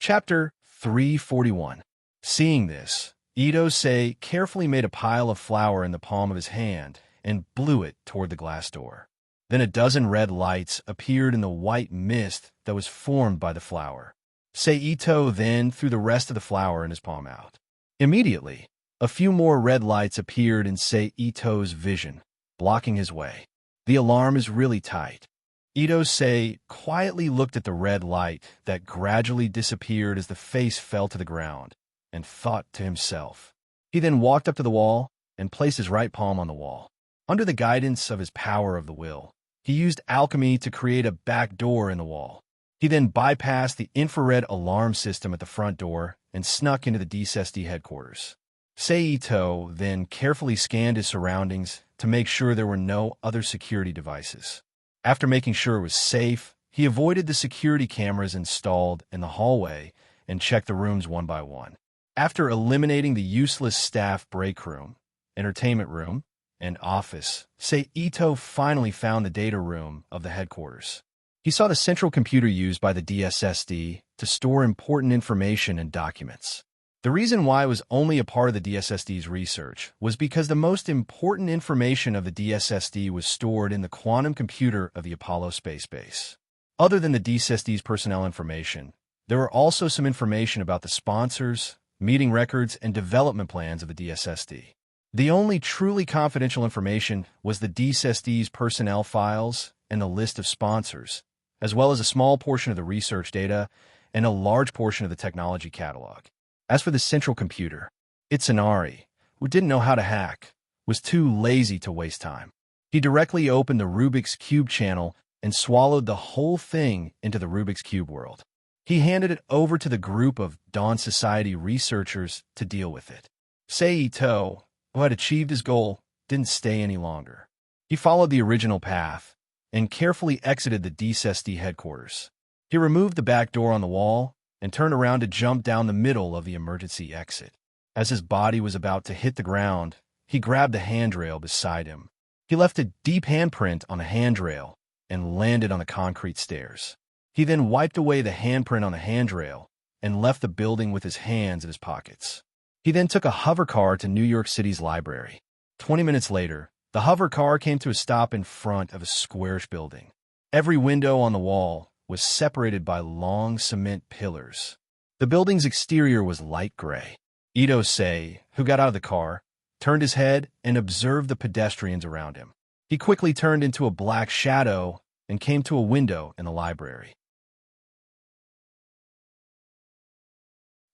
Chapter 341. Seeing this, Ito Sei carefully made a pile of flour in the palm of his hand and blew it toward the glass door. Then a dozen red lights appeared in the white mist that was formed by the flour. Sei Ito then threw the rest of the flour in his palm out. Immediately, a few more red lights appeared in Sei Ito's vision, blocking his way. The alarm is really tight. Ito Sei quietly looked at the red light that gradually disappeared as the face fell to the ground, and thought to himself. He then walked up to the wall and placed his right palm on the wall. Under the guidance of his power of the will, he used alchemy to create a back door in the wall. He then bypassed the infrared alarm system at the front door and snuck into the DSSD headquarters. Sei Ito then carefully scanned his surroundings to make sure there were no other security devices. After making sure it was safe, he avoided the security cameras installed in the hallway and checked the rooms one by one. After eliminating the useless staff break room, entertainment room, and office, Sei Ito finally found the data room of the headquarters. He saw the central computer used by the DSSD to store important information and documents. The reason why it was only a part of the DSSD's research was because the most important information of the DSSD was stored in the quantum computer of the Apollo space base. Other than the DSSD's personnel information, there were also some information about the sponsors, meeting records, and development plans of the DSSD. The only truly confidential information was the DSSD's personnel files and the list of sponsors, as well as a small portion of the research data and a large portion of the technology catalog. As for the central computer, Itsunari, who didn't know how to hack, was too lazy to waste time. He directly opened the Rubik's Cube channel and swallowed the whole thing into the Rubik's Cube world. He handed it over to the group of Dawn Society researchers to deal with it. Sei Ito, who had achieved his goal, didn't stay any longer. He followed the original path and carefully exited the DSSD headquarters. He removed the back door on the wall and turned around to jump down the middle of the emergency exit. As his body was about to hit the ground, he grabbed the handrail beside him. He left a deep handprint on the handrail and landed on the concrete stairs. He then wiped away the handprint on the handrail and left the building with his hands in his pockets. He then took a hover car to New York City's library. 20 minutes later, the hover car came to a stop in front of a squarish building. Every window on the wall was separated by long cement pillars. The building's exterior was light gray. Ito Sei, who got out of the car, turned his head and observed the pedestrians around him. He quickly turned into a black shadow and came to a window in the library.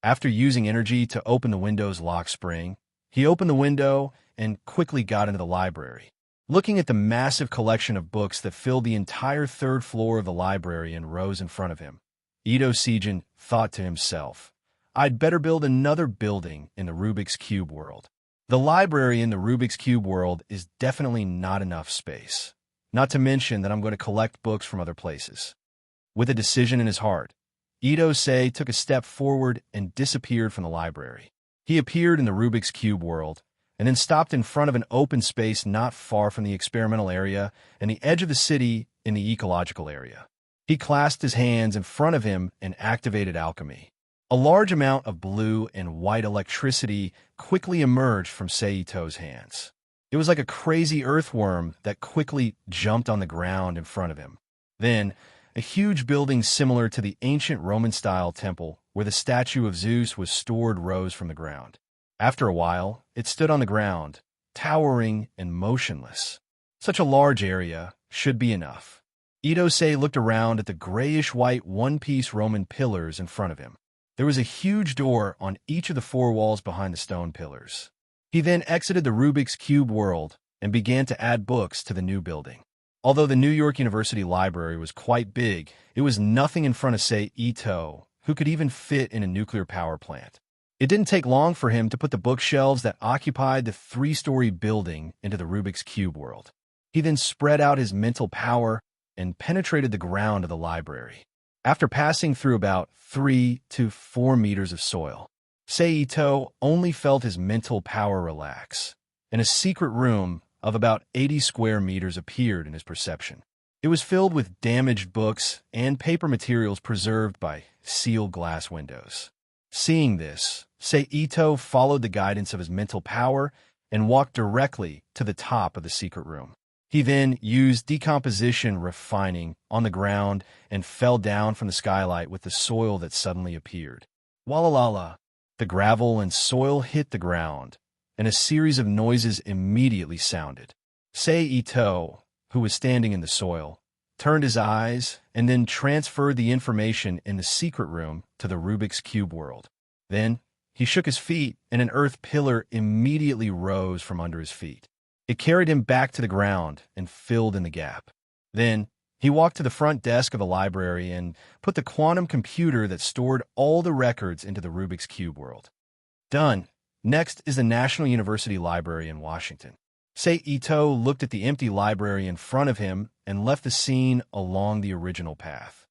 After using energy to open the window's lock spring, he opened the window and quickly got into the library. looking at the massive collection of books that filled the entire third floor of the library in rows in front of him. Ito Seigen thought to himself, I'd better build another building in the Rubik's Cube world. The library in the Rubik's Cube world is definitely not enough space. Not to mention that I'm going to collect books from other places. With a decision in his heart, Ito Sei took a step forward and disappeared from the library. He appeared in the Rubik's Cube world, and then stopped in front of an open space not far from the experimental area and the edge of the city in the ecological area. He clasped his hands in front of him and activated alchemy. A large amount of blue and white electricity quickly emerged from Seito's hands. It was like a crazy earthworm that quickly jumped on the ground in front of him. Then, a huge building similar to the ancient Roman-style temple where the statue of Zeus was stored rose from the ground. After a while, it stood on the ground, towering and motionless. Such a large area should be enough. Ito Sei looked around at the grayish-white one-piece Roman pillars in front of him. There was a huge door on each of the four walls behind the stone pillars. He then exited the Rubik's Cube world and began to add books to the new building. Although the New York University Library was quite big, it was nothing in front of Sei Ito, who could even fit in a nuclear power plant. It didn't take long for him to put the bookshelves that occupied the three-story building into the Rubik's Cube world. He then spread out his mental power and penetrated the ground of the library. After passing through about 3 to 4 meters of soil, Sei Ito only felt his mental power relax, and a secret room of about 80 square meters appeared in his perception. It was filled with damaged books and paper materials preserved by sealed glass windows. Seeing this, Sei Ito followed the guidance of his mental power and walked directly to the top of the secret room. He then used decomposition refining on the ground and fell down from the skylight with the soil that suddenly appeared. Walla-la-la! The gravel and soil hit the ground, and a series of noises immediately sounded. Sei Ito, who was standing in the soil, turned his eyes and then transferred the information in the secret room to the Rubik's Cube world. Then, he shook his feet, and an earth pillar immediately rose from under his feet. It carried him back to the ground and filled in the gap. Then, he walked to the front desk of the library and put the quantum computer that stored all the records into the Rubik's Cube world. Done. Next is the National University Library in Washington. Sei Ito looked at the empty library in front of him and left the scene along the original path.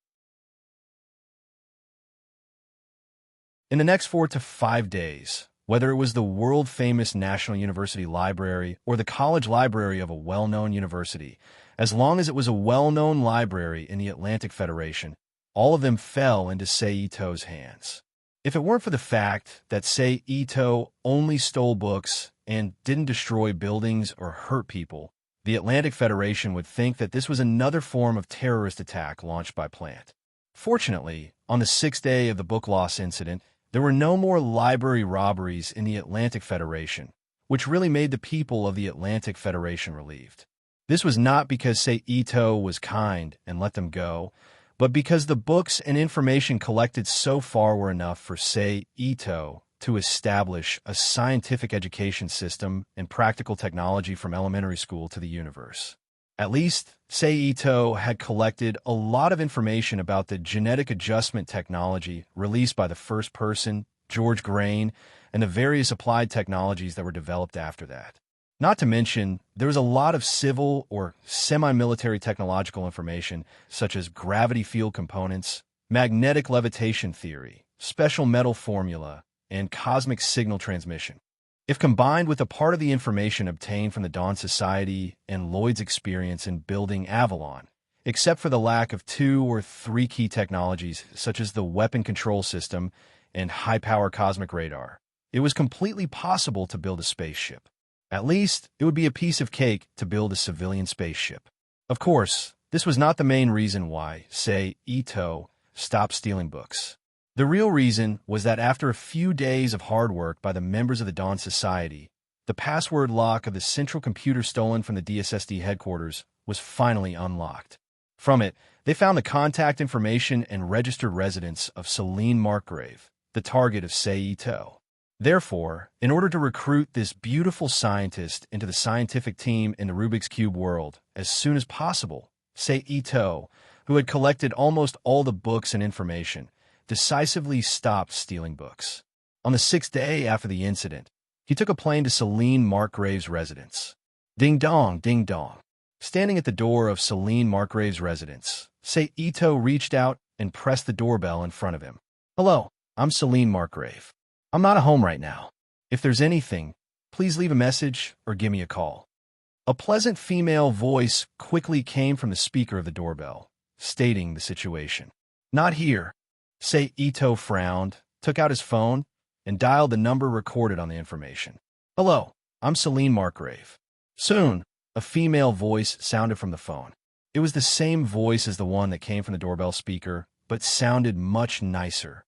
In the next 4 to 5 days, whether it was the world-famous National University Library or the college library of a well-known university, as long as it was a well-known library in the Atlantic Federation, all of them fell into Sei Ito's hands. If it weren't for the fact that Sei Ito only stole books and didn't destroy buildings or hurt people, the Atlantic Federation would think that this was another form of terrorist attack launched by Plant. Fortunately, on the 6th day of the book loss incident, there were no more library robberies in the Atlantic Federation, which really made the people of the Atlantic Federation relieved. This was not because Sei Ito was kind and let them go, but because the books and information collected so far were enough for Sei Ito to establish a scientific education system and practical technology from elementary school to the universe. At least, Sei Ito had collected a lot of information about the genetic adjustment technology released by the first person, George Grain, and the various applied technologies that were developed after that. Not to mention, there was a lot of civil or semi-military technological information, such as gravity field components, magnetic levitation theory, special metal formula, and cosmic signal transmission. If combined with a part of the information obtained from the Dawn Society and Lloyd's experience in building Avalon, except for the lack of 2 or 3 key technologies such as the weapon control system and high-power cosmic radar, it was completely possible to build a spaceship. At least, it would be a piece of cake to build a civilian spaceship. Of course, this was not the main reason why Sei Ito stopped stealing books. The real reason was that after a few days of hard work by the members of the Dawn Society, the password lock of the central computer stolen from the DSSD headquarters was finally unlocked. From it, they found the contact information and registered residence of Celine Markgrave, the target of Sei Ito. Therefore, in order to recruit this beautiful scientist into the scientific team in the Rubik's Cube world as soon as possible, Sei Ito, who had collected almost all the books and information, decisively stopped stealing books. On the sixth day after the incident, he took a plane to Serene Markgrave's residence. Ding dong, ding dong. Standing at the door of Serene Markgrave's residence, Sei Ito reached out and pressed the doorbell in front of him. Hello, I'm Serene Markgrave. I'm not at home right now. If there's anything, please leave a message or give me a call. A pleasant female voice quickly came from the speaker of the doorbell, stating the situation. Not here. Sei Ito frowned, took out his phone, and dialed the number recorded on the information. Hello, I'm Serene Markgrave. Soon, a female voice sounded from the phone. It was the same voice as the one that came from the doorbell speaker, but sounded much nicer.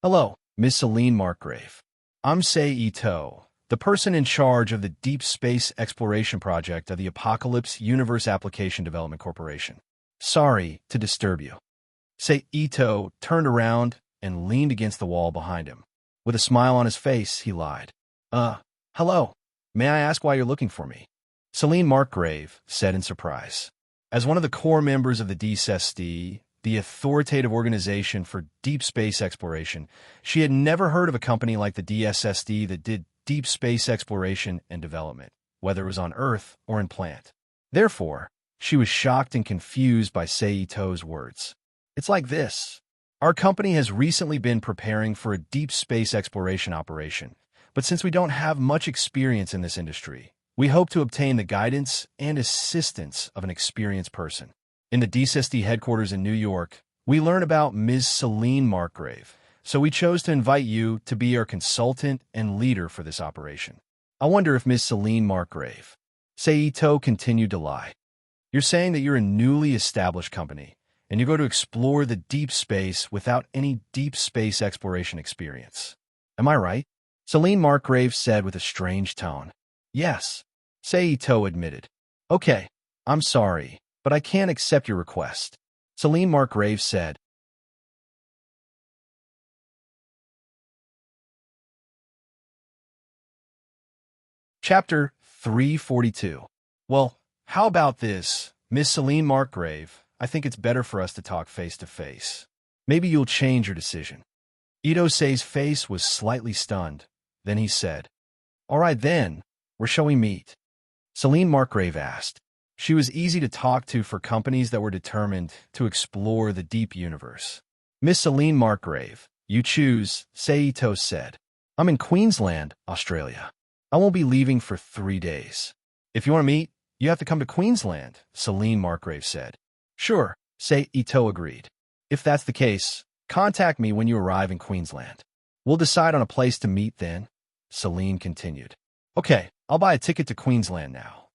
Hello, Miss Serene Markgrave. I'm Sei Ito, the person in charge of the Deep Space Exploration Project of the Apocalypse Universe Application Development Corporation. Sorry to disturb you. Sei Ito turned around and leaned against the wall behind him. With a smile on his face, he lied. Hello. May I ask why you're looking for me? Serene Markgrave said in surprise. As one of the core members of the DSSD, the authoritative organization for deep space exploration, she had never heard of a company like the DSSD that did deep space exploration and development, whether it was on Earth or in plant. Therefore, she was shocked and confused by Sei Ito's words. It's like this. Our company has recently been preparing for a deep space exploration operation, but since we don't have much experience in this industry, we hope to obtain the guidance and assistance of an experienced person. In the DSSD headquarters in New York, we learn about Ms. Serene Markgrave, so we chose to invite you to be our consultant and leader for this operation. I wonder if Ms. Serene Markgrave. Sei Ito continued to lie. You're saying that you're a newly established company, and you go to explore the deep space without any deep space exploration experience. Am I right? Serene Markgrave said with a strange tone. Yes, Sei Ito admitted. Okay, I'm sorry, but I can't accept your request. Serene Markgrave said. Chapter 342. Well, how about this, Miss Serene Markgrave? I think it's better for us to talk face to face. Maybe you'll change your decision. Ito-sei's face was slightly stunned. Then he said, All right then, where shall we meet? Serene Markgrave asked. She was easy to talk to for companies that were determined to explore the deep universe. Miss Serene Markgrave, you choose, Sei Ito said. I'm in Queensland, Australia. I won't be leaving for 3 days. If you want to meet, you have to come to Queensland, Serene Markgrave said. Sure, Sei Ito agreed. If that's the case, contact me when you arrive in Queensland. We'll decide on a place to meet then, Serene continued. Okay, I'll buy a ticket to Queensland now.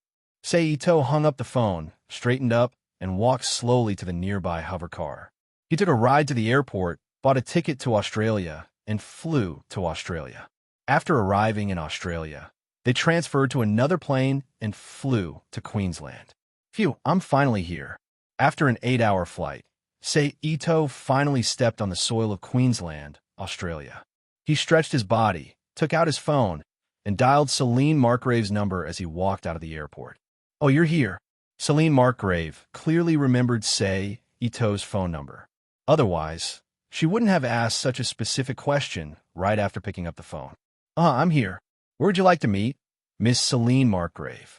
Sei Ito hung up the phone, straightened up, and walked slowly to the nearby hover car. He took a ride to the airport, bought a ticket to Australia, and flew to Australia. After arriving in Australia, they transferred to another plane and flew to Queensland. Phew, I'm finally here. After an 8-hour flight, Sei Ito finally stepped on the soil of Queensland, Australia. He stretched his body, took out his phone, and dialed Serene Markgrave's number as he walked out of the airport. Oh, you're here. Serene Markgrave clearly remembered Sei Ito's phone number. Otherwise, she wouldn't have asked such a specific question right after picking up the phone. I'm here. Where would you like to meet? Miss Serene Markgrave.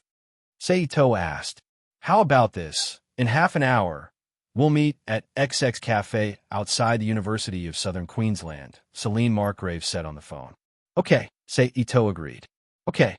Sei Ito asked. How about this? In half an hour, we'll meet at XX Cafe outside the University of Southern Queensland, Serene Markgrave said on the phone. Okay, Sei Ito agreed. Okay,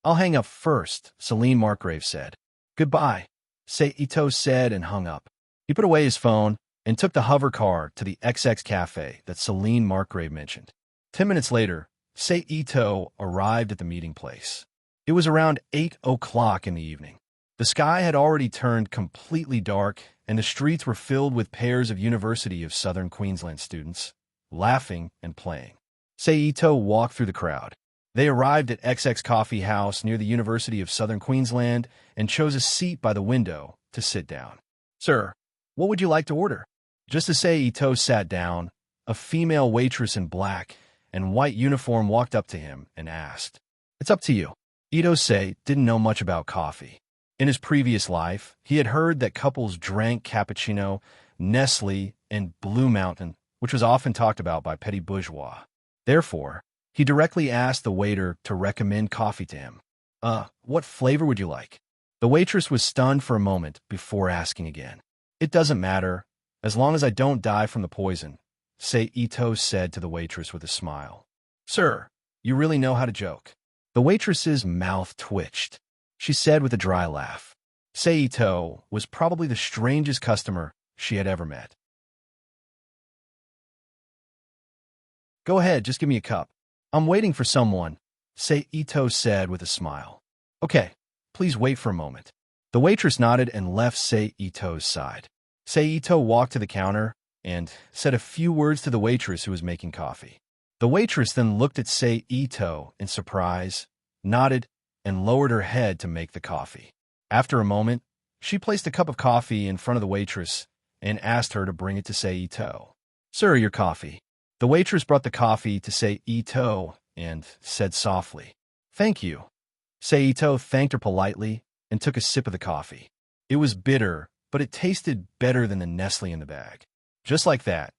I'll hang up first, Serene Markgrave said. Goodbye, Sei Ito said and hung up. He put away his phone and took the hover car to the XX Cafe that Serene Markgrave mentioned. 10 minutes later, Sei Ito arrived at the meeting place. It was around 8 o'clock in the evening. The sky had already turned completely dark, and the streets were filled with pairs of University of Southern Queensland students, laughing and playing. Sei Ito walked through the crowd. They arrived at XX Coffee House near the University of Southern Queensland and chose a seat by the window to sit down. Sir, what would you like to order? Just as Sei Ito sat down, a female waitress in black and white uniform walked up to him and asked, "It's up to you." Ito-say didn't know much about coffee. In his previous life, he had heard that couples drank cappuccino, Nestle, and Blue Mountain, which was often talked about by petty bourgeois. Therefore, he directly asked the waiter to recommend coffee to him. What flavor would you like?" The waitress was stunned for a moment before asking again. "It doesn't matter, as long as I don't die from the poison," Ito said to the waitress with a smile. "Sir, you really know how to joke." The waitress's mouth twitched. She said with a dry laugh. Ito was probably the strangest customer she had ever met. "Go ahead, just give me a cup. I'm waiting for someone," Ito said with a smile. "Okay, please wait for a moment." The waitress nodded and left Ito's side. Ito walked to the counter and said a few words to the waitress who was making coffee. The waitress then looked at Ito in surprise, nodded, and lowered her head to make the coffee. After a moment, she placed a cup of coffee in front of the waitress and asked her to bring it to Ito. "Sir, your coffee." The waitress brought the coffee to Ito and said softly, "Thank you." Ito thanked her politely and took a sip of the coffee. It was bitter, but it tasted better than the Nestle in the bag. Just like that,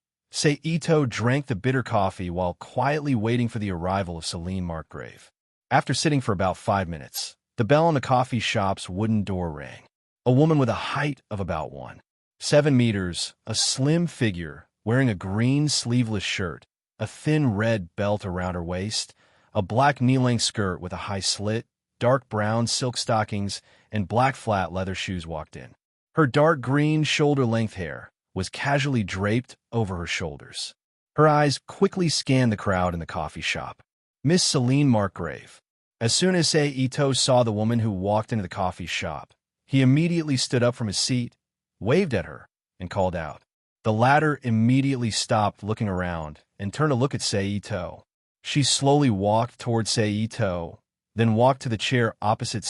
Ito drank the bitter coffee while quietly waiting for the arrival of Celine Markgrave. After sitting for about 5 minutes, the bell on the coffee shop's wooden door rang. A woman with a height of about 1.7 meters, a slim figure, wearing a green sleeveless shirt, a thin red belt around her waist, a black knee-length skirt with a high slit, dark brown silk stockings, and black flat leather shoes walked in. Her dark green shoulder-length hair was casually draped over her shoulders. Her eyes quickly scanned the crowd in the coffee shop. Miss Celine Markgrave. As soon as Ito saw the woman who walked into the coffee shop, he immediately stood up from his seat, waved at her, and called out. The latter immediately stopped looking around and turned to look at Ito. She slowly walked towards Ito, then walked to the chair opposite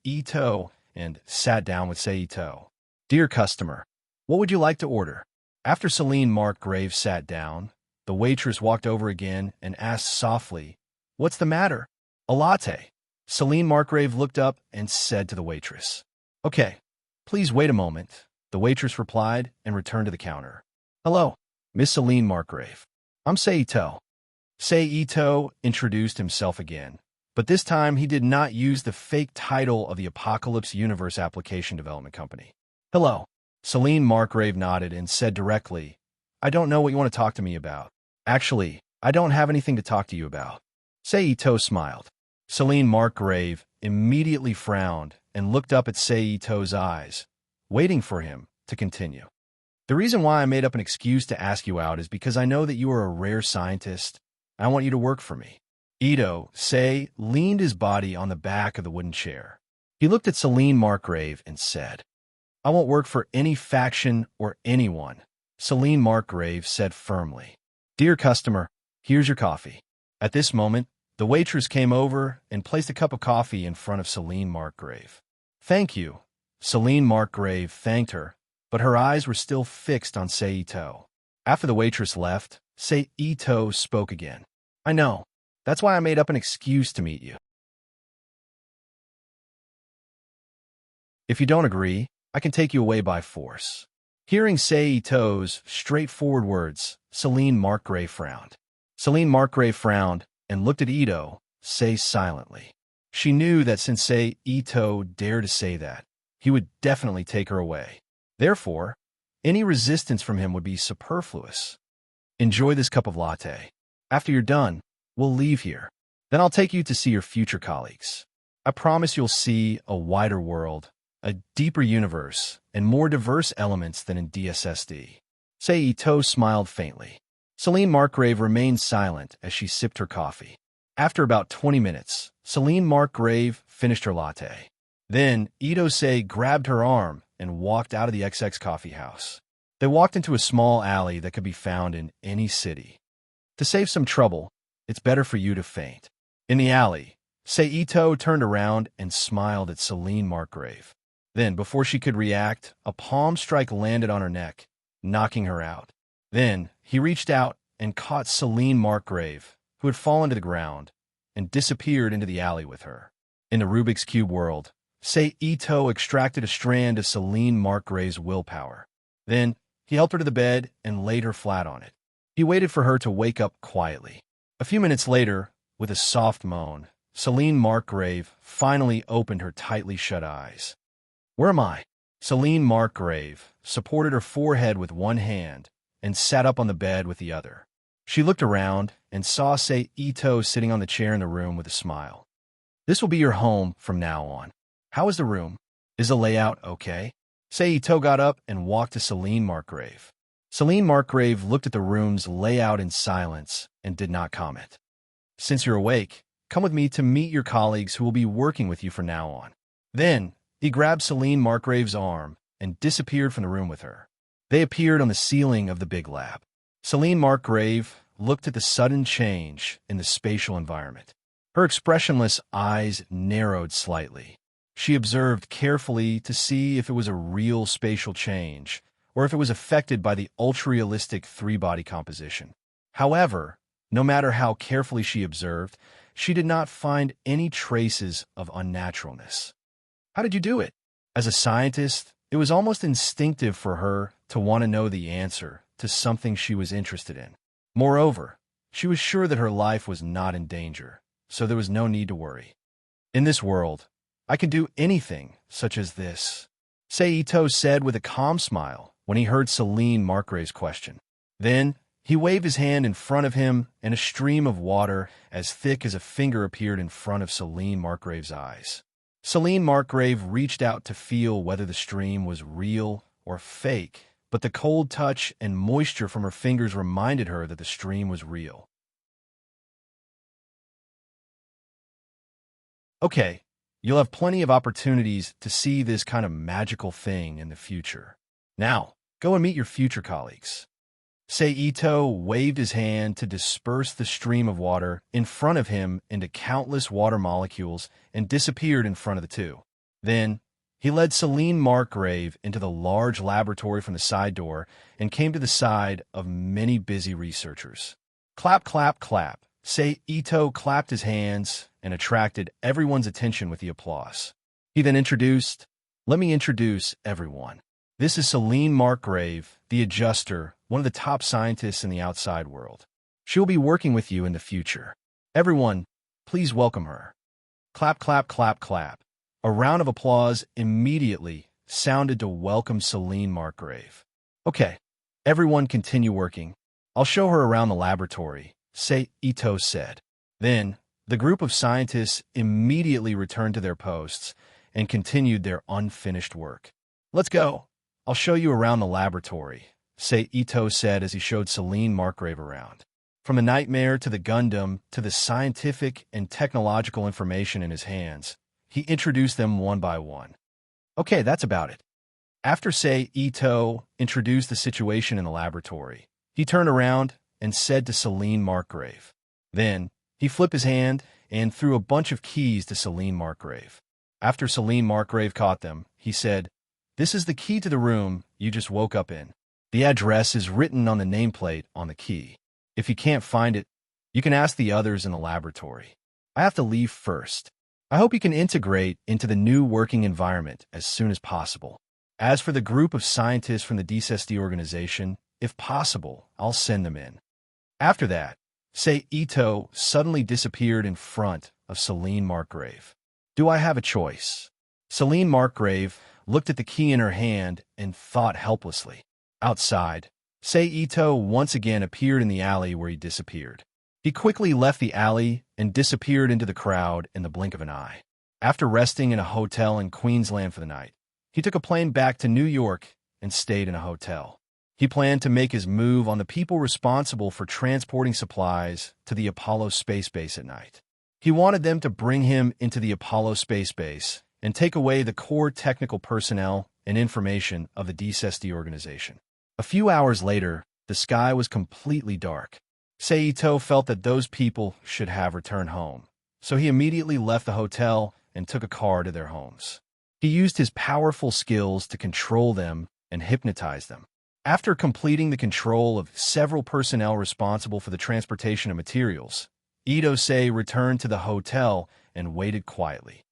Ito and sat down with Ito. "Dear customer, what would you like to order?" After Celine Markgrave sat down, the waitress walked over again and asked softly, "What's the matter?" "A latte." Celine Markgrave looked up and said to the waitress. "Okay, please wait a moment," the waitress replied and returned to the counter. "Hello, Miss Celine Markgrave. I'm Ito." Ito introduced himself again, but this time he did not use the fake title of the Apocalypse Universe Application Development Company. "Hello." Celine Markgrave nodded and said directly, "I don't know what you want to talk to me about. Actually, I don't have anything to talk to you about." Ito smiled. Celine Markgrave immediately frowned and looked up at Ito's eyes, waiting for him to continue. "The reason why I made up an excuse to ask you out is because I know that you are a rare scientist. I want you to work for me." Ito leaned his body on the back of the wooden chair. He looked at Celine Markgrave and said, "I won't work for any faction or anyone," Celine Markgrave said firmly. "Dear customer, here's your coffee." At this moment, the waitress came over and placed a cup of coffee in front of Celine Markgrave. "Thank you." Celine Markgrave thanked her, but her eyes were still fixed on Ito. After the waitress left, Ito spoke again. "I know. That's why I made up an excuse to meet you. If you don't agree, I can take you away by force." Hearing Ito's straightforward words, Celine Markgrave frowned. Celine Markgrave frowned and looked at Ito, silently. She knew that since Ito dared to say that, he would definitely take her away. Therefore, any resistance from him would be superfluous. "Enjoy this cup of latte. After you're done, we'll leave here. Then I'll take you to see your future colleagues. I promise you'll see a wider world, a deeper universe, and more diverse elements than in DSSD." Ito smiled faintly. Celine Markgrave remained silent as she sipped her coffee. After about 20 minutes, Celine Markgrave finished her latte. Then Ito grabbed her arm and walked out of the XX coffee house. They walked into a small alley that could be found in any city. To save some trouble, it's better for you to faint. In the alley, Ito turned around and smiled at Celine Markgrave. Then, before she could react, a palm strike landed on her neck, knocking her out. Then, he reached out and caught Celine Markgrave, who had fallen to the ground, and disappeared into the alley with her. In the Rubik's Cube world, Sei Ito extracted a strand of Celine Markgrave's willpower. Then, he helped her to the bed and laid her flat on it. He waited for her to wake up quietly. A few minutes later, with a soft moan, Celine Markgrave finally opened her tightly shut eyes. "Where am I?" Celine Markgrave supported her forehead with one hand and sat up on the bed with the other. She looked around and saw Sei Ito sitting on the chair in the room with a smile. "This will be your home from now on. How is the room? Is the layout okay?" Sei Ito got up and walked to Celine Markgrave. Celine Markgrave looked at the room's layout in silence and did not comment. "Since you're awake, come with me to meet your colleagues who will be working with you from now on." Then, he grabbed Celine Markgrave's arm and disappeared from the room with her. They appeared on the ceiling of the big lab. Celine Markgrave looked at the sudden change in the spatial environment. Her expressionless eyes narrowed slightly. She observed carefully to see if it was a real spatial change or if it was affected by the ultra-realistic three-body composition. However, no matter how carefully she observed, she did not find any traces of unnaturalness. "How did you do it?" As a scientist, it was almost instinctive for her to want to know the answer to something she was interested in. Moreover, she was sure that her life was not in danger, so there was no need to worry. "In this world, I can do anything such as this," Sei Ito said with a calm smile when he heard Celine Markgrave's question. Then, he waved his hand in front of him, and a stream of water as thick as a finger appeared in front of Celine Markgrave's eyes. Celine Markgrave reached out to feel whether the stream was real or fake, but the cold touch and moisture from her fingers reminded her that the stream was real. "Okay, you'll have plenty of opportunities to see this kind of magical thing in the future. Now, go and meet your future colleagues." Sei Ito waved his hand to disperse the stream of water in front of him into countless water molecules and disappeared in front of the two. Then, he led Celine Markgrave into the large laboratory from the side door and came to the side of many busy researchers. Clap, clap, clap. Sei Ito clapped his hands and attracted everyone's attention with the applause. He then introduced, "Let me introduce everyone. This is Celine Markgrave, the adjuster, one of the top scientists in the outside world. She will be working with you in the future. Everyone, please welcome her." Clap, clap, clap, clap. A round of applause immediately sounded to welcome Celine Markgrave. "Okay, everyone continue working. I'll show her around the laboratory," Sei Ito said. Then, the group of scientists immediately returned to their posts and continued their unfinished work. "Let's go. I'll show you around the laboratory," Sei Ito said as he showed Celine Markgrave around. From the nightmare to the Gundam to the scientific and technological information in his hands, he introduced them one by one. "Okay, that's about it." After Sei Ito introduced the situation in the laboratory, he turned around and said to Celine Markgrave. Then, he flipped his hand and threw a bunch of keys to Celine Markgrave. After Celine Markgrave caught them, he said, "This is the key to the room you just woke up in. The address is written on the nameplate on the key. If you can't find it, you can ask the others in the laboratory. I have to leave first. I hope you can integrate into the new working environment as soon as possible. As for the group of scientists from the DSSD organization, if possible, I'll send them in." After that, Sei Ito suddenly disappeared in front of Celine Markgrave. "Do I have a choice?" Celine Markgrave looked at the key in her hand and thought helplessly. Outside, Sei Ito once again appeared in the alley where he disappeared. He quickly left the alley and disappeared into the crowd in the blink of an eye. After resting in a hotel in Queensland for the night, he took a plane back to New York and stayed in a hotel. He planned to make his move on the people responsible for transporting supplies to the Apollo space base at night. He wanted them to bring him into the Apollo space base and take away the core technical personnel and information of the DSSD organization. A few hours later, the sky was completely dark. Sei Ito felt that those people should have returned home, so he immediately left the hotel and took a car to their homes. He used his powerful skills to control them and hypnotize them. After completing the control of several personnel responsible for the transportation of materials, Idose returned to the hotel and waited quietly.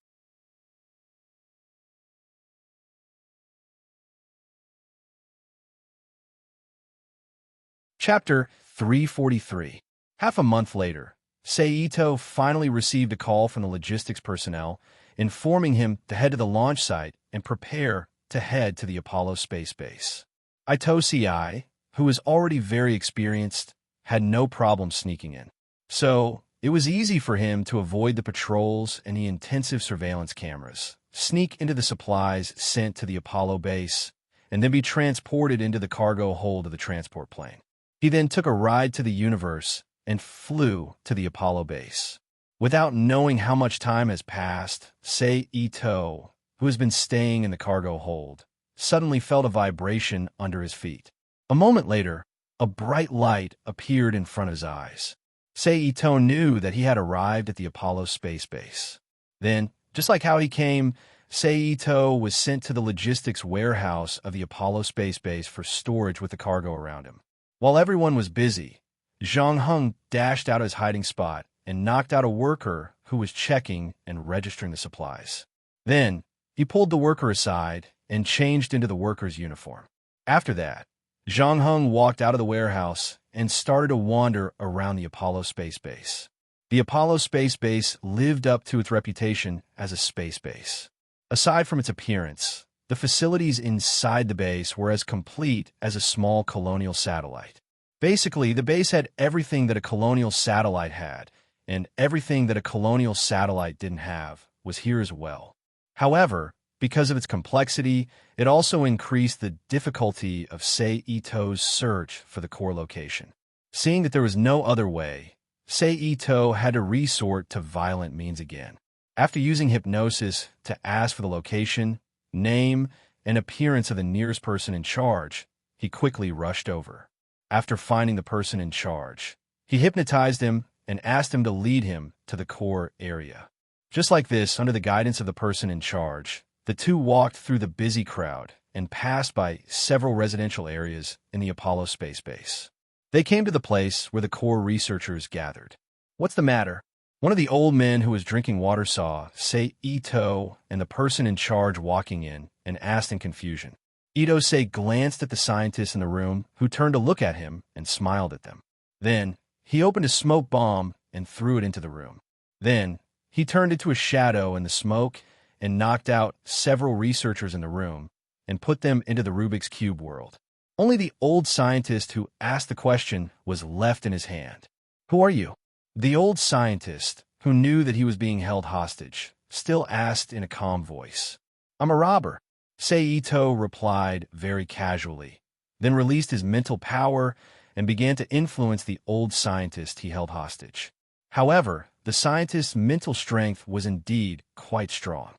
Chapter 343. Half a month later, Seito finally received a call from the logistics personnel informing him to head to the launch site and prepare to head to the Apollo space base. Itosi, who was already very experienced, had no problem sneaking in. So, it was easy for him to avoid the patrols and the intensive surveillance cameras, sneak into the supplies sent to the Apollo base, and then be transported into the cargo hold of the transport plane. He then took a ride to the universe and flew to the Apollo base. Without knowing how much time has passed, Seito, who has been staying in the cargo hold, suddenly felt a vibration under his feet. A moment later, a bright light appeared in front of his eyes. Seito knew that he had arrived at the Apollo space base. Then, just like how he came, Seito was sent to the logistics warehouse of the Apollo space base for storage with the cargo around him. While everyone was busy, Zhang Heng dashed out of his hiding spot and knocked out a worker who was checking and registering the supplies. Then, he pulled the worker aside and changed into the worker's uniform. After that, Zhang Heng walked out of the warehouse and started to wander around the Apollo space base. The Apollo space base lived up to its reputation as a space base. Aside from its appearance, the facilities inside the base were as complete as a small colonial satellite. Basically, the base had everything that a colonial satellite had, and everything that a colonial satellite didn't have was here as well. However, because of its complexity, it also increased the difficulty of Seito's search for the core location. Seeing that there was no other way, Seito had to resort to violent means again. After using hypnosis to ask for the location, name, and appearance of the nearest person in charge, he quickly rushed over. After finding the person in charge, he hypnotized him and asked him to lead him to the core area. Just like this, under the guidance of the person in charge, the two walked through the busy crowd and passed by several residential areas in the Apollo space base. They came to the place where the core researchers gathered. "What's the matter?" One of the old men who was drinking water saw Seito and the person in charge walking in and asked in confusion. Idose glanced at the scientists in the room, who turned to look at him and smiled at them. Then, he opened a smoke bomb and threw it into the room. Then, he turned into a shadow in the smoke and knocked out several researchers in the room and put them into the Rubik's Cube world. Only the old scientist who asked the question was left in his hand. "Who are you?" The old scientist, who knew that he was being held hostage, still asked in a calm voice. "I'm a robber," Seito replied very casually, then released his mental power and began to influence the old scientist he held hostage. However, the scientist's mental strength was indeed quite strong.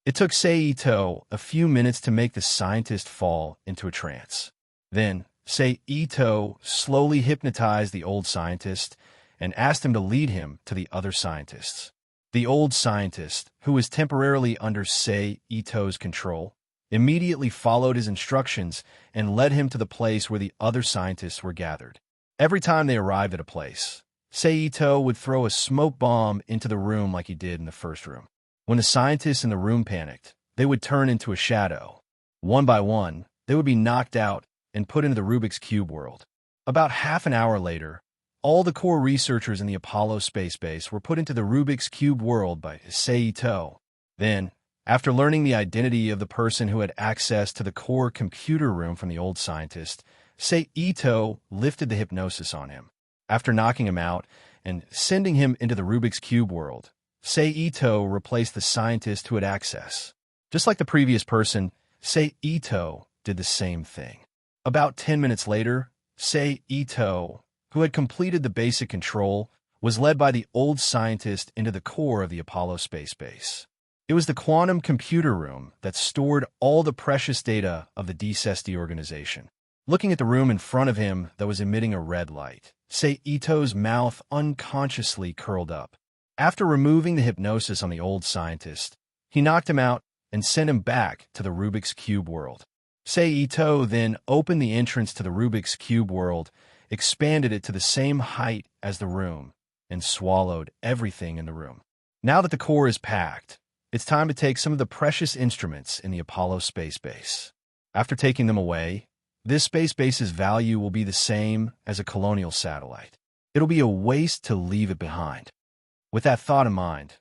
It took Seito a few minutes to make the scientist fall into a trance. Then, Seito slowly hypnotized the old scientist and asked him to lead him to the other scientists. The old scientist, who was temporarily under Seito's control, immediately followed his instructions and led him to the place where the other scientists were gathered. Every time they arrived at a place, Seito would throw a smoke bomb into the room like he did in the first room. When the scientists in the room panicked, they would turn into a shadow. One by one, they would be knocked out and put into the Rubik's Cube world. About half an hour later, all the core researchers in the Apollo space base were put into the Rubik's Cube world by Seito. Then, after learning the identity of the person who had access to the core computer room from the old scientist, Seito lifted the hypnosis on him. After knocking him out and sending him into the Rubik's Cube world, Seito replaced the scientist who had access. Just like the previous person, Seito did the same thing. About 10 minutes later, Seito, who had completed the basic control, was led by the old scientist into the core of the Apollo space base. It was the quantum computer room that stored all the precious data of the DCESD organization. Looking at the room in front of him that was emitting a red light, Seito's mouth unconsciously curled up. After removing the hypnosis on the old scientist, he knocked him out and sent him back to the Rubik's Cube world. Ito then opened the entrance to the Rubik's Cube world, expanded it to the same height as the room, and swallowed everything in the room. Now that the core is packed, it's time to take some of the precious instruments in the Apollo space base. After taking them away, this space base's value will be the same as a colonial satellite. It'll be a waste to leave it behind. With that thought in mind,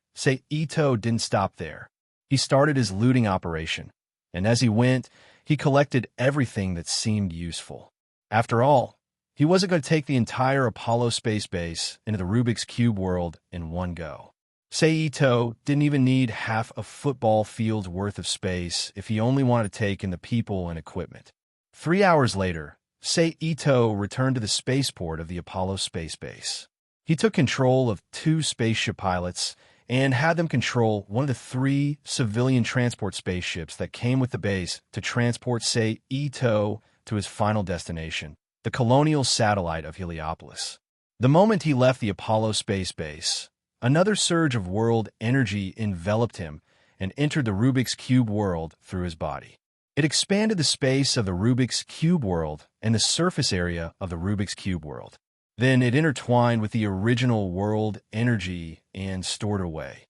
Ito didn't stop there. He started his looting operation, and as he went, he collected everything that seemed useful. After all, he wasn't going to take the entire Apollo space base into the Rubik's Cube world in one go. Ito didn't even need half a football field's worth of space if he only wanted to take in the people and equipment. 3 hours later, Ito returned to the spaceport of the Apollo space base. He took control of 2 spaceship pilots and had them control one of the 3 civilian transport spaceships that came with the base to transport Ito to his final destination, the colonial satellite of Heliopolis. The moment he left the Apollo space base, another surge of world energy enveloped him and entered the Rubik's Cube world through his body. It expanded the space of the Rubik's Cube world and the surface area of the Rubik's Cube world. Then it intertwined with the original world energy and stored away.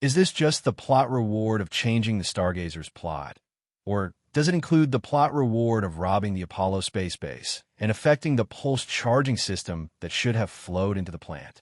Is this just the plot reward of changing the Stargazer's plot? Or does it include the plot reward of robbing the Apollo space base and affecting the pulse charging system that should have flowed into the plant?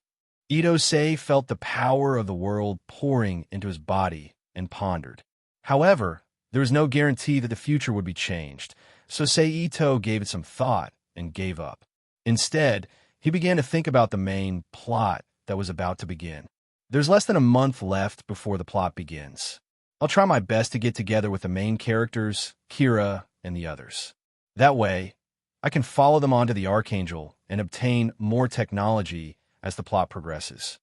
Ito felt the power of the world pouring into his body and pondered. However, there was no guarantee that the future would be changed, so Ito gave it some thought and gave up. Instead, he began to think about the main plot that was about to begin. There's less than a month left before the plot begins. I'll try my best to get together with the main characters, Kira, and the others. That way, I can follow them onto the Archangel and obtain more technology as the plot progresses.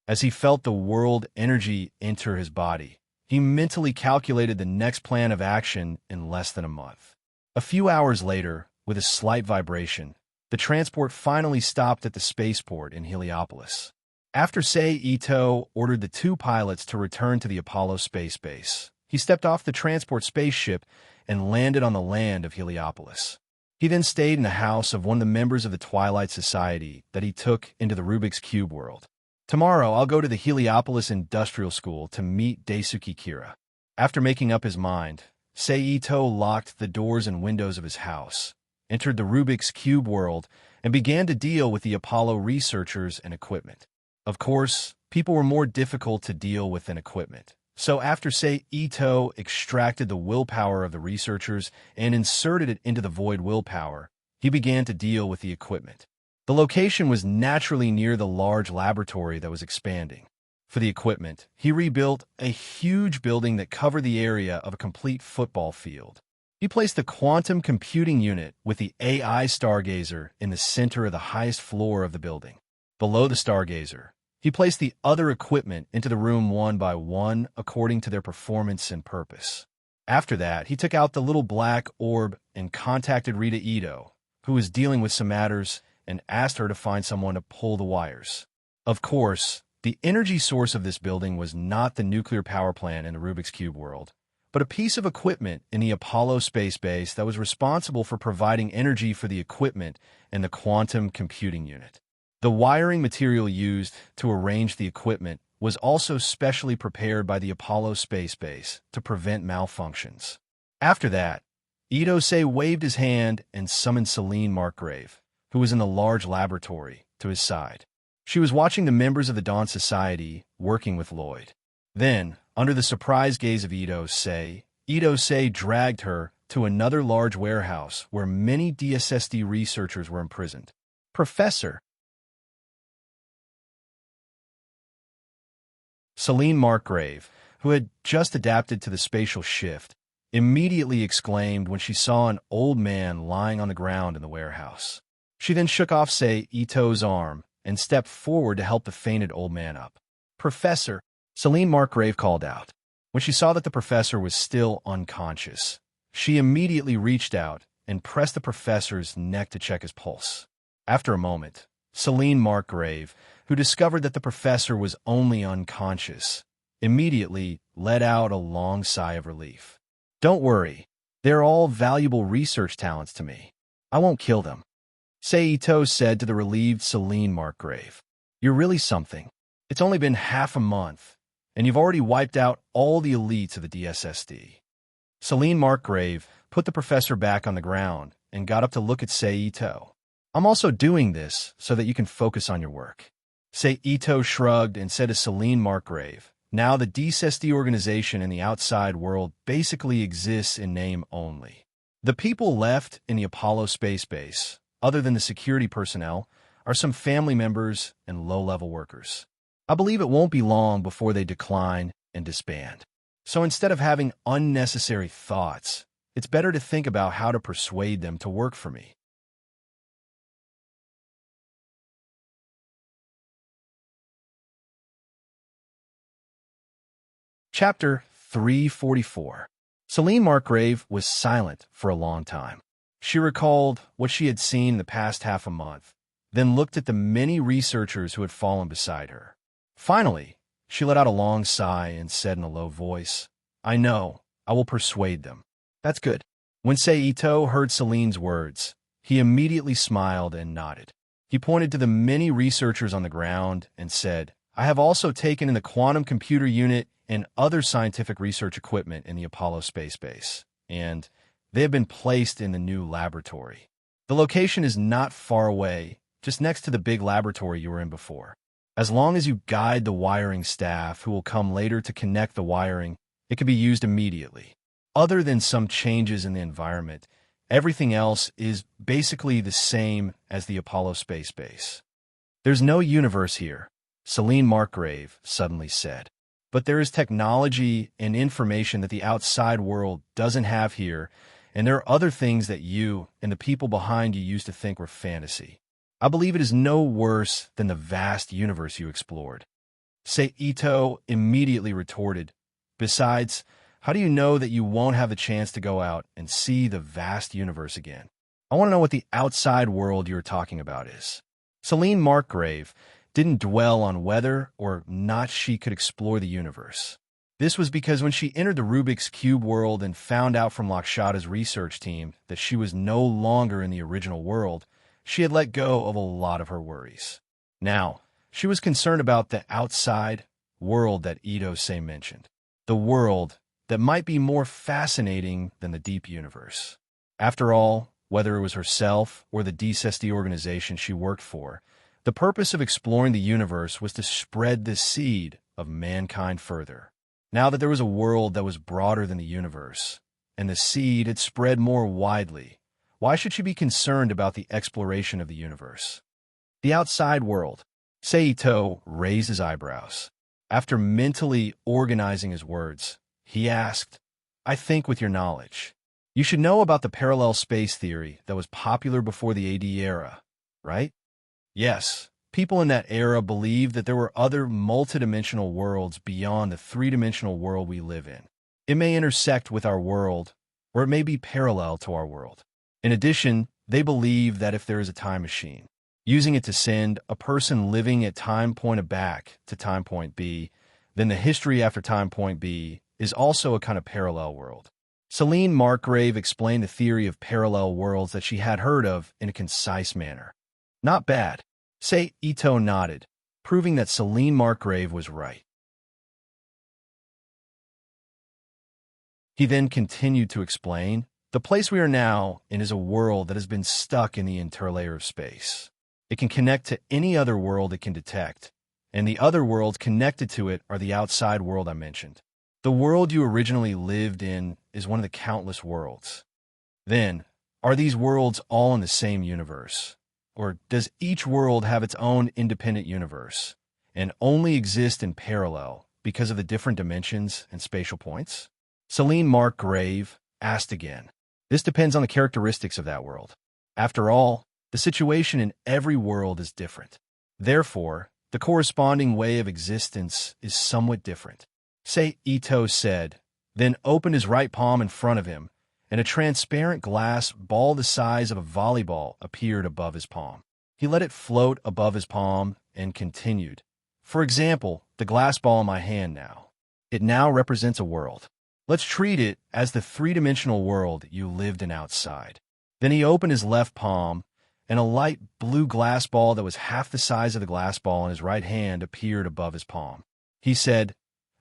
As he felt the world energy enter his body, he mentally calculated the next plan of action in less than a month. A few hours later, with a slight vibration, the transport finally stopped at the spaceport in Heliopolis. After Ito ordered the 2 pilots to return to the Apollo space base, he stepped off the transport spaceship and landed on the land of Heliopolis. He then stayed in the house of one of the members of the Twilight Society that he took into the Rubik's Cube world. Tomorrow, I'll go to the Heliopolis Industrial School to meet Daisuke Kira. After making up his mind, Ito locked the doors and windows of his house, entered the Rubik's Cube world, and began to deal with the Apollo researchers and equipment. Of course, people were more difficult to deal with than equipment. So after Ito extracted the willpower of the researchers and inserted it into the void willpower, he began to deal with the equipment. The location was naturally near the large laboratory that was expanding. For the equipment, he rebuilt a huge building that covered the area of a complete football field. He placed the quantum computing unit with the AI Stargazer in the center of the highest floor of the building. Below the Stargazer, he placed the other equipment into the room one by one according to their performance and purpose. After that, he took out the little black orb and contacted Rita Ito, who was dealing with some matters, and asked her to find someone to pull the wires. Of course, the energy source of this building was not the nuclear power plant in the Rubik's Cube world, but a piece of equipment in the Apollo space base that was responsible for providing energy for the equipment and the quantum computing unit. The wiring material used to arrange the equipment was also specially prepared by the Apollo space base to prevent malfunctions. After that, Ito waved his hand and summoned Serene Markgrave, who was in the large laboratory, to his side. She was watching the members of the Dawn Society working with Lloyd. Then, under the surprised gaze of Ito dragged her to another large warehouse where many DSSD researchers were imprisoned. Professor Serene Markgrave, who had just adapted to the spatial shift, immediately exclaimed when she saw an old man lying on the ground in the warehouse. She then shook off Ito's arm and stepped forward to help the fainted old man up. Professor, Serene Markgrave called out. When she saw that the professor was still unconscious, she immediately reached out and pressed the professor's neck to check his pulse. After a moment, Celine Markgrave, who discovered that the professor was only unconscious, immediately let out a long sigh of relief. Don't worry, they're all valuable research talents to me. I won't kill them. Seito said to the relieved Celine Markgrave. You're really something. It's only been half a month, and you've already wiped out all the elites of the DSSD. Celine Markgrave put the professor back on the ground and got up to look at Seito. I'm also doing this so that you can focus on your work. Seito shrugged and said to Celine Markgrave, now the DSSD organization in the outside world basically exists in name only. The people left in the Apollo space base, other than the security personnel, are some family members and low-level workers. I believe it won't be long before they decline and disband. So instead of having unnecessary thoughts, it's better to think about how to persuade them to work for me. Chapter 344. Celine Markgrave was silent for a long time. She recalled what she had seen in the past half a month, then looked at the many researchers who had fallen beside her. Finally, she let out a long sigh and said in a low voice, I know, I will persuade them. That's good. When Seito heard Celine's words, he immediately smiled and nodded. He pointed to the many researchers on the ground and said, I have also taken in the quantum computer unit and other scientific research equipment in the Apollo space base, and they have been placed in the new laboratory. The location is not far away, just next to the big laboratory you were in before. As long as you guide the wiring staff who will come later to connect the wiring, it can be used immediately. Other than some changes in the environment, everything else is basically the same as the Apollo space base. There's no universe here, Celine Markgrave suddenly said. But there is technology and information that the outside world doesn't have here, and there are other things that you and the people behind you used to think were fantasy. I believe it is no worse than the vast universe you explored. Seito immediately retorted, besides, how do you know that you won't have the chance to go out and see the vast universe again? I want to know what the outside world you're talking about is. Celine Markgrave didn't dwell on whether or not she could explore the universe. This was because when she entered the Rubik's Cube world and found out from Lakshada's research team that she was no longer in the original world, she had let go of a lot of her worries. Now, she was concerned about the outside world that Ito-say mentioned, the world that might be more fascinating than the deep universe. After all, whether it was herself or the DSSD organization she worked for, the purpose of exploring the universe was to spread the seed of mankind further. Now that there was a world that was broader than the universe, and the seed had spread more widely, why should she be concerned about the exploration of the universe? The outside world. Seito raised his eyebrows. After mentally organizing his words, he asked, I think with your knowledge, you should know about the parallel space theory that was popular before the AD era, right? Yes, people in that era believed that there were other multidimensional worlds beyond the three-dimensional world we live in. It may intersect with our world, or it may be parallel to our world. In addition, they believe that if there is a time machine, using it to send a person living at time point A back to time point B, then the history after time point B is also a kind of parallel world. Celine Markgrave explained the theory of parallel worlds that she had heard of in a concise manner. Not bad. Seito nodded, proving that Celine Markgrave was right. He then continued to explain, the place we are now in is a world that has been stuck in the interlayer of space. It can connect to any other world it can detect, and the other worlds connected to it are the outside world I mentioned. The world you originally lived in is one of the countless worlds. Then, are these worlds all in the same universe? Or does each world have its own independent universe and only exist in parallel because of the different dimensions and spatial points? Celine Markgrave asked again. This depends on the characteristics of that world. After all, the situation in every world is different. Therefore, the corresponding way of existence is somewhat different. Seito said, then opened his right palm in front of him, and a transparent glass ball the size of a volleyball appeared above his palm. He let it float above his palm and continued. For example, the glass ball in my hand now. It now represents a world. Let's treat it as the three-dimensional world you lived in outside. Then he opened his left palm, and a light blue glass ball that was half the size of the glass ball in his right hand appeared above his palm. He said,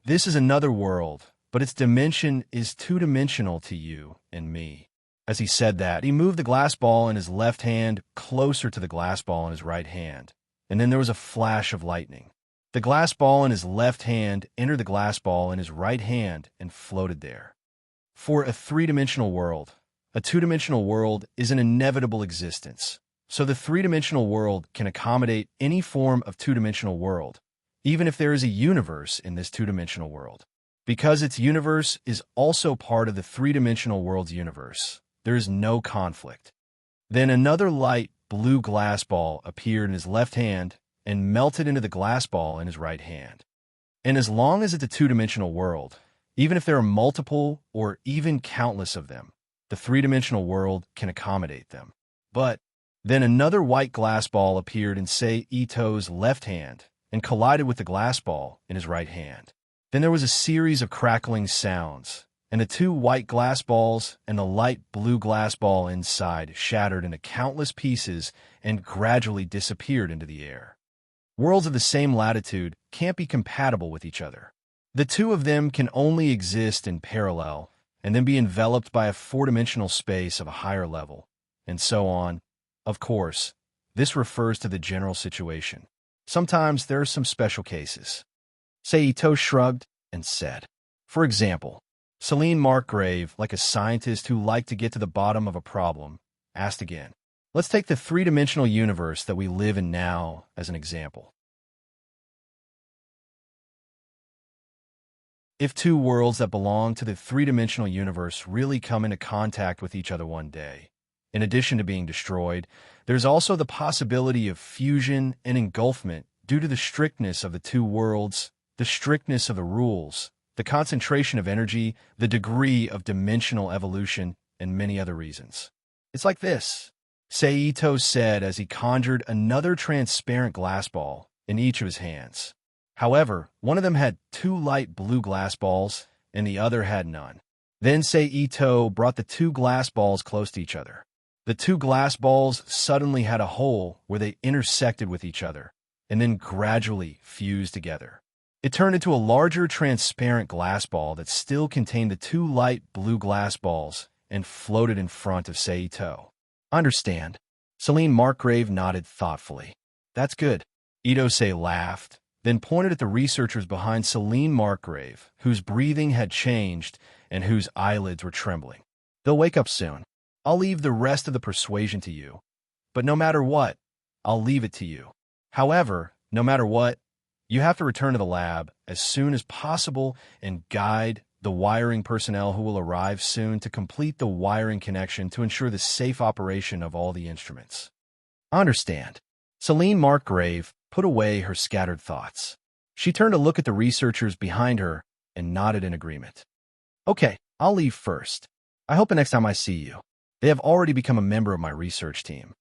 "This is another world, but its dimension is two-dimensional to you and me." As he said that, he moved the glass ball in his left hand closer to the glass ball in his right hand, and then there was a flash of lightning. The glass ball in his left hand entered the glass ball in his right hand and floated there. For a three-dimensional world, a two-dimensional world is an inevitable existence. So the three-dimensional world can accommodate any form of two-dimensional world, even if there is a universe in this two-dimensional world. Because its universe is also part of the three-dimensional world's universe, there is no conflict. Then another light blue glass ball appeared in his left hand and melted into the glass ball in his right hand. And as long as it's a two-dimensional world, even if there are multiple or even countless of them, the three-dimensional world can accommodate them. But then another white glass ball appeared in Ito's left hand and collided with the glass ball in his right hand. Then there was a series of crackling sounds, and the two white glass balls and the light blue glass ball inside shattered into countless pieces and gradually disappeared into the air. Worlds of the same latitude can't be compatible with each other. The two of them can only exist in parallel and then be enveloped by a four-dimensional space of a higher level, and so on. Of course, this refers to the general situation. Sometimes there are some special cases. Ito shrugged and said, for example, Celine Markgrave, like a scientist who liked to get to the bottom of a problem, asked again. Let's take the three-dimensional universe that we live in now as an example. If two worlds that belong to the three-dimensional universe really come into contact with each other one day, in addition to being destroyed, there's also the possibility of fusion and engulfment due to the strictness of the two worlds, the strictness of the rules, the concentration of energy, the degree of dimensional evolution, and many other reasons. It's like this, Ito said as he conjured another transparent glass ball in each of his hands. However, one of them had two light blue glass balls, and the other had none. Then Ito brought the two glass balls close to each other. The two glass balls suddenly had a hole where they intersected with each other, and then gradually fused together. It turned into a larger transparent glass ball that still contained the two light blue glass balls and floated in front of Ito. Understand. Celine Markgrave nodded thoughtfully. That's good. Ito laughed, then pointed at the researchers behind Celine Markgrave, whose breathing had changed and whose eyelids were trembling. They'll wake up soon. I'll leave the rest of the persuasion to you. But no matter what, I'll leave it to you. However, no matter what, you have to return to the lab as soon as possible and guide the wiring personnel who will arrive soon to complete the wiring connection to ensure the safe operation of all the instruments. Understand. Celine Markgrave put away her scattered thoughts. She turned to look at the researchers behind her and nodded in agreement. Okay, I'll leave first. I hope the next time I see you. They have already become a member of my research team.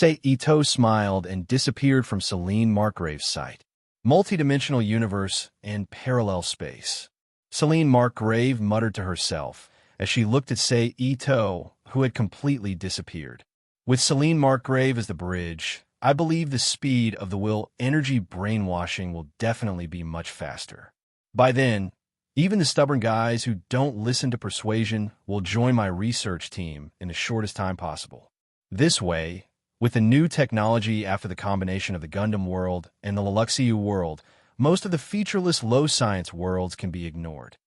Ito smiled and disappeared from Celine Markgrave's sight. Multidimensional universe and parallel space. Celine Markgrave muttered to herself as she looked at Ito, who had completely disappeared. With Celine Markgrave as the bridge, I believe the speed of the will energy brainwashing will definitely be much faster. By then, even the stubborn guys who don't listen to persuasion will join my research team in the shortest time possible. This way, with the new technology after the combination of the Gundam world and the Luxiu world, most of the featureless low-science worlds can be ignored.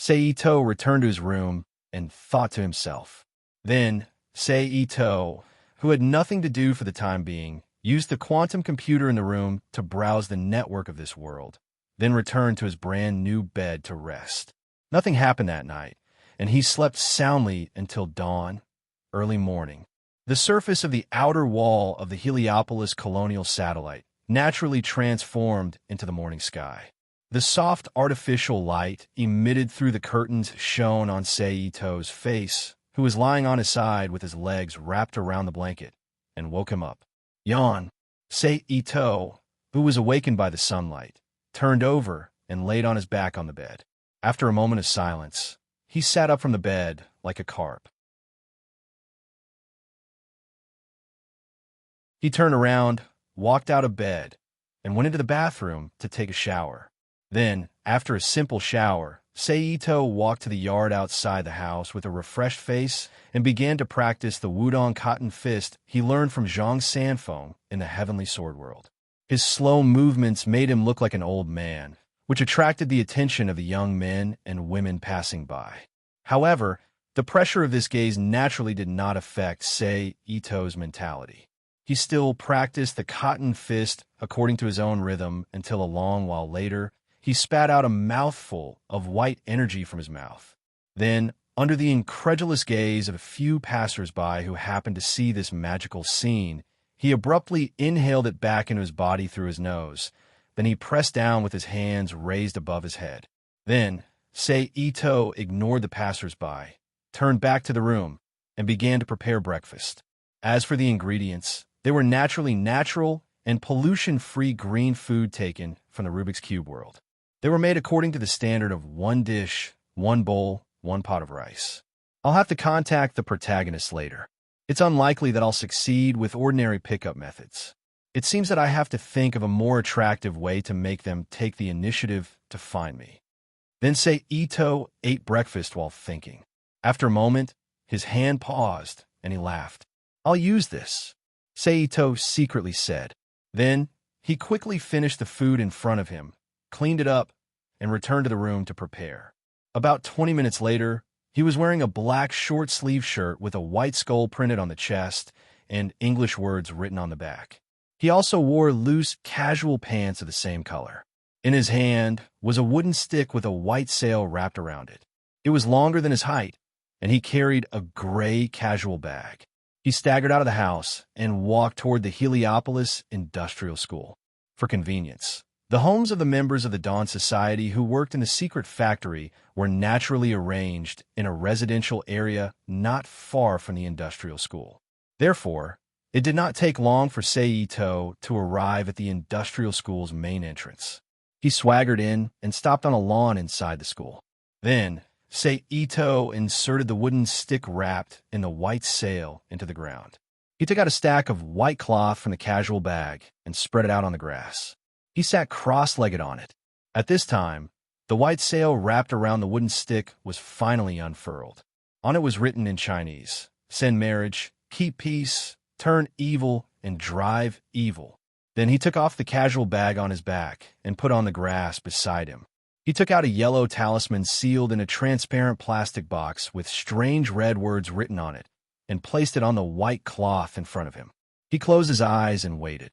Ito returned to his room and thought to himself. Then, Ito, who had nothing to do for the time being, used the quantum computer in the room to browse the network of this world, then returned to his brand-new bed to rest. Nothing happened that night, and he slept soundly until dawn, early morning. The surface of the outer wall of the Heliopolis colonial satellite naturally transformed into the morning sky. The soft artificial light emitted through the curtains shone on Ito's face, who was lying on his side with his legs wrapped around the blanket, and woke him up. Yawn. Sei Ito, who was awakened by the sunlight, turned over and laid on his back on the bed. After a moment of silence, he sat up from the bed like a carp. He turned around, walked out of bed, and went into the bathroom to take a shower. Then, after a simple shower, Seito walked to the yard outside the house with a refreshed face and began to practice the Wudong cotton fist he learned from Zhang Sanfeng in the Heavenly Sword World. His slow movements made him look like an old man, which attracted the attention of the young men and women passing by. However, the pressure of this gaze naturally did not affect Sei Ito's mentality. He still practiced the cotton fist according to his own rhythm until a long while later, he spat out a mouthful of white energy from his mouth. Then, under the incredulous gaze of a few passers-by who happened to see this magical scene, he abruptly inhaled it back into his body through his nose. Then he pressed down with his hands raised above his head. Then, Sei Ito ignored the passers-by, turned back to the room, and began to prepare breakfast. As for the ingredients, they were naturally natural and pollution-free green food taken from the Rubik's Cube world. They were made according to the standard of one dish, one bowl, one pot of rice. I'll have to contact the protagonist later. It's unlikely that I'll succeed with ordinary pickup methods. It seems that I have to think of a more attractive way to make them take the initiative to find me. Then Sei Ito ate breakfast while thinking. After a moment, his hand paused, and he laughed. "I'll use this," Sei Ito secretly said. Then, he quickly finished the food in front of him, cleaned it up, and returned to the room to prepare. About 20 minutes later, he was wearing a black short-sleeved shirt with a white skull printed on the chest and English words written on the back. He also wore loose, casual pants of the same color. In his hand was a wooden stick with a white sail wrapped around it. It was longer than his height, and he carried a gray casual bag. He staggered out of the house and walked toward the Heliopolis Industrial School. For convenience, the homes of the members of the Dawn Society who worked in the secret factory were naturally arranged in a residential area not far from the industrial school. Therefore, it did not take long for Sei Ito to arrive at the industrial school's main entrance. He swaggered in and stopped on a lawn inside the school. Then, Sei Ito inserted the wooden stick wrapped in the white sail into the ground. He took out a stack of white cloth from the casual bag and spread it out on the grass. He sat cross-legged on it. At this time, the white sail wrapped around the wooden stick was finally unfurled. On it was written in Chinese, "Send marriage, keep peace, turn evil, and drive evil." Then he took off the casual bag on his back and put on the grass beside him. He took out a yellow talisman sealed in a transparent plastic box with strange red words written on it and placed it on the white cloth in front of him. He closed his eyes and waited.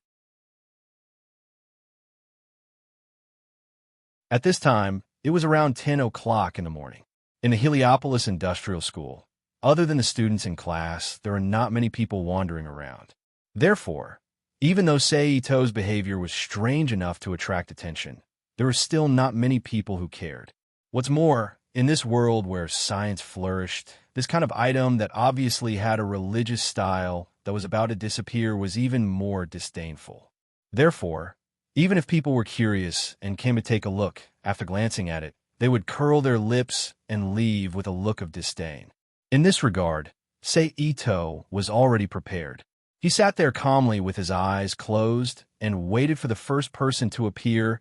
At this time, it was around 10 o'clock in the morning. In the Heliopolis Industrial School, other than the students in class, there are not many people wandering around. Therefore, even though Sei Ito's behavior was strange enough to attract attention, there were still not many people who cared. What's more, in this world where science flourished, this kind of item that obviously had a religious style that was about to disappear was even more disdainful. Therefore, even if people were curious and came to take a look, after glancing at it, they would curl their lips and leave with a look of disdain. In this regard, Sei Ito was already prepared. He sat there calmly with his eyes closed and waited for the first person to appear.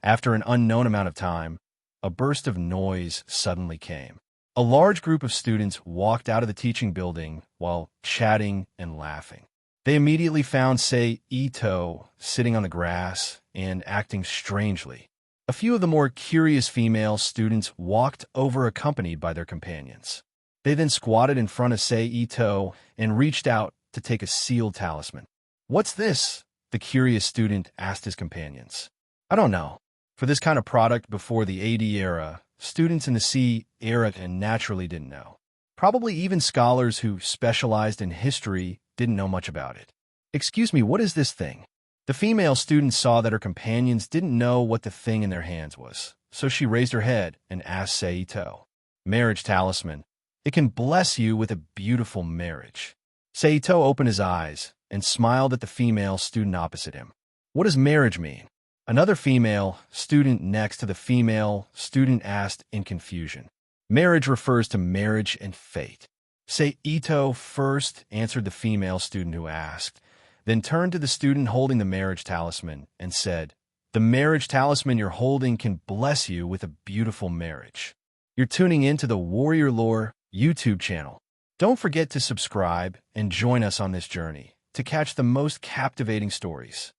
After an unknown amount of time, a burst of noise suddenly came. A large group of students walked out of the teaching building while chatting and laughing. They immediately found Sei Ito sitting on the grass and acting strangely. A few of the more curious female students walked over accompanied by their companions. They then squatted in front of Sei Ito and reached out to take a sealed talisman. "What's this?" the curious student asked his companions. "I don't know. For this kind of product before the AD era, students in the C era naturally didn't know. Probably even scholars who specialized in history didn't know much about it. Excuse me, what is this thing?" The female student saw that her companions didn't know what the thing in their hands was, so she raised her head and asked Sei Ito. "Marriage talisman. It can bless you with a beautiful marriage." Sei Ito opened his eyes and smiled at the female student opposite him. What does marriage mean? Another female student next to the female student asked in confusion. Marriage refers to marriage and fate. Say Ito first, answered the female student who asked, then turned to the student holding the marriage talisman and said, the marriage talisman you're holding can bless you with a beautiful marriage. You're tuning in to the Warrior Lore YouTube channel. Don't forget to subscribe and join us on this journey to catch the most captivating stories.